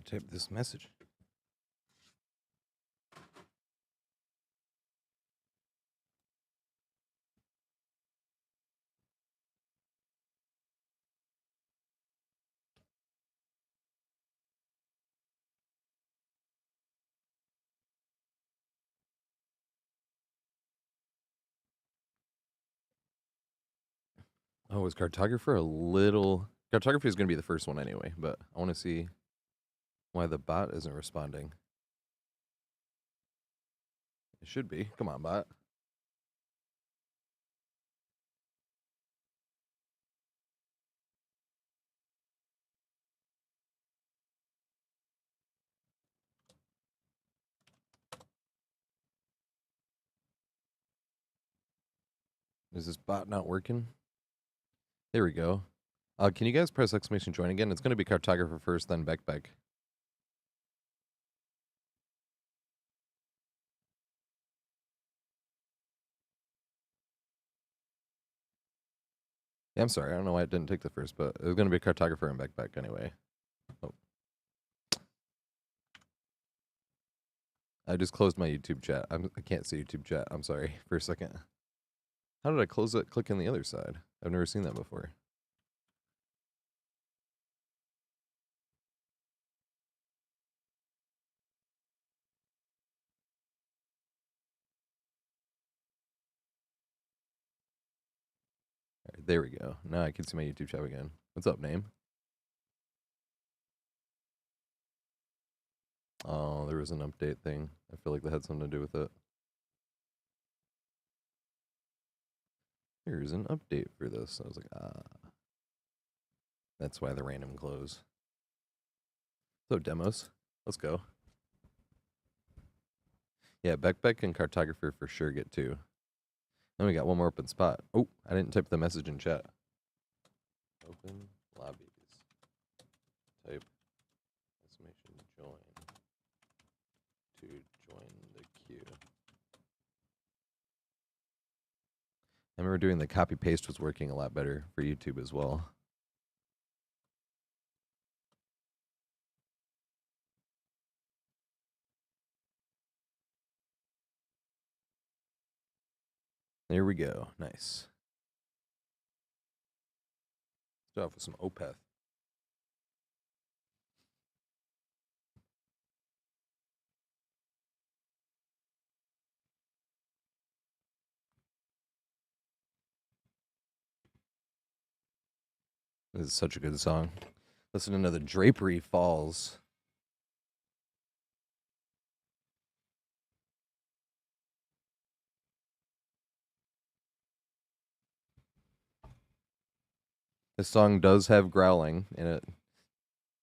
type this message. Oh, is cartographer a little... Cartography is going to be the first one anyway, but I want to see why the bot isn't responding. It should be. Come on, bot. Is this bot not working? There we go. Can you guys press exclamation join again? It's going to be cartographer first, then Beck. Yeah, I'm sorry. I don't know why it didn't take the first, but it was going to be cartographer and Beck anyway. Oh. I just closed my YouTube chat. I can't see YouTube chat. I'm sorry for a second. How did I close it? Click on the other side. I've never seen that before. All right, there we go. Now I can see my YouTube chat again. What's up, name? Oh, there was an update thing. I feel like that had something to do with it. Here's an update for this. I was like, ah. That's why the random close. So demos, let's go. Yeah, Beck and cartographer for sure get two. Then we got one more open spot. Oh, I didn't type the message in chat. Open lobbies. Type exclamation join to join the queue. I remember doing the copy paste was working a lot better for YouTube as well. There we go. Nice. Start off with some Opeth. This is such a good song. Listening to the Drapery Falls. This song does have growling in it.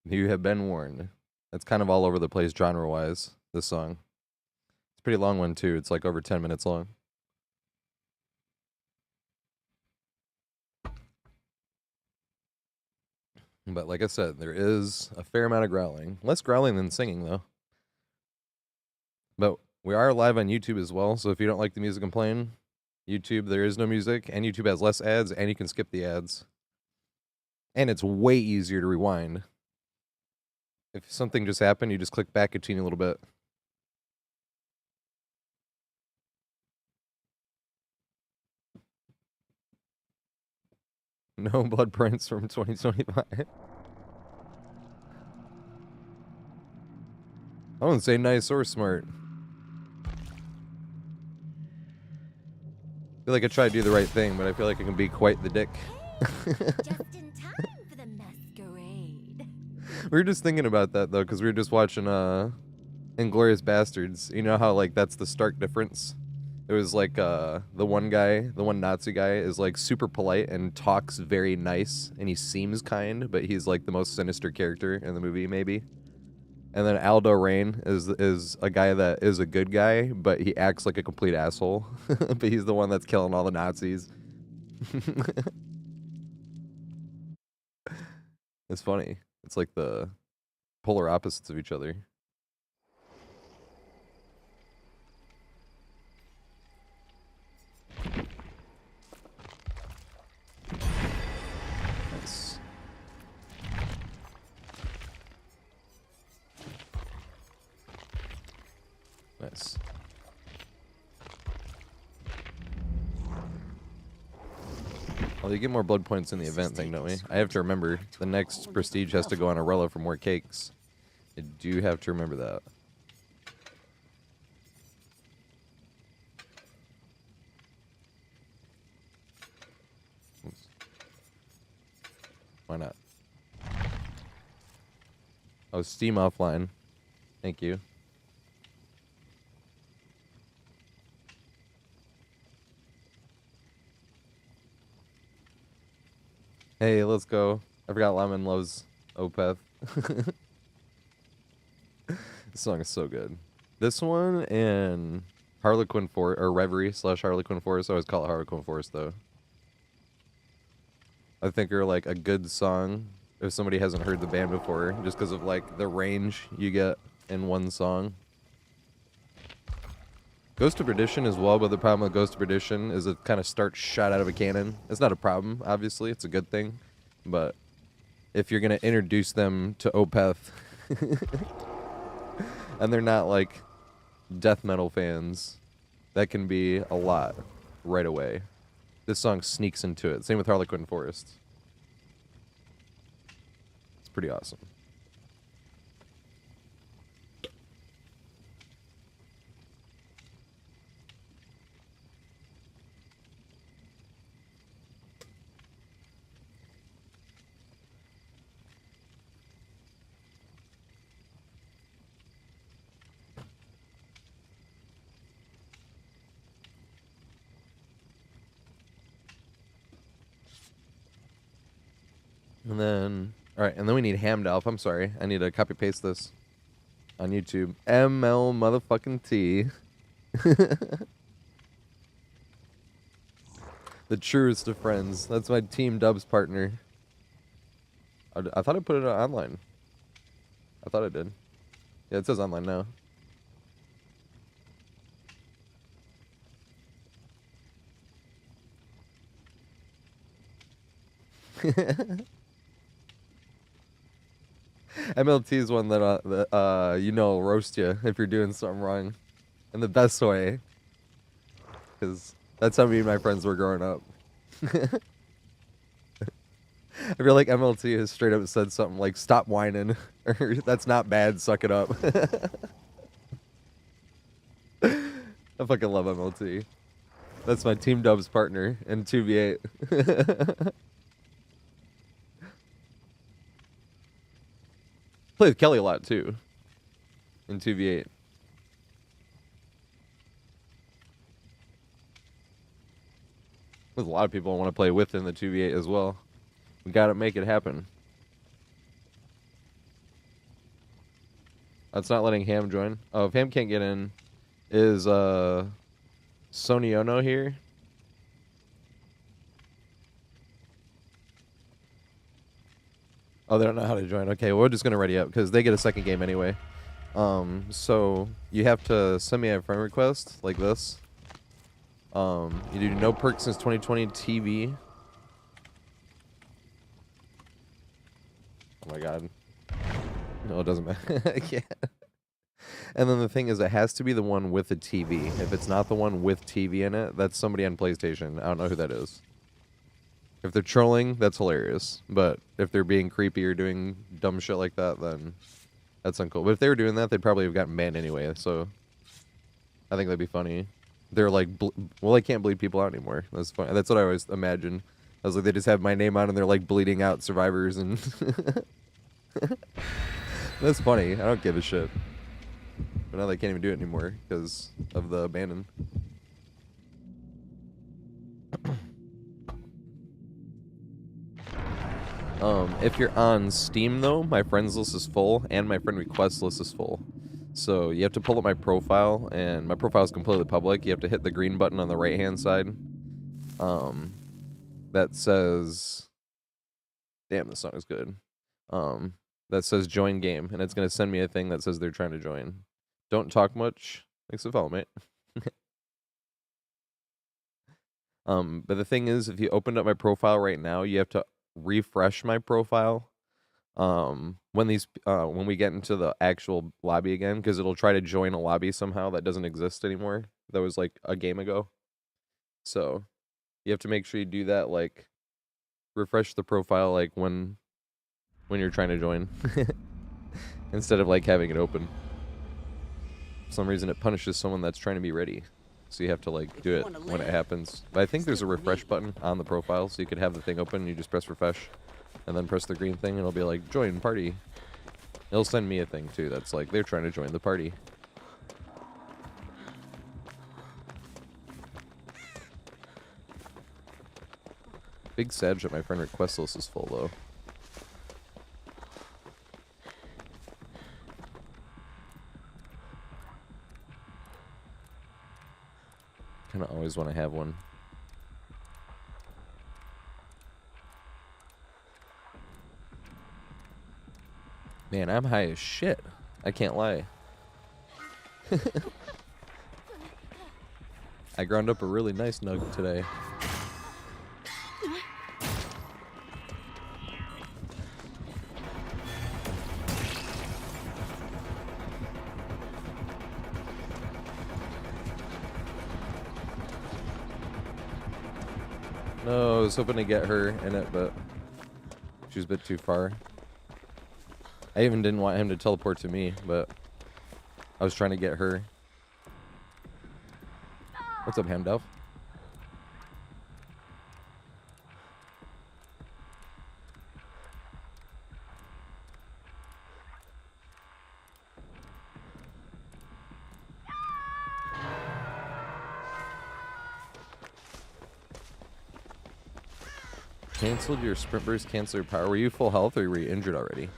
You have been warned. It's kind of all over the place genre-wise, this song. It's a pretty long one, too. It's like over 10 minutes long. But like I said, there is a fair amount of growling. Less growling than singing, though. But we are live on YouTube as well, so if you don't like the music I'm playing, YouTube, there is no music, and YouTube has less ads, and you can skip the ads. And it's way easier to rewind. If something just happened, you just click back a teeny little bit. No blood prints from 2025. I wouldn't say nice or smart. I feel like I try to do the right thing, but I feel like I can be quite the dick. Just in time for the masquerade. We were just thinking about that, though, because we were just watching Inglourious Bastards. You know how, like, that's the stark difference? It was like the one Nazi guy is like super polite and talks very nice, and he seems kind, but he's like the most sinister character in the movie, maybe. And then Aldo Rain is a guy that is a good guy, but he acts like a complete asshole. But he's the one that's killing all the Nazis. It's funny. It's like the polar opposites of each other. Nice. Well, you get more blood points in the event thing, don't we? I have to remember, the next prestige has to go on a Rella for more cakes. I do have to remember that. Oops. Why not? Oh, Steam offline. Thank you. Hey, let's go. I forgot Lemon loves Opeth. This song is so good. This one and Harlequin Forest, or Reverie / Harlequin Forest. I always call it Harlequin Forest, though. I think are like a good song if somebody hasn't heard the band before, just because of like the range you get in one song. Ghost of Perdition as well, but the problem with Ghost of Perdition is it kind of starts shot out of a cannon. It's not a problem, obviously. It's a good thing. But if you're going to introduce them to Opeth, and they're not like death metal fans, that can be a lot right away. This song sneaks into it. Same with Harlequin Forest. It's pretty awesome. And then, all right, and then we need Hamdalf. I'm sorry, I need to copy paste this on YouTube. ML motherfucking T. The truest of friends. That's my Team Dubs partner. I thought I put it online. I thought I did. Yeah, it says online now. MLT is one that you know will roast you if you're doing something wrong, in the best way, because that's how me and my friends were growing up. I feel like MLT has straight up said something like "Stop whining," or "That's not bad, suck it up." I fucking love MLT. That's my Team Dubs partner in 2v8. Play with Kelly a lot too in 2v8. There's a lot of people I want to play with in the 2v8 as well. We gotta make it happen. That's not letting Ham join. Oh, if Ham can't get in, is Sony Ono here? Oh, they don't know how to join. Okay, well, we're just gonna ready up because they get a second game anyway. So you have to send me a friend request like this. You do no perks since 2020 TV. Oh my god. No, it doesn't matter. Yeah. And then the thing is, it has to be the one with the TV. If it's not the one with TV in it, that's somebody on PlayStation. I don't know who that is. If they're trolling, that's hilarious. But if they're being creepy or doing dumb shit like that, then that's uncool. But if they were doing that, they'd probably have gotten banned anyway. So I think that'd be funny. They're like, well, they can't bleed people out anymore. That's funny. That's what I always imagined. I was like, they just have my name on and they're like bleeding out survivors and that's funny. I don't give a shit. But now they can't even do it anymore because of the abandon. If you're on Steam though, my friends list is full and my friend request list is full. So you have to pull up my profile, and my profile is completely public. You have to hit the green button on the right hand side. That says, damn, this song is good. That says join game, and it's gonna send me a thing that says they're trying to join. Don't talk much. Thanks for follow, mate. But the thing is, if you opened up my profile right now, you have to refresh my profile when we get into the actual lobby again, because it'll try to join a lobby somehow that doesn't exist anymore. That was like a game ago. So you have to make sure you do that like refresh the profile like when you're trying to join, instead of like having it open. For some reason, it punishes someone that's trying to be ready, so you have to like do it when it happens. But I think there's a refresh button on the profile, so you could have the thing open. And you just press refresh, and then press the green thing, and it'll be like join party. It'll send me a thing too that's like they're trying to join the party. Big sad that my friend request list is full though. Kinda always want to have one. Man, I'm high as shit. I can't lie. I ground up a really nice nug today. No, I was hoping to get her in it, but she was a bit too far. I even didn't want him to teleport to me, but I was trying to get her. What's up, Hamdelf? Canceled your sprint burst, cancel your power. Were you full health or were you injured already?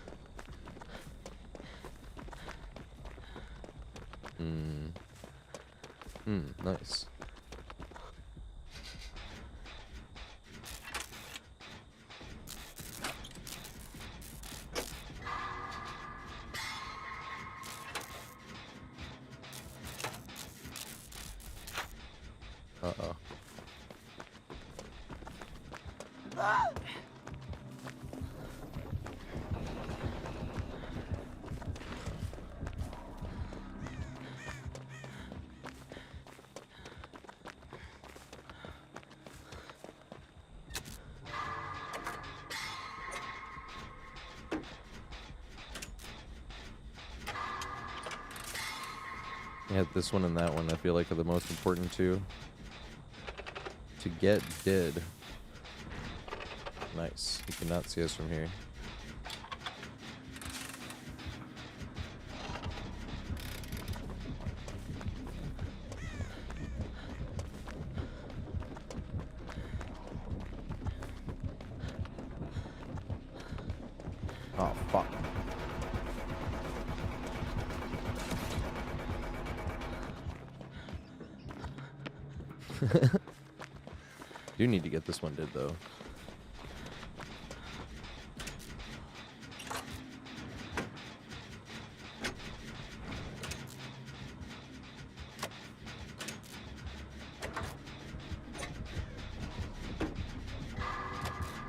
Nice. Uh-oh. Yeah, this one and that one I feel like are the most important two. To get did. Nice. You cannot see us from here. Oh, fuck. Do need to get this one did though.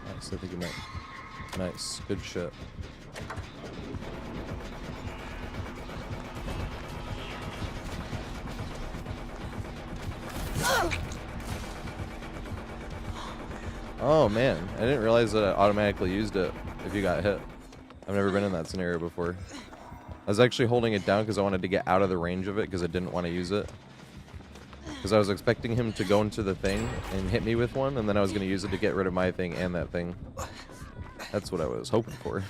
Nice, I think you might. Nice, good shit. Oh man, I didn't realize that it automatically used it if you got hit. I've never been in that scenario before. I was actually holding it down because I wanted to get out of the range of it because I didn't want to use it. Because I was expecting him to go into the thing and hit me with one, and then I was going to use it to get rid of my thing and that thing. That's what I was hoping for.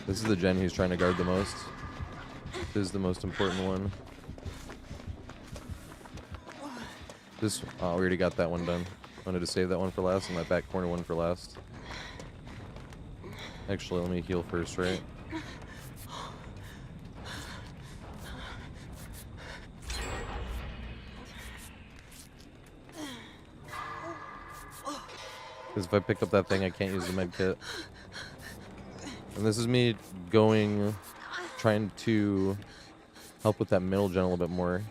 This is the gen he's trying to guard the most. This is the most important one. This, oh, we already got that one done. Wanted to save that one for last and that back corner one for last. Actually, let me heal first, right? Because if I pick up that thing, I can't use the med kit. And this is me trying to help with that middle gen a little bit more.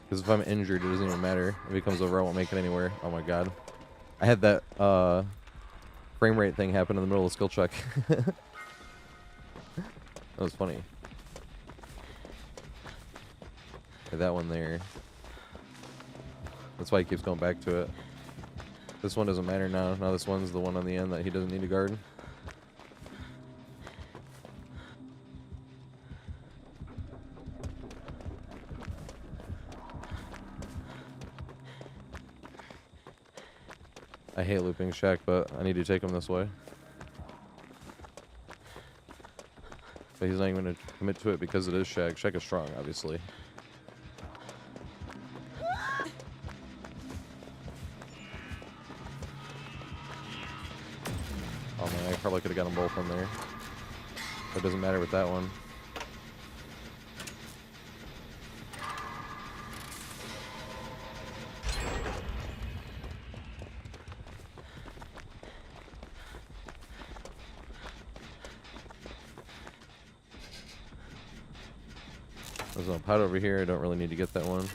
Because if I'm injured, it doesn't even matter. If it comes over, I won't make it anywhere. Oh my god. I had that frame rate thing happen in the middle of the skill check. That was funny. That one there. That's why he keeps going back to it. This one doesn't matter now. Now this one's the one on the end that he doesn't need to guard. I hate looping Shaq, but I need to take him this way. But he's not even going to commit to it because it is Shaq. Shaq is strong, obviously. Oh man, I probably could have got them both in there. But it doesn't matter with that one. There's no pot over here. I don't really need to get that one.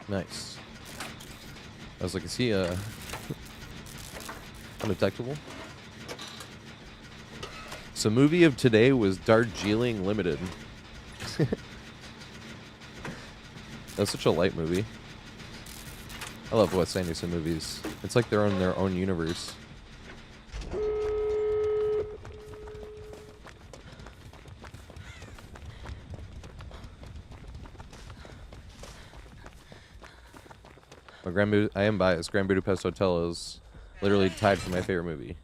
Nice. I was like, is he undetectable? So movie of today was Darjeeling Limited. That's such a light movie. I love Wes Anderson movies. It's like they're in their own universe. I am biased. Grand Budapest Hotel is literally tied for my favorite movie.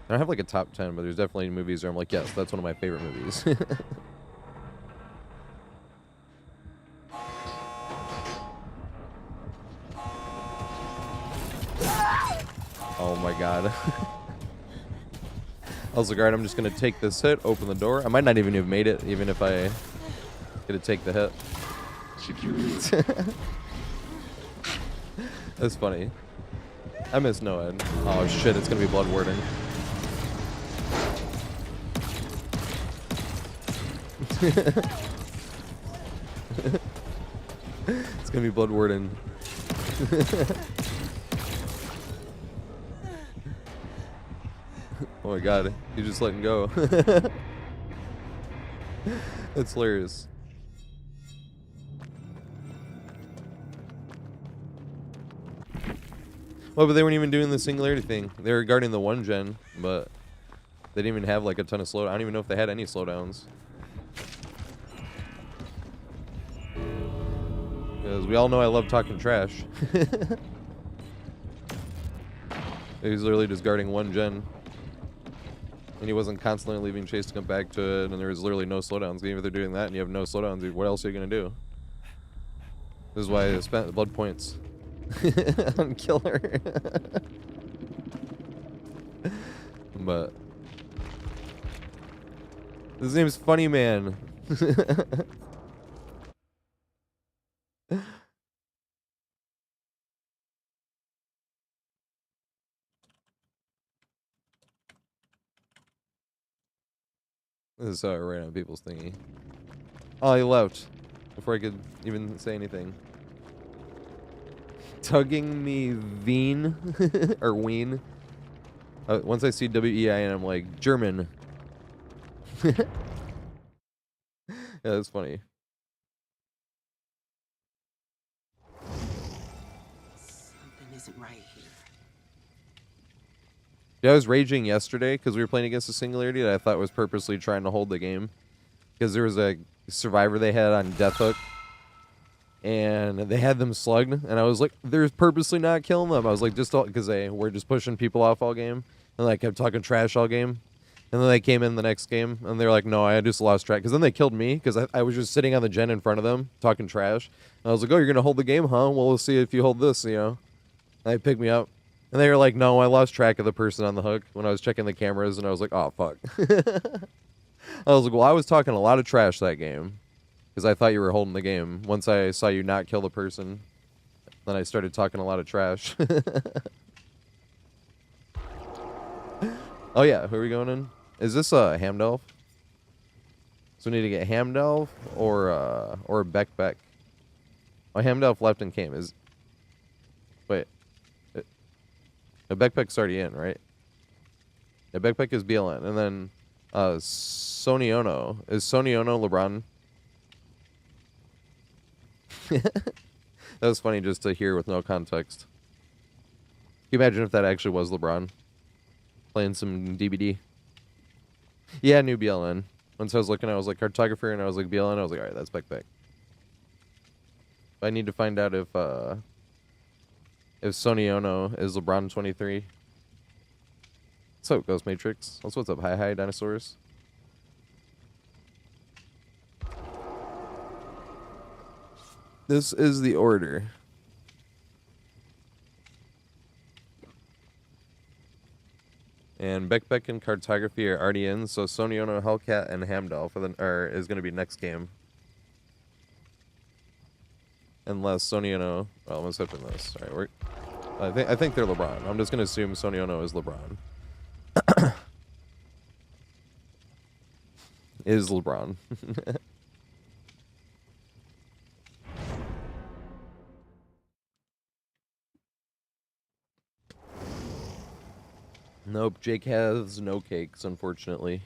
I don't have like a top 10, but there's definitely movies where I'm like, yes, that's one of my favorite movies. Oh my god. I was like, alright, I'm just gonna take this hit, open the door. I might not even have made it, even if I get to take the hit. That's funny. I miss Noah. Oh shit, it's gonna be blood wording. It's gonna be blood wording. Oh my god, you just letting go. That's hilarious. Well, but they weren't even doing the singularity thing. They were guarding the one gen, but they didn't even have like a ton of slow. I don't even know if they had any slowdowns. Because we all know I love talking trash. He's literally just guarding one gen. And he wasn't constantly leaving chase to come back to it, and there was literally no slowdowns. Even if they're doing that and you have no slowdowns, what else are you going to do? This is why I spent the blood points on Killer. But his name's Funny Man. This is how I ran on people's thingy. Oh, he left before I could even say anything. Tugging me Veen or Ween. Once I see W-E-I-N, I'm like, German. Yeah, that's funny. Something isn't right here. Yeah, I was raging yesterday because we were playing against a singularity that I thought was purposely trying to hold the game. Because there was a survivor they had on Death Hook. And they had them slugged. And I was like, they're purposely not killing them. I was like, just because they were just pushing people off all game. And I kept talking trash all game. And then they came in the next game. And they were like, no, I just lost track. Because then they killed me. Because I was just sitting on the gen in front of them talking trash. And I was like, oh, you're going to hold the game, huh? Well, we'll see if you hold this, you know. And they picked me up. And they were like, no, I lost track of the person on the hook when I was checking the cameras, and I was like, oh, fuck. I was like, well, I was talking a lot of trash that game because I thought you were holding the game. Once I saw you not kill the person, then I started talking a lot of trash. Oh, yeah, who are we going in? Is this Hamdelf? So we need to get Hamdelf or Beck. Oh, Hamdelf left and came. Wait. Beck's already in, right? Yeah, Beck is BLN. And then Soniono. Is Soniono LeBron? That was funny just to hear with no context. Can you imagine if that actually was LeBron? Playing some DBD. Yeah, new BLN. Once I was looking, I was like cartographer, and I was like BLN. I was like, all right, that's Beck. I need to find out if Soniono is LeBron 23. What's up, Ghost Matrix? Also, what's up, hi dinosaurs? This is the order. And Beck and cartography are already in, so Soniono, Hellcat, and Hamdall is going to be next game. Unless Soniono, well, I'm gonna open this. All right, I think they're LeBron. I'm just gonna assume Soniono is LeBron. Is LeBron. Nope, Jake has no cakes, unfortunately.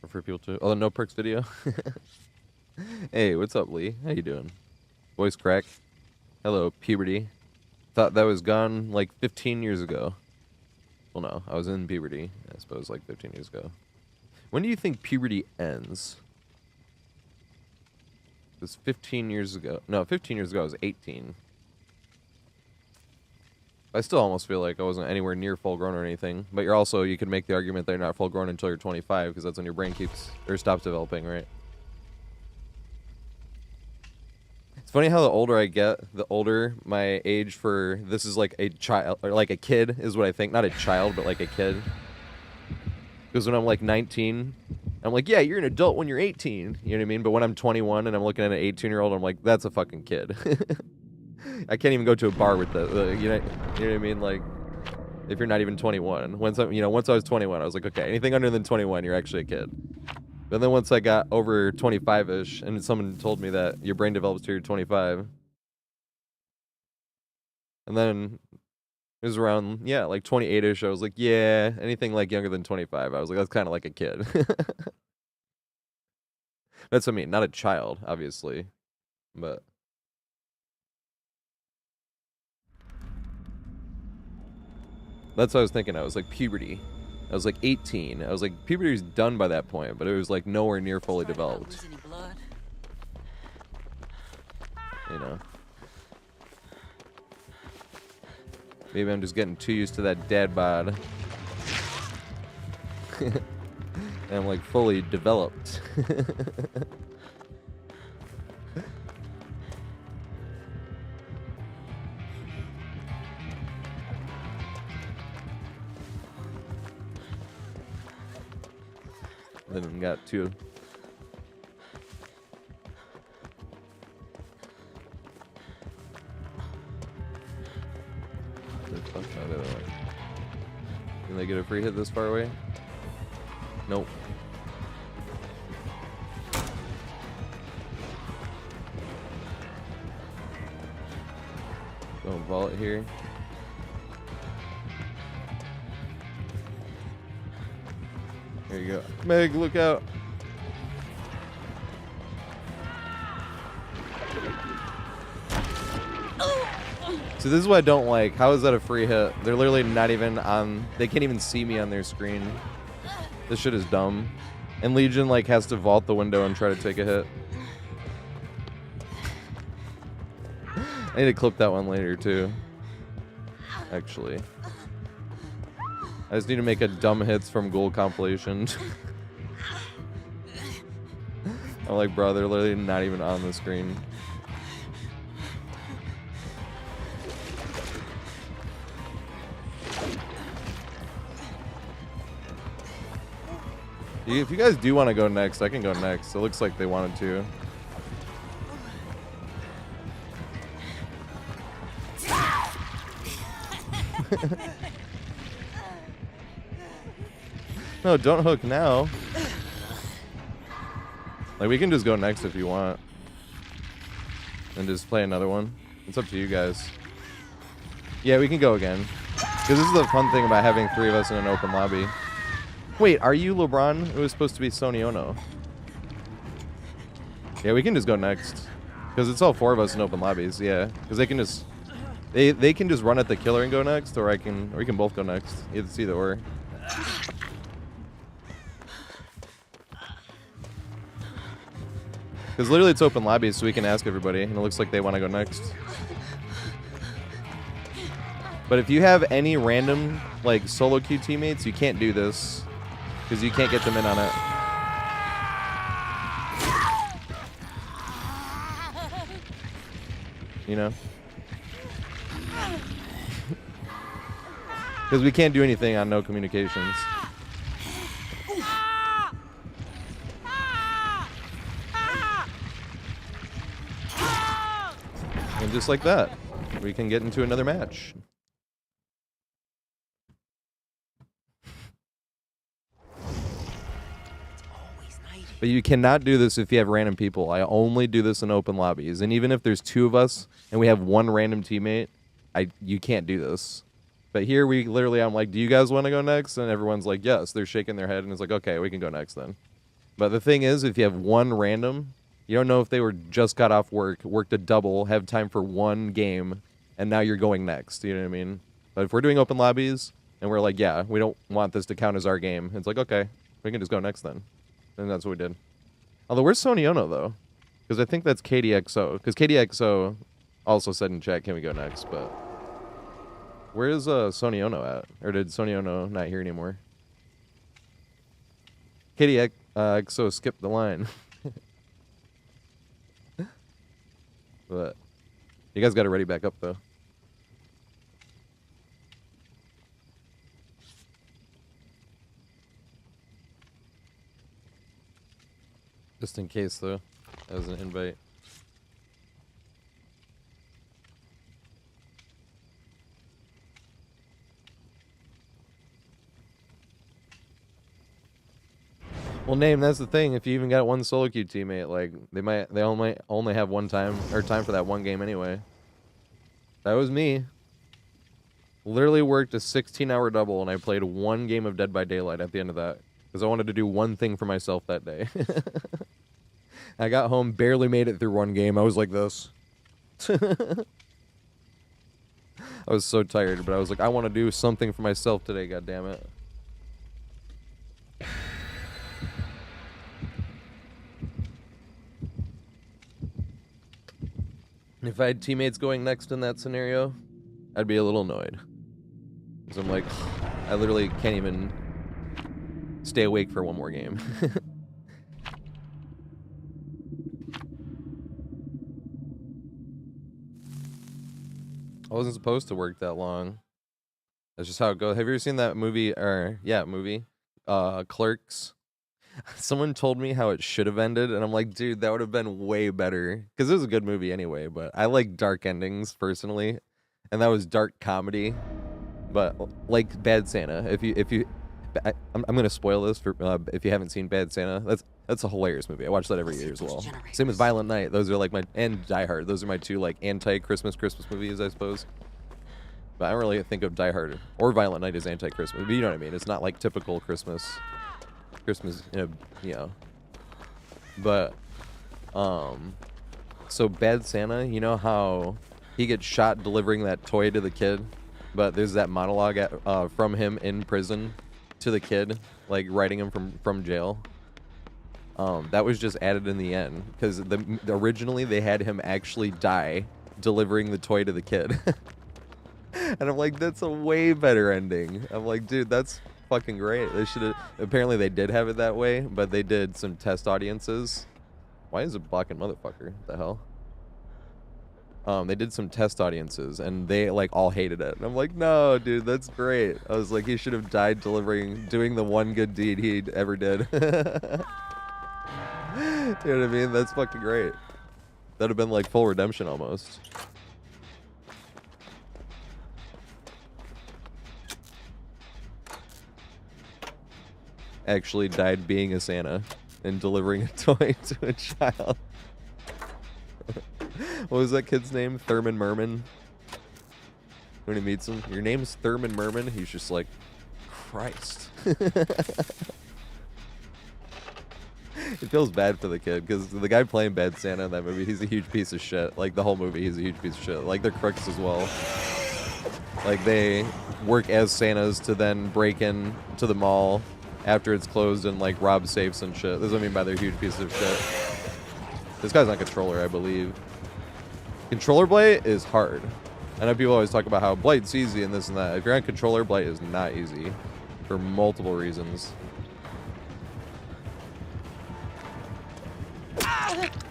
For people to... Oh, the no perks video? Hey, what's up, Lee? How you doing? Voice crack. Hello, puberty. Thought that was gone like 15 years ago. Well, no, I was in puberty, I suppose, like 15 years ago. When do you think puberty ends? It was 15 years ago. No, 15 years ago I was 18. I still almost feel like I wasn't anywhere near full grown or anything. But you could make the argument that you're not full grown until you're 25, because that's when your brain stops developing, right? It's funny how the older I get, the older my age for this is like a child, or like a kid is what I think. Not a child, but like a kid. Because when I'm like 19, I'm like, yeah, you're an adult when you're 18. You know what I mean? But when I'm 21 and I'm looking at an 18-year-old, I'm like, that's a fucking kid. I can't even go to a bar with you know what I mean? Like, if you're not even 21. Once I was 21, I was like, okay, anything under than 21, you're actually a kid. But then once I got over 25-ish, and someone told me that your brain develops till you're 25. And then it was around, yeah, like 28-ish, I was like, yeah, anything like younger than 25, I was like, that's kind of like a kid. That's what I mean, not a child, obviously, but... That's what I was thinking. I was like, puberty. I was like 18. I was like, puberty's done by that point, but it was like nowhere near fully developed. You know. Maybe I'm just getting too used to that dad bod. And I'm like fully developed. Then got two. Can they get a free hit this far away? Nope. Don't vault here. There you go. Meg, look out. So this is what I don't like. How is that a free hit? They're literally not even on... They can't even see me on their screen. This shit is dumb. And Legion, like, has to vault the window and try to take a hit. I need to clip that one later, too. Actually. I just need to make a dumb hits from Ghoul compilation. I'm like, bro, they're literally not even on the screen. If you guys do want to go next, I can go next. It looks like they wanted to. No, don't hook now. Like, we can just go next if you want. And just play another one. It's up to you guys. Yeah, we can go again. Because this is the fun thing about having 3 of us in an open lobby. Wait, are you LeBron? It was supposed to be Sony Ono. Yeah, we can just go next. Because it's all 4 of us in open lobbies, yeah. Because they can just... They can just run at the killer and go next, or we can both go next. It's either or. Because literally it's open lobbies, so we can ask everybody, and it looks like they want to go next. But if you have any random, like, solo queue teammates, you can't do this. Because you can't get them in on it. You know? Because we can't do anything on no communications. And just like that, we can get into another match. But you cannot do this if you have random people. I only do this in open lobbies. And even if there's 2 of us and we have 1 random teammate, you can't do this. But here we literally, I'm like, do you guys want to go next? And everyone's like, yes. They're shaking their head and it's like, okay, we can go next then. But the thing is, if you have 1 random, you don't know if they were just got off work, worked a double, have time for 1 game, and now you're going next. You know what I mean? But if we're doing open lobbies and we're like, yeah, we don't want this to count as our game, it's like, okay, we can just go next then. And that's what we did. Although, where's Sony Ono, though? Because I think that's KDXO. Because KDXO also said in chat, can we go next? But where is Sony Ono at? Or did Sony Ono not here anymore? KDXO skipped the line. But you guys got to ready back up, though. Just in case, though, as an invite. Well, Name, that's the thing. If you even got 1 solo queue teammate, like, they only have 1 time, or time for that 1 game anyway. That was me. Literally worked a 16-hour double, and I played 1 game of Dead by Daylight at the end of that. Because I wanted to do 1 thing for myself that day. I got home, barely made it through 1 game. I was like this. I was so tired, but I was like, I want to do something for myself today, goddammit. If I had teammates going next in that scenario, I'd be a little annoyed. Because I'm like, I literally can't even stay awake for 1 more game. I wasn't supposed to work that long. That's just how it goes. Have you ever seen that movie, movie? Clerks? Someone told me how it should have ended, and I'm like, dude, that would have been way better. Because it was a good movie anyway, but I like dark endings, personally. And that was dark comedy. But, like Bad Santa, I'm going to spoil this for if you haven't seen Bad Santa. That's a hilarious movie. I watch that every year as well. Same with Violent Night. Those are like and Die Hard. Those are my 2 like anti-Christmas movies, I suppose. But I don't really think of Die Hard or Violent Night as anti-Christmas. But you know what I mean. It's not like typical Christmas, you know. But so Bad Santa, you know how he gets shot delivering that toy to the kid, but there's that monologue from him in prison to the kid, like writing him from jail. That was just added in the end because originally they had him actually die delivering the toy to the kid. And I'm like, that's a way better ending. I'm like, dude, that's fucking great. They should have. Apparently they did have it that way, but they did some test audiences Why is it blocking motherfucker? What the hell? They did some test audiences, and they, like, all hated it. And I'm like, no, dude, that's great. I was like, he should have died doing the one good deed he ever did. You know what I mean? That's fucking great. That'd have been, like, full redemption almost. Actually died being a Santa and delivering a toy to a child. What was that kid's name? Thurman Merman? When he meets him, your name's Thurman Merman? He's just like, Christ. It feels bad for the kid, because the guy playing Bad Santa in that movie, he's a huge piece of shit. Like, the whole movie, he's a huge piece of shit. Like, they're crooks as well. Like, they work as Santas to then break in to the mall after it's closed and, like, rob safes and shit. This is what I mean by they're huge pieces of shit. This guy's on controller, I believe. Controller Blight is hard. I know people always talk about how Blight's easy and this and that. If you're on controller, Blight is not easy. For multiple reasons.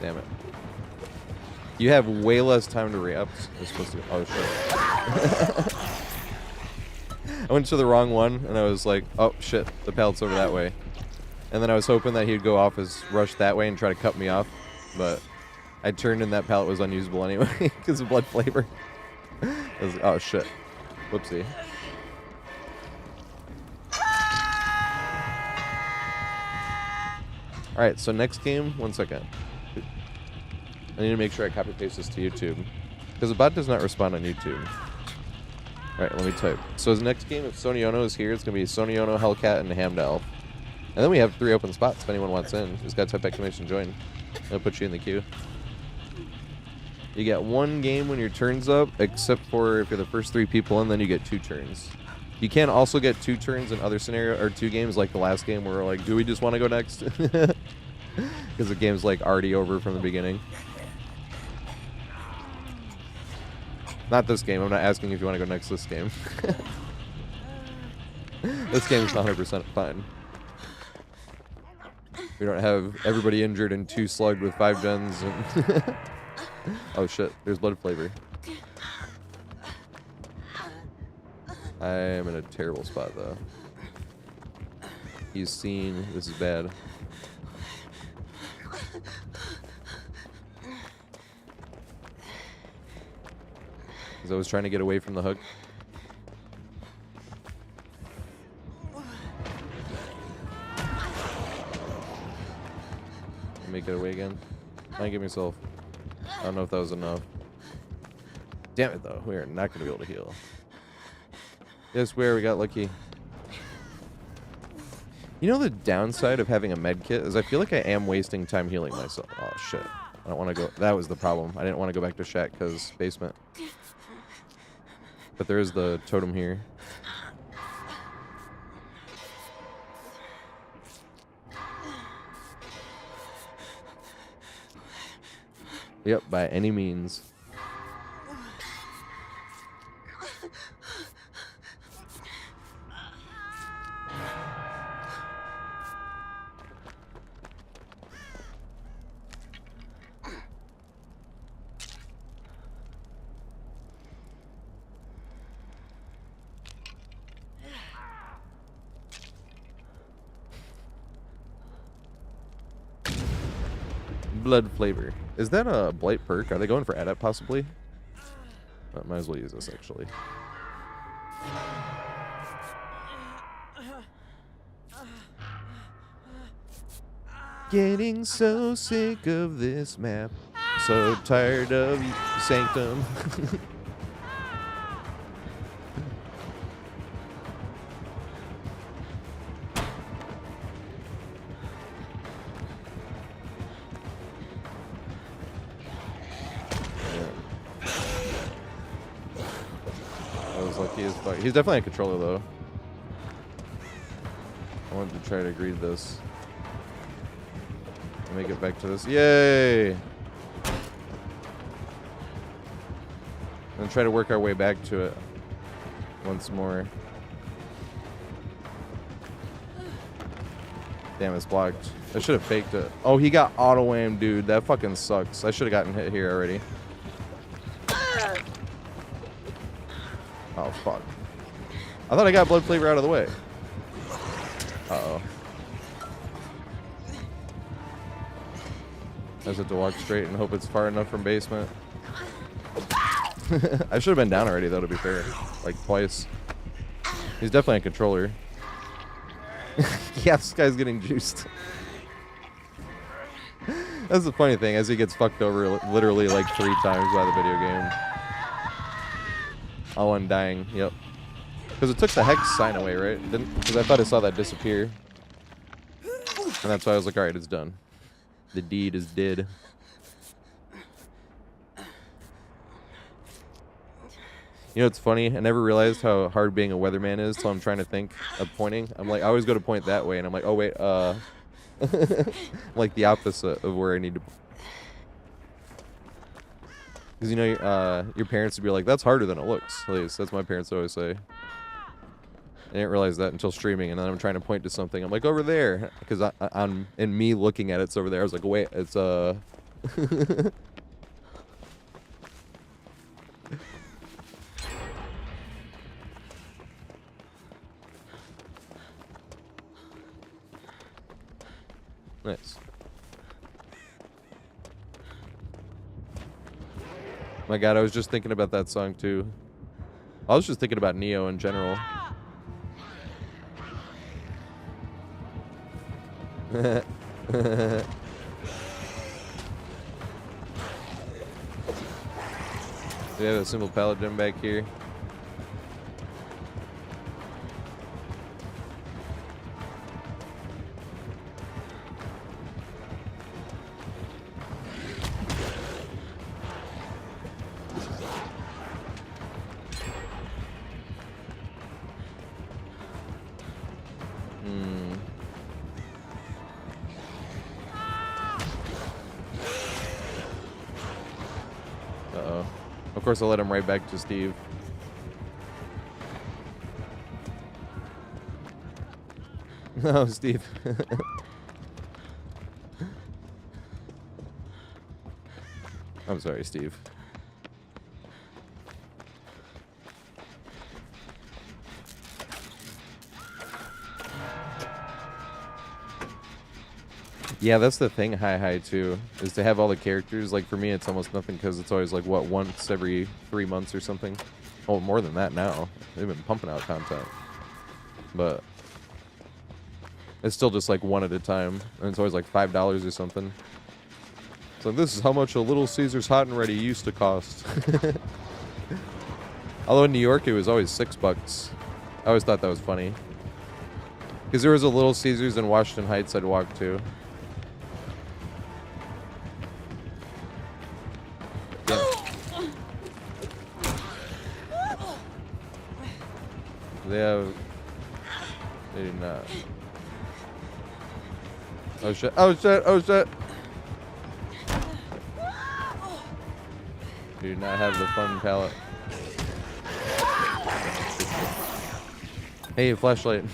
Damn it. You have way less time to re-up. It's supposed to go. Oh, shit. I went to the wrong one, and I was like, oh, shit. The pallet's over that way. And then I was hoping that he'd go off his rush that way and try to cut me off. But I turned and that pallet was unusable anyway because of blood flavor. I was like, oh, shit. Whoopsie. Alright, so next game, 1 second. I need to make sure I copy paste this to YouTube. Because the bot does not respond on YouTube. Alright, let me type. So his next game, if Sony Ono is here, it's going to be Sony Ono, Hellcat, and Hamdell. And then we have 3 open spots if anyone wants in. Just got to type exclamation join. I'll put you in the queue. You get 1 game when your turn's up, except for if you're the first 3 people in, then you get 2 turns. You can also get 2 turns in other scenario or 2 games like the last game where we're like, do we just want to go next? Because the game's like already over from the beginning. Not this game. I'm not asking if you want to go next this game. This game's 100% fine. We don't have everybody injured and 2 slugged with 5 gens. And oh shit, there's blood flavor. I am in a terrible spot though. He's seen. This is bad. Because I was trying to get away from the hook. Make it away again. I get myself. I don't know if that was enough. Damn it though, we are not going to be able to heal. Yes, we got lucky. You know the downside of having a med kit is I feel like I am wasting time healing myself. Oh shit. I don't want to go. That was the problem. I didn't want to go back to shack because basement. But there is the totem here. Yep, by any means. Blood flavor. Is that a blight perk? Are they going for adept possibly? Might as well use this actually. Getting so sick of this map. So tired of Sanctum. He's definitely a controller though. I wanted to try to agree to this. Make it back to this. Yay! And try to work our way back to it once more. Damn, it's blocked. I should have faked it. Oh, he got auto aim, dude. That fucking sucks. I should have gotten hit here already. Oh, fuck. I thought I got blood flavor out of the way. Uh-oh. I just have to walk straight and hope it's far enough from basement. I should have been down already, though, to be fair. Like, twice. He's definitely a controller. Yeah, this guy's getting juiced. That's the funny thing, as he gets fucked over literally like 3 times by the video game. Oh, undying, yep. Because it took the hex sign away, right? Because I thought I saw that disappear. And that's why I was like, alright, it's done. The deed is dead. You know, it's funny. I never realized how hard being a weatherman is until I'm trying to think of pointing. I'm like, I always go to point that way, and I'm like, oh wait, like the opposite of where I need to. Because you know, your parents would be like, that's harder than it looks. At least that's what my parents always say. I didn't realize that until streaming, and then I'm trying to point to something. I'm like, over there, because I'm in me looking at it's over there. I was like, wait, it's Nice. My God, I was just thinking about that song too. I was just thinking about Neo in general. Do we have a simple paladin back here? Uh-oh. Of course, I'll let him right back to Steve. No, Steve. I'm sorry, Steve. Yeah, that's the thing, Hi too, is to have all the characters. Like, for me, it's almost nothing because it's always like, what, once every 3 months or something? Oh, more than that now. They've been pumping out content. But it's still just like one at a time, and it's always like $5 or something. So this is how much a Little Caesars Hot and Ready used to cost. Although in New York, it was always $6. I always thought that was funny. Because there was a Little Caesars in Washington Heights I'd walk to. They have... They do not. Oh shit, oh shit, oh shit! They do not have the fun palette. Hey, flashlight.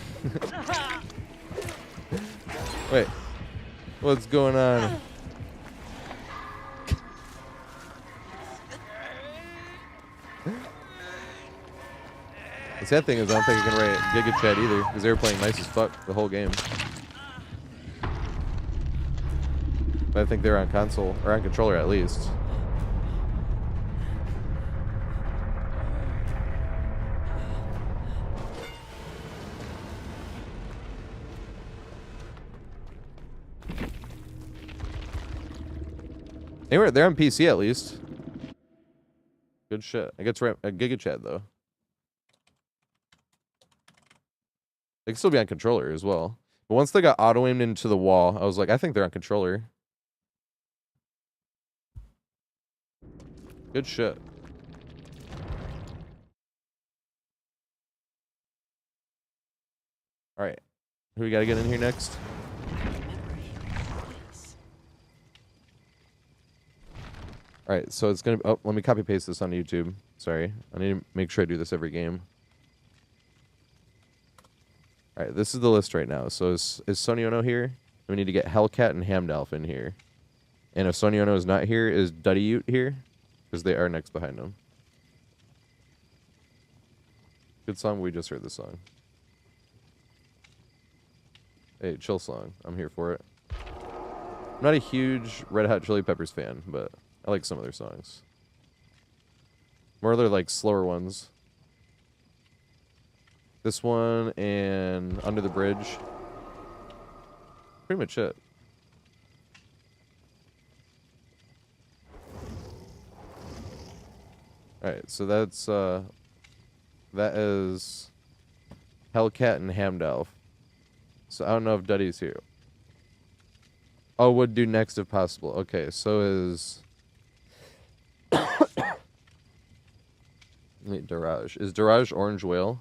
Wait. What's going on? The sad thing is I don't think I can write Giga Chat either, because they were playing nice as fuck the whole game. But I think they're on console, or on controller at least. They're on PC at least. Good shit. I get to write a Giga Chat though. They can still be on controller as well. But once they got auto-aimed into the wall, I was like, I think they're on controller. Good shit. Alright. Who we gotta get in here next? Alright, so it's gonna... Oh, let me copy paste this on YouTube. Sorry. I need to make sure I do this every game. All right, this is the list right now. So is Soniono here? We need to get Hellcat and Hamdalf in here. And if Soniono is not here, is Duddyute here? Because they are next behind him. Good song, we just heard the song. Hey, chill song. I'm here for it. I'm not a huge Red Hot Chili Peppers fan, but I like some of their songs. More of their, like, slower ones. This one and Under the Bridge. Pretty much it. Alright, so that's, that is Hellcat and Hamdalf. So I don't know if Duddy's here. Oh, would do next if possible. Okay, so is... Wait, Daraj. Is Daraj Orange Whale?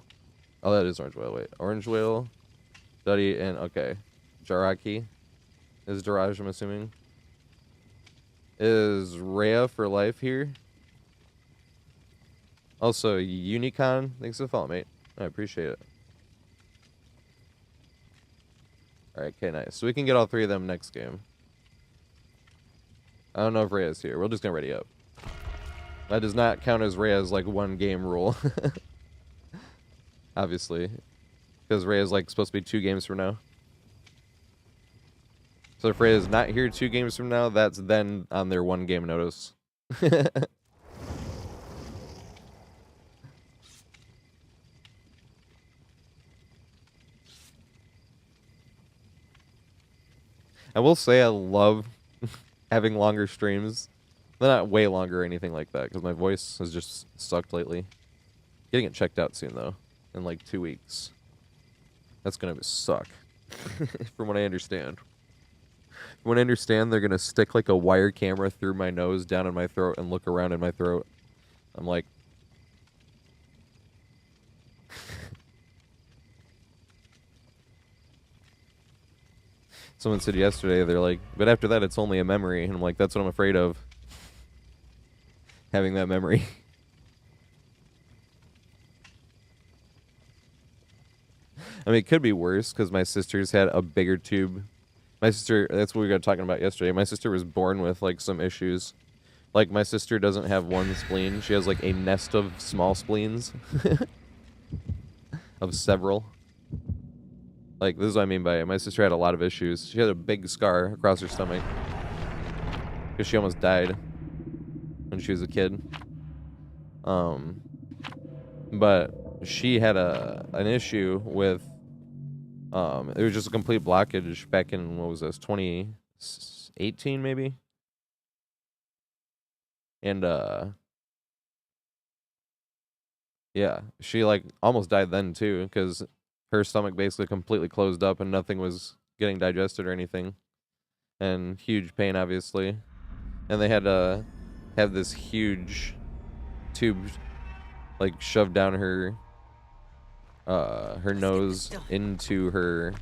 Oh, that is Orange Whale. Wait, Orange Whale, Duddy, and... Okay. Jaraki is Daraj, I'm assuming. Is Rhea for life here? Also, Unicon. Thanks for the follow, mate. I appreciate it. Alright, okay, nice. So we can get all three of them next game. I don't know if Rhea's here. We're just gonna ready up. That does not count as Rhea's, like, one game rule. Obviously. Because Rhea's, like, supposed to be 2 games from now. So if Rhea's not here 2 games from now, that's then on their 1 game notice. I will say I love having longer streams. They're not way longer or anything like that, because my voice has just sucked lately. Getting it checked out soon, though, in like 2 weeks. That's going to suck, from what I understand. From what I understand, they're going to stick like a wire camera through my nose, down in my throat, and look around in my throat. I'm like... Someone said yesterday, they're like, but after that, it's only a memory. And I'm like, that's what I'm afraid of. Having that memory. I mean, it could be worse, because my sister's had a bigger tube. My sister, that's what we got talking about yesterday. My sister was born with, like, some issues. Like, my sister doesn't have one spleen. She has, like, a nest of small spleens. Of several. Like, this is what I mean by it. My sister had a lot of issues. She had a big scar across her stomach. Because she almost died when she was a kid. But she had an issue with... it was just a complete blockage back in, what was this, 2018 maybe? And, yeah, she, like, almost died then, too, because... her stomach basically completely closed up and nothing was getting digested or anything. And huge pain, obviously. And they had to have this huge tube, like, shoved down her nose into her,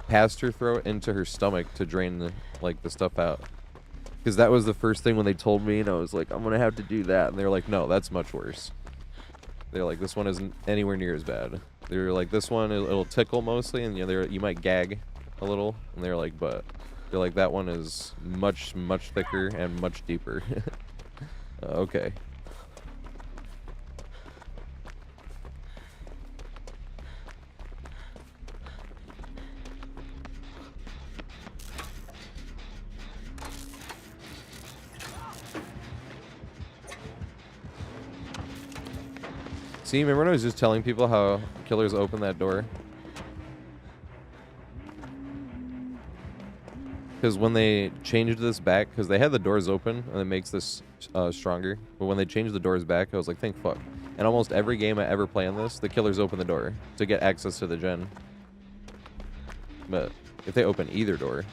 past her throat, into her stomach to drain, the, like, the stuff out. Because that was the first thing when they told me, and I was like, I'm going to have to do that. And they were like, no, that's much worse. They're like, this one isn't anywhere near as bad. They were like, this one, it'll tickle mostly, and you might gag a little. And they're like, but they're like, that one is much, much thicker and much deeper. Okay. See, remember when I was just telling people how killers open that door? Because when they changed this back, because they had the doors open, and it makes this stronger. But when they changed the doors back, I was like, thank fuck. And almost every game I ever play on this, the killers open the door to get access to the gen. But if they open either door...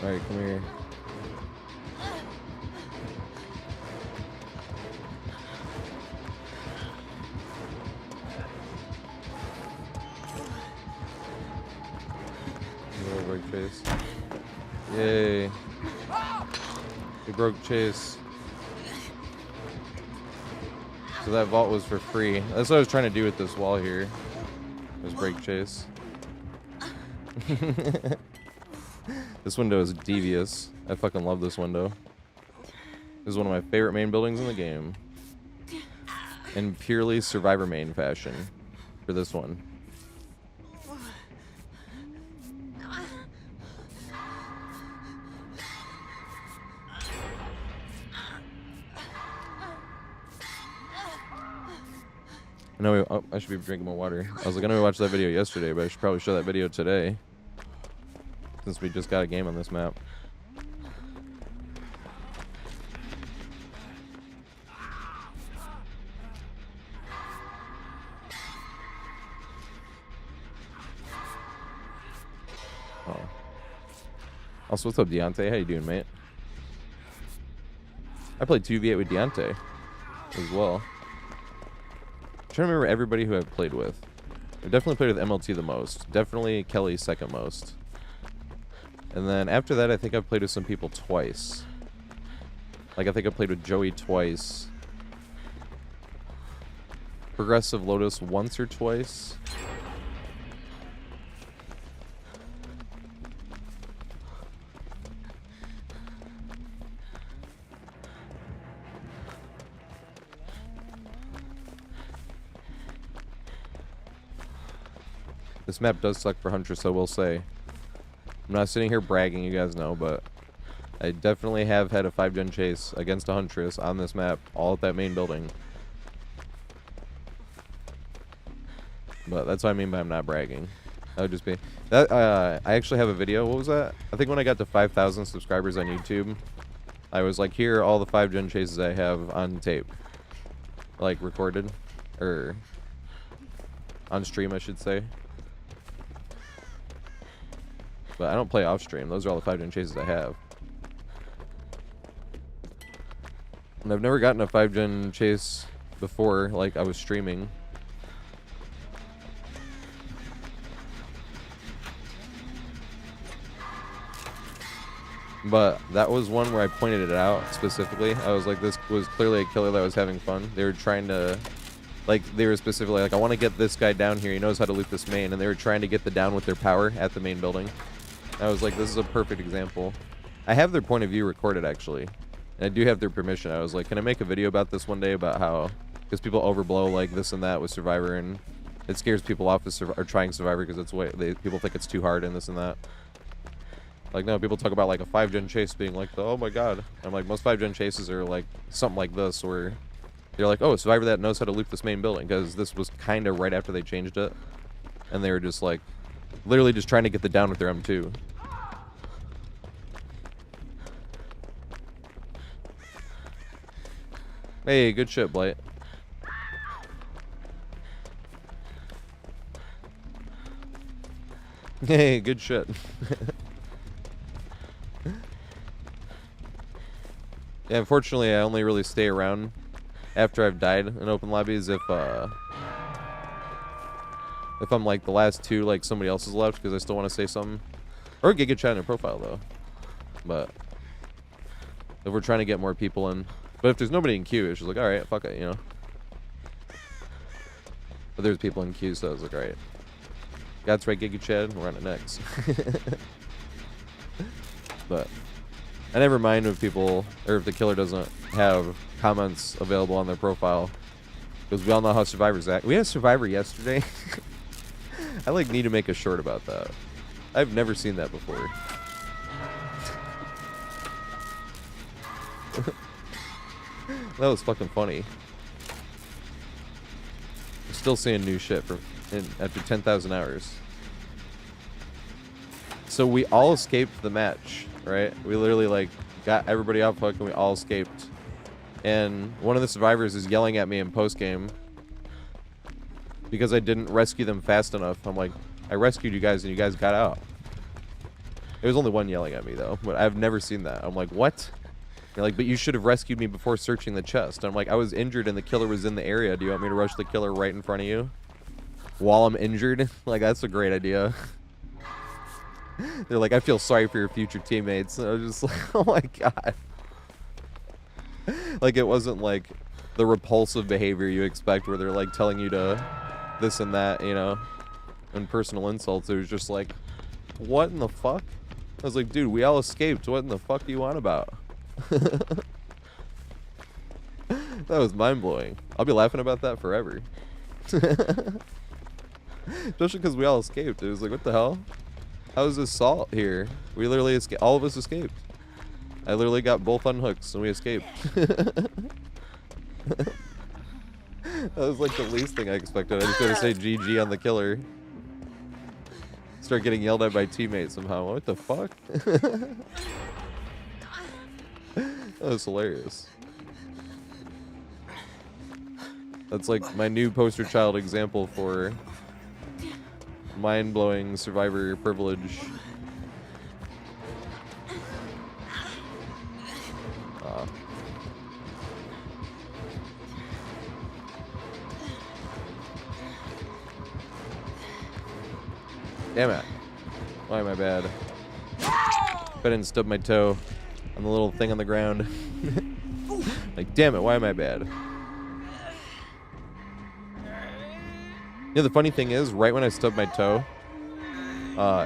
Alright, come here. Break chase. Yay. We broke chase. So that vault was for free. That's what I was trying to do with this wall here. Was break chase. This window is devious. I fucking love this window. This is one of my favorite main buildings in the game. In purely survivor main fashion. For this one. I know. Oh, I should be drinking more water. I was like, I know we watched that video yesterday, but I should probably show that video today, since we just got a game on this map. Oh. Also, what's up, Deontay? How you doing, mate? I played 2v8 with Deontay as well. I'm trying to remember everybody who I've played with. I've definitely played with MLT the most. Definitely Kelly second most. And then after that, I think I've played with some people twice. Like, I think I played with Joey twice. Progressive Lotus once or twice. This map does suck for Huntress, I will say. I'm not sitting here bragging, you guys know, but I definitely have had a 5-gen chase against a Huntress on this map, all at that main building. But that's what I mean by I'm not bragging. That would just be... that. I actually have a video. What was that? I think when I got to 5,000 subscribers on YouTube, I was like, here are all the 5-gen chases I have on tape. Like, recorded. Or... on stream, I should say. But I don't play off stream. Those are all the 5-gen chases I have. And I've never gotten a 5-gen chase before, like I was streaming. But that was one where I pointed it out specifically. I was like, this was clearly a killer that was having fun. They were trying to... like, they were specifically like, I want to get this guy down here. He knows how to loot this main. And they were trying to get the down with their power at the main building. I was like, this is a perfect example. I have their point of view recorded, actually. And I do have their permission. I was like, can I make a video about this one day about how... because people overblow, like, this and that with Survivor. And it scares people off of trying Survivor because it's way... people think it's too hard and this and that. Like, no, people talk about, like, a 5-gen chase being like, oh my god. I'm like, most 5-gen chases are, like, something like this, where... they're like, oh, a Survivor that knows how to loot this main building, because this was kind of right after they changed it. And they were just like, literally just trying to get the down with their M2. Hey, good shit, Blight. Hey, good shit. Yeah, unfortunately, I only really stay around after I've died in open lobbies if I'm like the last two, like somebody else is left because I still want to say something. Or get good chat in your profile though. But if we're trying to get more people in. But if there's nobody in queue, it's just like, alright, fuck it, you know. But there's people in queue, so I was like, alright. That's right, Giga Chad, we're on it next. But I never mind if people, or if the killer doesn't have comments available on their profile. Because we all know how Survivors act. We had a Survivor yesterday. I like need to make a short about that. I've never seen that before. That was fucking funny. I'm still seeing new shit from after 10,000 hours. So we all escaped the match, right? We literally like got everybody off hook and we all escaped. And one of the survivors is yelling at me in post game because I didn't rescue them fast enough. I'm like, I rescued you guys and you guys got out. There was only one yelling at me though, but I've never seen that. I'm like, what? They're like, but you should have rescued me before searching the chest. I'm like, I was injured and the killer was in the area. Do you want me to rush the killer right in front of you while I'm injured? Like, that's a great idea. They're like, I feel sorry for your future teammates. And I was just like, oh my god. Like, it wasn't like the repulsive behavior you expect where they're like telling you to this and that, you know, and personal insults. It was just like, what in the fuck? I was like, dude, we all escaped. What in the fuck do you want about? That was mind-blowing. I'll be laughing about that forever. Especially because we all escaped. It was like, what the hell? How is this salt here? We literally escaped. All of us escaped. I literally got both on hooks and we escaped. That was like the least thing I expected. I just gotta say GG on the killer. Start getting yelled at by teammates somehow. What the fuck? That was hilarious. That's like my new poster child example for mind-blowing survivor privilege. Damn it. Why am I bad? I didn't stub my toe on the little thing on the ground. Like, damn it, why am I bad? You know, the funny thing is, right when I stubbed my toe,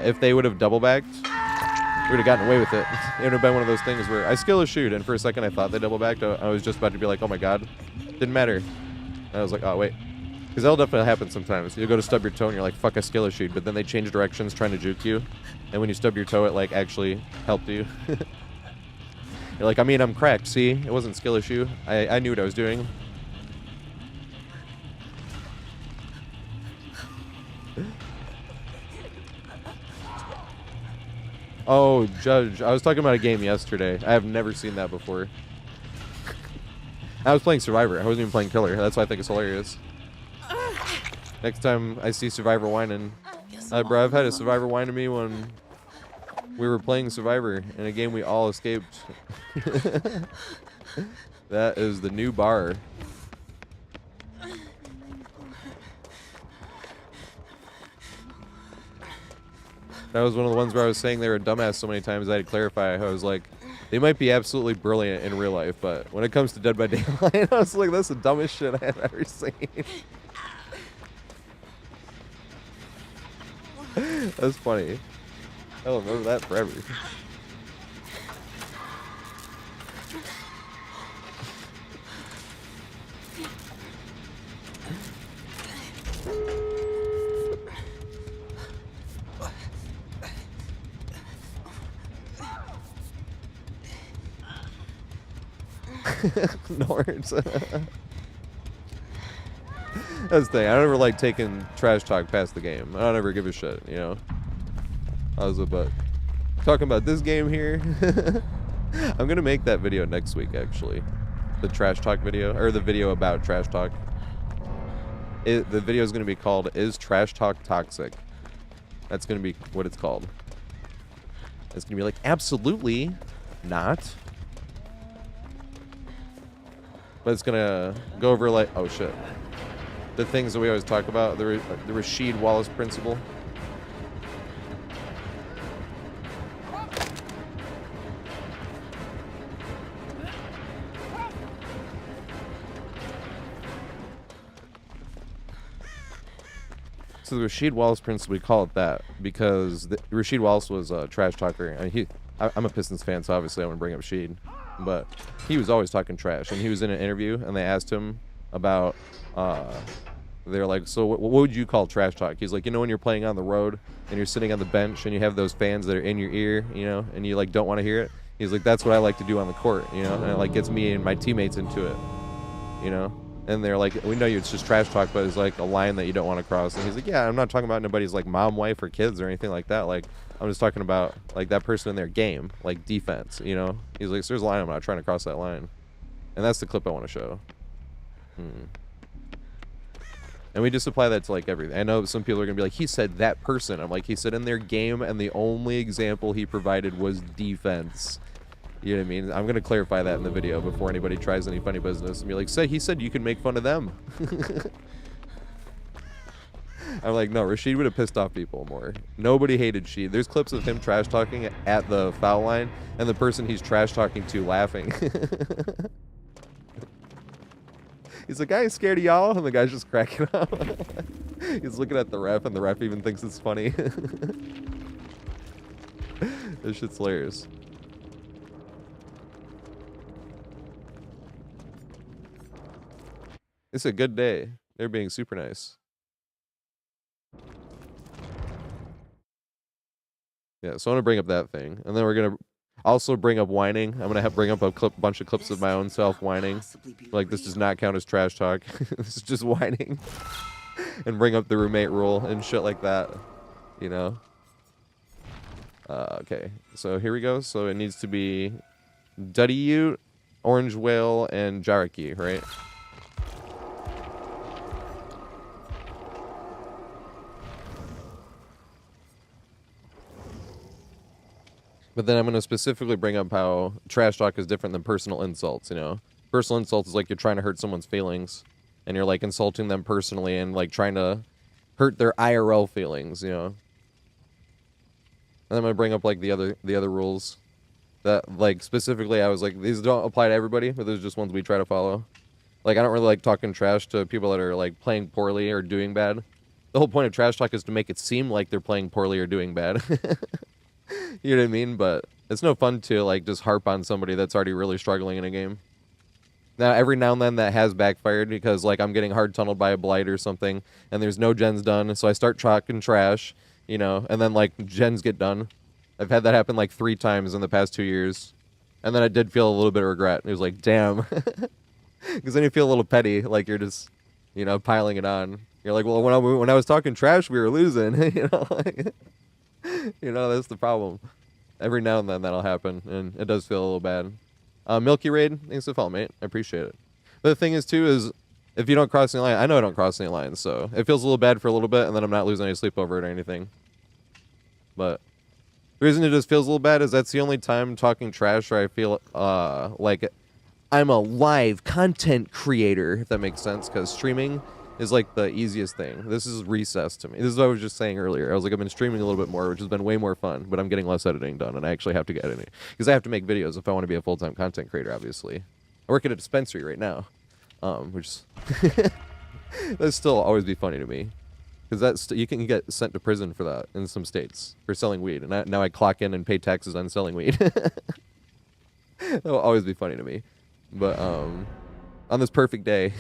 if they would have double backed, we would have gotten away with it. It would have been one of those things where I skill a shoot, and for a second I thought they double backed. I was just about to be like, oh my god. Didn't matter. And I was like, oh wait. Because that'll definitely happen sometimes. You'll go to stub your toe and you're like, fuck, I skill a shoot, but then they change directions trying to juke you. And when you stub your toe, it like actually helped you. You're like, I mean, I'm cracked. See, it wasn't skill issue. I knew what I was doing. Oh, Judge, I was talking about a game yesterday. I have never seen that before. I was playing Survivor. I wasn't even playing Killer. That's why I think it's hilarious. Next time I see Survivor whining, bro, I've had a Survivor whine to me when we were playing Survivor in a game we all escaped. That is the new bar. That was one of the ones where I was saying they were a dumbass so many times I had to clarify. I was like, they might be absolutely brilliant in real life, but when it comes to Dead by Daylight, I was like, that's the dumbest shit I have ever seen. That's funny. I'll remember that forever. Nords. That's the thing. I don't ever like taking trash talk past the game. I don't ever give a shit, you know? But talking about this game here, I'm gonna make that video next week, actually. The trash talk video, or the video about trash talk. The video is gonna be called "Is Trash Talk Toxic?" That's gonna be what it's called. It's gonna be like, absolutely not. But it's gonna go over like, oh shit, the things that we always talk about, the Rasheed Wallace principle. So the Rasheed Wallace principle, we call it that because Rasheed Wallace was a trash talker. I mean, I'm a Pistons fan, so obviously I want to bring up Sheed. But he was always talking trash, and he was in an interview, and they asked him about, they're like, so what would you call trash talk? He's like, you know, when you're playing on the road, and you're sitting on the bench, and you have those fans that are in your ear, you know, and you, like, don't want to hear it? He's like, that's what I like to do on the court, you know, and it, like, gets me and my teammates into it, you know? And they're like, we know it's just trash talk, but it's, like, a line that you don't want to cross. And he's like, yeah, I'm not talking about nobody's, like, mom, wife, or kids or anything like that. Like, I'm just talking about, like, that person in their game, like, defense, you know? He's like, so there's a line, I'm not trying to cross that line. And that's the clip I want to show. And we just apply that to like everything. I know some people are gonna be like, he said that person. I'm like, he said in their game, and the only example he provided was defense. You know what I mean? I'm gonna clarify that in the video before anybody tries any funny business and be like, say he said you can make fun of them. I'm like, no, Rashid would have pissed off people more. Nobody hated Sheed. There's clips of him trash talking at the foul line and the person he's trash talking to laughing. He's like, I ain't scared of y'all, and the guy's just cracking up. He's looking at the ref, and the ref even thinks it's funny. This shit's hilarious. It's a good day. They're being super nice. Yeah, so I want to bring up that thing, and then we're gonna also bring up whining. I'm gonna bring up a bunch of clips of my own self whining. Like, this does not count as trash talk. This is just whining. And bring up the roommate rule and shit like that. You know. Okay, so here we go. So it needs to be Duddy, Orange Whale, and Jaraki, right? But then I'm going to specifically bring up how trash talk is different than personal insults, you know? Personal insults is like you're trying to hurt someone's feelings, and you're like insulting them personally and like trying to hurt their IRL feelings, you know? And I'm going to bring up like the other rules that like specifically I was like, these don't apply to everybody, but there's just ones we try to follow. Like, I don't really like talking trash to people that are like playing poorly or doing bad. The whole point of trash talk is to make it seem like they're playing poorly or doing bad. You know what I mean? But it's no fun to like just harp on somebody that's already really struggling in a game. Now, every now and then that has backfired because like I'm getting hard tunneled by a blight or something, and there's no gens done, so I start talking trash, you know, and then like gens get done. I've had that happen like 3 times in the past 2 years, and then I did feel a little bit of regret. It was like, damn, because then you feel a little petty, like you're just, you know, piling it on. You're like, well, when I was talking trash, we were losing, you know. Like, you know, that's the problem. Every now and then that'll happen, and it does feel a little bad. Milky Raid, thanks for the follow, mate. I appreciate it. But the thing is, too, is if you don't cross any line, I know I don't cross any lines, so it feels a little bad for a little bit, and then I'm not losing any sleep over it or anything. But the reason it just feels a little bad is that's the only time talking trash where I feel like I'm a live content creator, if that makes sense, because streaming is like the easiest thing. This is recess to me. This is what I was just saying earlier. I was like, I've been streaming a little bit more, which has been way more fun, but I'm getting less editing done, and I actually have to get editing because I have to make videos if I want to be a full-time content creator, obviously. I work at a dispensary right now, which is that'd still always be funny to me because that's you can get sent to prison for that in some states for selling weed, and now I clock in and pay taxes on selling weed. That will always be funny to me, but on this perfect day.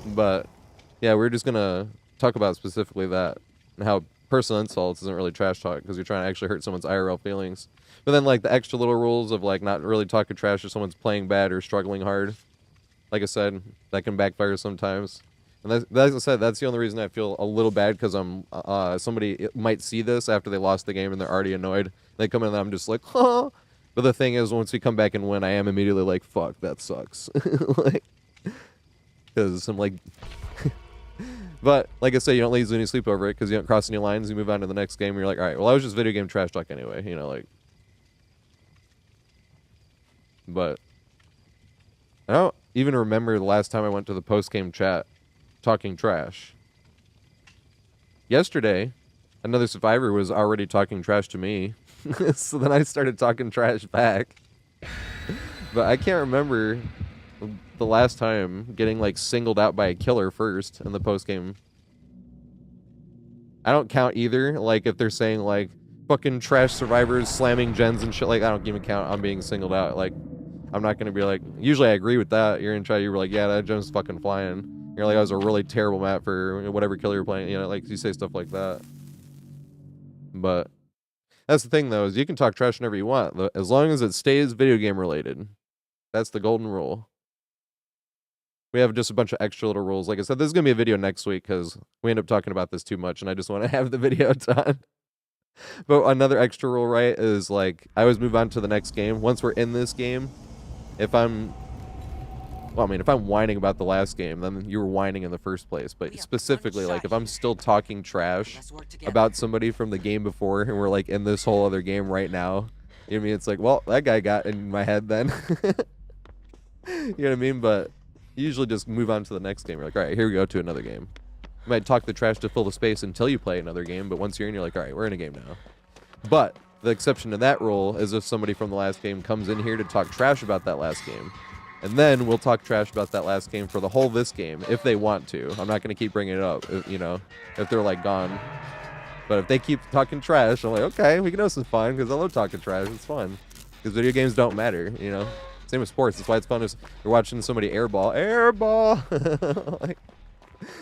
But yeah, we're just gonna talk about specifically that and how personal insults isn't really trash talk because you're trying to actually hurt someone's IRL feelings. But then like the extra little rules of like not really talking trash if someone's playing bad or struggling hard, like I said, that can backfire sometimes. And as I said, that's the only reason I feel a little bad because I'm somebody might see this after they lost the game and they're already annoyed. They come in and I'm just like, huh. But the thing is, once we come back and win, I am immediately like, fuck, that sucks. Like, because I'm like, but like I said, you don't lose any sleep over it because you don't cross any lines. You move on to the next game. And you're like, all right, well, I was just video game trash talk anyway, you know, like. But I don't even remember the last time I went to the post game chat talking trash. Yesterday, another survivor was already talking trash to me. So then I started talking trash back. But I can't remember the last time getting like singled out by a killer first in the post game. I don't count either. Like if they're saying like fucking trash survivors slamming gens and shit, like I don't even count on being singled out. Like I'm not gonna be like, usually I agree with that. You're gonna try, you're like, yeah, that gen's fucking flying. You're like, that was a really terrible map for whatever killer you're playing, you know, like you say stuff like that. But that's the thing though, is you can talk trash whenever you want, as long as it stays video game related. That's the golden rule. We have just a bunch of extra little rules. Like I said, this is going to be a video next week because we end up talking about this too much and I just want to have the video done. But another extra rule, right, is like I always move on to the next game. Once we're in this game, if I'm Well, I mean, if I'm whining about the last game, then you were whining in the first place. But specifically, like, if I'm still talking trash Let's work together. about somebody from the game before, and we're, like, in this whole other game right now, you know what I mean? It's like, well, that guy got in my head then. You know what I mean? But you usually just move on to the next game. You're like, all right, here we go to another game. You might talk the trash to fill the space until you play another game, but once you're in, you're like, all right, we're in a game now. But the exception to that rule is if somebody from the last game comes in here to talk trash about that last game. And then we'll talk trash about that last game for the whole this game, if they want to. I'm not going to keep bringing it up, you know, if they're, like, gone. But if they keep talking trash, I'm like, okay, we can know this is fun, because I love talking trash. It's fun. Because video games don't matter, you know. Same with sports. That's why it's fun. Is you're watching somebody airball. Airball! Like,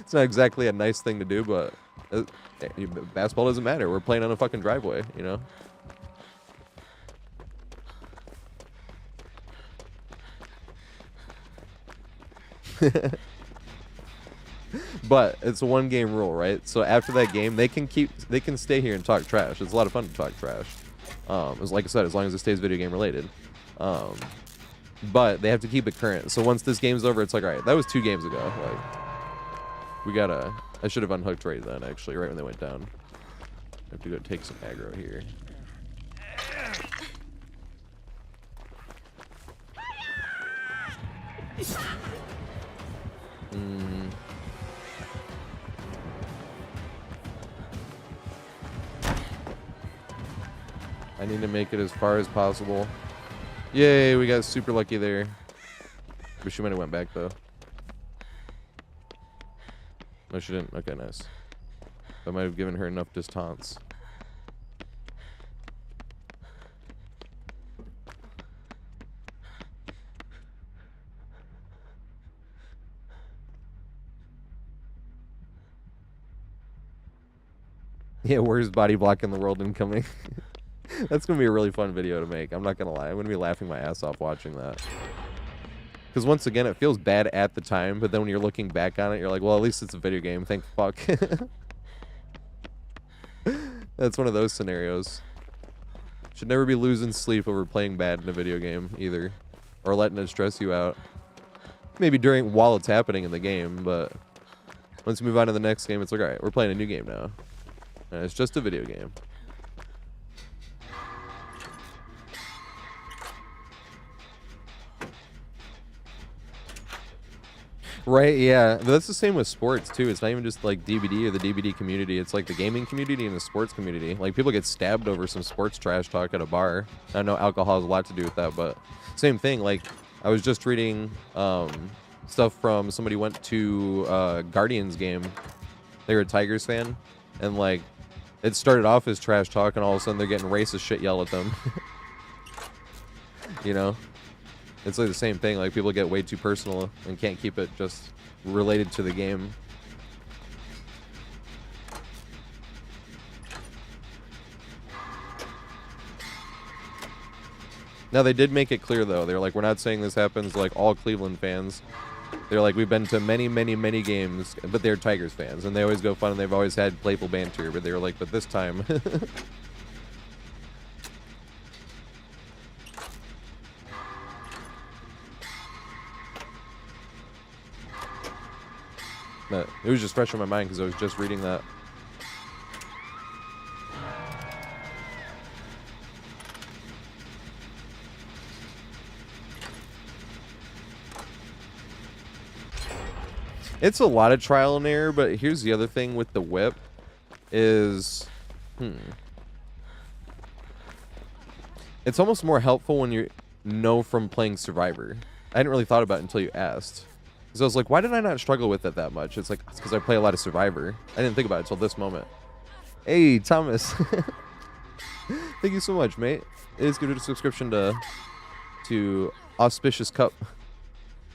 it's not exactly a nice thing to do, but basketball doesn't matter. We're playing on a fucking driveway, you know. But it's a one game rule, right? So after that game, they can stay here and talk trash. It's a lot of fun to talk trash. As like I said, as long as it stays video game related. But they have to keep it current. So once this game's over, it's like, all right, that was 2 games ago. Like, we gotta. I should have unhooked right then, actually, right when they went down. I have to go take some aggro here. I need to make it as far as possible. Yay, we got super lucky there. But she might have went back, though. No, she didn't. Okay, nice. I might have given her enough distance. Yeah, worst body block in the world incoming. That's going to be a really fun video to make. I'm not going to lie. I'm going to be laughing my ass off watching that. Because once again, it feels bad at the time, but then when you're looking back on it, you're like, well, at least it's a video game. Thank fuck. That's one of those scenarios. Should never be losing sleep over playing bad in a video game, either. Or letting it stress you out. Maybe while it's happening in the game, but once you move on to the next game, it's like, alright, we're playing a new game now. And it's just a video game. Right, yeah. That's the same with sports, too. It's not even just, like, DVD or the DVD community. It's, like, the gaming community and the sports community. Like, people get stabbed over some sports trash talk at a bar. I know alcohol has a lot to do with that, but same thing. Like, I was just reading stuff from somebody went to a Guardians game. They were a Tigers fan. And, like, it started off as trash talk, and all of a sudden they're getting racist shit yelled at them. You know? It's like the same thing. Like, people get way too personal and can't keep it just related to the game. Now, they did make it clear, though. They're like, we're not saying this happens like all Cleveland fans. They're like, we've been to many, many, many games, but they're Tigers fans, and they always go fun, and they've always had playful banter, but they were like, but this time... But it was just fresh in my mind because I was just reading that. It's a lot of trial and error, but here's the other thing with the whip is... It's almost more helpful when you know from playing Survivor. I hadn't really thought about it until you asked. So I was like, why did I not struggle with it that much? It's like, it's because I play a lot of Survivor. I didn't think about it until this moment. Hey, Thomas. Thank you so much, mate. It is good to subscription to Auspicious Cup.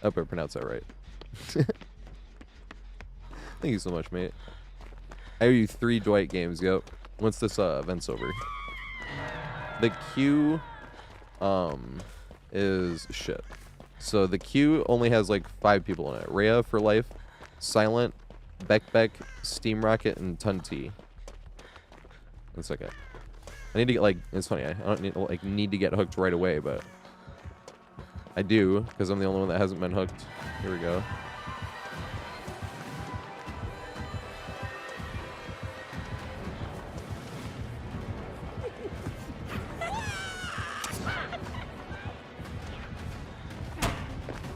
I hope I pronounced that right. Thank you so much, mate. I owe you 3 Dwight games, yep. Once this event's over. The queue is shit. So the queue only has like 5 people in it. Rhea for life, Silent, Beck, Steam Rocket, and Tunti. That's okay. I need to get like, it's funny, I don't need to get hooked right away, but I do, because I'm the only one that hasn't been hooked. Here we go.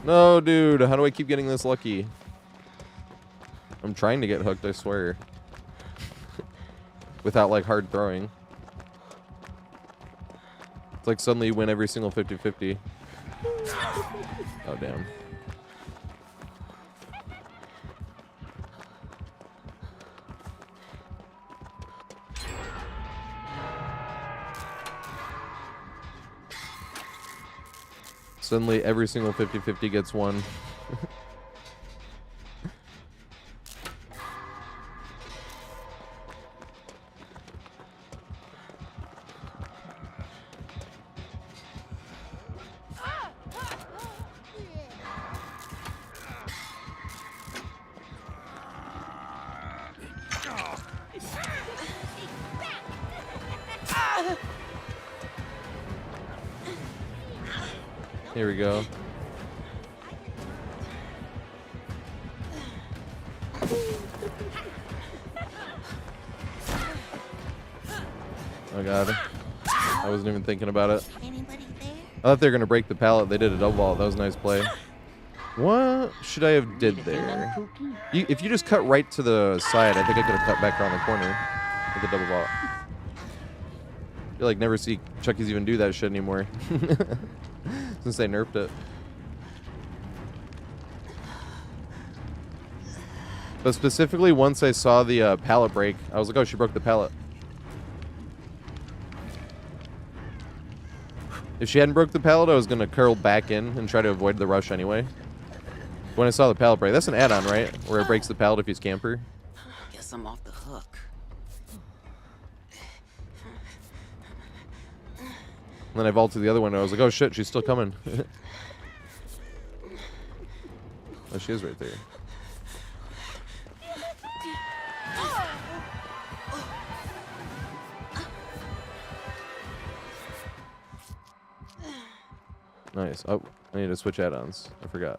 No, dude. How do I keep getting this lucky? I'm trying to get hooked, I swear. Without, like, hard throwing. It's like suddenly you win every single 50-50. Oh, damn. Suddenly every single 50-50 gets one. Here we go. Oh god. I wasn't even thinking about it. Anybody there? I thought they were gonna break the pallet. They did a double vault. That was a nice play. What should I have did there? If you just cut right to the side, I think I could have cut back around the corner with a double vault. You like never see Chucky's even do that shit anymore. Since they nerfed it. But specifically, once I saw the pallet break, I was like, oh, she broke the pallet. If she hadn't broke the pallet, I was going to curl back in and try to avoid the rush anyway. When I saw the pallet break, that's an add-on, right? Where it breaks the pallet if he's camper. Guess I'm off the hook. And then I vaulted the other one, and I was like, oh shit, she's still coming. Oh, she is right there. Nice. Oh, I need to switch add-ons. I forgot.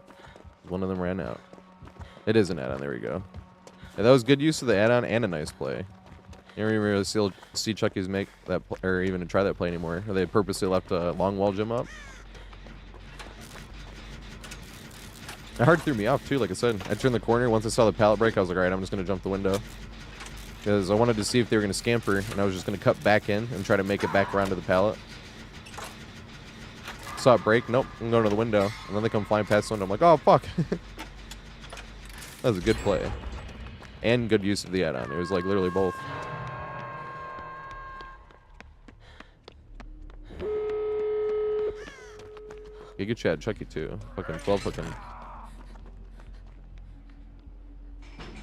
One of them ran out. It is an add-on. There we go. Yeah, that was good use of the add-on and a nice play. You don't even really see Chucky's make that, or even try that play anymore. Or they purposely left a long wall gym up. It hard threw me off too. Like I said, I turned the corner. Once I saw the pallet break, I was like, all right, I'm just gonna jump the window because I wanted to see if they were gonna scamper, and I was just gonna cut back in and try to make it back around to the pallet. Saw it break. Nope, I'm going to the window, and then they come flying past the window. I'm like, oh fuck. That was a good play and good use of the add-on. It was like literally both. Giga Chad, Chucky too. Fucking 12 hooking.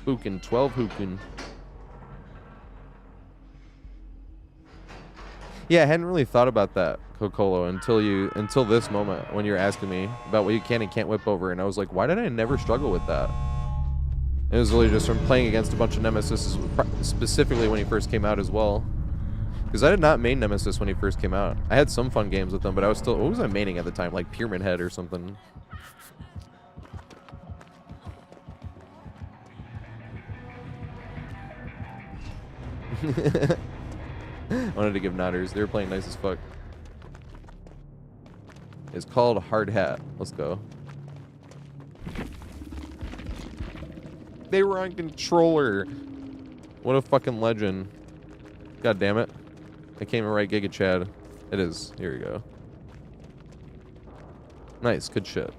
Hookin, 12 hookin. Yeah, I hadn't really thought about that, Cocolo, until this moment when you were asking me about what you can and can't whip over, and I was like, why did I never struggle with that? It was really just from playing against a bunch of Nemesis, specifically when he first came out as well. Because I did not main Nemesis when he first came out. I had some fun games with them, but I was still... What was I maining at the time? Like Pyramid Head or something. I wanted to give nodders. They were playing nice as fuck. It's called Hard Hat. Let's go. They were on controller. What a fucking legend. God damn it. I can't even write Giga Chad. It is. Here we go. Nice. Good shit.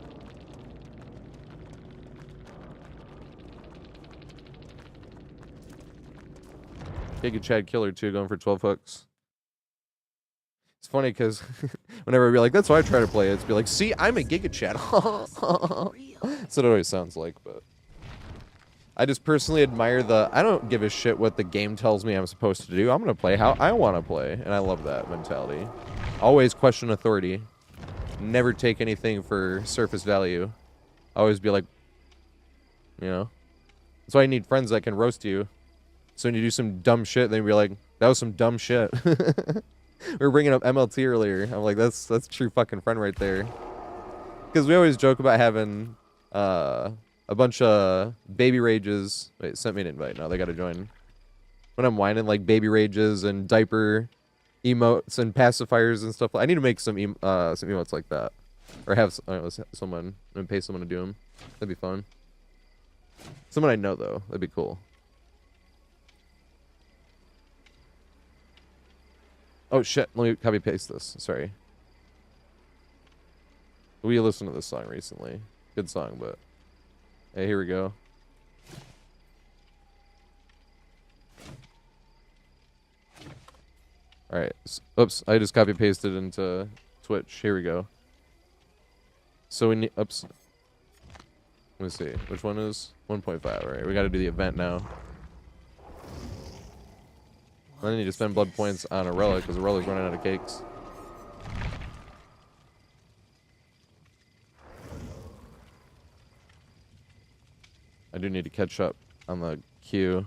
Giga Chad Killer 2 going for 12 hooks. It's funny because whenever I be like, that's why I try to play it, it's be like, see, I'm a Giga Chad. That's what it always sounds like, but I just personally admire the, I don't give a shit what the game tells me I'm supposed to do. I'm going to play how I want to play, and I love that mentality. Always question authority. Never take anything for surface value. Always be like, you know. That's why you need friends that can roast you. So when you do some dumb shit, then you'll be like, that was some dumb shit. We were bringing up MLT earlier. I'm like, that's true fucking friend right there. Because we always joke about having a bunch of baby rages. Wait, sent me an invite. No, they got to join. When I'm whining, like baby rages and diaper emotes and pacifiers and stuff. I need to make some emotes like that, or have someone and pay someone to do them. That'd be fun. Someone I know though. That'd be cool. Oh shit! Let me copy paste this. Sorry. We listened to this song recently. Good song, but hey, here we go. All right. Oops, I just copy pasted into Twitch. Here we go. So we need. Oops. Let me see. Which one is 1.5? All right, we got to do the event now. I need to spend blood points on a relic because the relic's running out of cakes. I do need to catch up on the queue.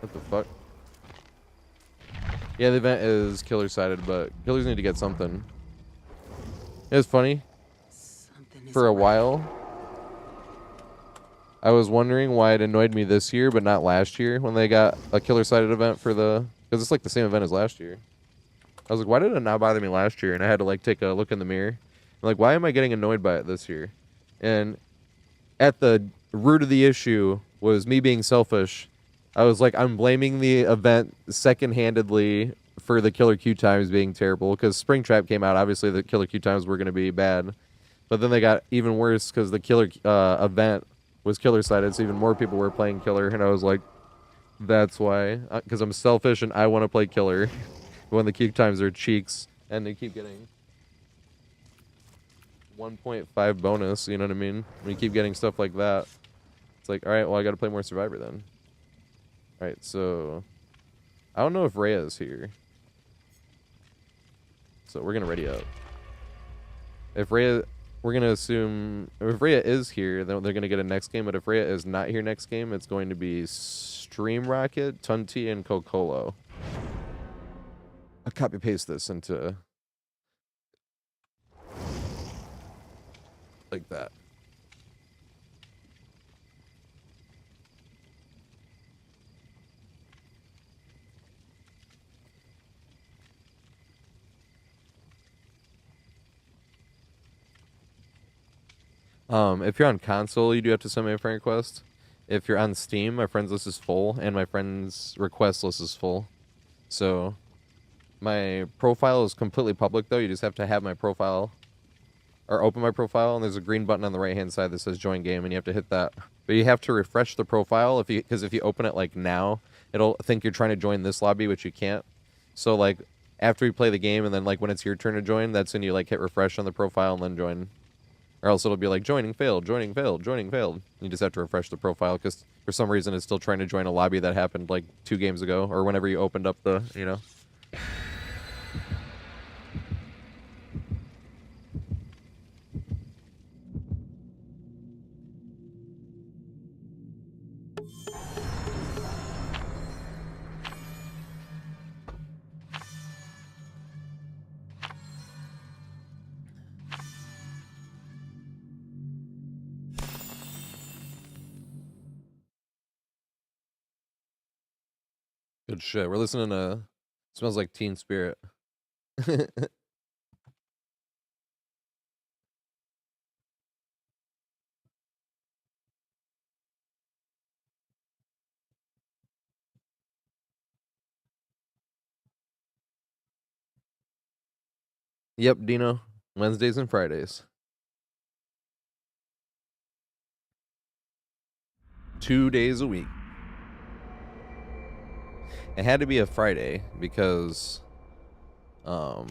What the fuck? Yeah, the event is killer sided, but killers need to get something. It's funny. For a while, I was wondering why it annoyed me this year, but not last year when they got a killer sided event for the. Because it's like the same event as last year. I was like, why did it not bother me last year? And I had to like take a look in the mirror. I'm like, why am I getting annoyed by it this year? And at the root of the issue was me being selfish. I was like, I'm blaming the event second-handedly for the killer queue times being terrible. Because Springtrap came out, obviously the killer queue times were going to be bad. But then they got even worse because the killer event was killer-sided, so even more people were playing killer. And I was like, that's why. Because I'm selfish and I want to play killer. When the queue times are cheeks, and they keep getting 1.5 bonus, you know what I mean? When you keep getting stuff like that, it's like, alright, well, I gotta play more Survivor then. Alright, so I don't know if Rhea is here. So we're gonna ready up. If Rhea, we're gonna assume, if Rhea is here, then they're gonna get a next game, but if Rhea is not here next game, it's going to be Stream Rocket, Tunti, and Kokolo. I'll copy paste this into like that. If you're on console, you do have to send me a friend request. If you're on Steam, my friends list is full, and my friends request list is full. So my profile is completely public, though. You just have to have my profile, or open my profile, and there's a green button on the right-hand side that says Join Game, and you have to hit that. But you have to refresh the profile, because if you open it, like, now, it'll think you're trying to join this lobby, which you can't. So, like, after you play the game, and then, like, when it's your turn to join, that's when you, like, hit refresh on the profile and then join. Or else it'll be like, joining failed, joining failed, joining failed. You just have to refresh the profile, because for some reason it's still trying to join a lobby that happened, like, 2 games ago, or whenever you opened up the, you know. Good shit. We're listening to Smells Like Teen Spirit. Yep, Dino. Wednesdays and Fridays. 2 days a week. It had to be a Friday because that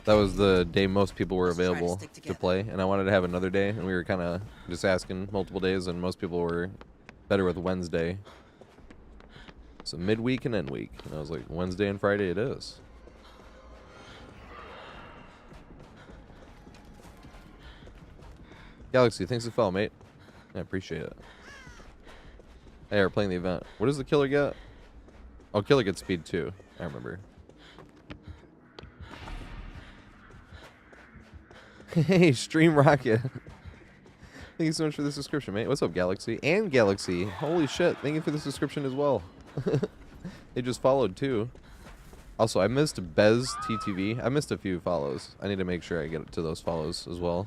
was the day most people were available to play, and I wanted to have another day, and we were kind of just asking multiple days, and most people were better with Wednesday. So midweek and end week, and I was like, Wednesday and Friday it is. Galaxy, thanks for the follow, mate. I appreciate it. Hey, we're playing the event. What does the killer get? Oh, killer gets speed too. I remember. Hey, Stream Rocket. Thank you so much for the subscription, mate. What's up, Galaxy? And Galaxy. Holy shit. Thank you for the subscription as well. They just followed, too. Also, I missed Bez TTV. I missed a few follows. I need to make sure I get to those follows as well.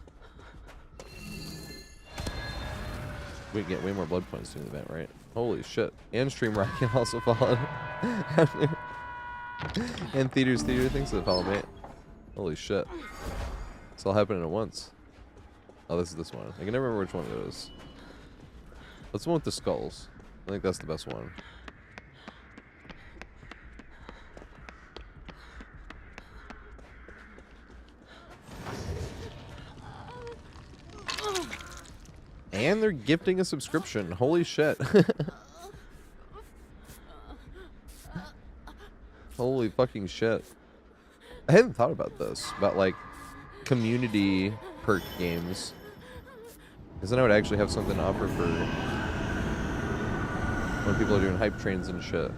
We get way more blood points doing the event, right? Holy shit. And Stream Rocket also followed. And Theater, thanks for the follow, mate. Holy shit. It's all happening at once. Oh, this is this one. I can never remember which one it is. Let's one with the skulls. I think that's the best one. And they're gifting a subscription. Holy shit. Holy fucking shit. I hadn't thought about this. About, like, community perk games. Because then I would actually have something to offer for when people are doing hype trains and shit.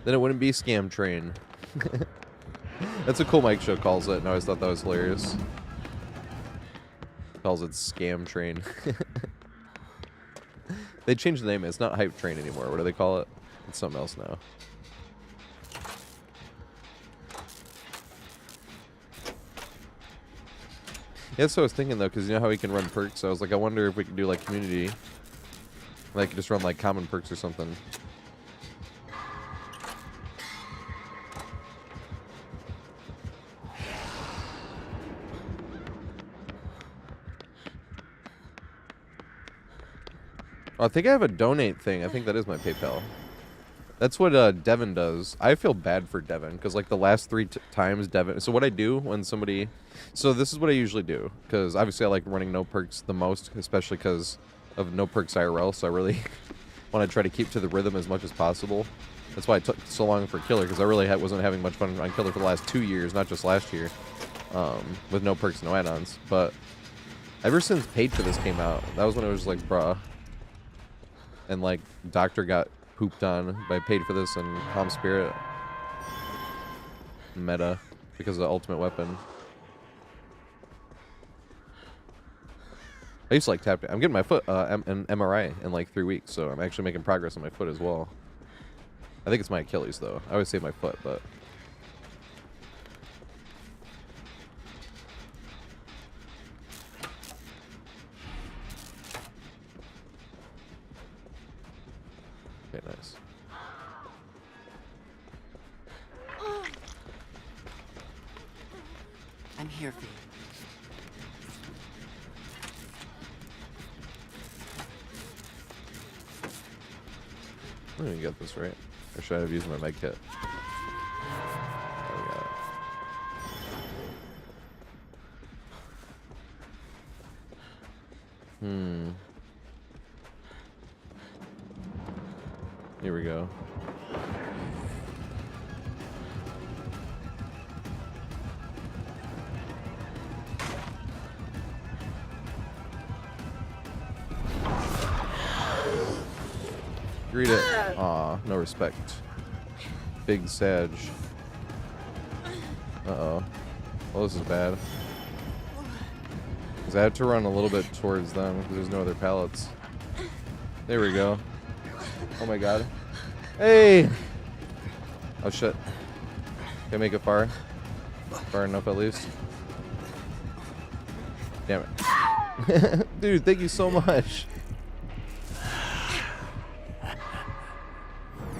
Then it wouldn't be Scam Train. That's what Cool Mike Show calls it, and I always thought that was hilarious. Calls it Scam Train. They changed the name. It's not Hype Train anymore. What do they call it? It's something else now. Yeah, that's what I was thinking, though, because you know how we can run perks? I was like, I wonder if we could do, like, community. Like, just run, like, common perks or something. Oh, I think I have a donate thing. I think that is my PayPal. That's what Devin does. I feel bad for Devin because like the last three times Devin. So what I do when somebody, so this is what I usually do because obviously I like running no perks the most, especially because of no perks IRL. So I really want to try to keep to the rhythm as much as possible. That's why I took so long for Killer because I really wasn't having much fun on Killer for the last 2 years, not just last year, with no perks, no add-ons. But ever since Paid for This came out, that was when it was like, bruh. And like Doctor got pooped on by Paid for This and Calm Spirit meta because of the Ultimate Weapon. I used to like tap. I'm getting my foot an MRI in like 3 weeks, so I'm actually making progress on my foot as well. I think it's my Achilles though. I always say my foot, but okay, nice. I'm here for you. I'm gonna get this right. Or should I have used my med kit? Oh, we got it. Here we go. Read it. Aw, no respect. Big Sag. Uh-oh. Well, this is bad. Because I had to run a little bit towards them because there's no other pallets. There we go. Oh my god. Hey! Oh shit. Can I make it far? Far enough at least. Damn it. Dude, thank you so much.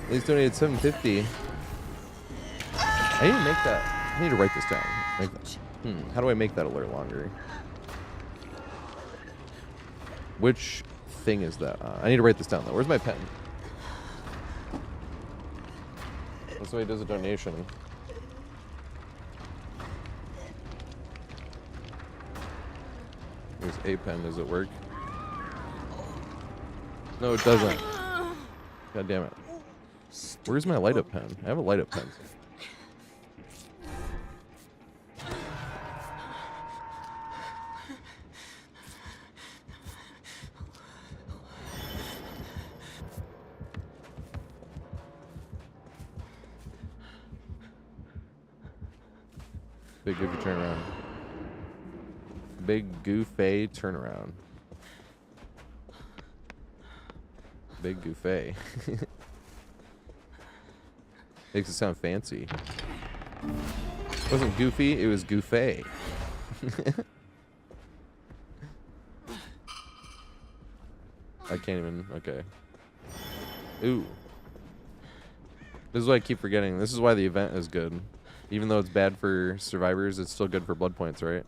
He's donated $7.50. I need to make that. I need to write this down. How do I make that alert longer? Which thing is that? I need to write this down though. Where's my pen? That's why he does a donation. There's a pen. Does it work? No, it doesn't. God damn it. Where's my light up pen? I have a light up pen. Big if you turn around. Big goofy turnaround. Big goofy. Makes it sound fancy. It wasn't goofy, it was goofy. I can't even. Okay. Ooh. This is what I keep forgetting. This is why the event is good. Even though it's bad for survivors, it's still good for blood points, right?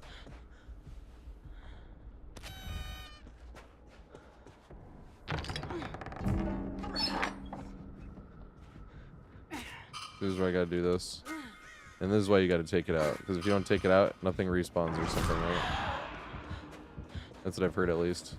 This is why I gotta do this. And this is why you gotta take it out. Because if you don't take it out, nothing respawns or something, right? That's what I've heard at least.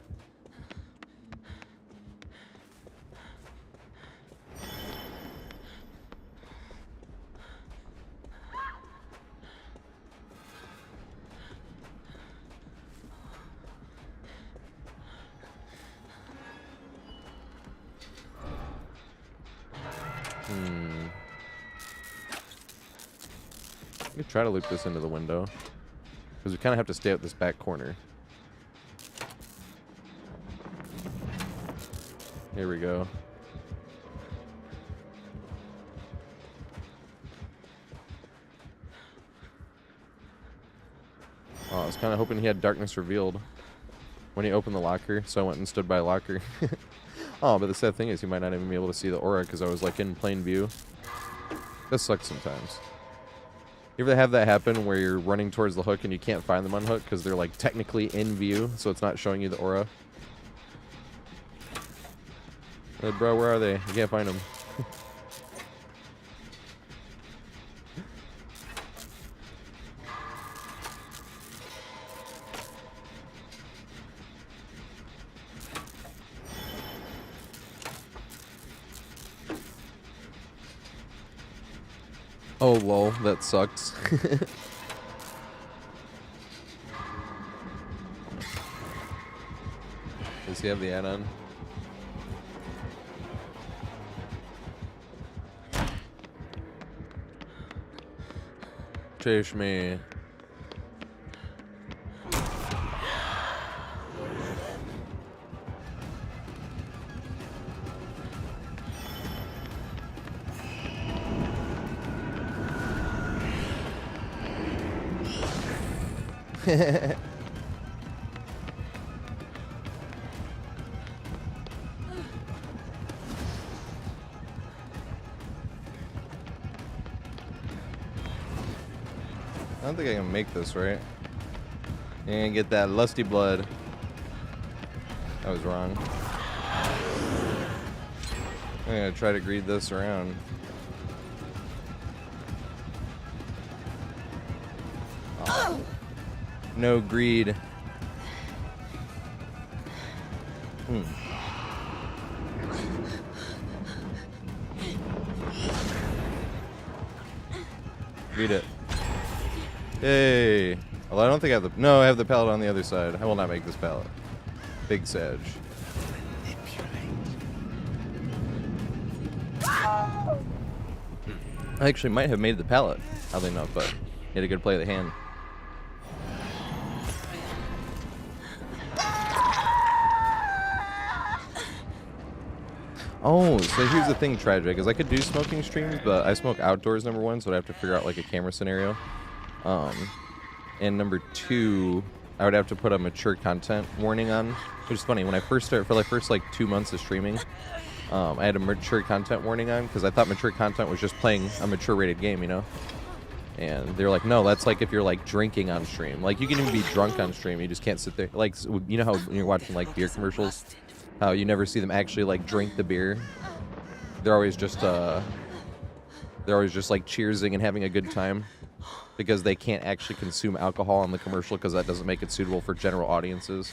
I could try to loop this into the window. Because we kind of have to stay out this back corner. Here we go. Oh, I was kind of hoping he had darkness revealed when he opened the locker, so I went and stood by a locker. Oh, but the sad thing is he might not even be able to see the aura because I was like in plain view. That sucks sometimes. You ever have that happen where you're running towards the hook and you can't find them on hook because they're like technically in view, so it's not showing you the aura? Hey, bro, where are they? You can't find them. Oh, lol, that sucks. Does he have the add-on? Chase me. I don't think I can make this, right? And get that lusty blood. I was wrong. I'm gonna try to greed this around. Oh. No greed. Read it. Hey. Although I don't think I have the... No, I have the pallet on the other side. I will not make this pallet. Big Sag. I actually might have made the pallet, oddly enough, but he had a good play of the hand. Oh, so here's the thing, Tragic, is I could do smoking streams, but I smoke outdoors, number one, so I'd have to figure out, like, a camera scenario. And number two, I would have to put a mature content warning on, which is funny. When I first started, for the first, like, 2 months of streaming, I had a mature content warning on, because I thought mature content was just playing a mature rated game, you know? And they're like, no, that's like if you're, like, drinking on stream. Like, you can even be drunk on stream, you just can't sit there. Like, you know how when you're watching, like, beer commercials? How you never see them actually like drink the beer. They're always just like cheersing and having a good time because they can't actually consume alcohol on the commercial because that doesn't make it suitable for general audiences.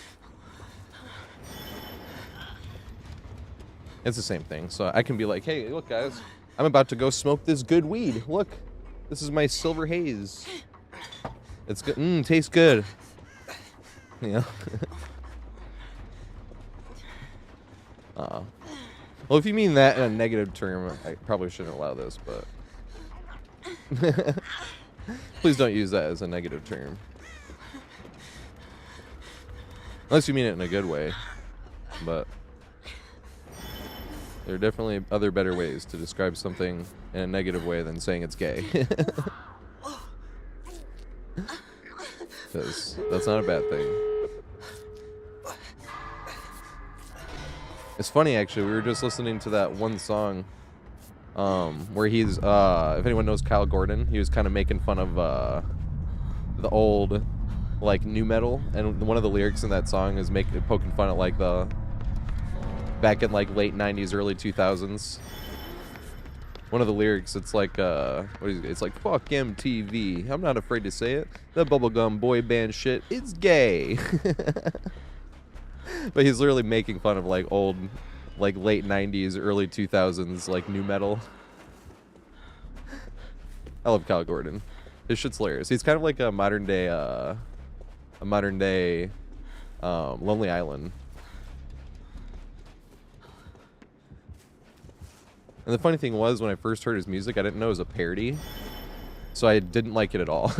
It's the same thing. So I can be like, hey, look guys, I'm about to go smoke this good weed. Look, this is my silver haze. It's good. Tastes good. You know? Well, if you mean that in a negative term, I probably shouldn't allow this, but... Please don't use that as a negative term. Unless you mean it in a good way. But there are definitely other better ways to describe something in a negative way than saying it's gay. Because that's not a bad thing. It's funny, actually. We were just listening to that one song where he's, if anyone knows Kyle Gordon, he was kind of making fun of the old, like, new metal. And one of the lyrics in that song is poking fun at, like, the back in, like, late 90s, early 2000s. One of the lyrics, it's like, it's like, fuck MTV. I'm not afraid to say it. The bubblegum boy band shit, it's gay. But he's literally making fun of, like, old, like, late 90s, early 2000s, like, new metal. I love Kyle Gordon. His shit's hilarious. He's kind of like a modern day Lonely Island. And the funny thing was, when I first heard his music, I didn't know it was a parody. So I didn't like it at all.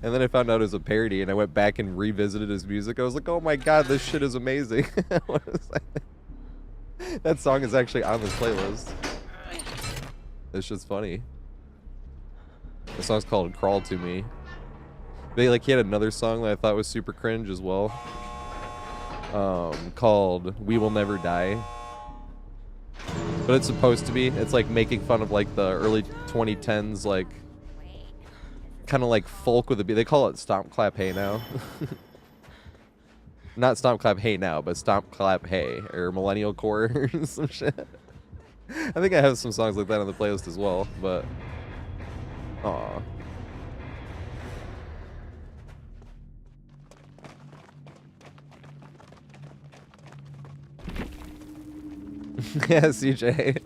And then I found out it was a parody, and I went back and revisited his music. I was like, oh my god, this shit is amazing. What is that? That song is actually on this playlist. This shit's funny. The song's called Crawl to Me. But like, he had another song that I thought was super cringe as well. Called We Will Never Die. But it's supposed to be. It's like making fun of like the early 2010s, like kind of like folk with a beat. They call it Stomp Clap Hey Now. Not Stomp Clap Hey Now, but Stomp Clap Hey, or Millennial Core or some shit. I think I have some songs like that on the playlist as well, but aw. Yeah, CJ.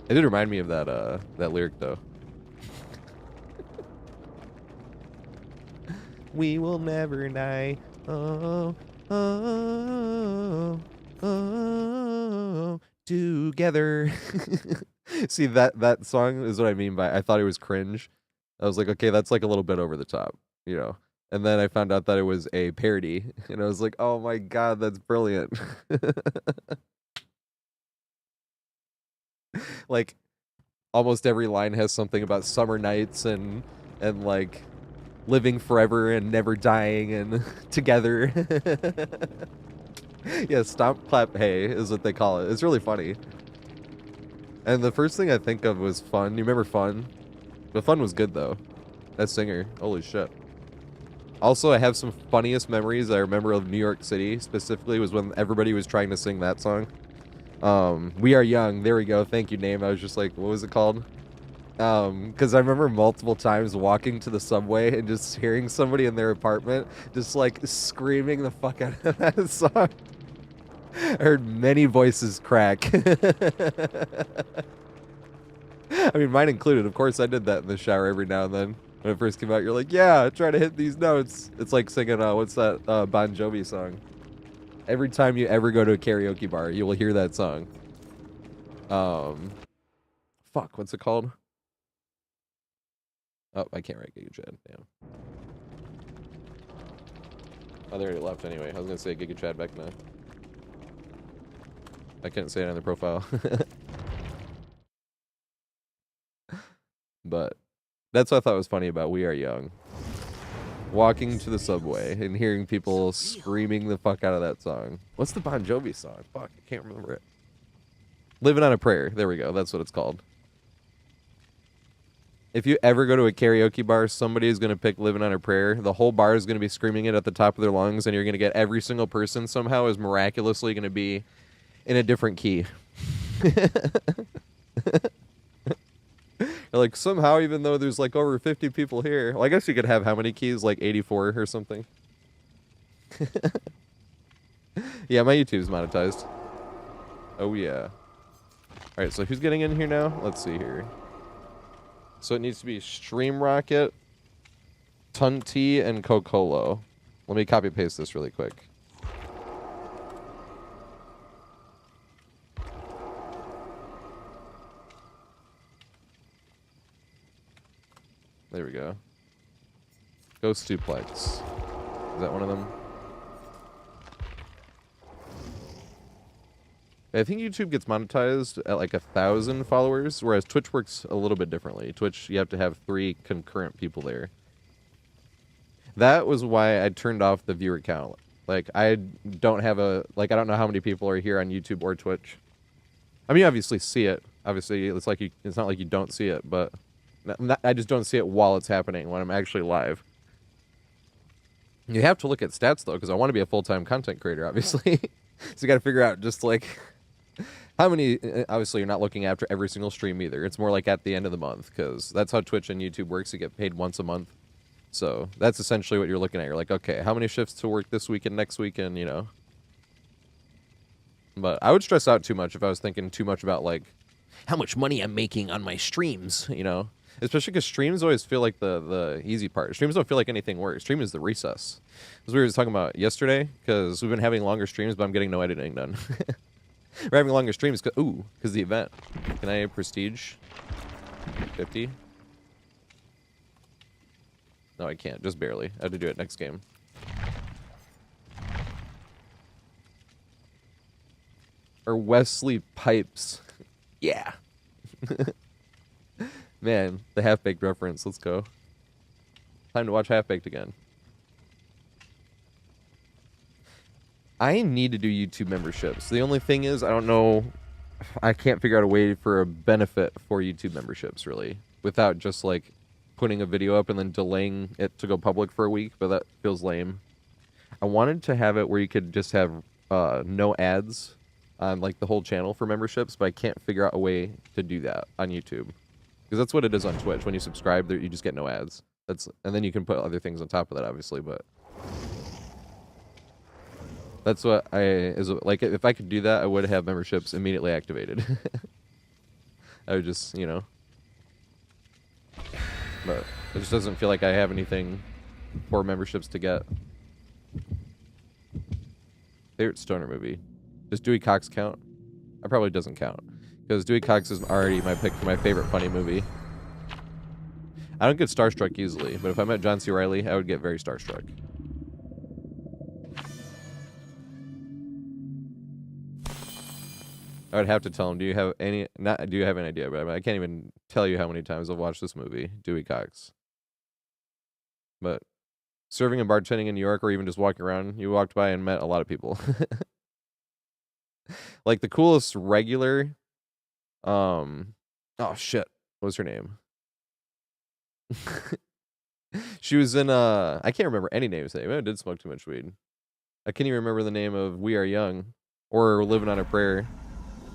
It did remind me of that lyric though. We will never die. Oh, oh, oh, oh, together. See, that song is what I mean by I thought it was cringe. I was like, okay, that's like a little bit over the top, you know. And then I found out that it was a parody, and I was like, oh my god, that's brilliant. Like, almost every line has something about summer nights and like living forever and never dying and together. Yeah, Stomp Clap Hey is what they call it. It's really funny. And the first thing I think of was Fun. You remember Fun? The Fun was good though. That singer, holy shit. Also, I have some funniest memories I remember of New York City specifically was when everybody was trying to sing that song. We Are Young. There we go. Thank you, name. I was just like, what was it called? Because I remember multiple times walking to the subway and just hearing somebody in their apartment just like screaming the fuck out of that song. I heard many voices crack. I mean, mine included. Of course, I did that in the shower every now and then. When it first came out, you're like, yeah, try to hit these notes. It's like singing, what's that Bon Jovi song? Every time you ever go to a karaoke bar, you will hear that song. Fuck, what's it called? Oh, I can't write Giga Chad. Damn. Oh, they already left anyway. I was gonna say Giga Chad back now. I couldn't say it on the profile. But that's what I thought was funny about We Are Young. Walking to the subway and hearing people screaming the fuck out of that song. What's the Bon Jovi song? Fuck, I can't remember it. Living on a Prayer. There we go. That's what it's called. If you ever go to a karaoke bar, somebody is going to pick Living on a Prayer. The whole bar is going to be screaming it at the top of their lungs, and you're going to get every single person somehow is miraculously going to be in a different key. Like, somehow, even though there's, like, over 50 people here... Well, I guess you could have how many keys? Like, 84 or something? Yeah, my YouTube's monetized. Oh, yeah. Alright, so who's getting in here now? Let's see here. So it needs to be Stream Rocket, Tunti, and Kokolo. Let me copy-paste this really quick. There we go. Ghost Duplex. Is that one of them? I think YouTube gets monetized at like 1,000 followers, whereas Twitch works a little bit differently. Twitch, you have to have 3 concurrent people there. That was why I turned off the viewer count. Like, I don't have a... Like, I don't know how many people are here on YouTube or Twitch. I mean, you obviously see it. Obviously, it's like it's not like you don't see it, but... I just don't see it while it's happening, when I'm actually live. You have to look at stats, though, because I want to be a full-time content creator, obviously. So you got to figure out just, like... How many... Obviously, you're not looking after every single stream, either. It's more like at the end of the month, because that's how Twitch and YouTube works. You get paid once a month. So that's essentially what you're looking at. You're like, okay, how many shifts to work this week and next weekend, you know? But I would stress out too much if I was thinking too much about, like, how much money I'm making on my streams, you know? Especially because streams always feel like the easy part. Streams don't feel like anything work. Stream is the recess. As we were just talking about yesterday, because we've been having longer streams, but I'm getting no editing done. We're having longer streams because the event. Can I prestige? 50? No, I can't. Just barely. I have to do it next game. Or Wesley Pipes. Yeah. Man, the Half-Baked reference. Let's go. Time to watch Half-Baked again. I need to do YouTube memberships. The only thing is, I don't know... I can't figure out a way for a benefit for YouTube memberships, really. Without just, like, putting a video up and then delaying it to go public for a week, but that feels lame. I wanted to have it where you could just have no ads on, like, the whole channel for memberships, but I can't figure out a way to do that on YouTube. Because that's what it is on Twitch. When you subscribe, you just get no ads. And then you can put other things on top of that, obviously, but... That's what like, if I could do that, I would have memberships immediately activated. I would just, you know. But it just doesn't feel like I have anything for memberships to get. Favorite stoner movie? Does Dewey Cox count? It probably doesn't count. Because Dewey Cox is already my pick for my favorite funny movie. I don't get starstruck easily, but if I met John C. Reilly, I would get very starstruck. I would have to tell him, do you have any idea, but I can't even tell you how many times I've watched this movie, Dewey Cox. But serving and bartending in New York, or even just walking around, you walked by and met a lot of people. Like the coolest regular, oh shit, what was her name? She was in, I can't remember any names. Maybe I did smoke too much weed. I can't even remember the name of We Are Young, or Living on a Prayer.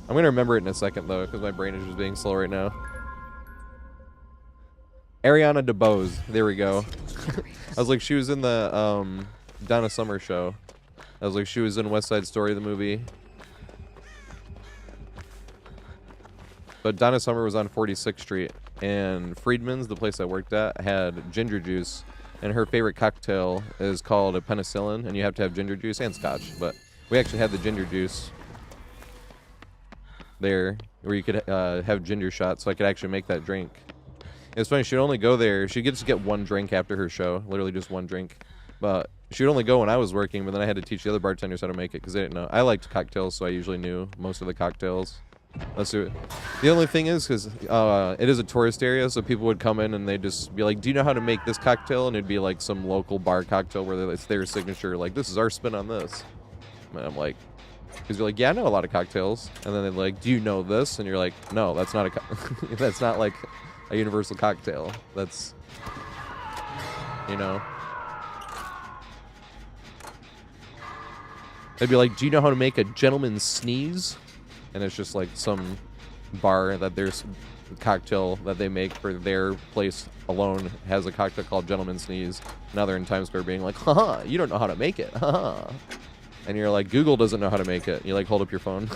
I'm going to remember it in a second, though, because my brain is just being slow right now. Ariana DeBose. There we go. I was like, she was in the Donna Summer show. I was like, she was in West Side Story, the movie. But Donna Summer was on 46th Street, and Friedman's, the place I worked at, had ginger juice, and her favorite cocktail is called a penicillin, and you have to have ginger juice and scotch. But we actually had the ginger juice there, where you could have ginger shots, so I could actually make that drink. It's funny, she'd only go there, she gets to get one drink after her show, literally just one drink. But she'd only go when I was working, but then I had to teach the other bartenders how to make it, because they didn't know. I liked cocktails, so I usually knew most of the cocktails. Let's do it. The only thing is, because it is a tourist area, so people would come in and they'd just be like, do you know how to make this cocktail? And it'd be like some local bar cocktail where it's their signature, like, this is our spin on this. And I'm like, because you're like, yeah, I know a lot of cocktails. And then they're like, do you know this? And you're like, no, that's not that's not like a universal cocktail. That's, you know. They'd be like, do you know how to make a gentleman's sneeze? And it's just like some bar that there's a cocktail that they make for their place alone has a cocktail called Gentleman's Sneeze. Now they're in Times Square being like, haha, you don't know how to make it. Haha. And you're like, Google doesn't know how to make it. You like hold up your phone.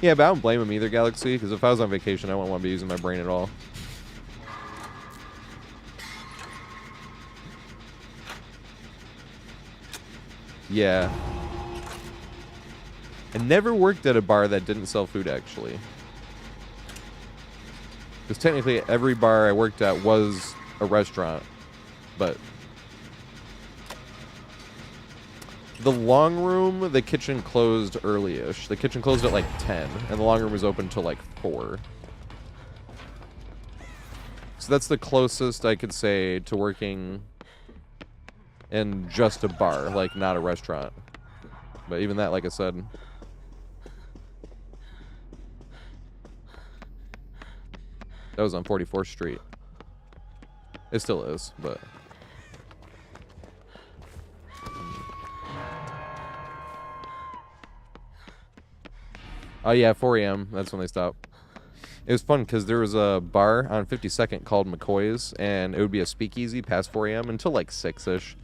Yeah, but I don't blame him either, Galaxy, because if I was on vacation, I wouldn't want to be using my brain at all. Yeah. I never worked at a bar that didn't sell food, actually. Because technically, every bar I worked at was a restaurant. But the long room, the kitchen closed early-ish. The kitchen closed at like 10, and the long room was open till like 4. So that's the closest I could say to working in just a bar, like not a restaurant. But even that, like I said. That was on 44th Street. It still is, but... Oh yeah, 4 a.m. That's when they stopped. It was fun because there was a bar on 52nd called McCoy's, and it would be a speakeasy past 4 a.m. until like 6-ish.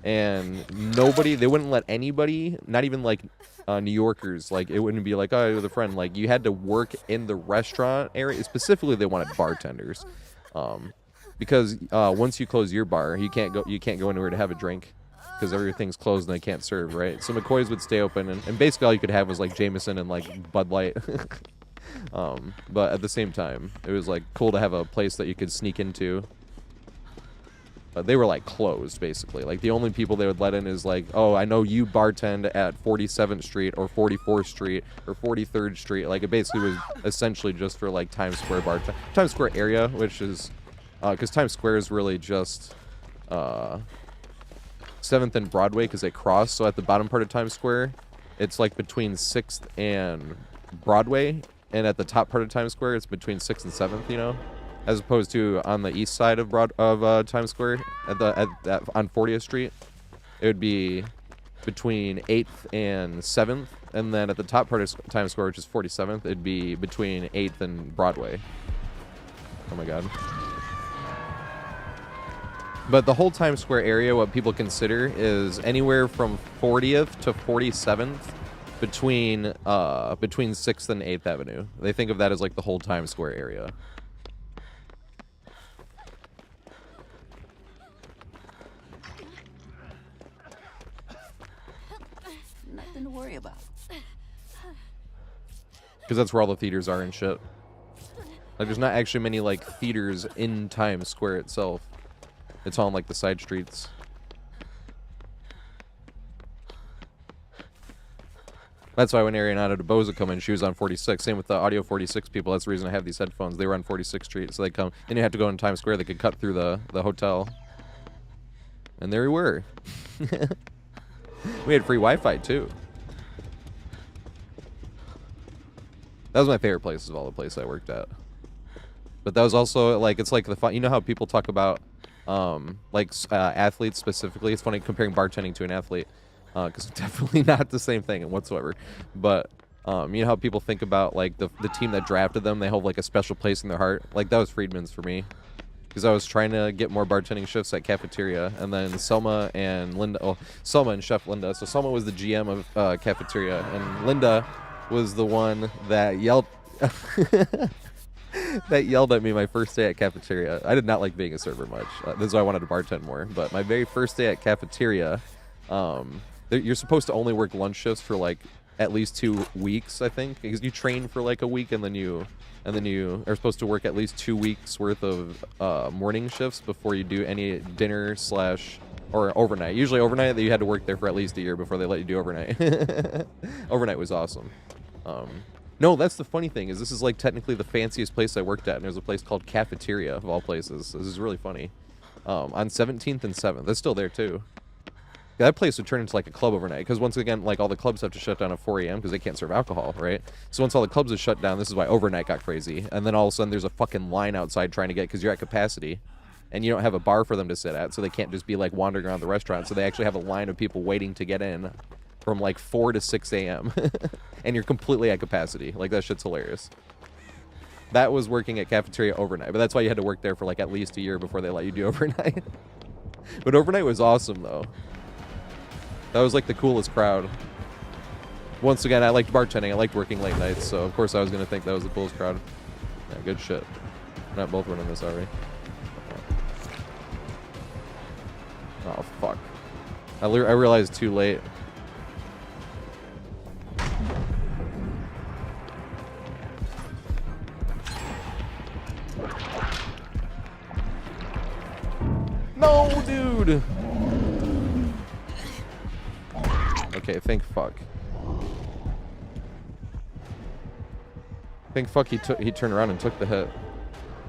And nobody, they wouldn't let anybody, not even like New Yorkers, like it wouldn't be like, oh, you're with a friend. Like you had to work in the restaurant area. Specifically, they wanted bartenders, because once you close your bar, you can't go anywhere to have a drink because everything's closed and they can't serve, right? So McCoy's would stay open, and basically all you could have was like Jameson and like Bud Light. But at the same time, it was like cool to have a place that you could sneak into. But they were like closed, basically. Like the only people they would let in is like, oh, I know you bartend at 47th Street or 44th Street or 43rd Street. Like it basically was essentially just for like Times Square Times Square area, which is because Times Square is really just 7th and Broadway because they cross. So at the bottom part of Times Square, it's like between 6th and Broadway, and at the top part of Times Square, it's between 6th and 7th. You know. As opposed to on the east side of Times Square, on 40th Street, it would be between 8th and 7th, and then at the top part of Times Square, which is 47th, it'd be between 8th and Broadway. Oh my god. But the whole Times Square area, what people consider is anywhere from 40th to 47th between 6th and 8th Avenue. They think of that as like the whole Times Square area. Nothing to worry about. Because that's where all the theaters are and shit. Like, there's not actually many, like, theaters in Times Square itself. It's all on, like, the side streets. That's why when Ariana DeBose would come in, she was on 46. Same with the Audio 46 people. That's the reason I have these headphones. They were on 46th Street, so they come. And you have to go in Times Square. They could cut through the hotel. And there we were. We had free Wi-Fi, too. That was my favorite place of all the places I worked at. But that was also, like, it's like the fun. You know how people talk about, athletes specifically? It's funny comparing bartending to an athlete. Because it's definitely not the same thing whatsoever. But, you know how people think about, like, the team that drafted them, they hold, like, a special place in their heart? Like, that was Friedman's for me. Because I was trying to get more bartending shifts at Cafeteria. And then Selma and Linda, Selma and Chef Linda. So Selma was the GM of Cafeteria. And Linda was the one that yelled... that yelled at me my first day at Cafeteria. I did not like being a server much. This is why I wanted to bartend more. But my very first day at Cafeteria... you're supposed to only work lunch shifts for like at least 2 weeks, I think, because you train for like a week and then you are supposed to work at least 2 weeks worth of morning shifts before you do any dinner or overnight. Usually overnight, that you had to work there for at least a year before they let you do overnight. Overnight was awesome. No, that's the funny thing is this is like technically the fanciest place I worked at, and there's a place called Cafeteria of all places. This is really funny. On 17th and 7th, that's still there too. That place would turn into like a club overnight because once again, like all the clubs have to shut down at 4 a.m. because they can't serve alcohol, right? So once all the clubs are shut down, this is why overnight got crazy. And then all of a sudden there's a fucking line outside trying to get because you're at capacity and you don't have a bar for them to sit at, so they can't just be like wandering around the restaurant. So they actually have a line of people waiting to get in from like 4 to 6 a.m. and you're completely at capacity. Like that shit's hilarious. That was working at Cafeteria overnight, but that's why you had to work there for like at least a year before they let you do overnight. But overnight was awesome though. That was like the coolest crowd. once again, I liked bartending. I liked working late nights, so of course I was gonna think that was the coolest crowd. Yeah, good shit. We're not both running this, are we? Oh fuck! I realized too late. No, dude. Okay, thank fuck. Thank fuck he turned around and took the hit.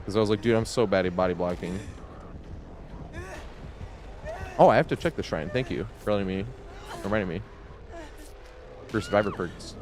Because I was like, dude, I'm so bad at body blocking. Oh, I have to check the shrine. Thank you for reminding me. For survivor perks.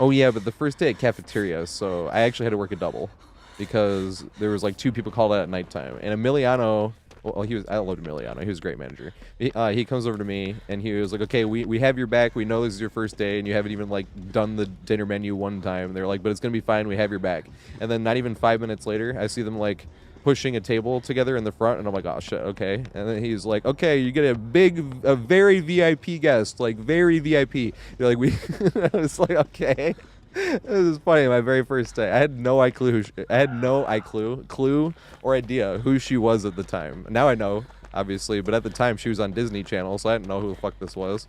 Oh yeah, but the first day at cafeteria, so I actually had to work a double because there was like 2 people called out at nighttime, and Emiliano, well, I loved Emiliano. He was a great manager. He comes over to me and he was like, okay, we have your back. We know this is your first day and you haven't even like done the dinner menu one time. They're like, but it's gonna be fine. We have your back. And then not even 5 minutes later, I see them like pushing a table together in the front, and I'm like, oh shit, okay. And then he's like, okay, you get a very VIP guest, like very VIP. They're like, I was like, okay. This is funny. My very first day, I had no clue or idea who she was at the time. Now I know, obviously, but at the time she was on Disney Channel, so I didn't know who the fuck this was.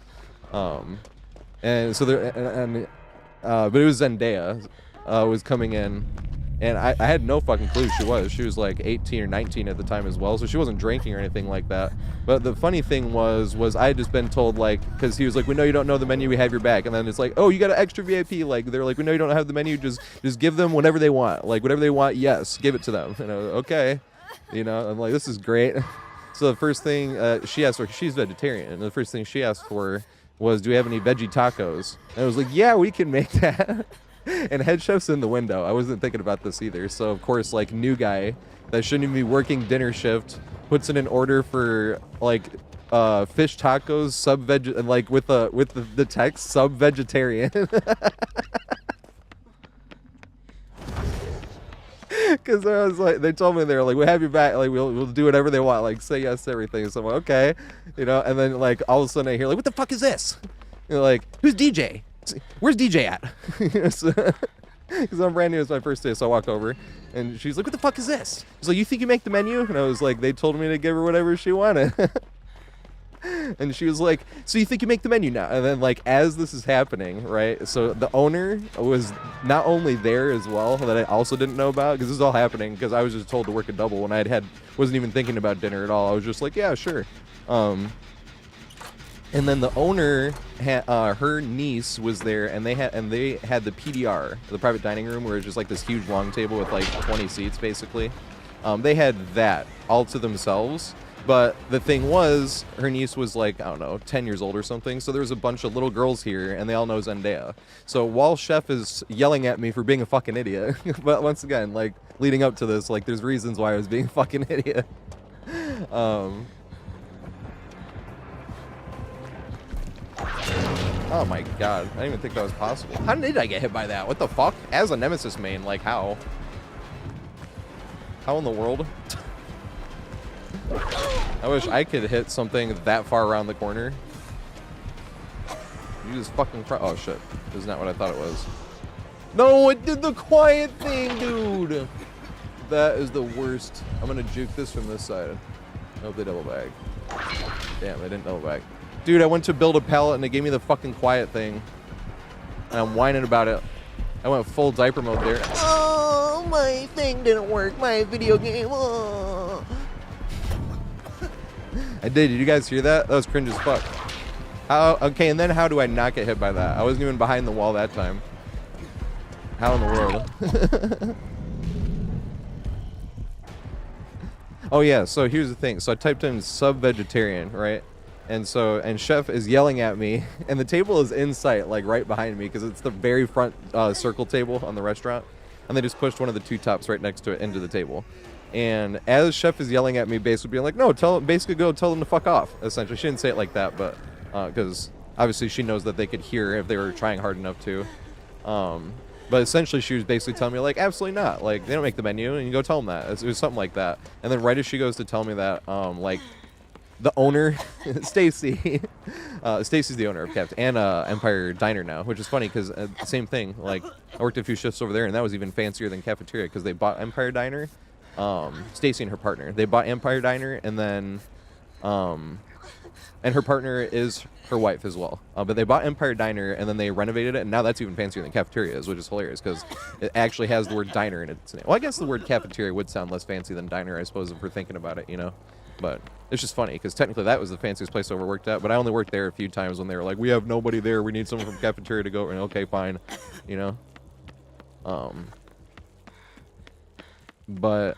And so but it was Zendaya was coming in. And I had no fucking clue who she was. She was like 18 or 19 at the time as well, so she wasn't drinking or anything like that. But the funny thing was I had just been told, like, because he was like, we know you don't know the menu, we have your back. And then it's like, oh, you got an extra VIP. Like, they're like, we know you don't have the menu, just give them whatever they want. Like, whatever they want, yes, give it to them. And I was, okay. You know, I'm like, this is great. So the first thing she asked for, she's vegetarian, and the first thing she asked for was, do we have any veggie tacos? And I was like, yeah, we can make that. And head chef's in the window. I wasn't thinking about this either. So of course, like, new guy that shouldn't even be working dinner shift puts in an order for like fish tacos sub veg, and like with the text sub vegetarian. Because I was like, they told me they were like, we have your back, like we'll do whatever they want, like say yes to everything. So I'm like, okay, you know. And then like all of a sudden I hear like, what the fuck is this? And they're like, who's DJ? Where's DJ at? Because I'm brand new, it's my first day, so I walk over and she's like, what the fuck is this? She's like, you think you make the menu? And I was like, they told me to give her whatever she wanted. And she was like, so you think you make the menu now? And then like as this is happening, right, so the owner was not only there as well, that I also didn't know about, because this is all happening because I was just told to work a double when I wasn't even thinking about dinner at all. I was just like, yeah, sure. And then the owner, her niece was there, and they had the PDR, the private dining room, where it's just like this huge long table with like 20 seats basically. They had that all to themselves. But the thing was, her niece was like, I don't know, 10 years old or something. So there was a bunch of little girls here, and they all know Zendaya. So while Chef is yelling at me for being a fucking idiot, but once again, like leading up to this, like there's reasons why I was being a fucking idiot. Oh my god, I didn't even think that was possible. How did I get hit by that? What the fuck? As a Nemesis main, like how? How in the world? I wish I could hit something that far around the corner. You just fucking oh shit. This is not what I thought it was. No, it did the quiet thing, dude! That is the worst. I'm gonna juke this from this side. I hope they double bag. Damn, they didn't double bag. Dude, I went to build a pallet and it gave me the fucking quiet thing. And I'm whining about it. I went full diaper mode there. Oh, my thing didn't work. My video game. Oh. I did. Did you guys hear that? That was cringe as fuck. How? Okay, and then how do I not get hit by that? I wasn't even behind the wall that time. How in the world? Oh yeah, so here's the thing. So I typed in sub-vegetarian, right? And Chef is yelling at me, and the table is in sight, like right behind me, because it's the very front circle table on the restaurant. And they just pushed one of the two tops right next to it into the table. And as Chef is yelling at me, basically being like, no, basically go tell them to fuck off, essentially. She didn't say it like that, but, because Obviously, she knows that they could hear if they were trying hard enough to. But essentially, she was basically telling me, like, absolutely not. Like, they don't make the menu, and you go tell them that. It was something like that. And then right as she goes to tell me that, like, the owner, Stacy, Stacy's the owner of and Empire Diner now, which is funny because same thing. Like, I worked a few shifts over there, and that was even fancier than cafeteria because they bought Empire Diner. Stacy and her partner, they bought Empire Diner, and then, and her partner is her wife as well. But they bought Empire Diner, and then they renovated it, and now that's even fancier than cafeteria is, which is hilarious because it actually has the word diner in its name. Well, I guess the word cafeteria would sound less fancy than diner, I suppose, if we're thinking about it, you know. But it's just funny because technically that was the fanciest place I ever worked at. But I only worked there a few times when they were like, "We have nobody there. We need someone from cafeteria to go." And okay, fine, you know. But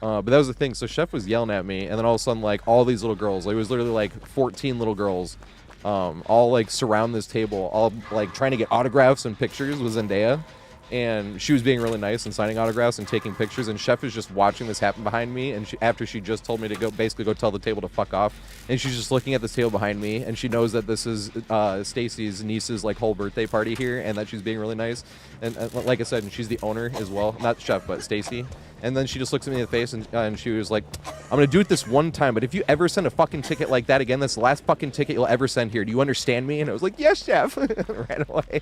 that was the thing. So Chef was yelling at me, and then all of a sudden, like all these little girls, like, it was literally like 14 little girls, all like surround this table, all like trying to get autographs and pictures with Zendaya. And she was being really nice and signing autographs and taking pictures, and Chef is just watching this happen behind me, and after she just told me to basically go tell the table to fuck off, and she's just looking at this table behind me, and she knows that this is Stacy's niece's like whole birthday party here, and that she's being really nice, and like I said, and she's the owner as well, not Chef, but Stacy. And then she just looks at me in the face, and she was like, "I'm gonna do it this one time, but if you ever send a fucking ticket like that again, that's the last fucking ticket you'll ever send here. Do you understand me?" And I was like, "Yes, Chef," right away.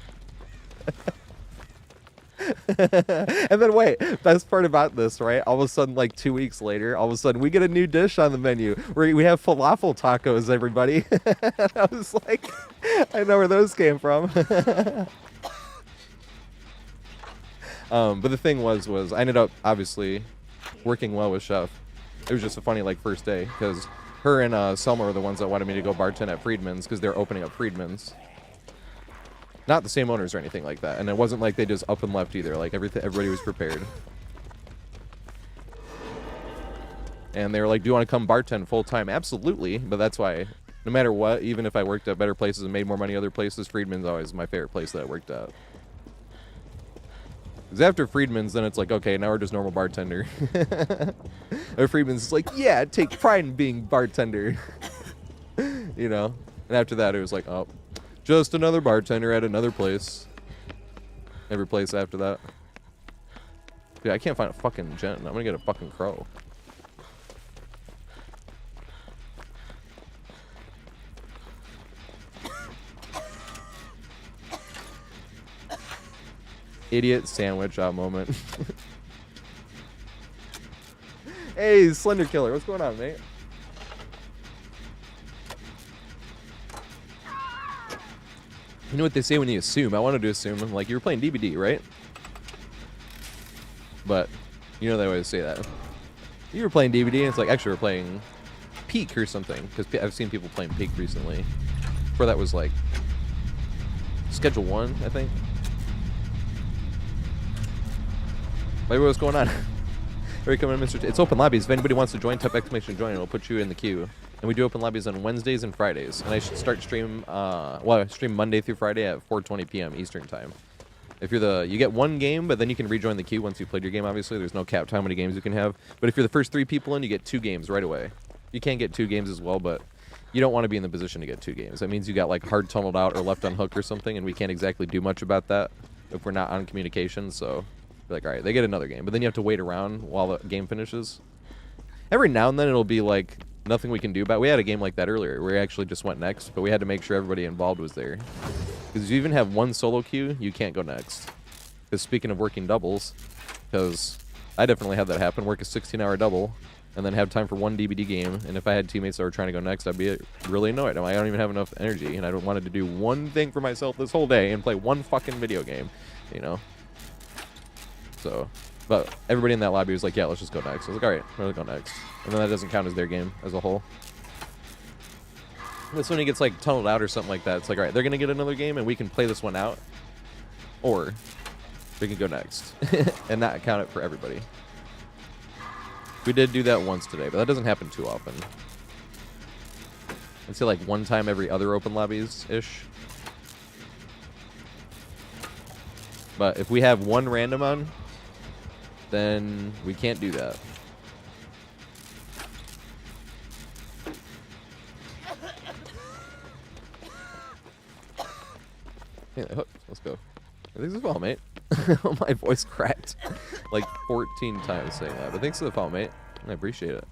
And then wait, best part about this, right? All of a sudden, like 2 weeks later, all of a sudden we get a new dish on the menu. We have falafel tacos, everybody. I was like, I know where those came from. But the thing was I ended up obviously working well with Chef. It was just a funny like first day because her and Selma were the ones that wanted me to go bartend at Friedman's because they're opening up Friedman's. Not the same owners or anything like that, and it wasn't like they just up and left either. Like everybody was prepared, and they were like, "Do you want to come bartend full time?" Absolutely, but that's why, no matter what, even if I worked at better places and made more money other places, Friedman's always my favorite place that I worked at. Because after Friedman's, then it's like, okay, now we're just normal bartender. Or Friedman's is like, yeah, take pride in being bartender, you know. And after that, it was like, oh. Just another bartender at another place. Every place after that. Dude, I can't find a fucking gent. I'm gonna get a fucking crow. Idiot sandwich moment. Hey, Slender Killer, what's going on, mate? You know what they say when you assume? I wanted to assume, I'm like, you were playing DBD, right? But, you know they always say that. You were playing DBD, and it's like, actually, we're playing Peak or something. Because I've seen people playing Peak recently. Before that was, like, Schedule 1, I think. Like, what's going on? Where are you coming in, Mr. It's open lobbies. If anybody wants to join, type exclamation join, it'll put you in the queue. And we do open lobbies on Wednesdays and Fridays. And I should start stream, I stream Monday through Friday at 4:20 p.m. Eastern time. If you're you get one game, but then you can rejoin the queue once you played your game, obviously. There's no cap to how many games you can have. But if you're the first 3 people in, you get 2 games right away. You can get 2 games as well, but you don't want to be in the position to get 2 games. That means you got, like, hard tunneled out or left on hook or something, and we can't exactly do much about that if we're not on communication, so... Like, all right, they get another game, but then you have to wait around while the game finishes. Every now and then it'll be like nothing we can do about it. We had a game like that earlier where we actually just went next, but we had to make sure everybody involved was there. Because if you even have one solo queue, you can't go next. Because speaking of working doubles, because I definitely had that happen, work a 16-hour double, and then have time for one DBD game, and if I had teammates that were trying to go next, I'd be really annoyed. I don't even have enough energy, and I wanted to do one thing for myself this whole day and play one fucking video game, you know? So, but everybody in that lobby was like, yeah, let's just go next. I was like, all right, we're going to go next. And then that doesn't count as their game as a whole. That's when he gets like tunneled out or something like that. It's like, all right, they're going to get another game and we can play this one out. Or we can go next and not count it for everybody. We did do that once today, but that doesn't happen too often. I'd say like one time every other open lobbies-ish. But if we have one random on, then we can't do that. Yeah, hooked. Let's go. Thanks for the follow, mate. My voice cracked like 14 times saying that. But thanks for the follow, mate. I appreciate it.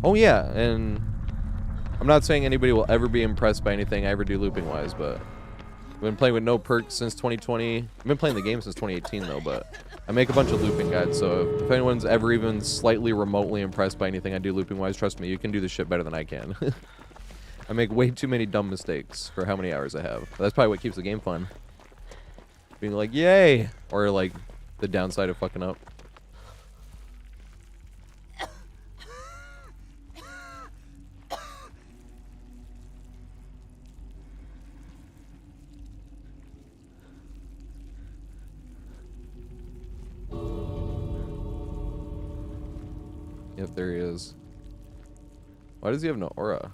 Oh yeah, and I'm not saying anybody will ever be impressed by anything I ever do looping-wise, but I've been playing with no perks since 2020. I've been playing the game since 2018, though, but I make a bunch of looping guides, so if anyone's ever even slightly remotely impressed by anything I do looping-wise, trust me, you can do this shit better than I can. I make way too many dumb mistakes for how many hours I have. But that's probably what keeps the game fun. Being like, yay! Or, like, the downside of fucking up. Yep, there he is. Why does he have no aura?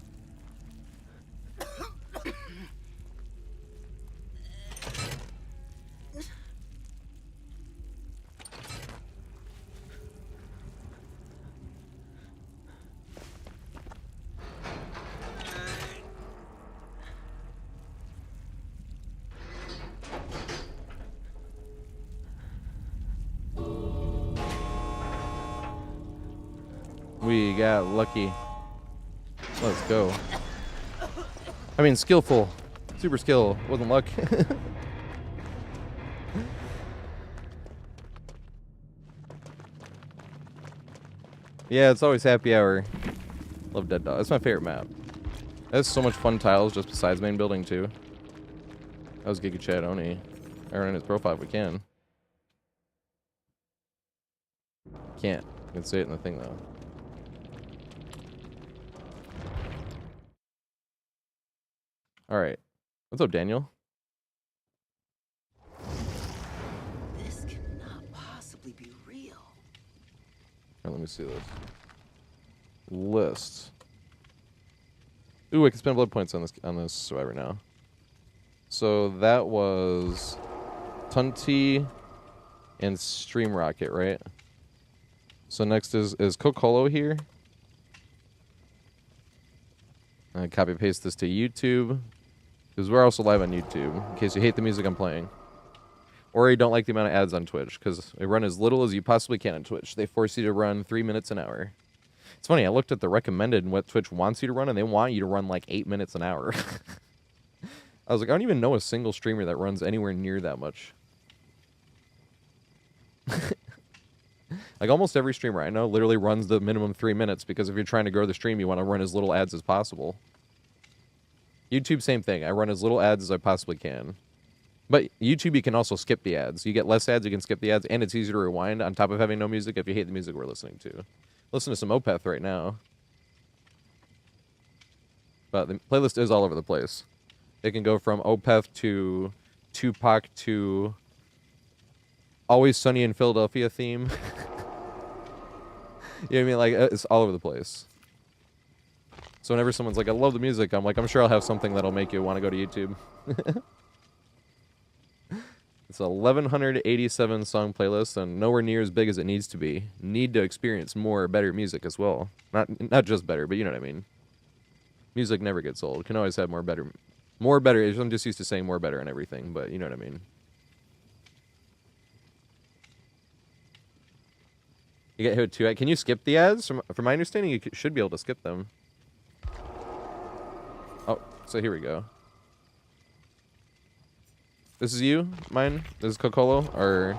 We got lucky. Let's go. I mean, skillful. Super skill. Wasn't luck. Yeah, it's always happy hour. Love Dead Dog. That's my favorite map. That's so much fun tiles just besides main building, too. That was Giga Chad Oni. I run in his profile if we can. Can't. I can say it in the thing, though. Alright. What's up, Daniel? This cannot possibly be real. Alright, let me see this. List. Ooh, I can spend blood points on this survivor now. So that was Tunti and Stream Rocket, right? So next is Kokolo here. Copy paste this to YouTube. Because we're also live on YouTube, in case you hate the music I'm playing. Or you don't like the amount of ads on Twitch, because they run as little as you possibly can on Twitch. They force you to run 3 minutes an hour. It's funny, I looked at the recommended and what Twitch wants you to run, and they want you to run like 8 minutes an hour. I was like, I don't even know a single streamer that runs anywhere near that much. Like, almost every streamer I know literally runs the minimum 3 minutes, because if you're trying to grow the stream, you want to run as little ads as possible. YouTube, same thing. I run as little ads as I possibly can. But YouTube, you can also skip the ads. You get less ads, you can skip the ads, and it's easier to rewind on top of having no music if you hate the music we're listening to. Listen to some Opeth right now. But the playlist is all over the place. It can go from Opeth to Tupac to Always Sunny in Philadelphia theme. You know what I mean? Like, it's all over the place. So whenever someone's like, I love the music, I'm like, I'm sure I'll have something that'll make you want to go to YouTube. It's a 1,187 song playlist, and nowhere near as big as it needs to be. Need to experience more better music as well. Not just better, but you know what I mean. Music never gets old. Can always have more better. More better. I'm just used to saying more better and everything, but you know what I mean. You get hit too. Can you skip the ads? From my understanding, you should be able to skip them. Oh, so here we go. This is you? Mine? This is Kokolo? Or...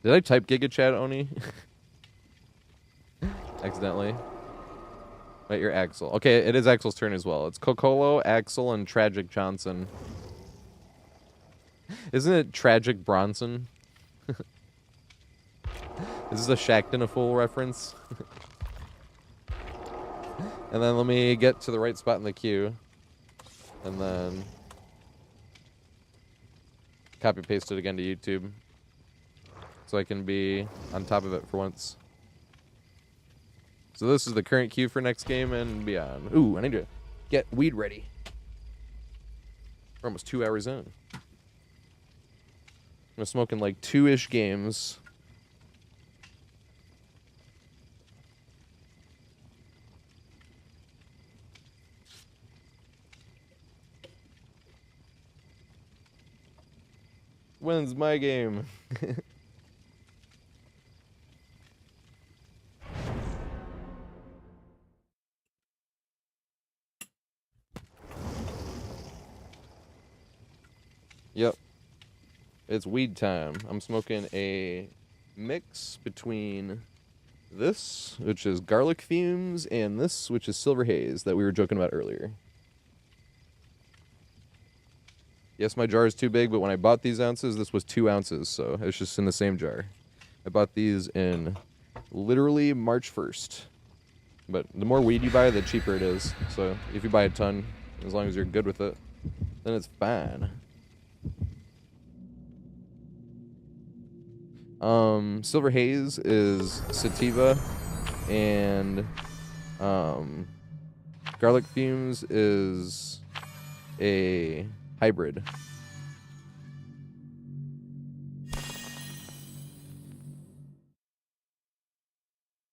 Did I type Giga Chat Oni? Accidentally. Wait, you're Axel. Okay, it is Axel's turn as well. It's Kokolo, Axel, and Tragic Johnson. Isn't it Tragic Bronson? Is this a Shaqtin' a Fool reference? And then let me get to the right spot in the queue. And then... copy paste it again to YouTube. So I can be on top of it for once. So this is the current queue for next game and beyond. Ooh, I need to get weed ready. We're almost 2 hours in. I'm smoking like 2-ish games. When's my game? Yep. It's weed time. I'm smoking a mix between this, which is garlic fumes, and this, which is silver haze that we were joking about earlier. Yes, my jar is too big, but when I bought these ounces, this was 2 ounces, so it's just in the same jar. I bought these in literally March 1st. But the more weed you buy, the cheaper it is. So if you buy a ton, as long as you're good with it, then it's fine. Silver haze is sativa, and garlic fumes is a hybrid.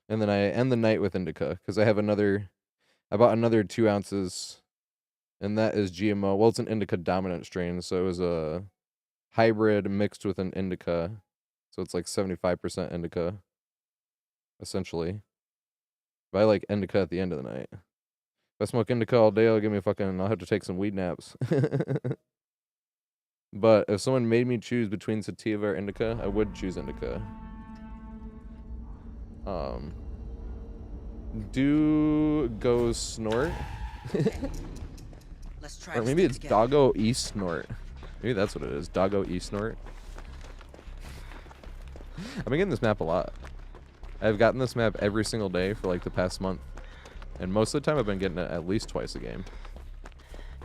And then I end the night with indica because I bought another 2 ounces, and that is GMO. Well, it's an indica dominant strain, so it was a hybrid mixed with an indica. So it's like 75% indica, essentially. But I like indica at the end of the night. If I smoke indica all day, I'll have to take some weed naps. But if someone made me choose between sativa or indica, I would choose indica. Do go snort? Let's try. Or maybe it's doggo e-snort. Maybe that's what it is. Doggo e-snort. I've been getting this map a lot. I've gotten this map every single day for like the past month. And most of the time I've been getting it at least twice a game.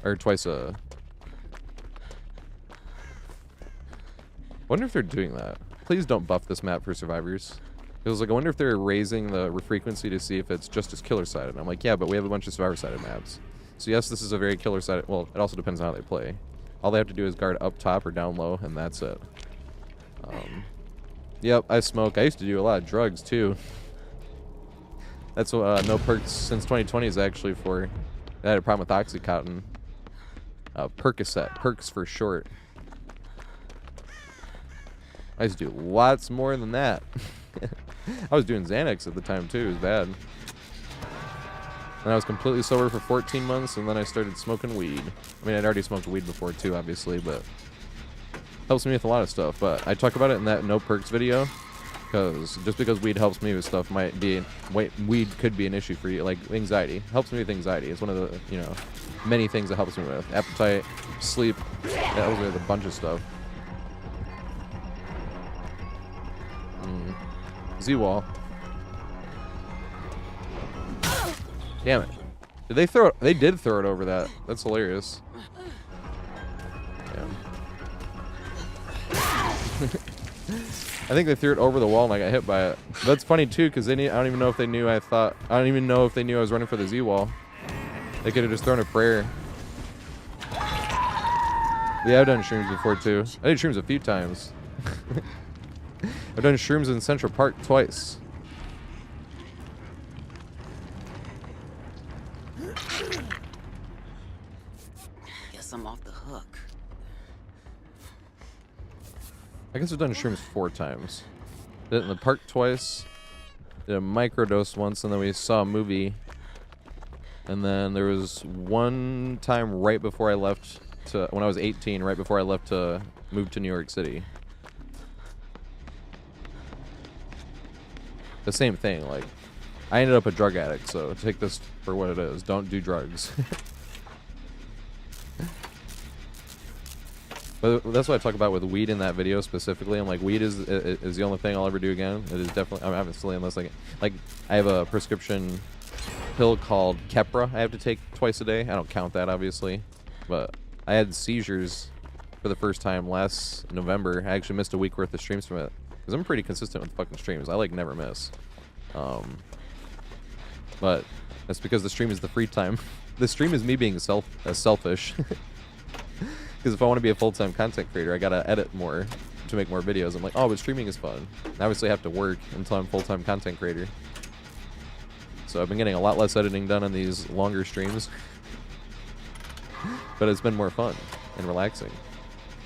Or twice a... Wonder if they're doing that. Please don't buff this map for survivors. Because like I wonder if they're raising the frequency to see if it's just as killer sided. I'm like, yeah, but we have a bunch of survivor sided maps. So yes, this is a very killer sided. Well, it also depends on how they play. All they have to do is guard up top or down low, and that's it. Yep, I smoke. I used to do a lot of drugs too. That's what no perks since 2020 is actually for. I had a problem with Oxycontin. Percocet, perks for short. I used to do lots more than that. I was doing Xanax at the time too. It was bad. And I was completely sober for 14 months, and then I started smoking weed. I mean, I'd already smoked weed before too, obviously, but helps me with a lot of stuff. But I talk about it in that no perks video, because just because weed helps me with stuff might be weed could be an issue for you, like anxiety. Helps me with anxiety. It's one of the many things that helps me with appetite, sleep. That helps me with a bunch of stuff. Z-wall. Damn it. Did they throw it? They did throw it over that. That's hilarious. Damn. I think they threw it over the wall and I got hit by it. That's funny too, because I don't even know if they knew I don't even know if they knew I was running for the Z-wall. They could have just thrown a prayer. Yeah, I've done shrooms before too. I did shrooms a few times. I've done shrooms in Central Park twice. Guess I'm off the hook. I guess I've done shrooms 4 times. Did it in the park twice. Did a microdose once, and then we saw a movie. And then there was one time right before I left when I was 18, right before I left to move to New York City. The same thing, like, I ended up a drug addict, so take this for what it is. Don't do drugs. But that's what I talk about with weed in that video specifically. I'm like, weed is the only thing I'll ever do again. It is definitely, I mean, obviously, unless like I have a prescription pill called Keppra I have to take twice a day. I don't count that, obviously. But I had seizures for the first time last November. I actually missed a week worth of streams from it. Because I'm pretty consistent with fucking streams. I like never miss. But that's because the stream is the free time. The stream is me being selfish. Because Because if I want to be a full-time content creator, I gotta edit more to make more videos. I'm like, oh, but streaming is fun. I obviously have to work until I'm full-time content creator. So I've been getting a lot less editing done on these longer streams. But it's been more fun and relaxing.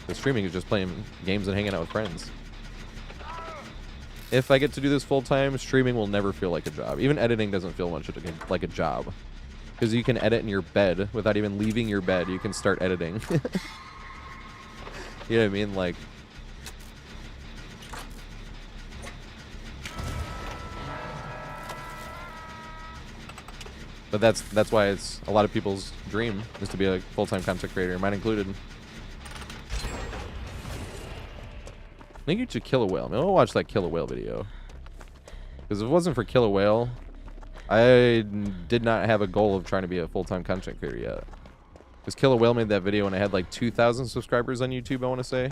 The streaming is just playing games and hanging out with friends. If I get to do this full-time, streaming will never feel like a job. Even editing doesn't feel much like a job. Because you can edit in your bed without even leaving your bed. You can start editing. You know what I mean? Like, but that's why it's a lot of people's dream is to be a full-time content creator, mine included. I think you should kill a whale. I mean, I'll watch that kill a whale video. Because if it wasn't for kill a whale, I did not have a goal of trying to be a full-time content creator yet. Because Kill a Whale made that video when I had like 2,000 subscribers on YouTube, I want to say.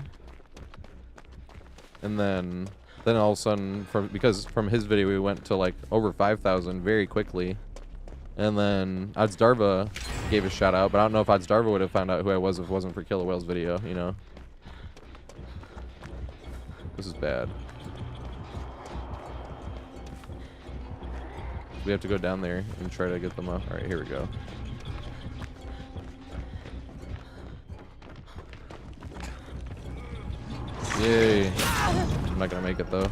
And then all of a sudden, because from his video we went to like over 5,000 very quickly. And then Oddsdarva gave a shout out, but I don't know if Oddsdarva would have found out who I was if it wasn't for Kill a Whale's video, you know. This is bad. We have to go down there and try to get them up. Alright, here we go. Yay. I'm not gonna make it though.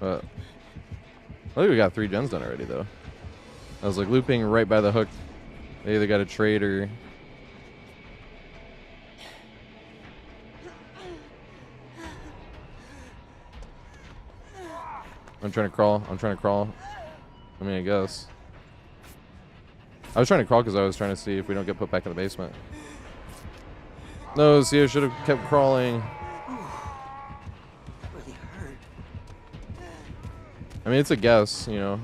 But I think we got 3 gens done already though. I was like looping right by the hook. They either got a trade or I'm trying to crawl. I mean, I guess. I was trying to crawl because I was trying to see if we don't get put back in the basement. No, see, I should have kept crawling. Really hurt. I mean, it's a guess, you know.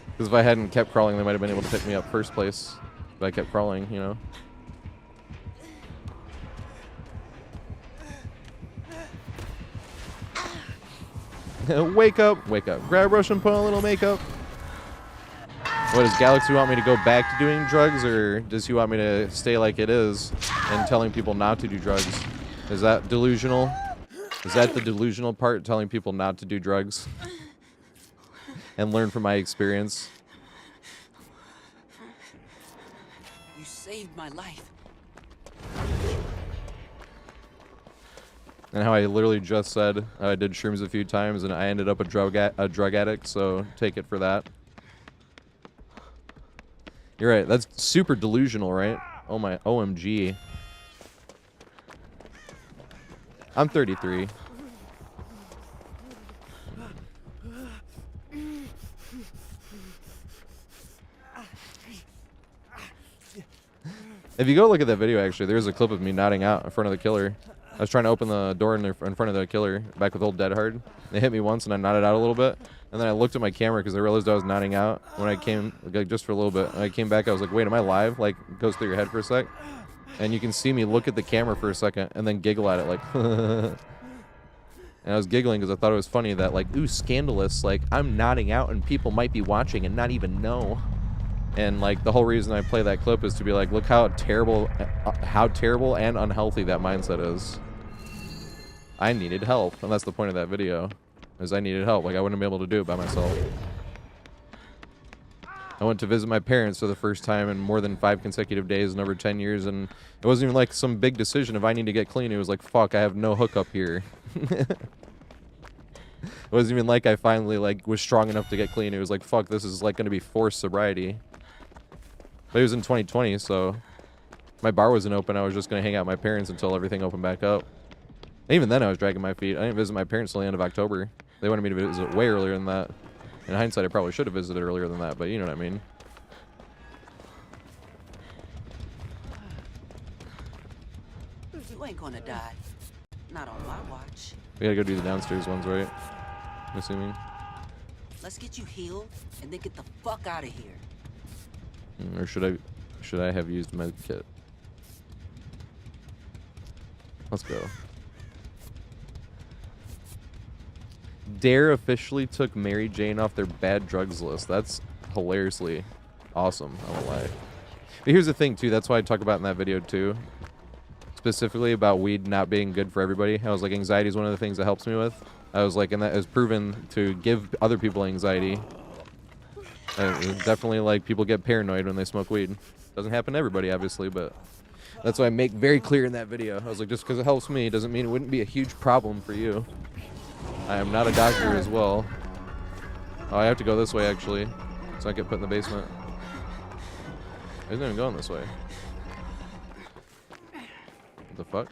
Because if I hadn't kept crawling, they might have been able to pick me up first place. But I kept crawling, you know. Wake up, wake up. Grab brush and put on a little makeup. What, does Galaxy want me to go back to doing drugs, or does he want me to stay like it is and telling people not to do drugs? Is that delusional? Is that the delusional part, telling people not to do drugs? And learn from my experience? You saved my life. And how I literally just said I did shrooms a few times and I ended up a drug addict, so take it for that. You're right, that's super delusional, right? Oh my, OMG. I'm 33. If you go look at that video, actually, there's a clip of me nodding out in front of the killer. I was trying to open the door in front of the killer, back with old Dead Hard. They hit me once, and I nodded out a little bit. And then I looked at my camera because I realized I was nodding out when I came, like, just for a little bit. When I came back, I was like, wait, am I live? Like, it goes through your head for a sec. And you can see me look at the camera for a second and then giggle at it, like, and I was giggling because I thought it was funny that, like, ooh, scandalous. Like, I'm nodding out and people might be watching and not even know. And, like, the whole reason I play that clip is to be like, look how terrible and unhealthy that mindset is. I needed help, and that's the point of that video, is I needed help. Like, I wouldn't be able to do it by myself. I went to visit my parents for the first time in more than 5 consecutive days in over 10 years, and it wasn't even like some big decision if I need to get clean. It was like, fuck, I have no hookup here. It wasn't even like I finally, like, was strong enough to get clean. It was like, fuck, this is, like, going to be forced sobriety. But it was in 2020, so my bar wasn't open. I was just going to hang out with my parents until everything opened back up. And even then, I was dragging my feet. I didn't visit my parents till the end of October. They wanted me to visit way earlier than that. In hindsight, I probably should have visited earlier than that, but you know what I mean. You ain't gonna die. Not on my watch. We gotta go do the downstairs ones, right? I'm assuming. Let's get you healed and then get the fuck out of here. Or should I have used med kit? Let's go. Dare officially took Mary Jane off their bad drugs list. That's hilariously awesome. I won't lie. But here's the thing, too. That's why I talk about in that video, too. Specifically about weed not being good for everybody. I was like, anxiety is one of the things that helps me with. I was like, and that is proven to give other people anxiety. Definitely, like, people get paranoid when they smoke weed. Doesn't happen to everybody, obviously, but that's why I make very clear in that video. I was like, just because it helps me doesn't mean it wouldn't be a huge problem for you. I am not a doctor as well. Oh, I have to go this way, actually, so I get put in the basement. I wasn't even going this way. What the fuck?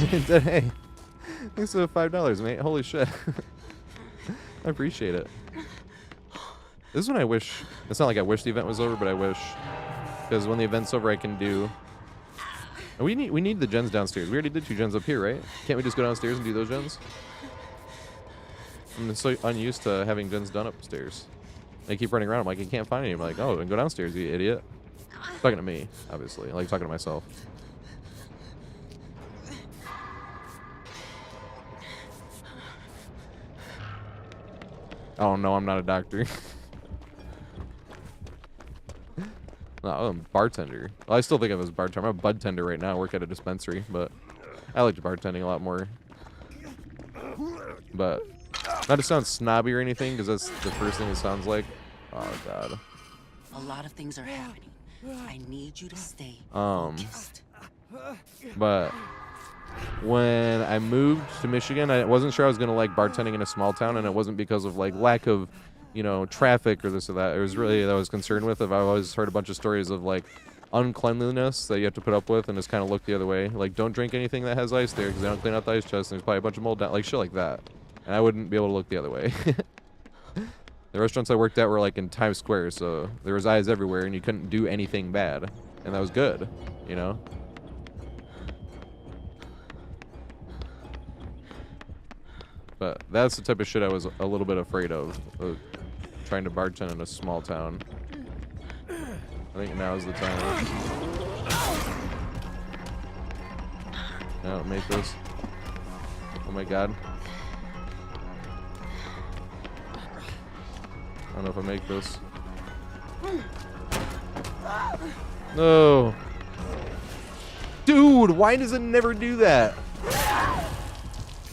Hey, thanks for the $5, mate. Holy shit. I appreciate it. This is when I wish. It's not like I wish the event was over, but I wish. Because when the event's over, I can do. And we need the gens downstairs. We already did 2 gens up here, right? Can't we just go downstairs and do those gens? I'm so unused to having gens done upstairs. They keep running around. I'm like, I can't find any. I'm like, oh, then go downstairs, you idiot. Talking to me, obviously. I like talking to myself. Oh no, I'm not a doctor. No, I'm a bartender. Well, I still think of it as a bartender. I'm a bud tender right now. I work at a dispensary, but I like bartending a lot more. But not to sound snobby or anything, because that's the first thing it sounds like. Oh god. A lot of things are happening. I need you to stay focused. But when I moved to Michigan, I wasn't sure I was gonna like bartending in a small town, and it wasn't because of like lack of, you know, traffic or this or that. It was really that I was concerned with. I've always heard a bunch of stories of like uncleanliness that you have to put up with, and just kind of look the other way. Like, don't drink anything that has ice there because they don't clean out the ice chest, and there's probably a bunch of mold down, like shit like that. And I wouldn't be able to look the other way. The restaurants I worked at were like in Times Square, so there was eyes everywhere, and you couldn't do anything bad, and that was good, you know. But that's the type of shit I was a little bit afraid of trying to bartend in a small town. I think now's the time. No, make this. Oh my god. I don't know if I make this. No. Dude, why does it never do that?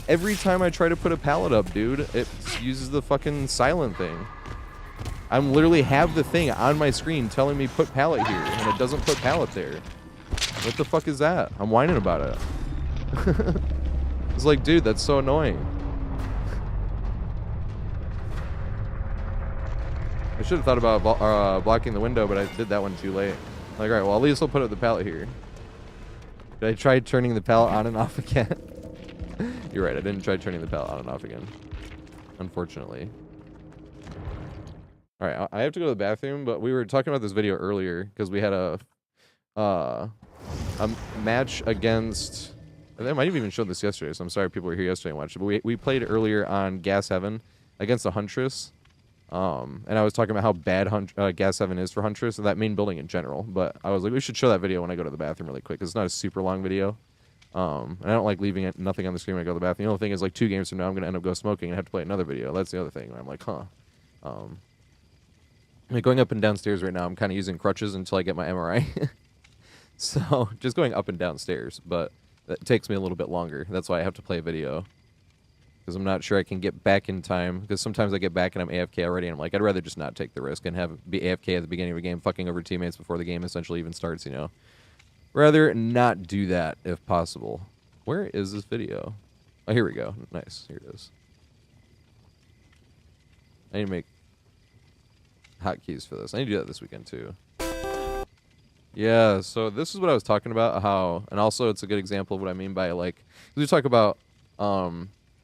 Every time I try to put a pallet up, dude, it uses the fucking silent thing. I'm literally have the thing on my screen telling me put pallet here, and it doesn't put pallet there. What the fuck is that? I'm whining about it. It's like, dude, that's so annoying. I should have thought about blocking the window, but I did that one too late. Like, alright, well, at least I'll put up the pallet here. Did I try turning the pallet on and off again? You're right, I didn't try turning the pallet on and off again. Unfortunately. Alright, I have to go to the bathroom, but we were talking about this video earlier, because we had a match against... I might have even showed this yesterday, so I'm sorry people were here yesterday and watched it, but we played earlier on Gas Heaven against the Huntress. And I was talking about how bad Gas 7 is for Huntress and that main building in general. But I was like, we should show that video when I go to the bathroom really quick, because it's not a super long video. And I don't like leaving nothing on the screen when I go to the bathroom. The only thing is, like, 2 games from now, I'm going to end up go smoking and have to play another video. That's the other thing. I'm like, huh. I mean, going up and downstairs right now, I'm kind of using crutches until I get my MRI. So, just going up and downstairs. But that takes me a little bit longer. That's why I have to play a video. Because I'm not sure I can get back in time. Because sometimes I get back and I'm AFK already, and I'm like, I'd rather just not take the risk and be AFK at the beginning of a game, fucking over teammates before the game essentially even starts, you know. Rather not do that if possible. Where is this video? Oh, here we go. Nice. Here it is. I need to make hotkeys for this. I need to do that this weekend too. Yeah, so this is what I was talking about, how, and also it's a good example of what I mean by, like, we talk about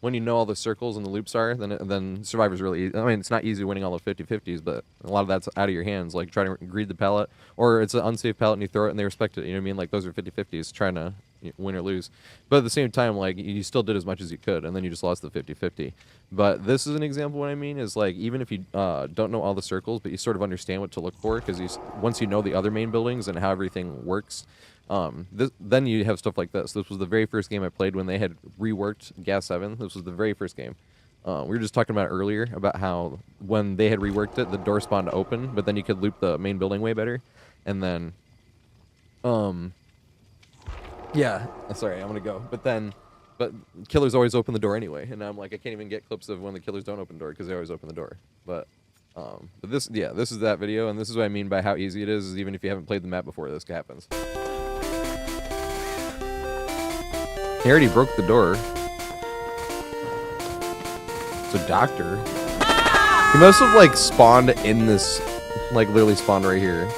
when you know all the circles and the loops are, then Survivor's really easy. I mean, it's not easy winning all the 50-50s, but a lot of that's out of your hands, like trying to greed the pallet, or it's an unsafe pallet and you throw it and they respect it, you know what I mean? Like, those are 50-50s, trying to, win or lose. But at the same time, like, you still did as much as you could, and then you just lost the 50-50. But this is an example. What I mean is, like, even if you don't know all the circles, but you sort of understand what to look for, because once you know the other main buildings and how everything works, then you have stuff like this. This was the very first game I played when they had reworked Gas 7. This was the very first game. We were just talking about earlier about how when they had reworked it, the door spawned open, but then you could loop the main building way better. And then, yeah, sorry, I'm gonna go. But killers always open the door anyway, and I'm like, I can't even get clips of when the killers don't open the door because they always open the door. But this is that video, and this is what I mean by how easy it is even if you haven't played the map before this happens. He already broke the door. It's a doctor. He must have, like, spawned in this, like, literally spawned right here.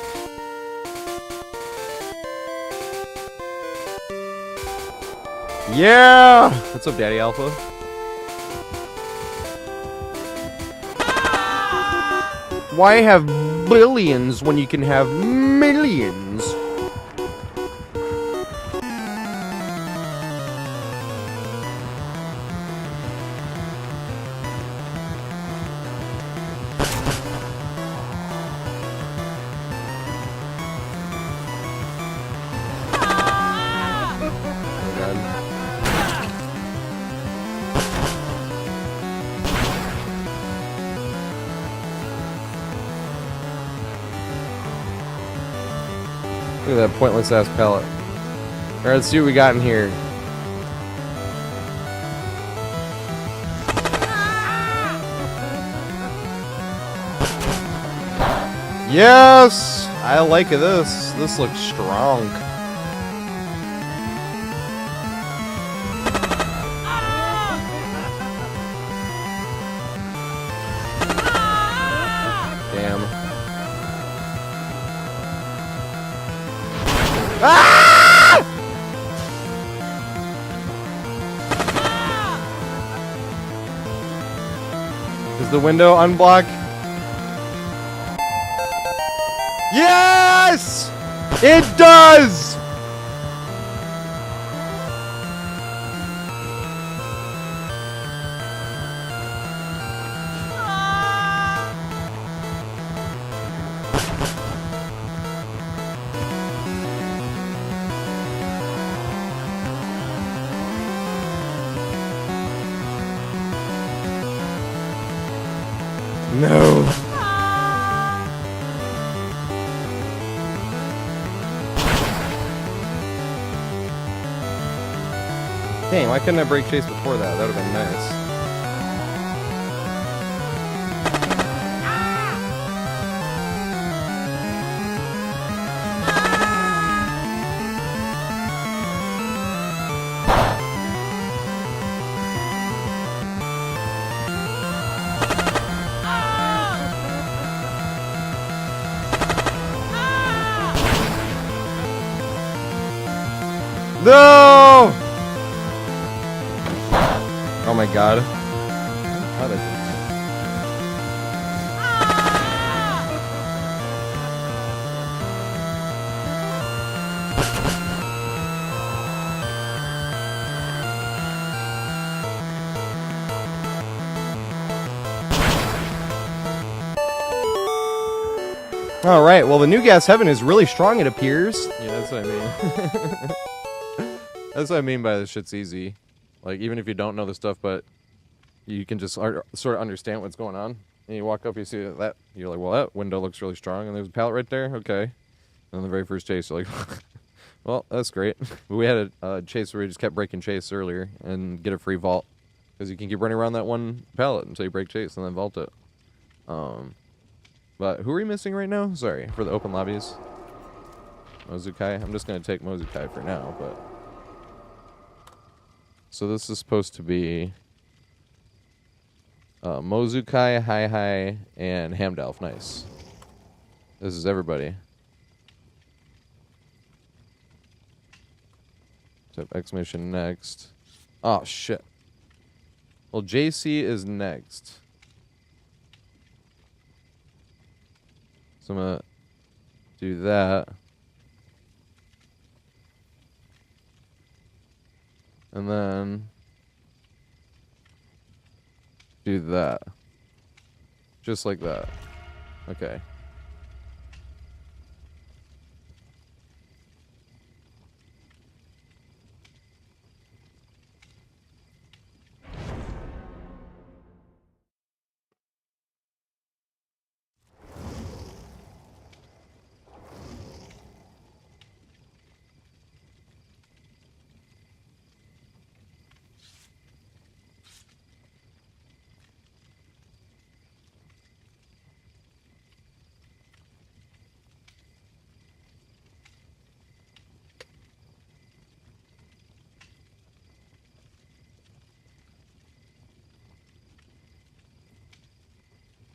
Yeah! What's up, Daddy Alpha? Why have billions when you can have millions? Look at that pointless ass pellet. Alright, let's see what we got in here. Yes! I like this. This looks strong. Damn. Ah! Is the window unblocked? Yes! It does! No. Dang, why couldn't I break chase before that? That would have been nice. No! Oh my god. How did Alright, well, the new Gas Heaven is really strong, it appears. Yeah, that's what I mean. That's what I mean by this shit's easy. Like, even if you don't know the stuff, but you can just sort of understand what's going on. And you walk up, you see that, you're like, well, that window looks really strong, and there's a pallet right there? Okay. And then the very first chase, you're like, well, that's great. We had a chase where we just kept breaking chase earlier and get a free vault. Because you can keep running around that one pallet until you break chase and then vault it. But who are we missing right now? Sorry, for the open lobbies. Mozukai. I'm just going to take Mozukai for now, but... So this is supposed to be... Mozukai, Hi-Hi, and Hamdalf. Nice. This is everybody. Type exclamation next. Oh, shit. Well, JC is next. So I'm gonna do that. And then do that. Just like that. Okay.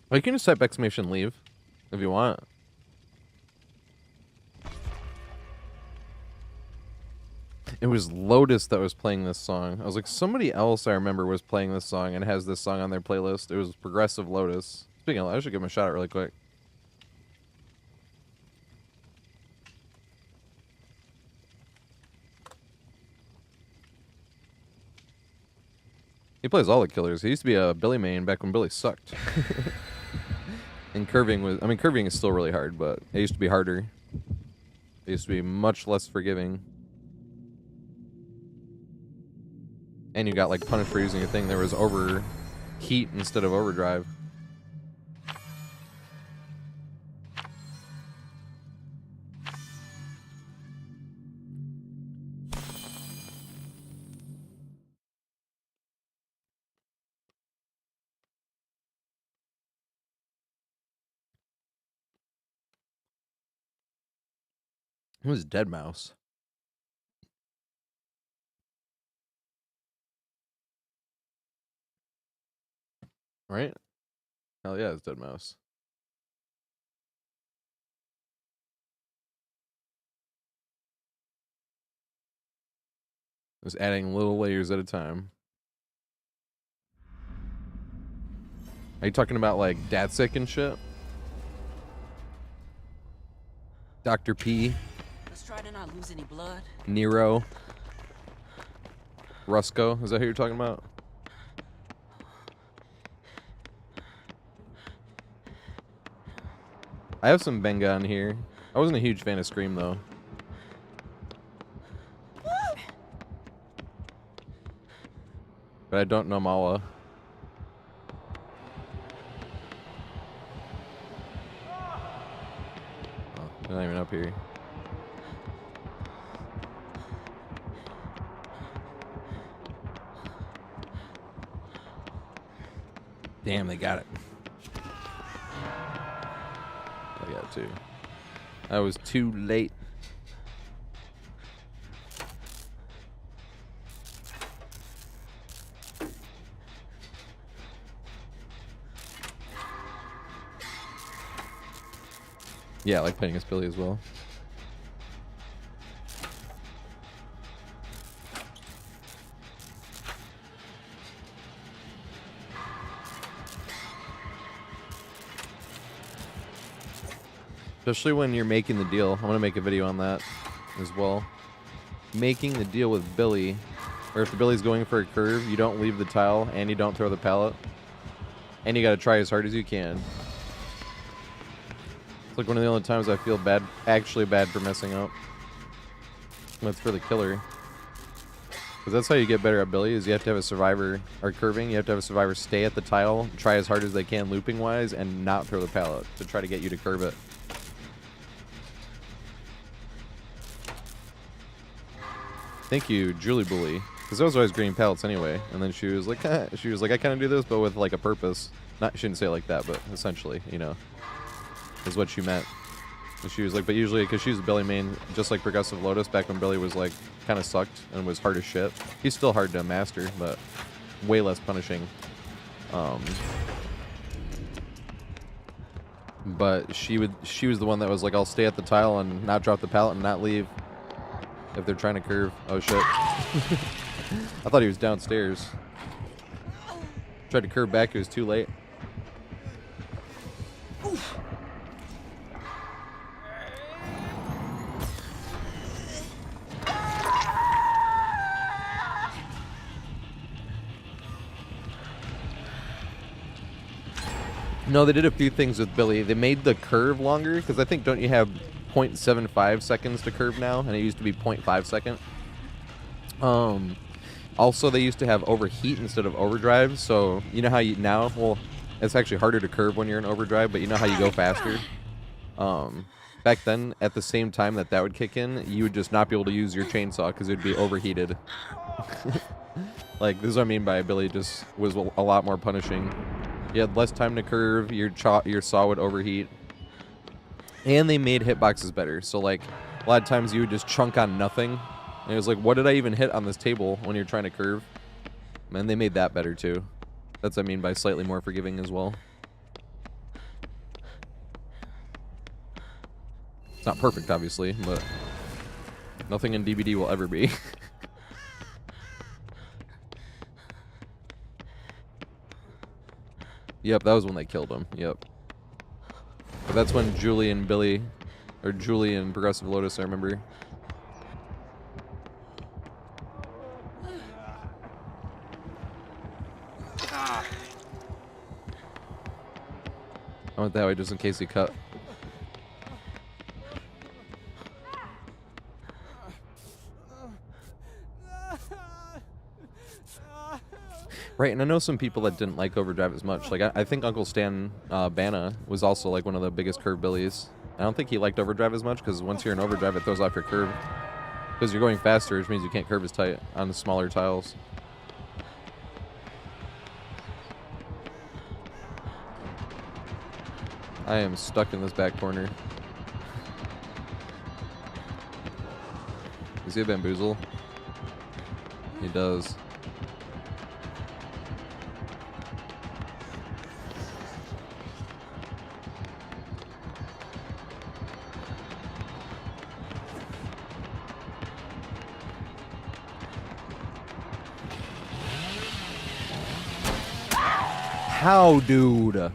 Well, you can just type exclamation leave if you want. It was Lotus that was playing this song. I was like, somebody else I remember was playing this song and has this song on their playlist. It was Progressive Lotus. Speaking of, I should give him a shout out really quick. He plays all the killers. He used to be a Billy main back when Billy sucked. And curving was, I mean, curving is still really hard, but it used to be harder. It used to be much less forgiving. And you got like punished for using a thing. There was overheat instead of overdrive. It was Dead Mouse. Right? Hell yeah, it's Dead Mouse. Just adding little layers at a time. Are you talking about like Datsik and shit? Dr. P, Let's try to not lose any blood. Nero, Rusco, is that who you're talking about? I have some Benga on here. I wasn't a huge fan of Scream though. But I don't know Mawa. Oh, they're not even up here. Damn, they got it. I got it too. I was too late. Yeah, I like playing as Billy as well. Especially when you're making the deal. I'm going to make a video on that as well. Making the deal with Billy, where if Billy's going for a curve, you don't leave the tile and you don't throw the pallet. And you got to try as hard as you can. It's like one of the only times I feel bad, actually bad for messing up. That's for the killer. Because that's how you get better at Billy, is you have to have a survivor, or curving, you have to have a survivor stay at the tile, try as hard as they can looping-wise, and not throw the pallet to try to get you to curve it. Thank you, Julie Bully. Because I was always green pallets anyway. And then she was like, I kind of do this, but with like a purpose. Not, she didn't say it like that, but essentially, you know, is what she meant. And she was like, but usually, because she's a Billy main, just like Progressive Lotus, back when Billy was like, kind of sucked and was hard as shit. He's still hard to master, but way less punishing. But she was the one that was like, I'll stay at the tile and not drop the pallet and not leave. If they're trying to curve. Oh shit. I thought he was downstairs. Tried to curve back, it was too late. Oof. No, they did a few things with Billy. They made the curve longer, because I think, don't you have 0.75 seconds to curve now? And it used to be 0.5 second. Also, they used to have overheat instead of overdrive. So, you know how you now, well, it's actually harder to curve when you're in overdrive, but you know how you go faster? Back then, at the same time that would kick in, you would just not be able to use your chainsaw because it would be overheated. Like, this is what I mean by Billy just was a lot more punishing. You had less time to curve, your saw would overheat. And they made hitboxes better. So, like, a lot of times you would just chunk on nothing. And it was like, what did I even hit on this table when you're trying to curve? Man, they made that better, too. That's what I mean by slightly more forgiving as well. It's not perfect, obviously, but nothing in DBD will ever be. Yep, that was when they killed him. Yep. But that's when Julie and Billy, or Julie and Progressive Lotus, I remember. I went that way just in case he cut. Right, and I know some people that didn't like Overdrive as much. Like, I think Uncle Stan Bana was also, like, one of the biggest curve billies. I don't think he liked Overdrive as much, because once you're in Overdrive, it throws off your curve. Because you're going faster, which means you can't curve as tight on the smaller tiles. I am stuck in this back corner. Does he have bamboozle? He does. How, dude?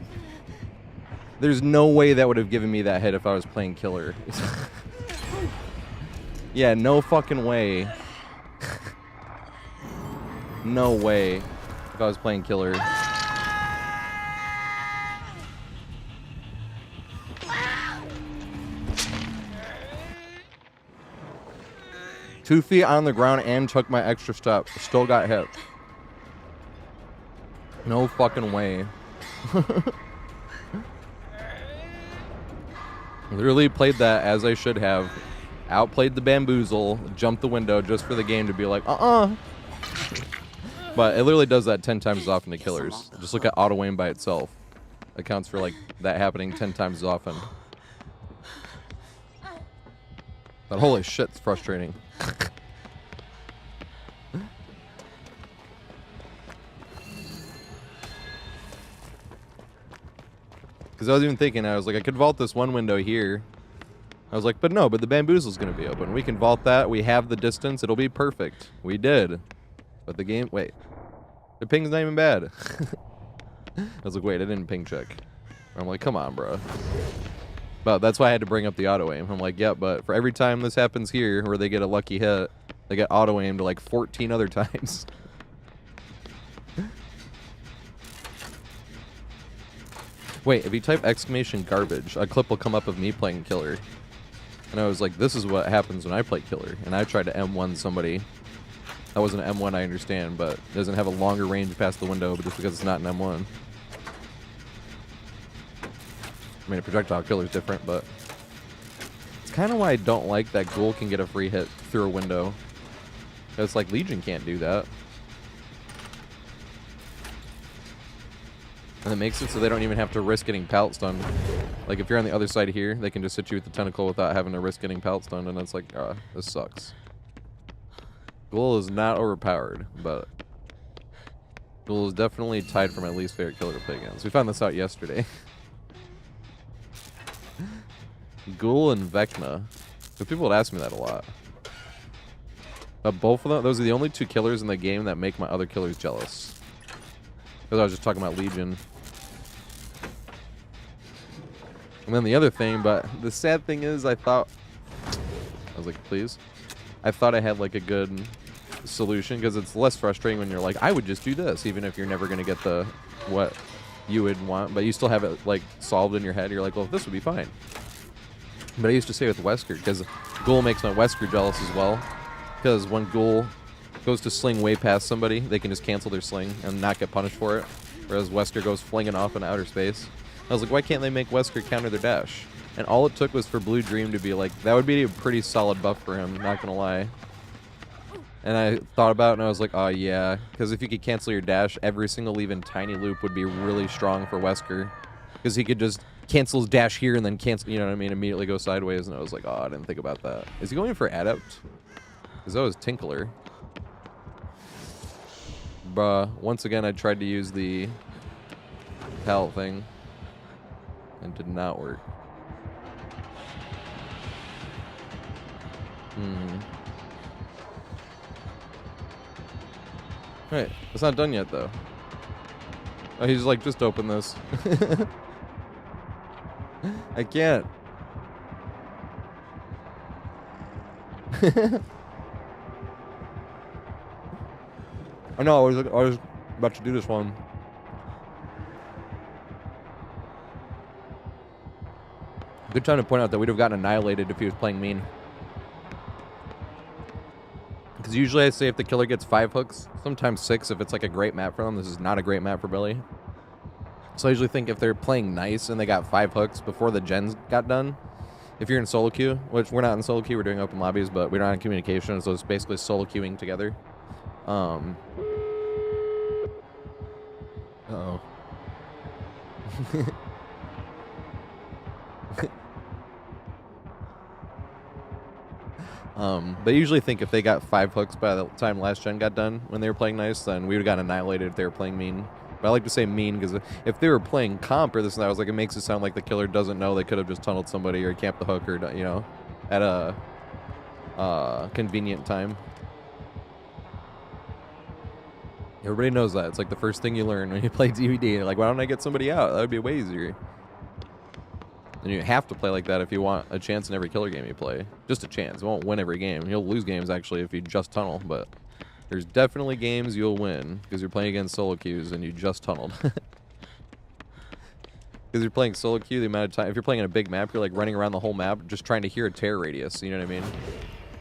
There's no way that would have given me that hit if I was playing killer. Yeah, no fucking way. No way if I was playing killer. Two feet on the ground and took my extra step. Still got hit. No fucking way. Literally played that as I should have. Outplayed the bamboozle, jumped the window just for the game to be like, But it literally does that 10 times as often to killers. Just look at auto aim by itself. It counts for like that happening 10 times as often. But holy shit, it's frustrating. Because I was even thinking, I was like, I could vault this one window here. I was like, but no, but the bamboozle's going to be open. We can vault that. We have the distance. It'll be perfect. We did. But the game, wait. The ping's not even bad. I was like, wait, I didn't ping check. I'm like, come on, bro. But that's why I had to bring up the auto aim. I'm like, yeah, but for every time this happens here where they get a lucky hit, they get auto aimed like 14 other times. Wait, if you type exclamation garbage, a clip will come up of me playing killer. And I was like, this is what happens when I play killer. And I tried to M1 somebody. That wasn't an M1, I understand, but it doesn't have a longer range past the window, but just because it's not an M1. I mean, a projectile killer is different, but it's kind of why I don't like that Ghoul can get a free hit through a window. Because, like, Legion can't do that. And it makes it so they don't even have to risk getting pallet stunned. Like, if you're on the other side here, they can just hit you with the tentacle without having to risk getting pallet stunned, and it's like, this sucks. Ghoul is not overpowered, but Ghoul is definitely tied for my least favorite killer to play against. We found this out yesterday. Ghoul and Vecna. So people would ask me that a lot. But both of them, those are the only two killers in the game that make my other killers jealous. Because I was just talking about Legion. And then the other thing, but the sad thing is I thought, I was like, please. I thought I had like a good solution because it's less frustrating when you're like, I would just do this, even if you're never going to get the what you would want, but you still have it like solved in your head. You're like, well, this would be fine. But I used to say with Wesker, because Ghoul makes my Wesker jealous as well. Because when Ghoul goes to sling way past somebody, they can just cancel their sling and not get punished for it. Whereas Wesker goes flinging off in outer space. I was like, why can't they make Wesker counter their dash? And all it took was for Blue Dream to be like, that would be a pretty solid buff for him, not gonna lie. And I thought about it and I was like, oh yeah. Because if you could cancel your dash, every single even tiny loop would be really strong for Wesker. Because he could just cancel his dash here and then cancel, you know what I mean, immediately go sideways. And I was like, oh, I didn't think about that. Is he going for Adept? Because that was Tinkler. Bruh, once again I tried to use the pallet thing. And did not work. Right, it's not done yet though. Oh, he's like, just open this. I can't. I know, I was about to do this one. Good time to point out that we'd have gotten annihilated if he was playing mean. Because usually I say if the killer gets 5 hooks, sometimes 6 if it's like a great map for them. This is not a great map for Billy. So I usually think if they're playing nice and they got 5 hooks before the gens got done, if you're in solo queue, which we're not in solo queue, we're doing open lobbies, but we're not in communication, so it's basically solo queuing together. Uh-oh. But I usually think if they got 5 hooks by the time last gen got done when they were playing nice, then we would have gotten annihilated if they were playing mean. But I like to say mean because if they were playing comp or this and that, I was like, it makes it sound like the killer doesn't know they could have just tunneled somebody or camped the hook or, you know, at a convenient time. Everybody knows that. It's like the first thing you learn when you play DVD. You're like, why don't I get somebody out? That would be way easier. And you have to play like that if you want a chance in every killer game you play. Just a chance. You won't win every game. You'll lose games, actually, if you just tunnel. But there's definitely games you'll win because you're playing against solo queues and you just tunneled. Because you're playing solo queue, the amount of time... If you're playing in a big map, you're like running around the whole map just trying to hear a tear radius. You know what I mean?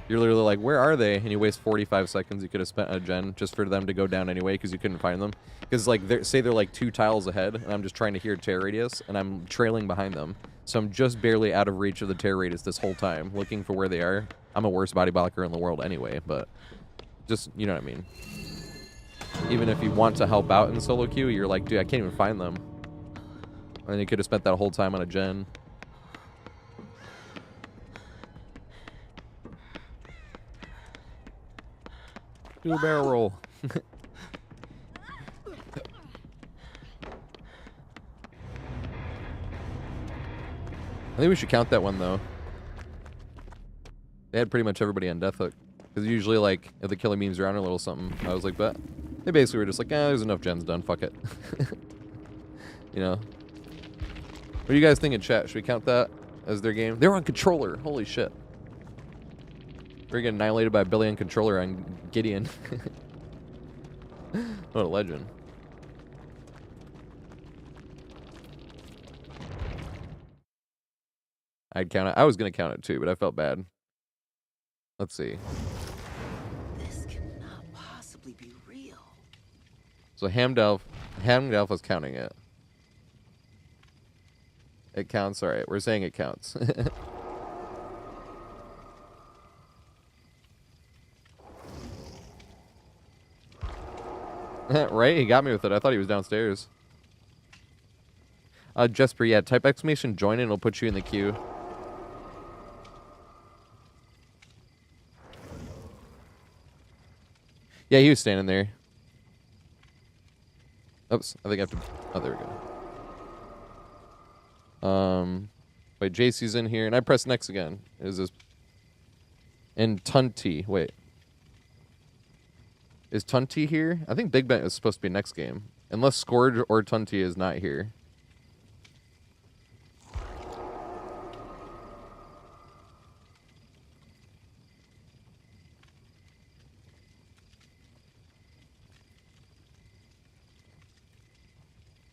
You're literally like, where are they? And you waste 45 seconds you could have spent a gen just for them to go down anyway because you couldn't find them. Because, like, say they're like 2 tiles ahead, and I'm just trying to hear tear radius, and I'm trailing behind them. So I'm just barely out of reach of the tear radius this whole time, looking for where they are. I'm a worst body blocker in the world anyway, but just, you know what I mean. Even if you want to help out in solo queue, you're like, dude, I can't even find them. And then you could have spent that whole time on a gen. Do a barrel roll. I think we should count that one, though. They had pretty much everybody on death hook. Because usually, like, if the killer memes around a little something, I was like, but they basically were just like, there's enough gens done, fuck it. You know? What do you guys think in chat? Should we count that as their game? They were on controller. Holy shit. We're getting annihilated by Billy on controller on Gideon. What a legend. I'd count it. I was going to count it too, but I felt bad. Let's see. This cannot possibly be real. So Hamdelf was counting it. It counts. All right. We're saying it counts. Right? He got me with it. I thought he was downstairs. Jesper, yeah, type exclamation join and it'll put you in the queue. Yeah, he was standing there. Oops, I think I have to... Oh, there we go. Wait, JC's in here, and I press next again. Is this... And Tunti, wait. Is Tunti here? I think Big Ben is supposed to be next game. Unless Scourge or Tunti is not here.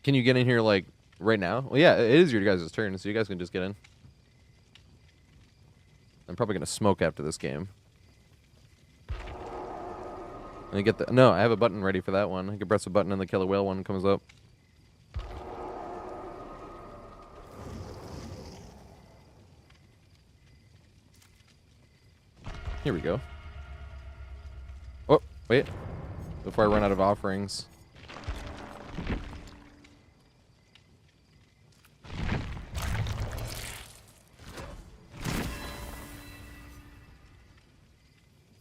Can you get in here, like, right now? Well, yeah, it is your guys' turn, so you guys can just get in. I'm probably going to smoke after this game. And get the... No, I have a button ready for that one. I can press a button and the killer whale one comes up. Here we go. Oh, wait. Before I run out of offerings.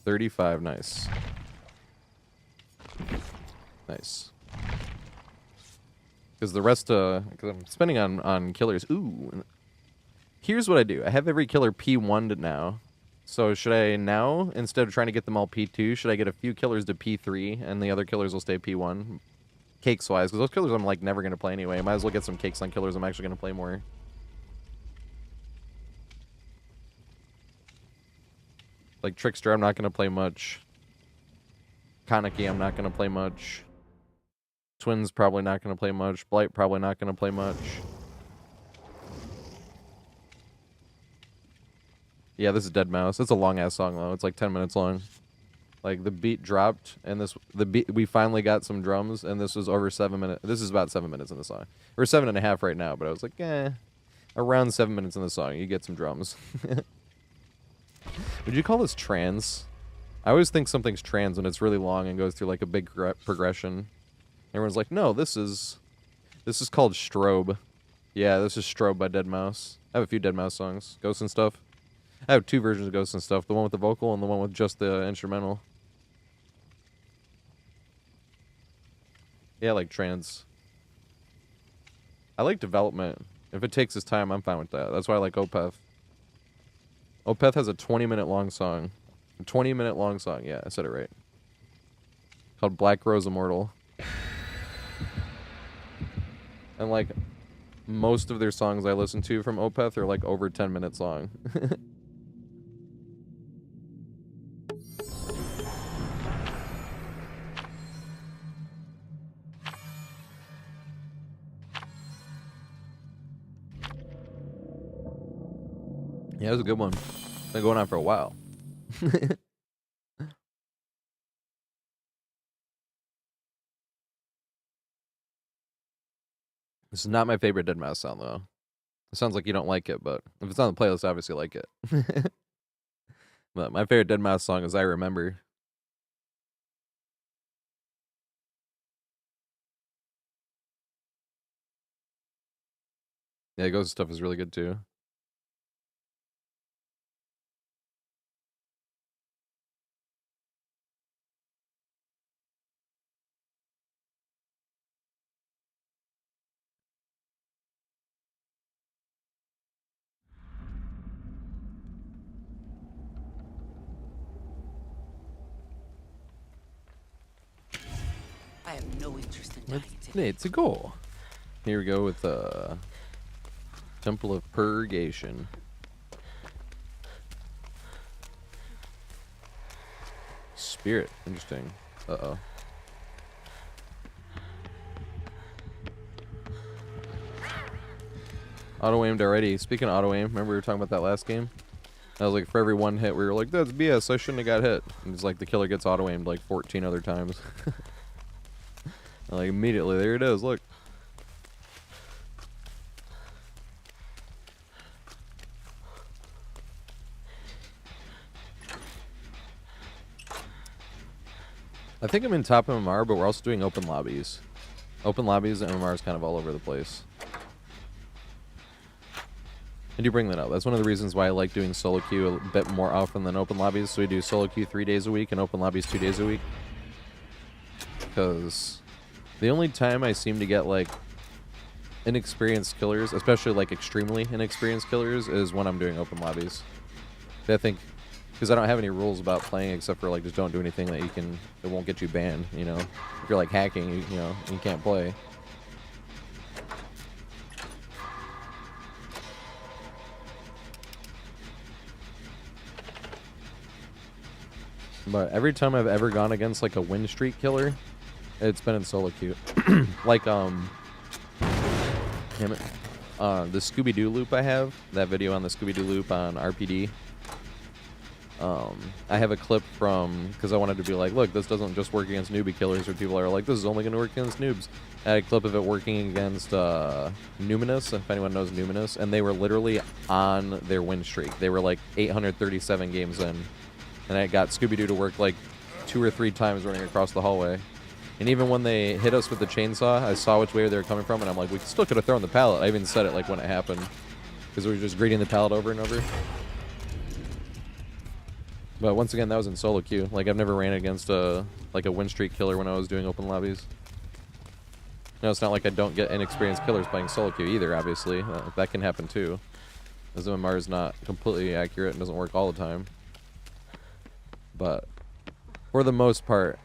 $35, nice. Nice. Because the rest, because I'm spending on killers. Ooh. Here's what I do. I have every killer P1'd now. So should I now, instead of trying to get them all P2, should I get a few killers to P3 and the other killers will stay P1? Cakes-wise, because those killers I'm like never going to play anyway. Might as well get some cakes on killers I'm actually going to play more. Like Trickster, I'm not going to play much. Kaneki, I'm not going to play much. Twins, probably not going to play much. Blight, probably not going to play much. Yeah, this is Dead Mouse. It's a long-ass song, though. It's like 10 minutes long. Like, the beat dropped, and we finally got some drums, and this was over 7 minutes. This is about 7 minutes in the song. We're 7.5 right now, but I was like, around 7 minutes in the song, you get some drums. Would you call this trans? I always think something's trans when it's really long and goes through, like, a big progression. Everyone's like, no, this is called Strobe. Yeah, this is Strobe by Dead Mouse. I have a few Dead Mouse songs. Ghosts and Stuff. I have 2 versions of Ghosts and Stuff. The one with the vocal and the one with just the instrumental. Yeah, I like trans. I like development. If it takes its time, I'm fine with that. That's why I like Opeth. Opeth has a 20-minute long song. A 20-minute long song. Yeah, I said it right. Called Black Rose Immortal. And, like, most of their songs I listen to from Opeth are, like, over 10 minutes long. Yeah, it was a good one. Been going on for a while. This is not my favorite Dead Mouse sound, though. It sounds like you don't like it, but if it's on the playlist, I obviously like it. But my favorite Dead Mouse song is I Remember. Yeah, Ghost Stuff is really good, too. I have no interest in dying It's today. a goal. Here we go with Temple of Purgation. Spirit, interesting. Uh-oh. Auto-aimed already. Speaking of auto-aim, remember we were talking about that last game? I was like, for every one hit, we were like, that's BS, I shouldn't have got hit. And it's like, the killer gets auto-aimed like 14 other times. And like, immediately, there it is, look. I think I'm in top MMR, but we're also doing open lobbies. Open lobbies and MMR is kind of all over the place. I do bring that up. That's one of the reasons why I like doing solo queue a bit more often than open lobbies. So we do solo queue 3 days a week and open lobbies 2 days a week. Because the only time I seem to get like inexperienced killers, especially like extremely inexperienced killers, is when I'm doing open lobbies. I think because I don't have any rules about playing except for like just don't do anything that that won't get you banned. You know, if you're like hacking, you can't play. But every time I've ever gone against like a win streak killer, it's been in solo queue. Like Damn it. The Scooby-Doo loop I have, that video on the Scooby-Doo loop on RPD. I have a clip from, because I wanted to be like, look, this doesn't just work against newbie killers, or people are like, this is only going to work against noobs. I had a clip of it working against Numinous, if anyone knows Numinous, and they were literally on their win streak. They were like 837 games in, and I got Scooby-Doo to work like 2 or 3 times running across the hallway. And even when they hit us with the chainsaw, I saw which way they were coming from, and I'm like, we still could have thrown the pallet. I even said it like when it happened, because we were just greeting the pallet over and over. But once again, that was in solo queue. Like, I've never ran against a win streak killer when I was doing open lobbies. No, it's not like I don't get inexperienced killers playing solo queue either, obviously. That can happen too. As MMR is not completely accurate and doesn't work all the time. But for the most part,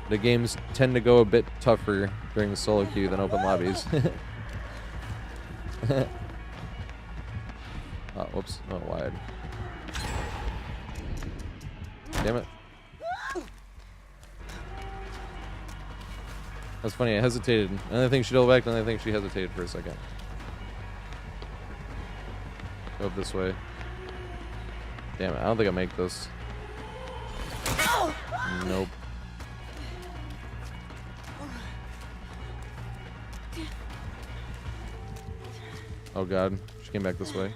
the games tend to go a bit tougher during solo queue than open lobbies. Oh, whoops. Oh, wide. Damn it. That's funny, I hesitated. And I think she doubled back, and I think she hesitated for a second. Go up this way. Damn it, I don't think I make this. Nope. Oh god, she came back this way.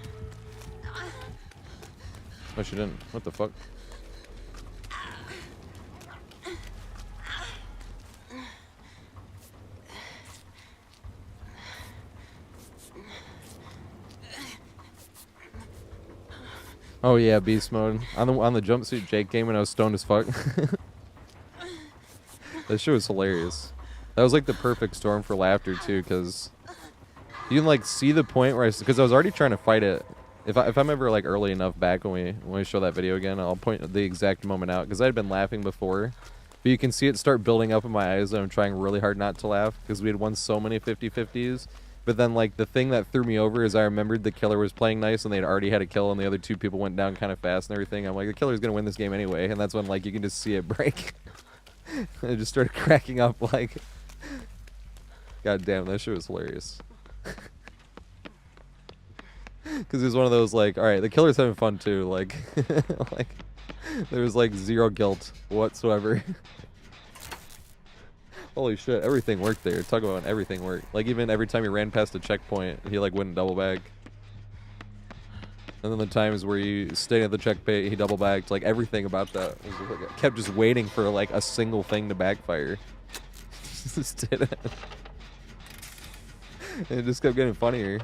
No, she didn't. What the fuck? Oh yeah, beast mode. On the jumpsuit Jake game when I was stoned as fuck. That shit was hilarious. That was like the perfect storm for laughter too, because you can like see the point where because I was already trying to fight it. If I'm ever like early enough back when we show that video again, I'll point the exact moment out because I had been laughing before, but you can see it start building up in my eyes, and I'm trying really hard not to laugh because we had won so many 50-50s. But then, like, the thing that threw me over is I remembered the killer was playing nice, and they'd already had a kill, and the other 2 people went down kind of fast and everything. I'm like, the killer's gonna win this game anyway, and that's when, like, you can just see it break. And I just started cracking up, like... God damn, that shit was hilarious. Because it was one of those, like, alright, the killer's having fun, too. Like, like, there was, like, 0 guilt whatsoever. Holy shit, everything worked there. Talk about everything worked. Like, even every time he ran past a checkpoint, he, like, wouldn't double back. And then the times where he stayed at the checkpoint, he double backed. Like, everything about that. Was like, I kept just waiting for, like, a single thing to backfire. Just did it. And it just kept getting funnier.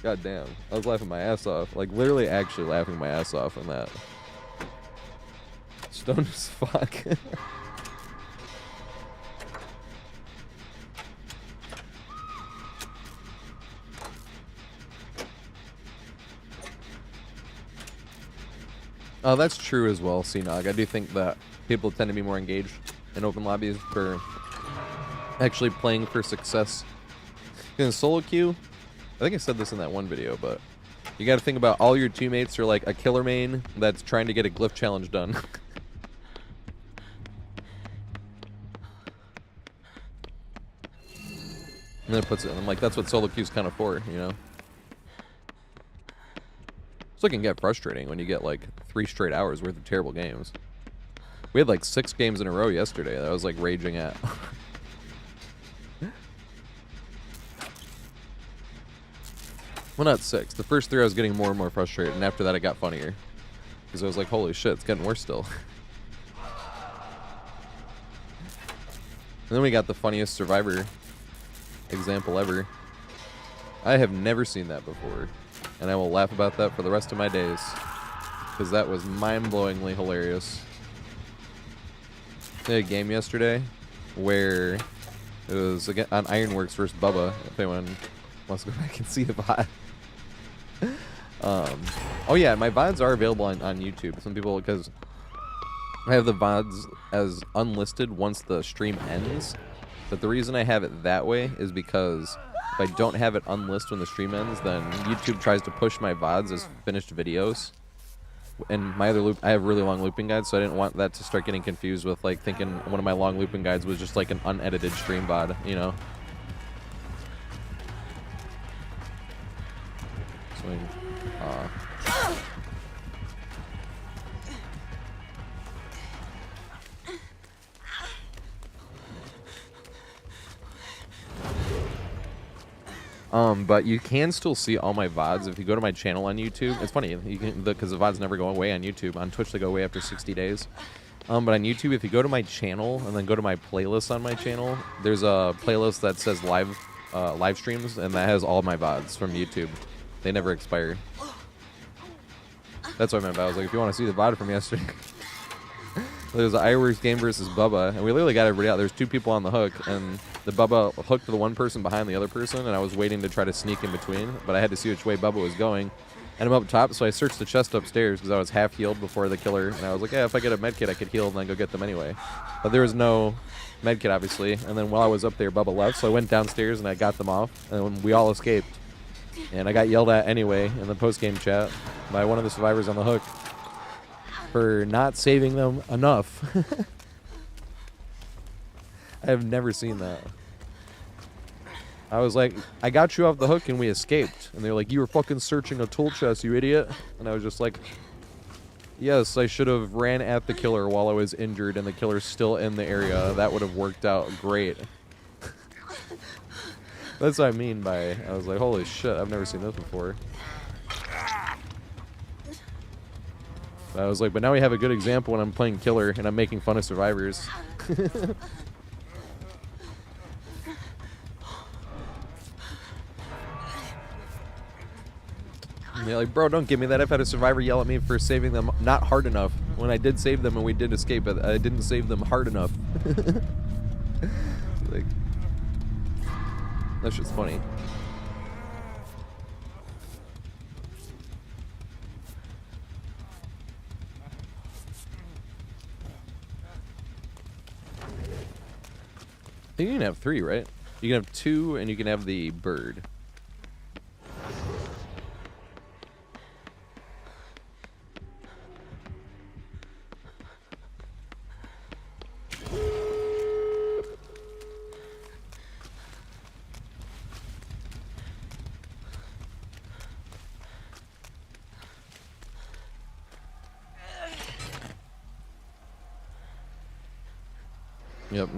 God damn. I was laughing my ass off. Like, literally actually laughing my ass off on that. Stoned as fuck. Oh, that's true as well, C-Nog. I do think that people tend to be more engaged in open lobbies for actually playing for success. In solo queue, I think I said this in that one video, but you gotta think about all your teammates are like a killer main that's trying to get a glyph challenge done. And then it puts it, I'm like, that's what solo queue's kind of for, you know? So it can get frustrating when you get like 3 straight hours worth of terrible games. We had like 6 games in a row yesterday that I was like raging at. Well, not 6. The first 3 I was getting more and more frustrated, and after that it got funnier. Because I was like, holy shit, it's getting worse still. And then we got the funniest survivor example ever. I have never seen that before. And I will laugh about that for the rest of my days. Because that was mind-blowingly hilarious. I had a game yesterday where it was again on Ironworks versus Bubba. If anyone wants to go back and see the VOD. Oh yeah, my VODs are available on YouTube. Some people, because I have the VODs as unlisted once the stream ends. But the reason I have it that way is because if I don't have it unlisted when the stream ends, then YouTube tries to push my VODs as finished videos. and my other loop, I have really long looping guides, so I didn't want that to start getting confused with like thinking one of my long looping guides was just like an unedited stream VOD, you know. Swing. But you can still see all my VODs if you go to my channel on YouTube. It's funny, you can, because the VODs never go away on YouTube. On Twitch, they go away after 60 days. But on YouTube, if you go to my channel and then go to my playlist on my channel, there's a playlist that says live streams, and that has all my VODs from YouTube. They never expire. That's what I meant by. I was like, if you want to see the VOD from yesterday. There's an Iworks game versus Bubba, and we literally got everybody out. There's 2 people on the hook, and the Bubba hooked the one person behind the other person, and I was waiting to try to sneak in between, but I had to see which way Bubba was going. And I'm up top, so I searched the chest upstairs because I was half healed before the killer, and I was like, yeah, if I get a medkit, I could heal and then go get them anyway. But there was no medkit, obviously, and then while I was up there, Bubba left, so I went downstairs and I got them off, and we all escaped. And I got yelled at anyway in the post-game chat by one of the survivors on the hook for not saving them enough. I have never seen that. I was like, I got you off the hook and we escaped. And they were like, you were fucking searching a tool chest, you idiot. And I was just like, yes, I should have ran at the killer while I was injured and the killer's still in the area. That would have worked out great. That's what I mean by, I was like, holy shit, I've never seen this before. I was like, but now we have a good example when I'm playing killer and I'm making fun of survivors. And they're like, bro, don't give me that. I've had a survivor yell at me for saving them not hard enough. When I did save them and we did escape, but I didn't save them hard enough. Like, that's just funny. I think you can have 3, right? You can have 2, and you can have the bird. Yep.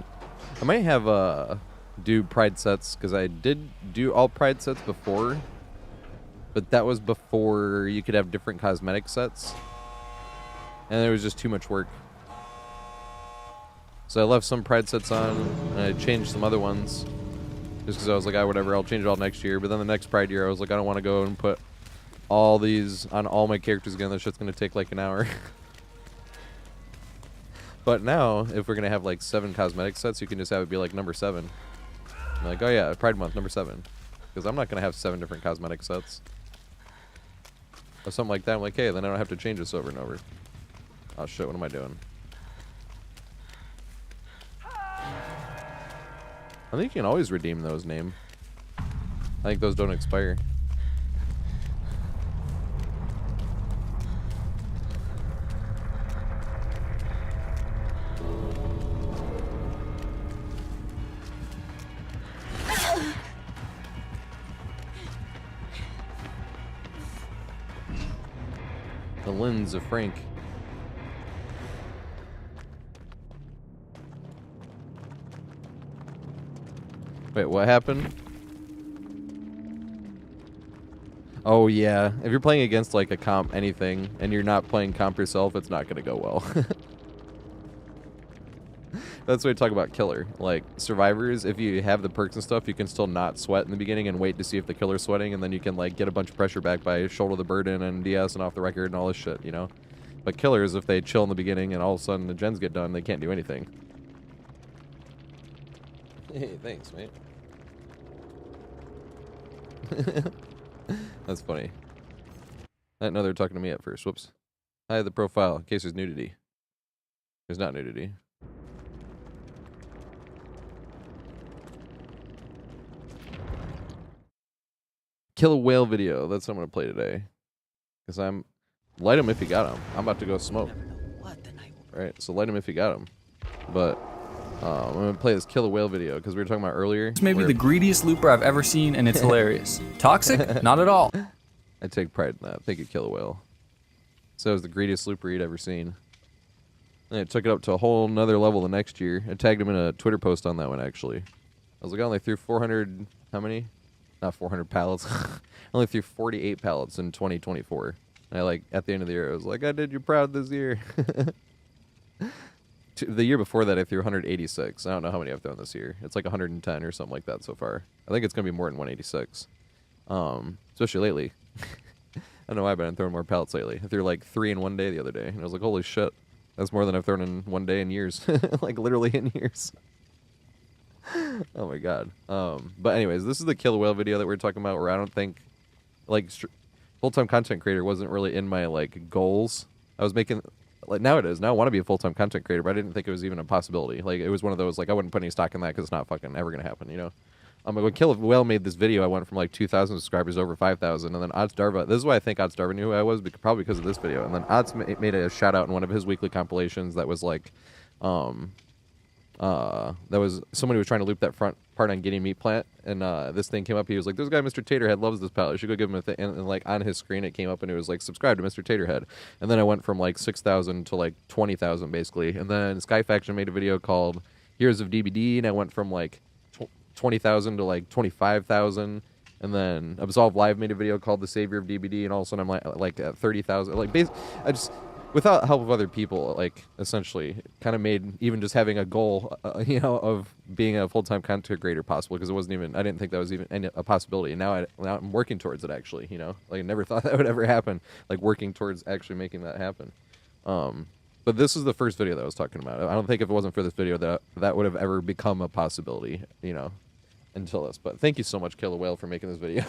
I might have do pride sets because I did do all pride sets before, but that was before you could have different cosmetic sets, and there was just too much work. So I left some pride sets on, and I changed some other ones just because I was like, ah, whatever, I'll change it all next year. But then the next pride year, I was like, I don't want to go and put all these on all my characters again. That shit's gonna take like an hour. But now, if we're going to have like 7 cosmetic sets, you can just have it be like number 7. I'm like, oh yeah, Pride Month, number 7. Because I'm not going to have 7 different cosmetic sets. Or something like that. I'm like, hey, then I don't have to change this over and over. Oh shit, what am I doing? I think you can always redeem those, name. I think those don't expire. The lens of Frank. Wait, what happened? Oh yeah, if you're playing against like a comp anything and you're not playing comp yourself, it's not gonna go well. That's why we talk about killer. Like, survivors, if you have the perks and stuff, you can still not sweat in the beginning and wait to see if the killer's sweating, and then you can, like, get a bunch of pressure back by shoulder the burden and DS and off the record and all this shit, you know? But killers, if they chill in the beginning and all of a sudden the gens get done, they can't do anything. Hey, thanks, mate. That's funny. I didn't know they were talking to me at first. Whoops. Hide the profile in case there's nudity. There's not nudity. Kill a whale video. That's what I'm gonna play today. Because I'm light him if you got him. I'm about to go smoke. Never know what the night will Right, so light him if you got him. But I'm gonna play this kill a whale video because we were talking about earlier. This may be the greediest looper I've ever seen, and it's hilarious. Toxic? Not at all. I take pride in that. Thank you, kill a whale. So it was the greediest looper he'd ever seen. And it took it up to a whole nother level the next year. I tagged him in a Twitter post on that one, actually. I was like, I only threw 400, how many? Not 400 pallets. I only threw 48 pallets in 2024. And I, like, at the end of the year, I was like, I did you proud this year. The year before that, I threw 186. I don't know how many I've thrown this year. It's like 110 or something like that so far. I think it's going to be more than 186. Especially lately. I don't know why, but I've been throwing more pallets lately. I threw like 3 in one day the other day. And I was like, holy shit. That's more than I've thrown in one day in years. Like, literally in years. Oh, my God. But anyways, this is the kill a whale video that we were talking about where I don't think, like, full-time content creator wasn't really in my, like, goals. I was making... Like, now it is. Now I want to be a full-time content creator, but I didn't think it was even a possibility. Like, it was one of those, like, I wouldn't put any stock in that because it's not fucking ever going to happen, you know? Like, when Kill a Whale made this video, I went from, like, 2,000 subscribers over 5,000, and then Odds Darva, this is why I think Odds Darva knew who I was, probably because of this video, and then Odds made a shout-out in one of his weekly compilations that was, like, that was somebody was trying to loop that front part on Getting Meat Plant, and this thing came up. He was like, "This guy, Mr. TatorHead, loves this palette. You should go give him a thing." And like on his screen, it came up, and it was like, "Subscribe to Mr. TatorHead." And then I went from like 6,000 to like 20,000 basically. And then Sky Faction made a video called "Heroes of DBD," and I went from like 20,000 to like 25,000. And then Absolve Live made a video called "The Savior of DBD," and all of a sudden I'm like at 30,000. Like I just. Without help of other people, like, essentially, kind of made even just having a goal, you know, of being a full-time content creator possible, because it wasn't even, I didn't think that was even a possibility, and now I'm working towards it, actually, you know? Like, I never thought that would ever happen, like, working towards actually making that happen. But this is the first video that I was talking about. I don't think if it wasn't for this video that would have ever become a possibility, you know, until this. But thank you so much, Kill a Whale, for making this video,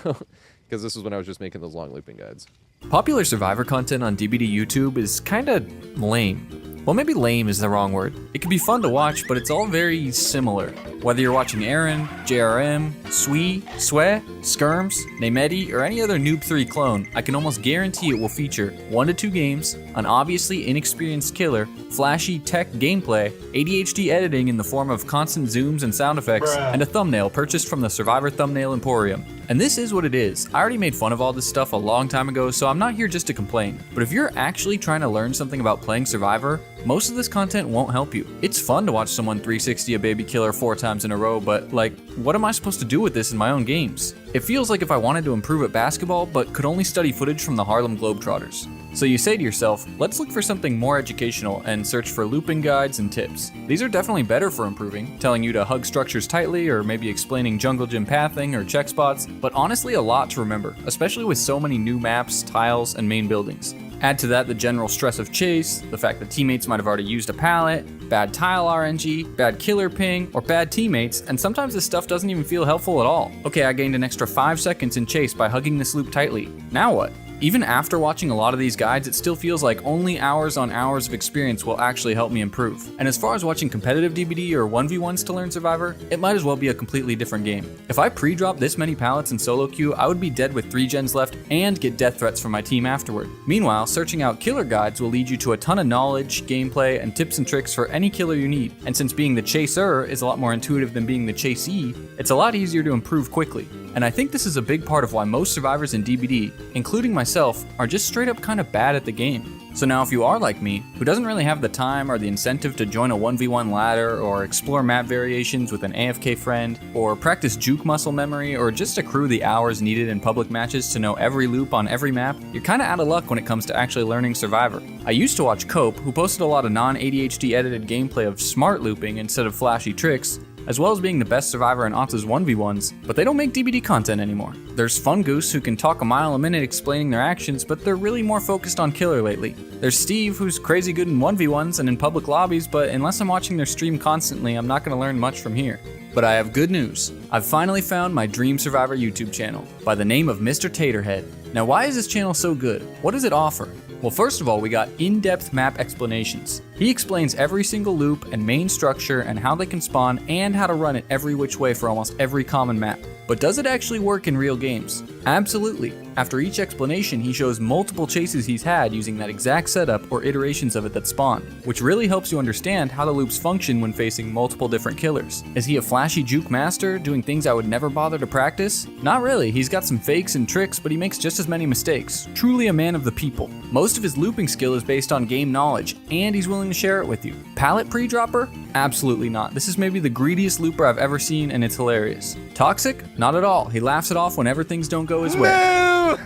because this is when I was just making those long looping guides. Popular Survivor content on DBD YouTube is kinda lame. Well, maybe lame is the wrong word. It can be fun to watch, but it's all very similar. Whether you're watching Aaron, JRM, Swee, Swe, Skirms, Namedi, or any other Noob 3 clone, I can almost guarantee it will feature 1 to 2 games, an obviously inexperienced killer, flashy tech gameplay, ADHD editing in the form of constant zooms and sound effects, and a thumbnail purchased from the Survivor Thumbnail Emporium. And this is what it is. I already made fun of all this stuff a long time ago, so I'm not here just to complain. But if you're actually trying to learn something about playing Survivor, most of this content won't help you. It's fun to watch someone 360 a baby killer 4 times in a row, but like, what am I supposed to do with this in my own games? It feels like if I wanted to improve at basketball, but could only study footage from the Harlem Globetrotters. So you say to yourself, let's look for something more educational and search for looping guides and tips. These are definitely better for improving, telling you to hug structures tightly or maybe explaining jungle gym pathing or check spots, but honestly a lot to remember, especially with so many new maps, tiles, and main buildings. Add to that the general stress of chase, the fact that teammates might have already used a pallet, bad tile RNG, bad killer ping, or bad teammates, and sometimes this stuff doesn't even feel helpful at all. Okay, I gained an extra 5 seconds in chase by hugging this loop tightly. Now what? Even after watching a lot of these guides, it still feels like only hours on hours of experience will actually help me improve. And as far as watching competitive DBD or 1v1s to learn Survivor, it might as well be a completely different game. If I pre-dropped this many pallets in solo queue, I would be dead with 3 gens left and get death threats from my team afterward. Meanwhile, searching out killer guides will lead you to a ton of knowledge, gameplay, and tips and tricks for any killer you need. And since being the chaser is a lot more intuitive than being the chasee, it's a lot easier to improve quickly. And I think this is a big part of why most survivors in DBD, including myself, are just straight up kind of bad at the game. So now if you are like me, who doesn't really have the time or the incentive to join a 1v1 ladder or explore map variations with an AFK friend, or practice juke muscle memory, or just accrue the hours needed in public matches to know every loop on every map, you're kinda out of luck when it comes to actually learning Survivor. I used to watch Cope, who posted a lot of non-ADHD edited gameplay of smart looping instead of flashy tricks, as well as being the best survivor in Otz's 1v1s, but they don't make DBD content anymore. There's Fun Goose, who can talk a mile a minute explaining their actions, but they're really more focused on killer lately. There's Steve, who's crazy good in 1v1s and in public lobbies, but unless I'm watching their stream constantly, I'm not gonna learn much from here. But I have good news. I've finally found my Dream Survivor YouTube channel, by the name of Mr. TatorHead. Now why is this channel so good? What does it offer? Well, first of all, we got in-depth map explanations. He explains every single loop and main structure and how they can spawn and how to run it every which way for almost every common map. But does it actually work in real games? Absolutely. After each explanation, he shows multiple chases he's had using that exact setup or iterations of it that spawn, which really helps you understand how the loops function when facing multiple different killers. Is he a flashy juke master, doing things I would never bother to practice? Not really, he's got some fakes and tricks, but he makes just as many mistakes. Truly a man of the people. Most of his looping skill is based on game knowledge, and he's willing to share it with you. Pallet pre-dropper? Absolutely not. This is maybe the greediest looper I've ever seen, and it's hilarious. Toxic? Not at all. He laughs it off whenever things don't go his way. No!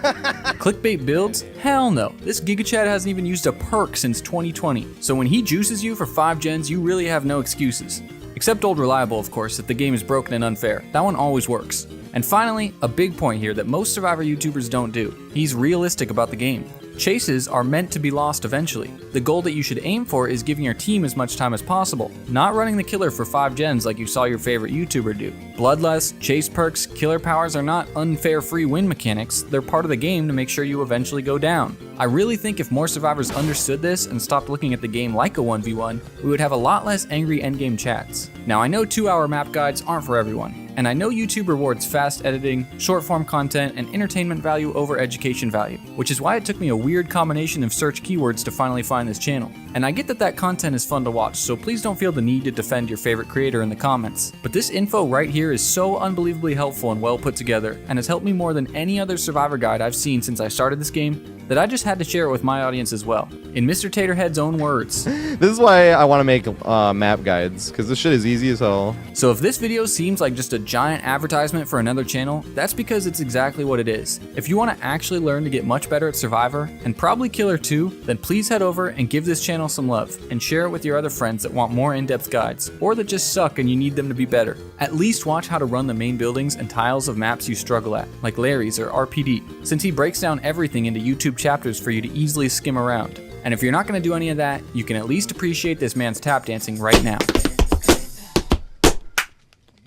Clickbait builds? Hell no. This Giga Chad hasn't even used a perk since 2020. So when he juices you for 5 gens, you really have no excuses. Except Old Reliable, of course, if the game is broken and unfair. That one always works. And finally, a big point here that most Survivor YouTubers don't do. He's realistic about the game. Chases are meant to be lost eventually. The goal that you should aim for is giving your team as much time as possible, not running the killer for 5 gens like you saw your favorite YouTuber do. Bloodlust, chase perks, killer powers are not unfair free win mechanics, they're part of the game to make sure you eventually go down. I really think if more survivors understood this and stopped looking at the game like a 1v1, we would have a lot less angry endgame chats. Now I know 2-hour map guides aren't for everyone, and I know YouTube rewards fast editing, short form content, and entertainment value over education value, which is why it took me a weird combination of search keywords to finally find this channel. And I get that content is fun to watch, so please don't feel the need to defend your favorite creator in the comments. But this info right here is so unbelievably helpful and well put together, and has helped me more than any other Survivor guide I've seen since I started this game, that I just had to share it with my audience as well. In Mr. TatorHead's own words. This is why I want to make map guides, because this shit is easy as hell. So if this video seems like just a giant advertisement for another channel, that's because it's exactly what it is. If you want to actually learn to get much better at Survivor, and probably Killer too, then please head over and give this channel some love, and share it with your other friends that want more in-depth guides, or that just suck and you need them to be better. At least watch how to run the main buildings and tiles of maps you struggle at, like Larry's or RPD, since he breaks down everything into YouTube chapters for you to easily skim around. And if you're not going to do any of that, you can at least appreciate this man's tap dancing right now.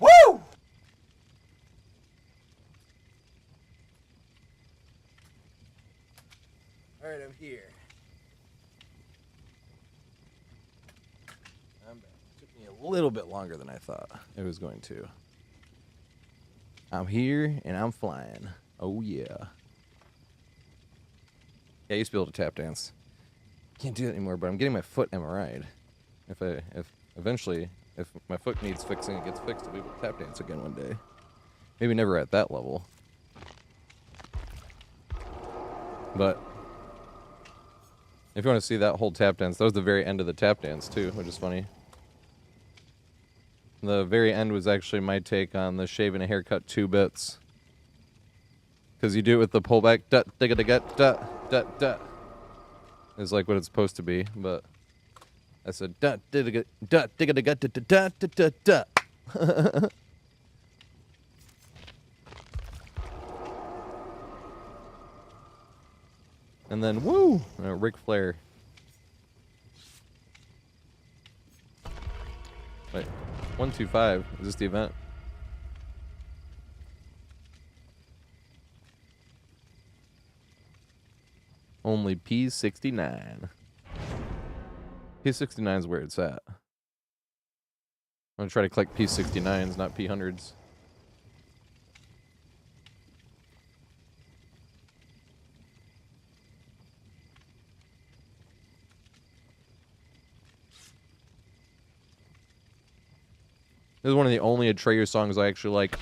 Woo! Alright, I'm here. I'm back. It took me a little bit longer than I thought it was going to. I'm here and I'm flying. Oh yeah. Yeah, I used to be able to tap dance. Can't do that anymore, but I'm getting my foot MRI'd. If eventually my foot needs fixing, it gets fixed, I'll be able to tap dance again one day. Maybe never at that level. But if you want to see that whole tap dance, that was the very end of the tap dance too, which is funny. The very end was actually my take on the shave and a haircut 2 bits. Because you do it with the pullback, da digga digga da da da. Is like what it's supposed to be, but I said da digga da digga digga da da da da da. And then woo, Ric Flair. Wait, 125. Is this the event? Only P69. P69 is where it's at. I'm gonna try to collect P69s, not P100s. This is one of the only Atreyu songs I actually like.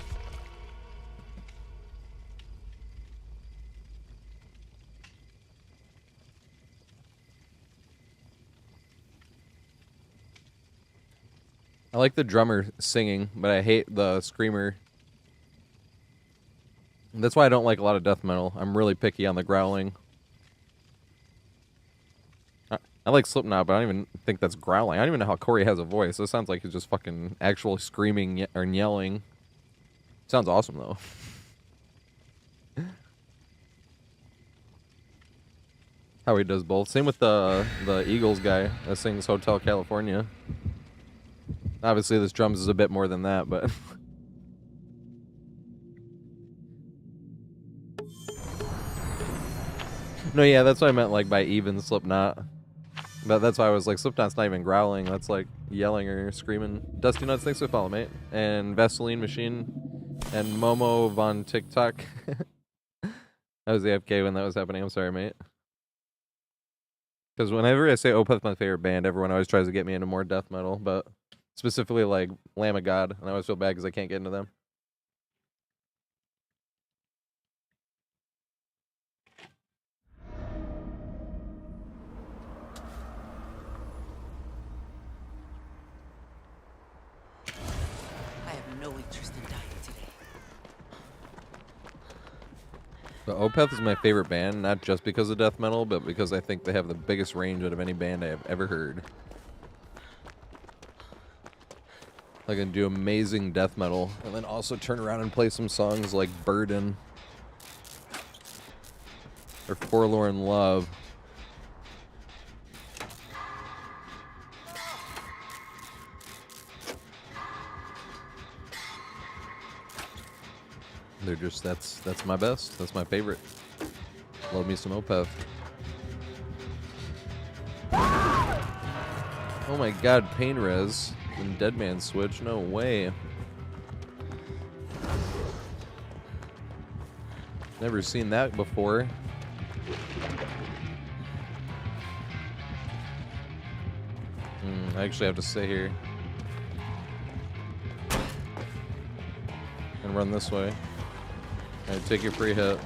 I like the drummer singing, but I hate the screamer. That's why I don't like a lot of death metal. I'm really picky on the growling. I like Slipknot, but I don't even think that's growling. I don't even know how Corey has a voice. It sounds like he's just fucking actual screaming or yelling. Sounds awesome, though. How he does both. Same with the Eagles guy that sings Hotel California. Obviously, this drums is a bit more than that, but... No, yeah, that's what I meant, like, by even Slipknot. But that's why I was like, Slipknot's not even growling. That's like yelling or screaming. Dusty Nuts, thanks for the follow, mate. And Vaseline Machine and Momo Von TikTok. I was AFK when that was happening. I'm sorry, mate. Because whenever I say Opeth's my favorite band, everyone always tries to get me into more death metal, but specifically like Lamb of God, and I always feel bad because I can't get into them. I have no interest in dying today. But Opeth is my favorite band, not just because of death metal, but because I think they have the biggest range out of any band I have ever heard. They can do amazing death metal, and then also turn around and play some songs like Burden or Forlorn Love. They're just, that's my best. That's my favorite. Love me some Opeth. Oh my god, Pain Res and Deadman Switch, no way. Never seen that before. I actually have to stay here and run this way. Alright, take your free hit.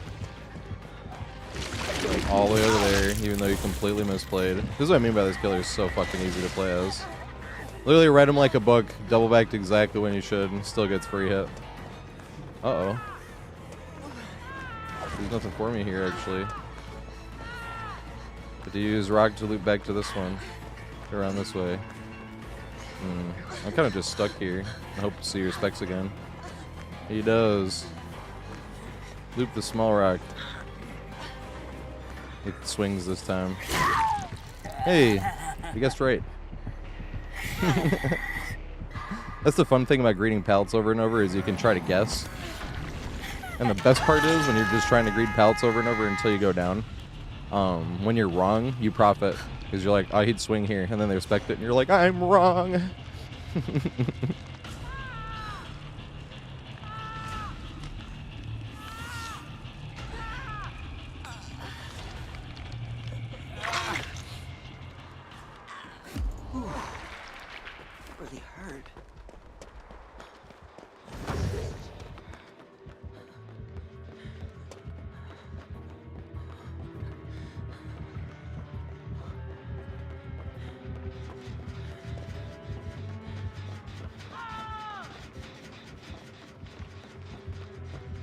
Like, all the way over there, even though you completely misplayed. This is what I mean by this killer is so fucking easy to play as. Literally read him like a book, double backed exactly when you should, and still gets free hit. Uh-oh. There's nothing for me here, actually. But to use rock to loop back to this one. Around this way. I'm kind of just stuck here. I hope to see your specs again. He does. Loop the small rock. It swings this time. Hey, you guessed right. That's the fun thing about greeting pallets over and over is you can try to guess. And the best part is when you're just trying to greet pallets over and over until you go down. When you're wrong, you profit. Because you're like, oh, he'd swing here. And then they respect it. And you're like, I'm wrong. Really hurt.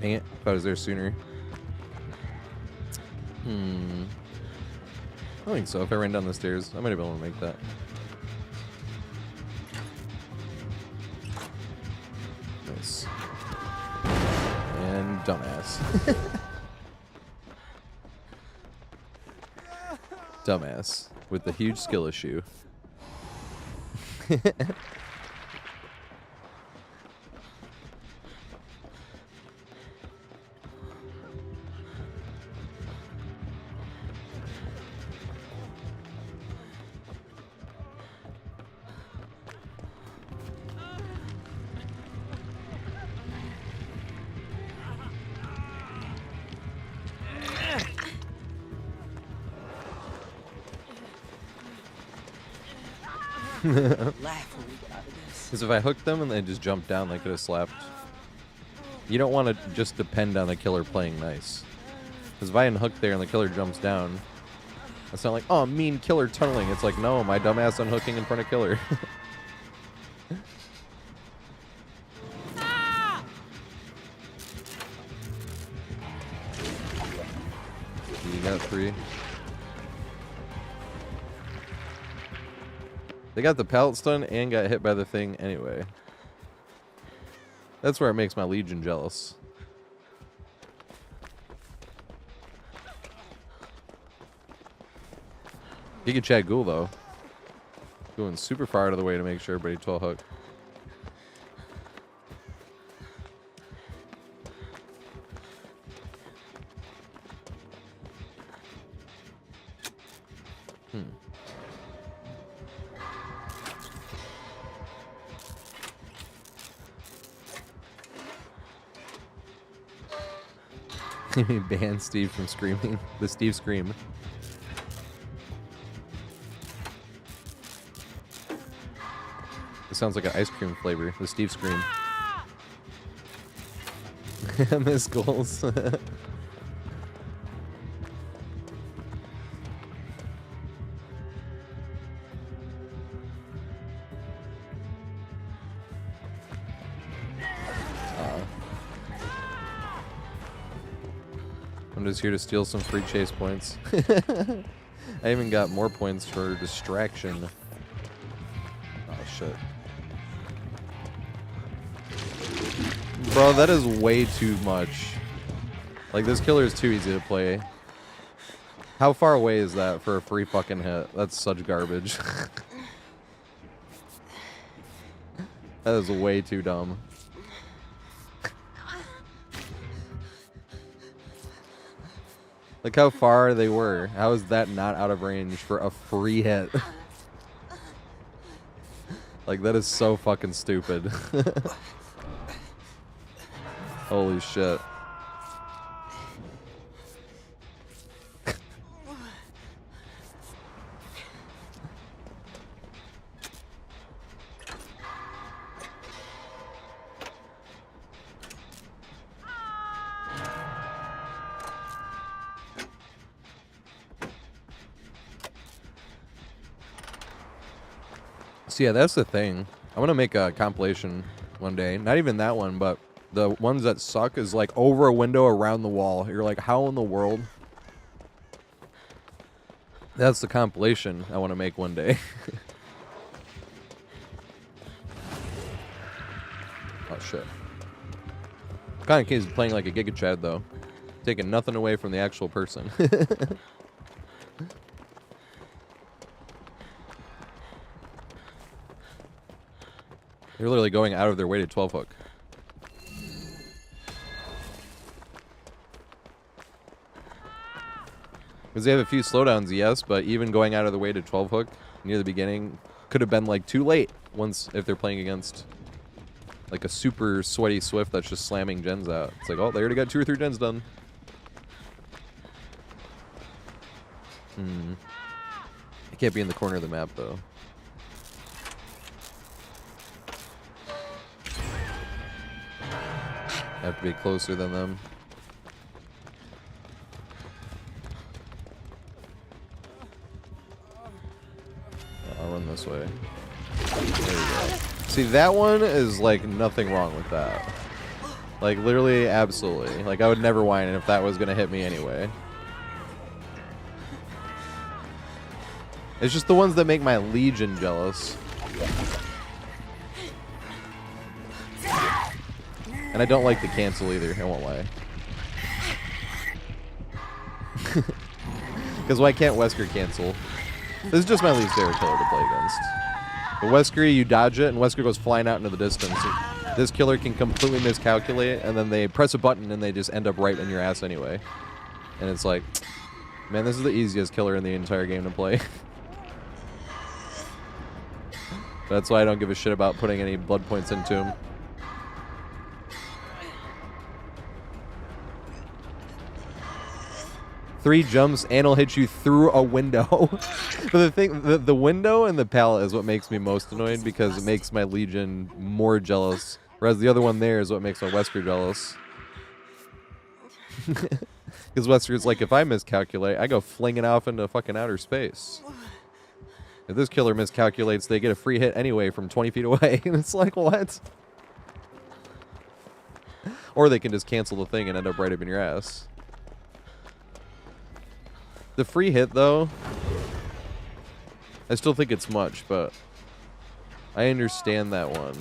Dang it. Thought I was there sooner. I don't think so. If I ran down the stairs, I might have been able to make that. Nice. And dumbass. Dumbass. With the huge skill issue. Laugh when we get out of this. Because if I hooked them and they just jumped down, they could have slapped. You don't want to just depend on the killer playing nice. Because if I unhook there and the killer jumps down, it's not like, oh, mean killer tunneling. It's like, no, my dumbass unhooking in front of killer. You got 3. They got the pallet stun and got hit by the thing anyway. That's where it makes my Legion jealous. You can Chad Ghoul though. Going super far out of the way to make sure everybody 12 hook. Ban Steve from screaming. The Steve scream. It sounds like an ice cream flavor. The Steve scream. Miss goals. I'm just here to steal some free chase points. I even got more points for distraction. Oh shit. Bro, that is way too much. Like, this killer is too easy to play. How far away is that for a free fucking hit? That's such garbage. That is way too dumb. Look how far they were. How is that not out of range for a free hit? Like, that is so fucking stupid. Holy shit. So yeah, that's the thing. I want to make a compilation one day. Not even that one, but the ones that suck is like over a window around the wall. You're like, how in the world? That's the compilation I want to make one day. Oh shit. Kind of case playing like a Giga Chad though. Taking nothing away from the actual person. They're literally going out of their way to 12 hook. Because they have a few slowdowns, yes, but even going out of the way to 12 hook near the beginning could have been like too late once if they're playing against like a super sweaty Swift that's just slamming gens out. It's like, oh, they already got 2 or 3 gens done. I can't be in the corner of the map though. I have to be closer than them. I'll run this way. There we go. See, that one is like nothing wrong with that. Like literally, absolutely. Like I would never whine if that was gonna hit me anyway. It's just the ones that make my Legion jealous. And I don't like the cancel either, I won't lie. Because why can't Wesker cancel? This is just my least favorite killer to play against. The Wesker, you dodge it, and Wesker goes flying out into the distance. This killer can completely miscalculate, and then they press a button, and they just end up right in your ass anyway. And it's like, man, this is the easiest killer in the entire game to play. That's why I don't give a shit about putting any blood points into him. Three jumps and it'll hit you through a window. But the thing, the window and the pallet is what makes me most annoyed because it makes my Legion more jealous. Whereas the other one there is what makes my Wesker jealous. Because Wesker's like, if I miscalculate, I go flinging off into fucking outer space. If this killer miscalculates, they get a free hit anyway from 20 feet away. And it's like, what? Or they can just cancel the thing and end up right up in your ass. The free hit, though, I still think it's much, but I understand that one.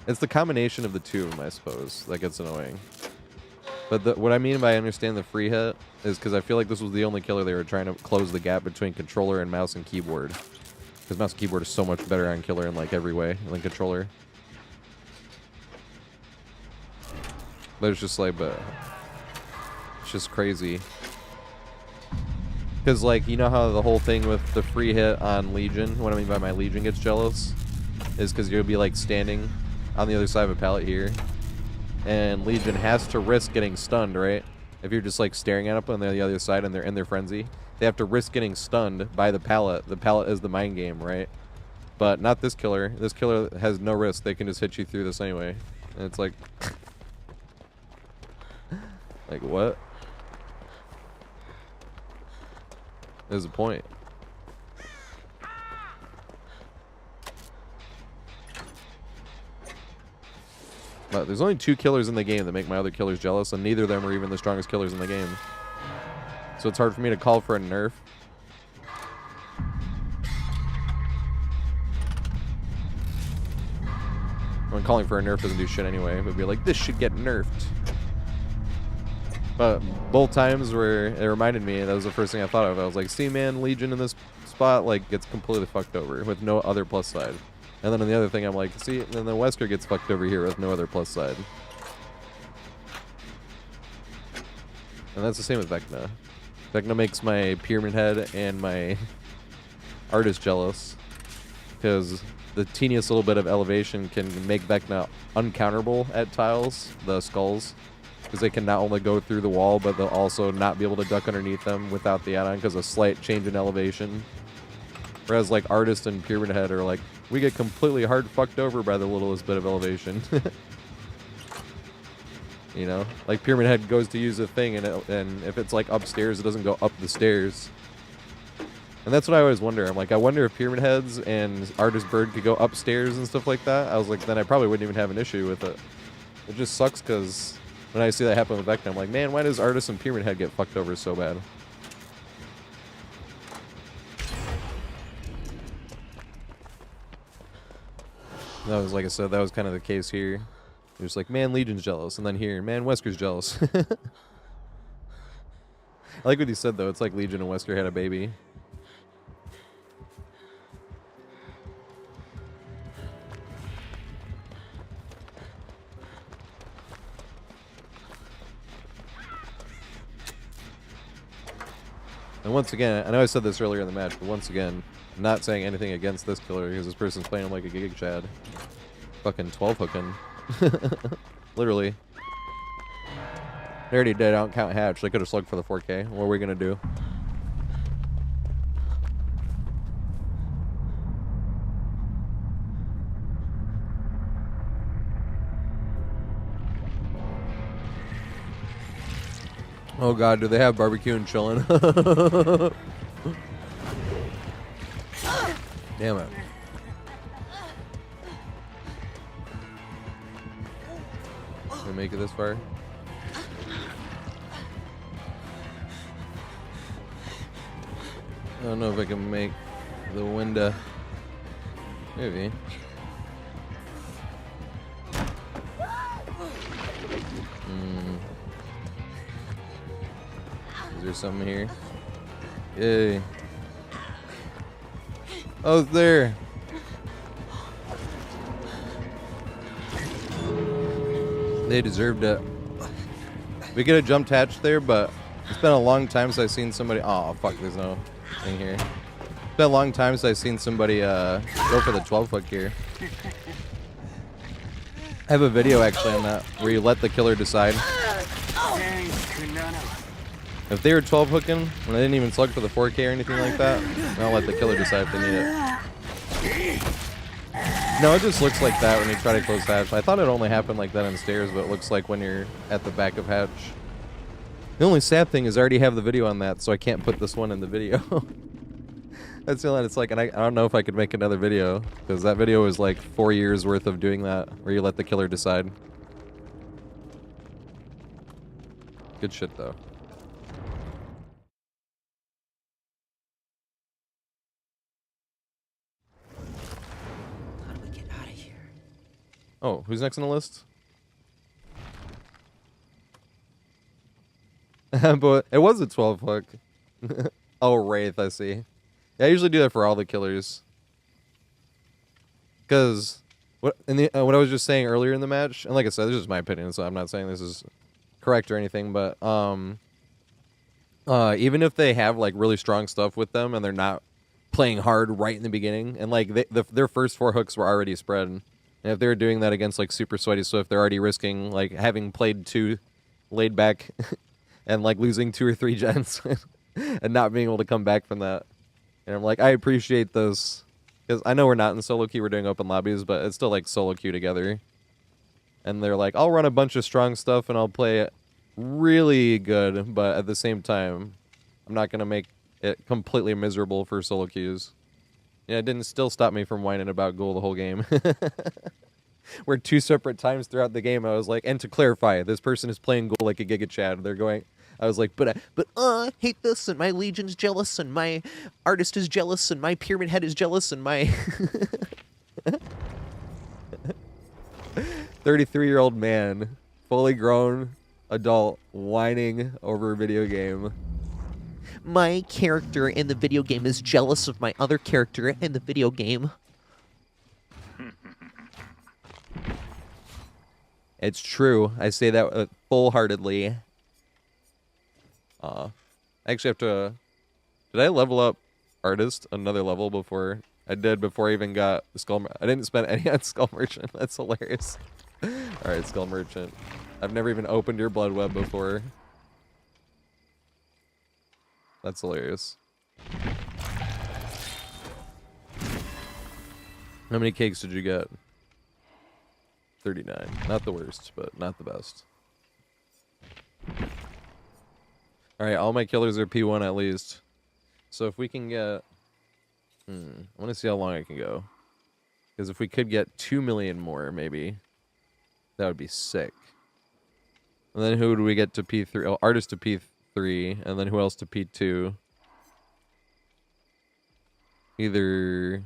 It's the combination of the two of them, I suppose, that gets annoying. But what I mean by I understand the free hit is because I feel like this was the only killer they were trying to close the gap between controller and mouse and keyboard. Because mouse and keyboard is so much better on killer in like every way than controller. But it's just like, but it's just crazy. Because, like, you know how the whole thing with the free hit on Legion, what I mean by my Legion gets jealous, is because you'll be, like, standing on the other side of a pallet here, and Legion has to risk getting stunned, right? if you're just like staring at them on the other side and they're in their frenzy, they have to risk getting stunned by the pallet. The pallet is the mind game, right? But not this killer. This killer has no risk. They can just hit you through this anyway. And it's like... like, what? There's a point. But there's only 2 killers in the game that make my other killers jealous, and neither of them are even the strongest killers in the game. So it's hard for me to call for a nerf. When calling for a nerf doesn't do shit anyway, but be like, this should get nerfed. But both times where it reminded me, that was the first thing I thought of. I was like, see man, Legion in this spot like gets completely fucked over with no other plus side. And then on the other thing I'm like, see, and then the Wesker gets fucked over here with no other plus side. And that's the same with Vecna. Vecna makes my Pyramid Head and my Artist jealous. Because the teeniest little bit of elevation can make Vecna uncounterable at tiles, the skulls. Because they can not only go through the wall, but they'll also not be able to duck underneath them without the add-on because a slight change in elevation. Whereas like Artist and Pyramid Head are like, we get completely hard fucked over by the littlest bit of elevation. You know? Like Pyramid Head goes to use a thing and if it's like upstairs, it doesn't go up the stairs. And that's what I always wonder. I'm like, I wonder if Pyramid Heads and Artist Bird could go upstairs and stuff like that. I was like, then I probably wouldn't even have an issue with it. It just sucks because when I see that happen with Vecna, I'm like, man, why does Artist and Pyramid Head get fucked over so bad? That was, like I said, that was kind of the case here. You're just like, man, Legion's jealous. And then here, man, Wesker's jealous. I like what you said, though. It's like Legion and Wesker had a baby. And once again, I know I said this earlier in the match, but once again, I'm not saying anything against this killer because this person's playing him like a gig chad. Fucking 12 hooking. Literally. They already did. I don't count hatch. They could have slugged for the 4K. What are we gonna do? Oh god, do they have barbecue and chilling? Damn it. Can we make it this far? I don't know if I can make the window. Maybe. Is there something here? Yay. Oh, it's there. They deserved it. We could have jumped hatch there, but it's been a long time since I've seen somebody. Oh, fuck, there's no thing here. It's been a long time since I've seen somebody go for the 12-foot here. I have a video actually on that where you let the killer decide. If they were 12 hooking, when they didn't even slug for the 4K or anything like that, I'll let the killer decide if they need it. No, it just looks like that when you try to close hatch. I thought it only happened like that on stairs, but it looks like when you're at the back of hatch. The only sad thing is I already have the video on that, so I can't put this one in the video. That's the only it's like, and I don't know if I could make another video, because that video is like 4 years worth of doing that, where you let the killer decide. Good shit, though. Oh, who's next on the list? But it was a 12 hook. Oh, Wraith, I see. Yeah, I usually do that for all the killers. Because what I was just saying earlier in the match, and like I said, this is my opinion, so I'm not saying this is correct or anything, but even if they have like really strong stuff with them and they're not playing hard right in the beginning, and like their first 4 hooks were already spread. And if they were doing that against like Super Sweaty Swift, they're already risking like having played 2 laid back and like losing 2 or 3 gens and not being able to come back from that. And I'm like, I appreciate those, because I know we're not in solo queue, we're doing open lobbies, but it's still like solo queue together. And they're like, I'll run a bunch of strong stuff and I'll play it really good, but at the same time, I'm not gonna make it completely miserable for solo queues. Yeah, it didn't still stop me from whining about Ghoul the whole game. Where 2 separate times throughout the game, I was like, and to clarify, this person is playing Ghoul like a Giga Chad. They're going, I was like, I hate this, and my Legion's jealous, and my artist is jealous, and my Pyramid Head is jealous, and my 33-year-old man, fully grown adult, whining over a video game. My character in the video game is jealous of my other character in the video game. It's true. I say that full-heartedly. I actually have to... Did I level up Artist another level before? I did before I even got Skull... I didn't spend any on Skull Merchant. That's hilarious. Alright, Skull Merchant. I've never even opened your Blood Web before. That's hilarious. How many cakes did you get? 39. Not the worst, but not the best. Alright, all my killers are P1 at least. So if we can get... I want to see how long I can go. Because if we could get 2 million more, maybe, that would be sick. And then who do we get to P3? Oh, Artist to P3. And then who else to P2? Either